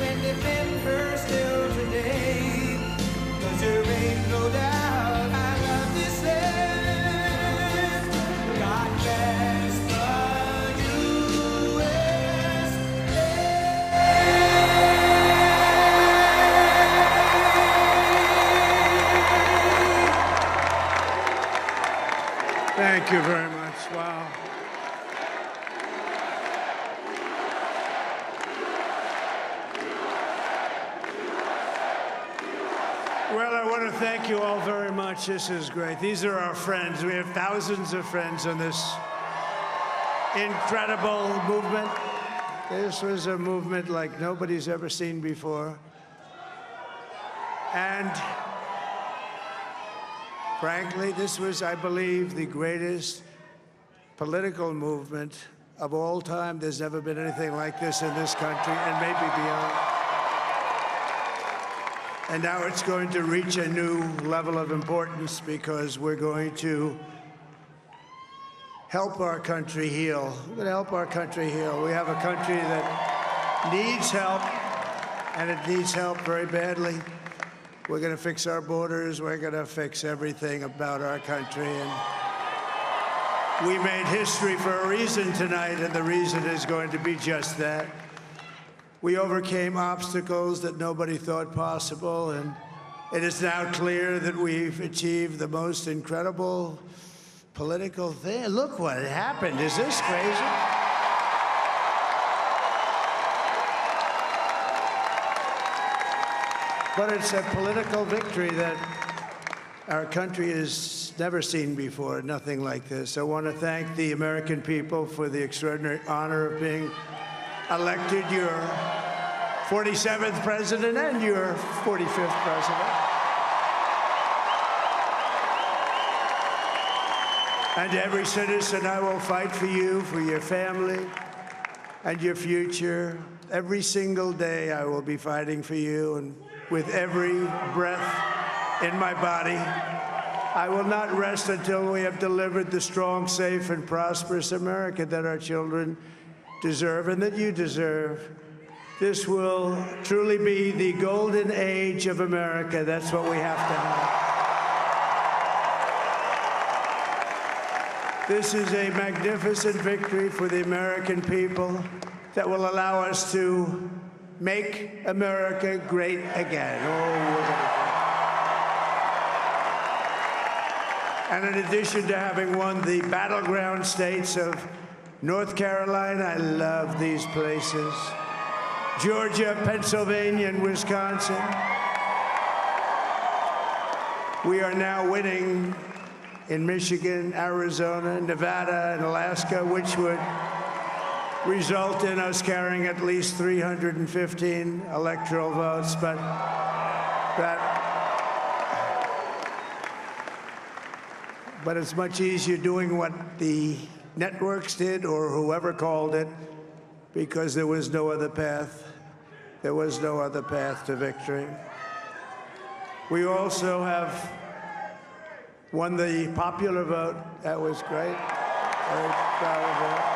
and defend her still today. 'Cause there ain't no doubt I love this land. God bless the Thank you very much. Wow. Well, I want to thank you all very much. This is great. These are our friends. We have thousands of friends on this incredible movement. This was a movement like nobody's ever seen before. And frankly, this was, I believe, the greatest political movement of all time. There's never been anything like this in this country, and maybe beyond. And now it's going to reach a new level of importance because we're going to help our country heal. We're going to help our country heal. We have a country that needs help, and it needs help very badly. We're going to fix our borders. We're going to fix everything about our country. And we made history for a reason tonight, and the reason is going to be just that. We overcame obstacles that nobody thought possible, and it is now clear that we've achieved the most incredible political thing. Look what happened. Is this crazy? But it's a political victory that our country has never seen before, nothing like this. I want to thank the American people for the extraordinary honor of being elected your 47th president and your 45th president. And every citizen, I will fight for you, for your family, and your future. Every single day, I will be fighting for you, and with every breath in my body, I will not rest until we have delivered the strong, safe, and prosperous America that our children deserve and that you deserve. This will truly be the golden age of America. That's what we have to have. This is a magnificent victory for the American people that will allow us to make America great again. And in addition to having won the battleground states of North Carolina, I love these places, Georgia, Pennsylvania, and Wisconsin, we are now winning in Michigan, Arizona, Nevada, and Alaska, which would result in us carrying at least 315 electoral votes. But it's much easier doing what the networks did or whoever called it, because there was no other path. There was no other path to victory. We also have won the popular vote. That was great. Very proud of that.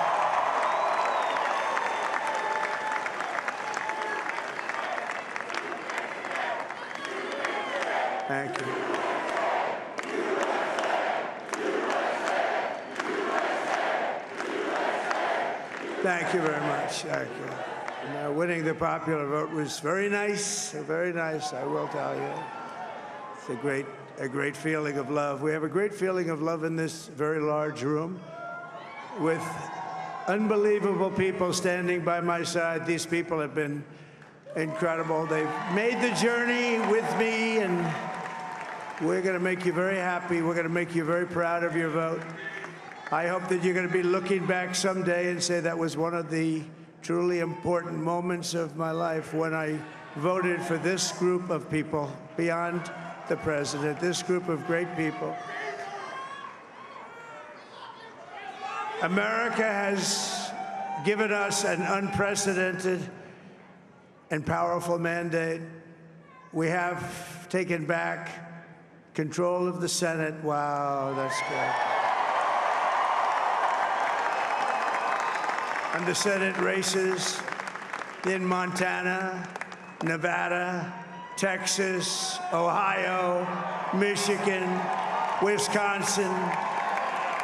Thank you. Thank you very much. Thank you. And, winning the popular vote was very nice, I will tell you. It's a great feeling of love. We have a great feeling of love in this very large room with unbelievable people standing by my side. These people have been incredible. They've made the journey with me, and we're going to make you very happy. We're going to make you very proud of your vote. I hope that you're going to be looking back someday and say that was one of the truly important moments of my life when I voted for this group of people beyond the president, this group of great people. America has given us an unprecedented and powerful mandate. We have taken back control of the Senate. Wow, that's good. And the Senate races in Montana, Nevada, Texas, Ohio, Michigan, Wisconsin,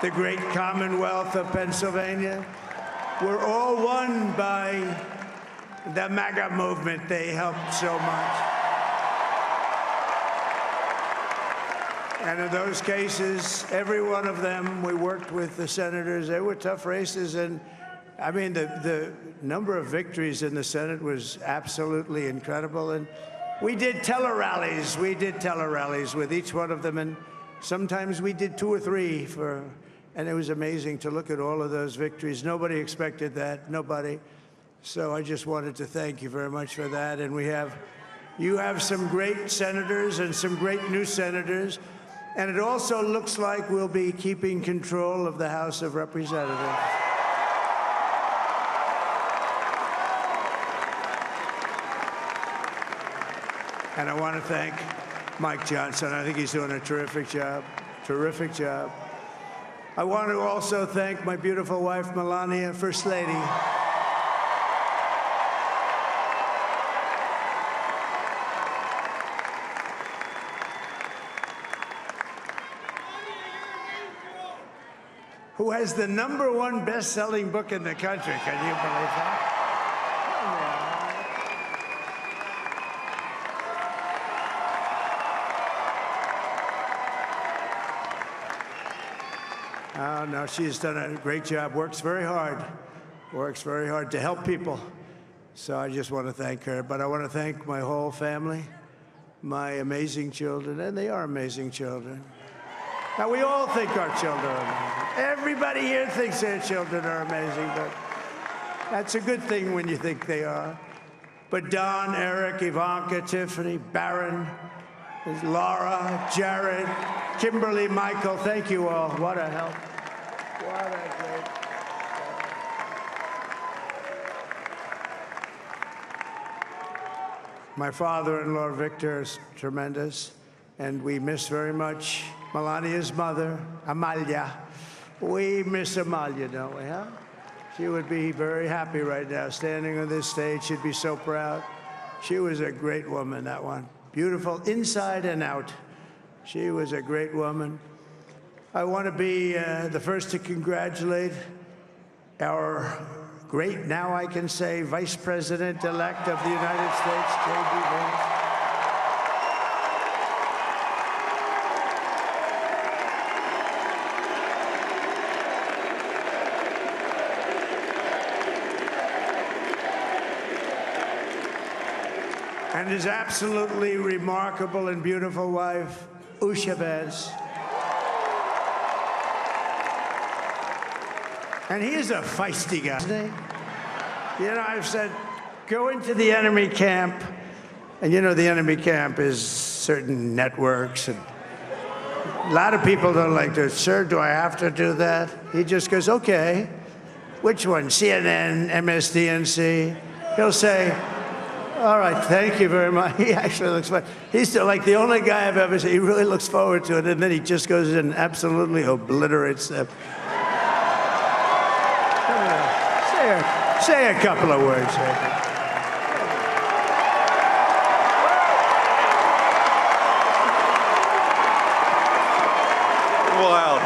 the great Commonwealth of Pennsylvania, were all won by the MAGA movement. They helped so much. And in those cases, every one of them, we worked with the senators. They were tough races, and I mean, the number of victories in the Senate was absolutely incredible. And we did tele-rallies. We did tele-rallies with each one of them. And sometimes we did 2 or 3 and it was amazing to look at all of those victories. Nobody expected that, nobody. So I just wanted to thank you very much for that. And you have some great senators and some great new senators. And it also looks like we'll be keeping control of the House of Representatives. And I want to thank Mike Johnson. I think he's doing a terrific job. I want to also thank my beautiful wife, Melania, First Lady. Who has the #1 best-selling book in the country. Can you believe that? Oh, no, she's done a great job, works very hard to help people. So I just want to thank her. But I want to thank my whole family, my amazing children, and they are amazing children. Now, we all think our children are amazing. Everybody here thinks their children are amazing, but that's a good thing when you think they are. But Don, Eric, Ivanka, Tiffany, Barron, Laura, Jared, Kimberly, Michael, thank you all. What a help. What a great. My father-in-law, Victor, is tremendous, and we miss very much Melania's mother, Amalia. We miss Amalia, don't we, huh? She would be very happy right now, standing on this stage. She'd be so proud. She was a great woman, that one. Beautiful inside and out. She was a great woman. I want to be the first to congratulate our great, now I can say, Vice President-elect of the United States, J.D. Vance. And his absolutely remarkable and beautiful wife, Usha Vance. And he is a feisty guy, isn't he? You know, I've said, go into the enemy camp, and you know the enemy camp is certain networks, and a lot of people don't like to, sir, do I have to do that? He just goes, okay, which one, CNN, MSDNC? He'll say, all right, thank you very much. He actually looks fine. He's still like the only guy I've ever seen. He really looks forward to it, and then he just goes in and absolutely obliterates them. Say a couple of words. Wow.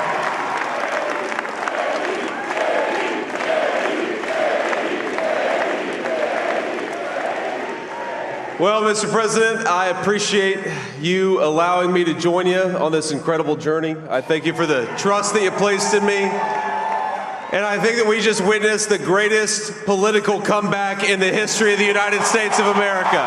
Well, Mr. President, I appreciate you allowing me to join you on this incredible journey. I thank you for the trust that you placed in me. And I think that we just witnessed the greatest political comeback in the history of the United States of America.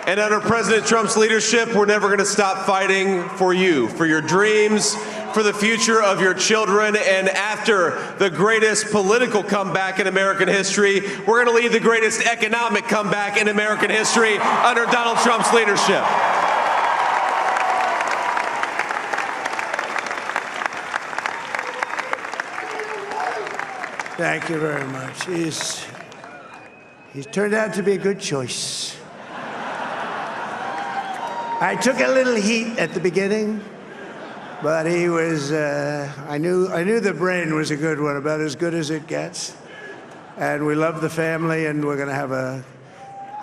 And under President Trump's leadership, we're never going to stop fighting for you, for your dreams, for the future of your children. And after the greatest political comeback in American history, we're going to lead the greatest economic comeback in American history under Donald Trump's leadership. Thank you very much. He's turned out to be a good choice. I took a little heat at the beginning, but he was, I knew the brain was a good one, about as good as it gets. And we love the family, and we're going to have a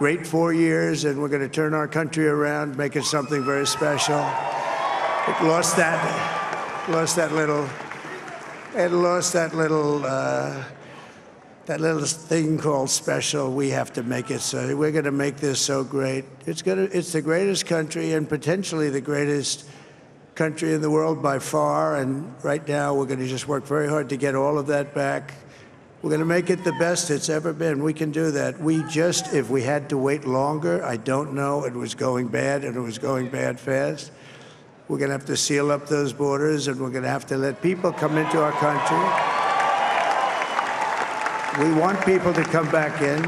great 4 years, and we're going to turn our country around, make it something very special. It lost that little thing called special. We have to make it so. We're going to make this so great. It's the greatest country, and potentially the greatest country in the world by far. And right now, we're going to just work very hard to get all of that back. We're going to make it the best it's ever been. We can do that. If we had to wait longer, I don't know. It was going bad, and it was going bad fast. We're going to have to seal up those borders, and we're going to have to let people come into our country. We want people to come back in,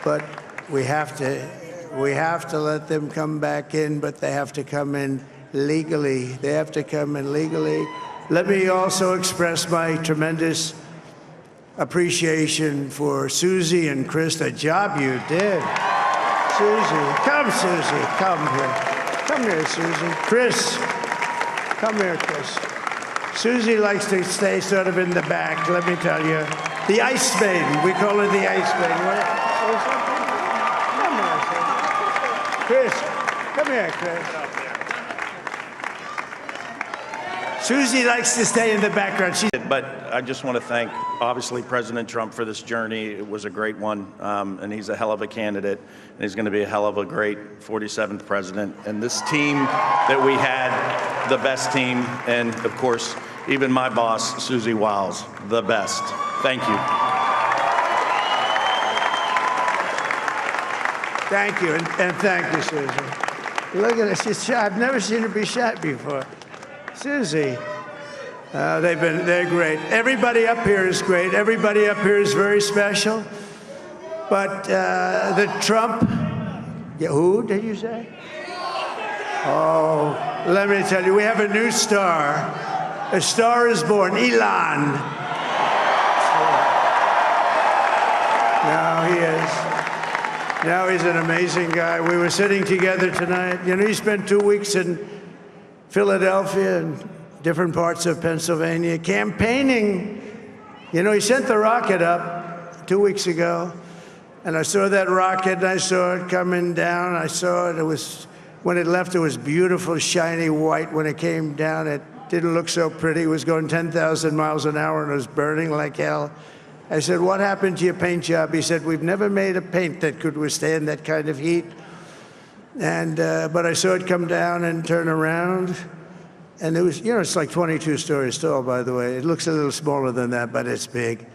but we have to let them come back in, but they have to come in legally. They have to come in legally. Let me also express my tremendous appreciation for Susie and Chris, the job you did. Susie. Come, Susie. Come here. Come here, Susie. Chris. Come here, Chris. Susie likes to stay sort of in the back, let me tell you. The Ice Maiden. We call her the Ice Maiden. Come here, Chris. Come here, Chris. Susie likes to stay in the background. But I just want to thank, obviously, President Trump for this journey. It was a great one, and he's a hell of a candidate, and he's going to be a hell of a great 47th president. And this team that we had, the best team, and, of course, even my boss, Susie Wiles, the best. Thank you. Thank you, and thank you, Susie. Look at her, she's shy. I've never seen her be shy before. Susie, they're great. Everybody up here is great. Everybody up here is very special. But the Trump, who did you say? Oh, let me tell you, we have a new star. A star is born, Elon. Now he is. Now he's an amazing guy. We were sitting together tonight. You know, he spent 2 weeks in Philadelphia and different parts of Pennsylvania campaigning. You know, he sent the rocket up 2 weeks ago, and I saw that rocket, and I saw it coming down. I saw it. It was, when it left, it was beautiful, shiny white. When it came down, it didn't look so pretty. It was going 10,000 miles an hour, and it was burning like hell. I said, what happened to your paint job? He said, we've never made a paint that could withstand that kind of heat. And, but I saw it come down and turn around. And it was, you know, it's like 22 stories tall, by the way. It looks a little smaller than that, but it's big.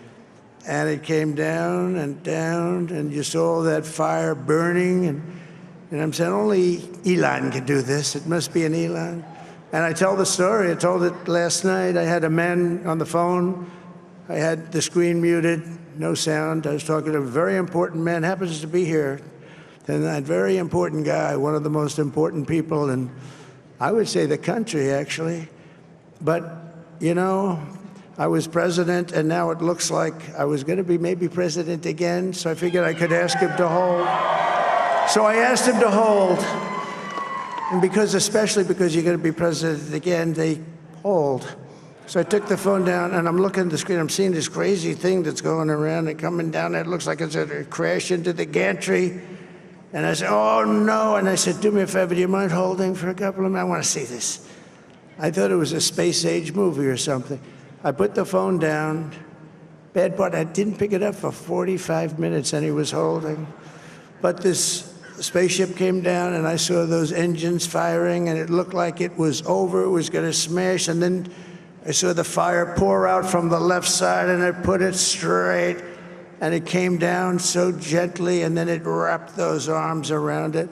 And it came down, and you saw that fire burning. And I'm saying, only Elon can do this. It must be an Elon. And I tell the story. I told it last night. I had a man on the phone. I had the screen muted, no sound. I was talking to a very important man, happens to be here. And that very important guy, one of the most important people in, I would say, the country, actually. But, you know, I was president, and now it looks like I was going to be maybe president again, so I figured I could ask him to hold. So I asked him to hold. And because, especially because you're going to be president again, they hold. So I took the phone down, and I'm looking at the screen. I'm seeing this crazy thing that's going around and coming down. It looks like it's going to crash into the gantry. And I said, oh, no. And I said, do me a favor, do you mind holding for a couple of minutes? I want to see this. I thought it was a space-age movie or something. I put the phone down. Bad part, I didn't pick it up for 45 minutes, and he was holding. But this spaceship came down, and I saw those engines firing, and it looked like it was over. It was going to smash. And then I saw the fire pour out from the left side, and I put it straight. And it came down so gently, and then it wrapped those arms around it,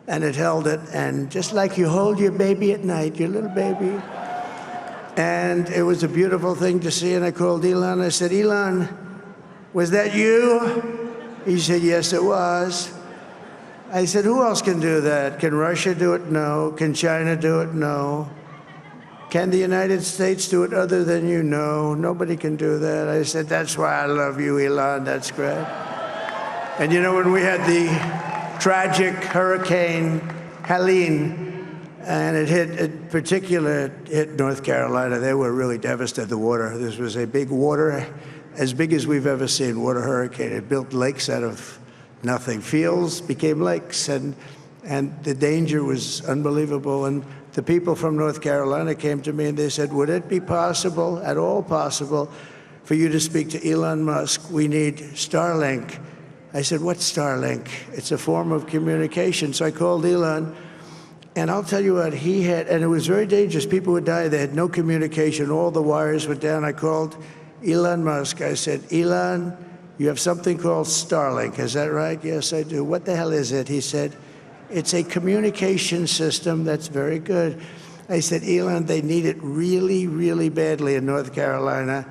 and it held it. And just like you hold your baby at night, your little baby. And it was a beautiful thing to see. And I called Elon. I said, Elon, was that you? He said, yes, it was. I said, who else can do that? Can Russia do it? No. Can China do it? No. Can the United States do it other than you? No, nobody can do that. I said, that's why I love you, Elon. That's great. And you know, when we had the tragic Hurricane Helene, and it hit North Carolina, they were really devastated, the water. This was a big water, as big as we've ever seen, water hurricane. It built lakes out of nothing. Fields became lakes, and the danger was unbelievable. And the people from North Carolina came to me and they said, would it be possible, at all possible, for you to speak to Elon Musk? We need Starlink. I said, what's Starlink? It's a form of communication. So I called Elon, and I'll tell you what, he had, and it was very dangerous. People would die. They had no communication. All the wires were down. I called Elon Musk. I said, Elon, you have something called Starlink. Is that right? Yes, I do. What the hell is it? He said, it's a communication system that's very good. I said, Elon, they need it really, really badly in North Carolina.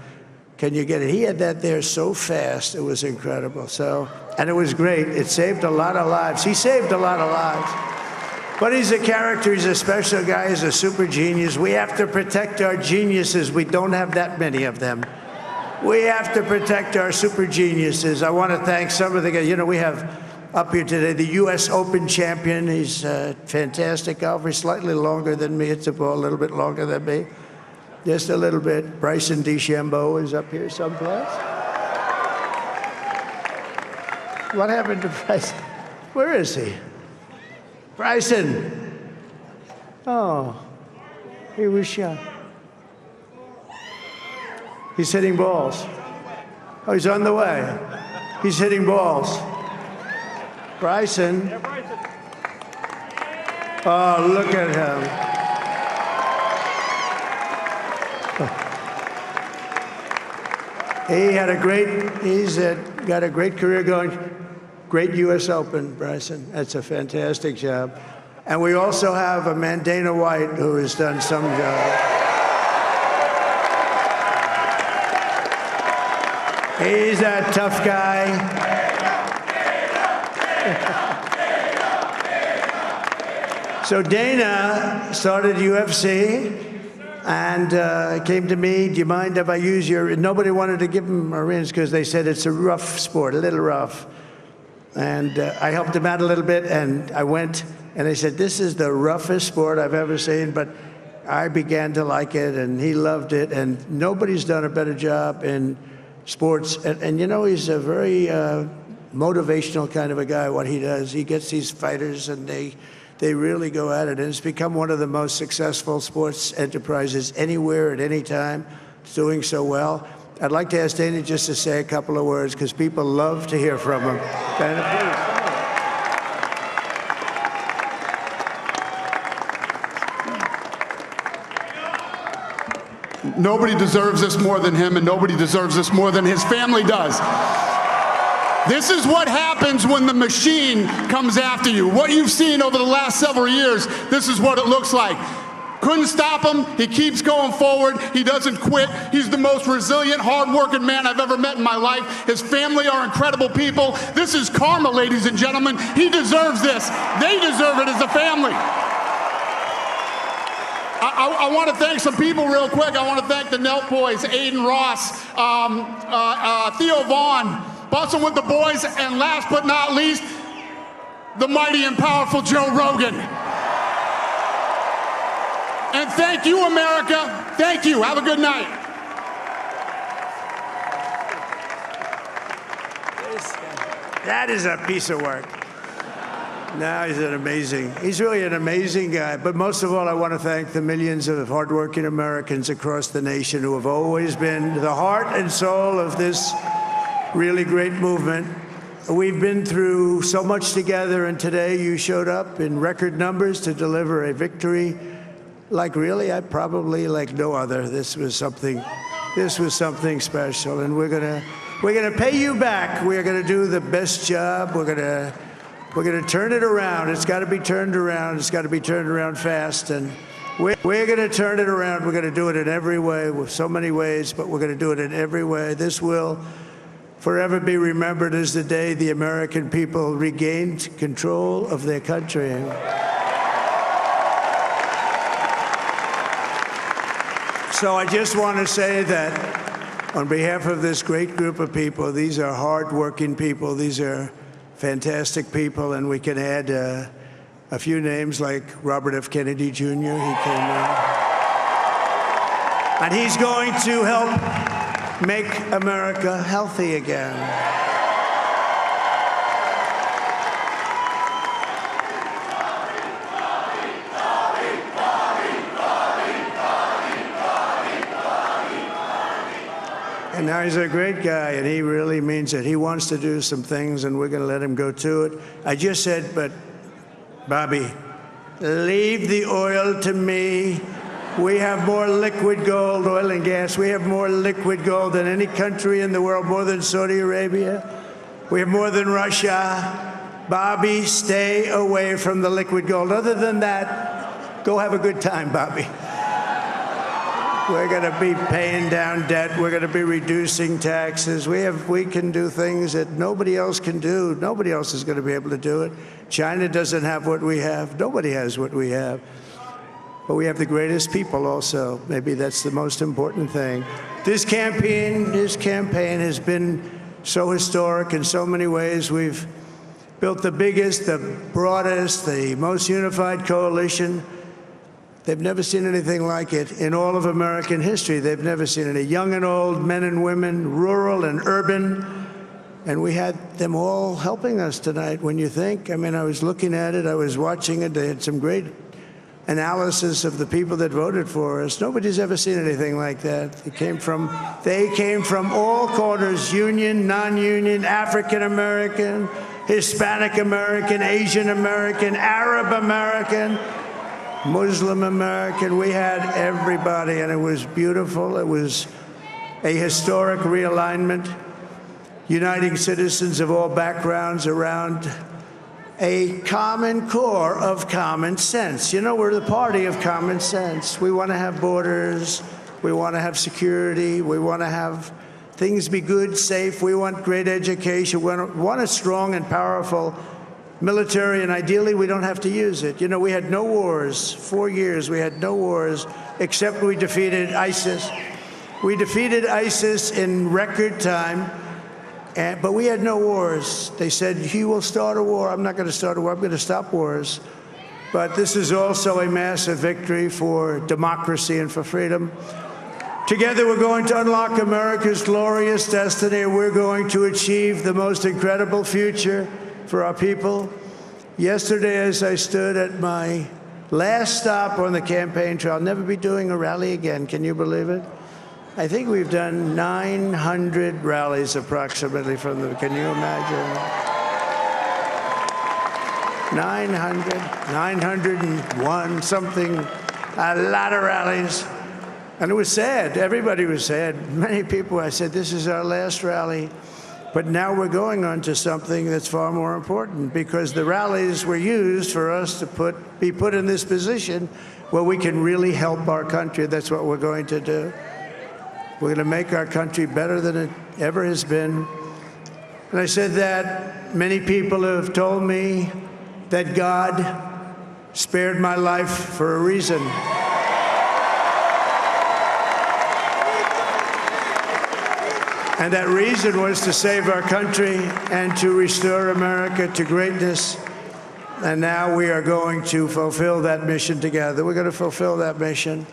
Can you get it? He had that there so fast. It was incredible. So, and it was great. It saved a lot of lives. He saved a lot of lives. But he's a character. He's a special guy. He's a super genius. We have to protect our geniuses. We don't have that many of them. We have to protect our super geniuses. I want to thank some of the guys. You know, we have up here today, the U.S. Open champion. He's a fantastic golfer. He's slightly longer than me. Hits the ball a little bit longer than me. Just a little bit. Bryson DeChambeau is up here someplace. What happened to Bryson? Where is he? Bryson. Oh, he was shot. He's hitting balls. Oh, he's on the way. He's hitting balls. Bryson. Oh, look at him. He's got a great career going. Great U.S. Open, Bryson. That's a fantastic job. And we also have a man, Dana White, who has done some job. He's a tough guy. So Dana started UFC and came to me, do you mind if I use your, nobody wanted to give him a rinse because they said it's a rough sport, a little rough. And I helped him out a little bit, and I went, and they said, this is the roughest sport I've ever seen, but I began to like it, and he loved it, and nobody's done a better job in sports. And you know, he's a very motivational kind of a guy, what he does. He gets these fighters, and they really go at it, and it's become one of the most successful sports enterprises anywhere at any time. It's doing so well. I'd like to ask Dana just to say a couple of words, because people love to hear from him. Dana, please. Nobody deserves this more than him, and nobody deserves this more than his family does. This is what happens when the machine comes after you. What you've seen over the last several years, this is what it looks like. Couldn't stop him. He keeps going forward. He doesn't quit. He's the most resilient, hard-working man I've ever met in my life. His family are incredible people. This is karma, ladies and gentlemen. He deserves this. They deserve it as a family. I want to thank some people real quick. I want to thank the Nelk boys, Aiden Ross, Theo Vaughn, busting with the boys, and last but not least, the mighty and powerful Joe Rogan. And thank you, America. Thank you. Have a good night. that is a piece of work. No, he's really an amazing guy. But most of all, I want to thank the millions of hardworking Americans across the nation who have always been the heart and soul of this really great movement. We've been through so much together, and today you showed up in record numbers to deliver a victory like probably like no other. This was something special, and we're gonna pay you back. We're gonna do the best job. We're gonna turn it around. It's got to be turned around. It's got to be turned around fast, and we're gonna turn it around. We're gonna do it in every way, with so many ways, but we're gonna do it in every way. This will forever be remembered as the day the American people regained control of their country. So I just want to say that on behalf of this great group of people, these are hard-working people. These are fantastic people, and we can add a few names like Robert F. Kennedy Jr. He came in. And he's going to help make America healthy again. And now he's a great guy, and he really means it. He wants to do some things, and we're going to let him go to it. I just said, but Bobby, leave the oil to me. We have more liquid gold, oil and gas. We have more liquid gold than any country in the world, more than Saudi Arabia. We have more than Russia. Bobby, stay away from the liquid gold. Other than that, go have a good time, Bobby. We're going to be paying down debt. We're going to be reducing taxes. We can do things that nobody else can do. Nobody else is going to be able to do it. China doesn't have what we have. Nobody has what we have. But we have the greatest people also. Maybe that's the most important thing. This campaign has been so historic in so many ways. We've built the biggest, the broadest, the most unified coalition. They've never seen anything like it in all of American history. They've never seen it. Young and old, men and women, rural and urban. And we had them all helping us tonight. When you think, I mean, I was looking at it, I was watching it. They had some great analysis of the people that voted for us. Nobody's ever seen anything like that. They came from all corners, union, non-union, African American, Hispanic American, Asian American, Arab American, Muslim American. We had everybody, and it was beautiful. It was a historic realignment, uniting citizens of all backgrounds around a common core of common sense. You know, we're the party of common sense. We want to have borders. We want to have security. We want to have things be good, safe. We want great education. We want a strong and powerful military, and ideally, we don't have to use it. You know, we had no wars. 4 years, we had no wars, except we defeated ISIS. We defeated ISIS in record time, but we had no wars. They said, he will start a war. I'm not going to start a war. I'm going to stop wars. But this is also a massive victory for democracy and for freedom. Together, we're going to unlock America's glorious destiny, and we're going to achieve the most incredible future for our people. Yesterday, as I stood at my last stop on the campaign trail, I'll never be doing a rally again. Can you believe it? I think we've done 900 rallies approximately from the, can you imagine? 901, something, a lot of rallies. And it was sad. Everybody was sad. Many people, I said, this is our last rally. But now we're going on to something that's far more important, because the rallies were used for us to be put in this position where we can really help our country. That's what we're going to do. We're going to make our country better than it ever has been. And I said that many people have told me that God spared my life for a reason. And that reason was to save our country and to restore America to greatness. And now we are going to fulfill that mission together. We're going to fulfill that mission.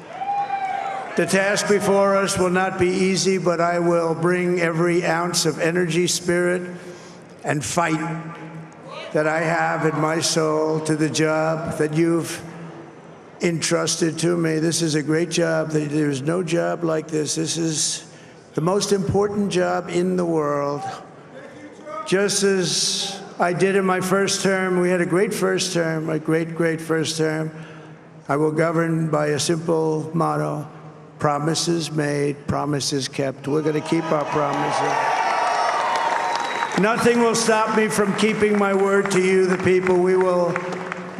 The task before us will not be easy, but I will bring every ounce of energy, spirit, and fight that I have in my soul to the job that you've entrusted to me. This is a great job. There's no job like this. This is the most important job in the world. Just as I did in my first term, we had a great first term, a great, great first term. I will govern by a simple motto: promises made, promises kept. We're going to keep our promises. Nothing will stop me from keeping my word to you, the people. We will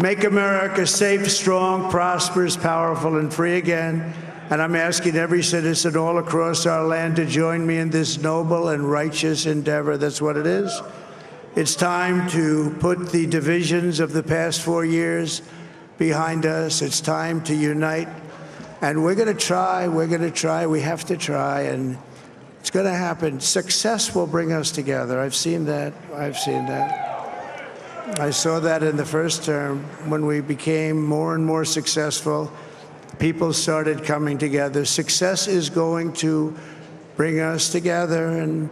make America safe, strong, prosperous, powerful, and free again. And I'm asking every citizen all across our land to join me in this noble and righteous endeavor. That's what it is. It's time to put the divisions of the past 4 years behind us. It's time to unite. And we're going to try. We're going to try. We have to try. And it's going to happen. Success will bring us together. I've seen that. I've seen that. I saw that in the first term when we became more and more successful. People started coming together. Success is going to bring us together, and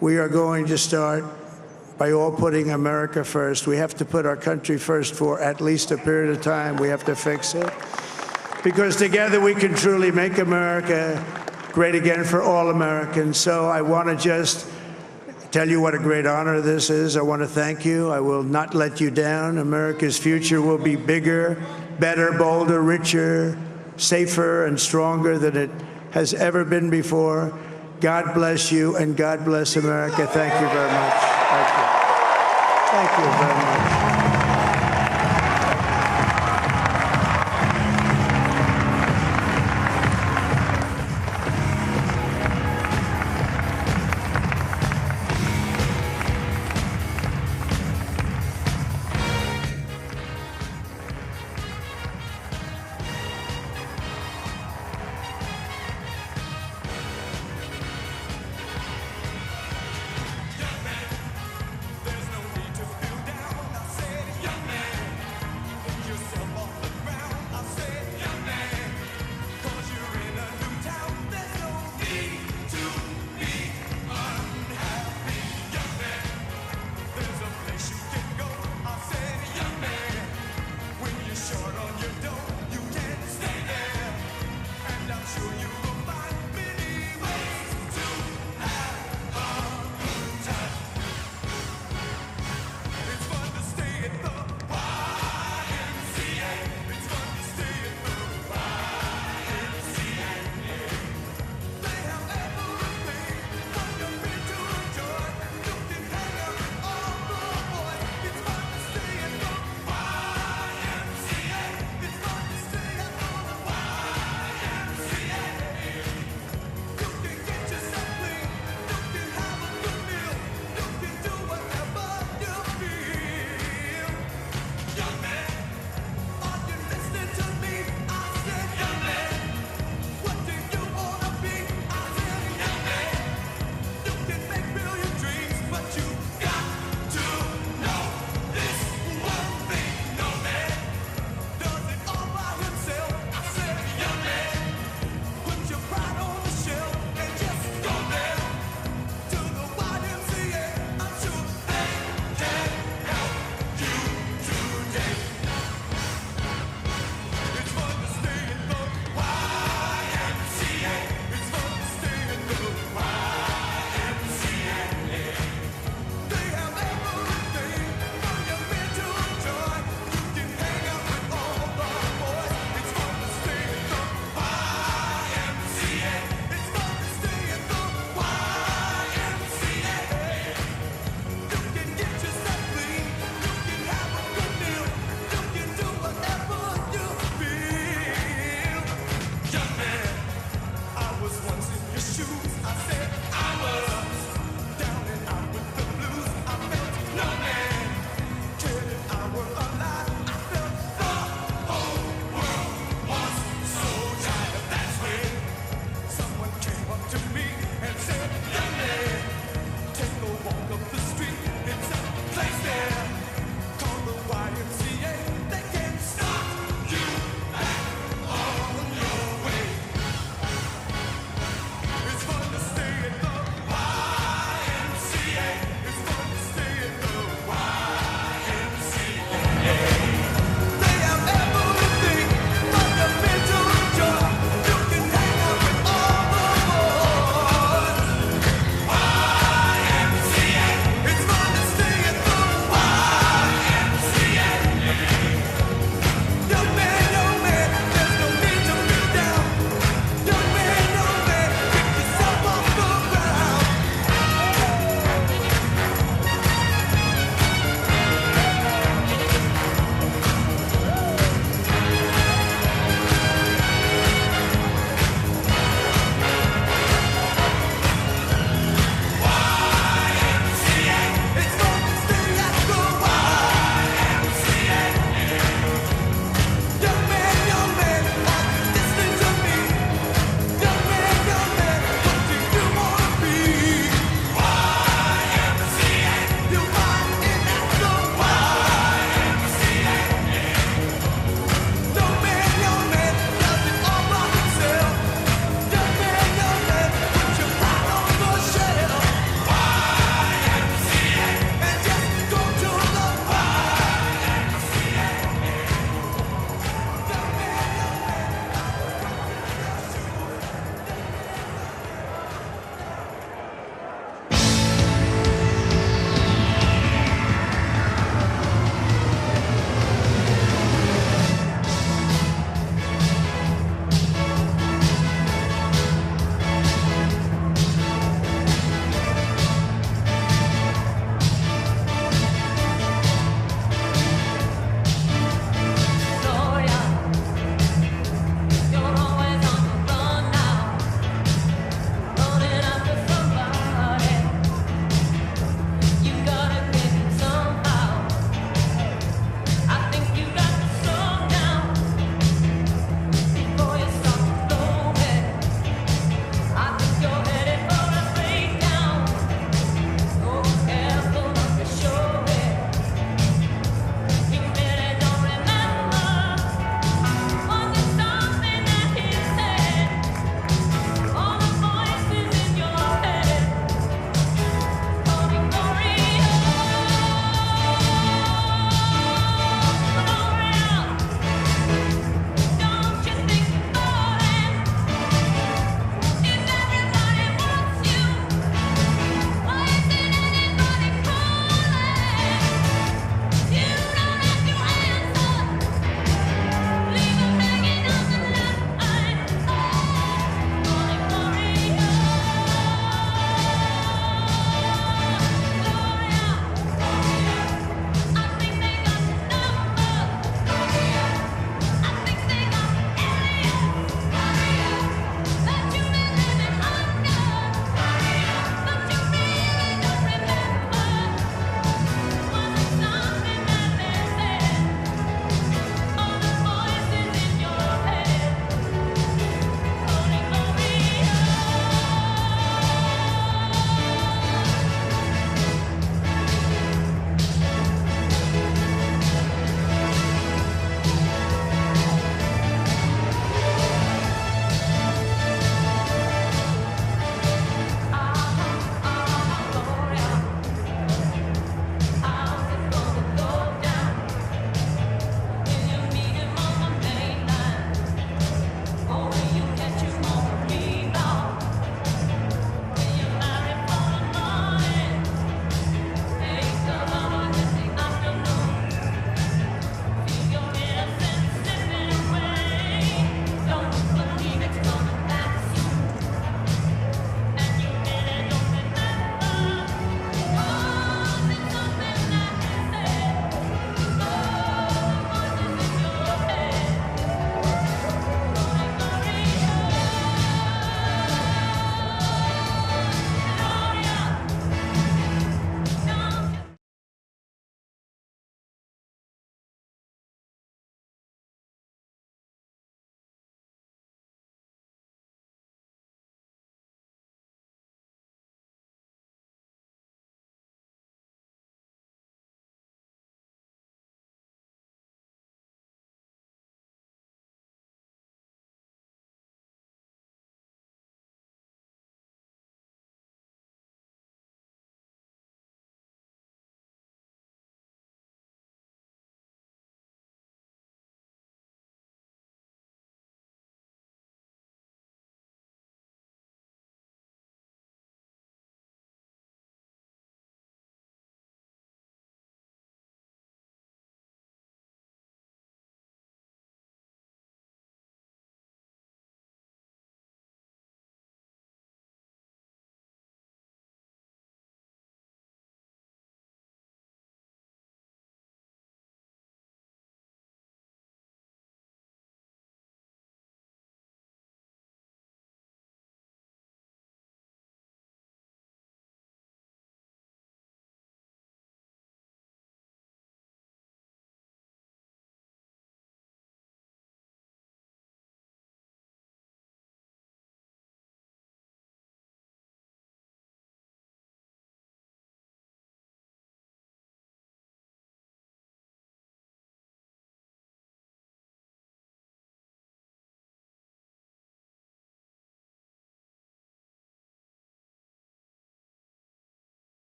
we are going to start by all putting America first. We have to put our country first for at least a period of time. We have to fix it, because together we can truly make America great again for all Americans. So I want to just tell you what a great honor this is. I want to thank you. I will not let you down. America's future will be bigger, better, bolder, richer, safer, and stronger than it has ever been before. God bless you, and God bless America. Thank you very much. Thank you. Thank you very much.